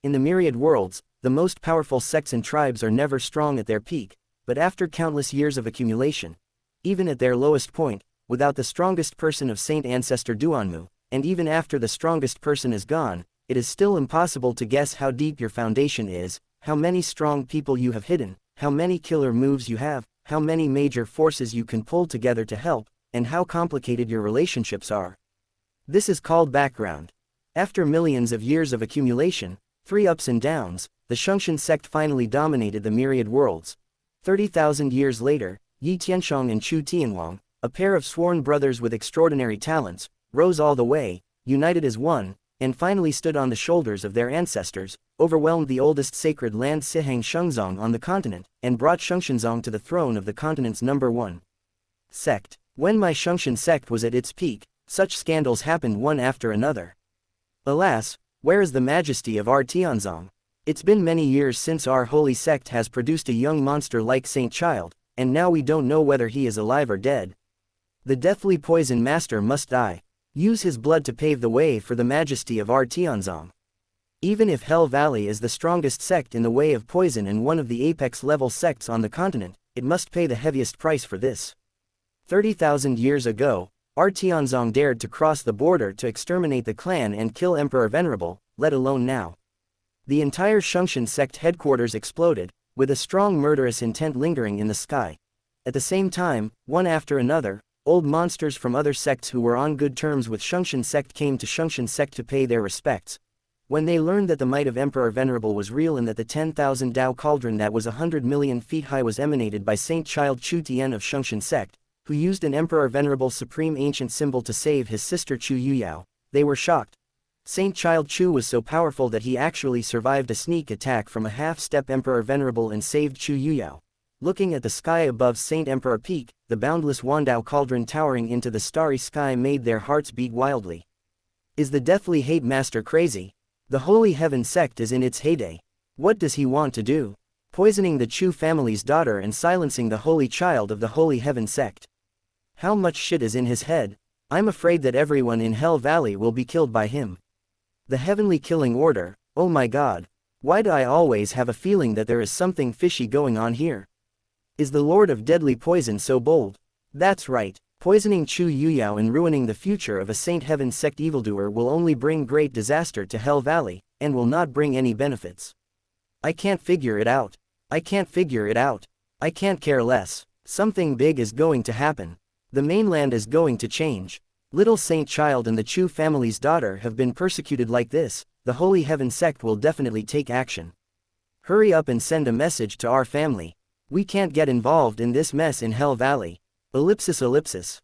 In the Myriad Worlds, the most powerful sects and tribes are never strong at their peak, but after countless years of accumulation, even at their lowest point, without the strongest person of Saint Ancestor Duanmu, and even after the strongest person is gone, it is still impossible to guess how deep your foundation is, how many strong people you have hidden, how many killer moves you have, how many major forces you can pull together to help, and how complicated your relationships are. This is called background. After millions of years of accumulation, 3 ups and downs, the Shungshan sect finally dominated the myriad worlds. 30,000 years later, Yi Tianshong and Chu Tianwang, a pair of sworn brothers with extraordinary talents, rose all the way, united as one, and finally stood on the shoulders of their ancestors, overwhelmed the oldest sacred land Sihang Shengzong on the continent, and brought Shungshanzong to the throne of the continent's #1 sect. When my Shungshan sect was at its peak, such scandals happened one after another. Alas, where is the majesty of our Tianzong? It's been many years since our holy sect has produced a young monster like Saint Child, and now we don't know whether he is alive or dead. The deathly poison master must die. Use his blood to pave the way for the majesty of our Tianzong. Even if Hell Valley is the strongest sect in the way of poison and one of the apex-level sects on the continent, it must pay the heaviest price for this. 30,000 years ago, our Tianzong dared to cross the border to exterminate the clan and kill Emperor Venerable, let alone now. The entire Shungshan sect headquarters exploded, with a strong murderous intent lingering in the sky. At the same time, one after another, old monsters from other sects who were on good terms with Shungshan sect came to Shungshan sect to pay their respects. When they learned that the might of Emperor Venerable was real and that the 10,000 Tao cauldron that was 100 million feet high was emanated by Saint Child Chu Tian of Shungshan sect, who used an Emperor Venerable supreme ancient symbol to save his sister Chu Yuyao, they were shocked. Saint Child Chu was so powerful that he actually survived a sneak attack from a half-step Emperor Venerable and saved Chu Yuyao. Looking at the sky above Saint Emperor Peak, the boundless Wandao cauldron towering into the starry sky made their hearts beat wildly. Is the deathly hate master crazy? The Holy Heaven sect is in its heyday. What does he want to do? Poisoning the Chu family's daughter and silencing the holy child of the Holy Heaven sect. How much shit is in his head? I'm afraid that everyone in Hell Valley will be killed by him. The heavenly killing order, oh my god. Why do I always have a feeling that there is something fishy going on here? Is the Lord of Deadly Poison so bold? That's right, poisoning Chu Yuyao and ruining the future of a Saint Heaven sect evildoer will only bring great disaster to Hell Valley, and will not bring any benefits. I can't figure it out. I can't figure it out. I can't care less. Something big is going to happen. The mainland is going to change. Little Saint Child and the Chu family's daughter have been persecuted like this, the Holy Heaven sect will definitely take action. Hurry up and send a message to our family. We can't get involved in this mess in Hell Valley. Ellipsis ellipsis.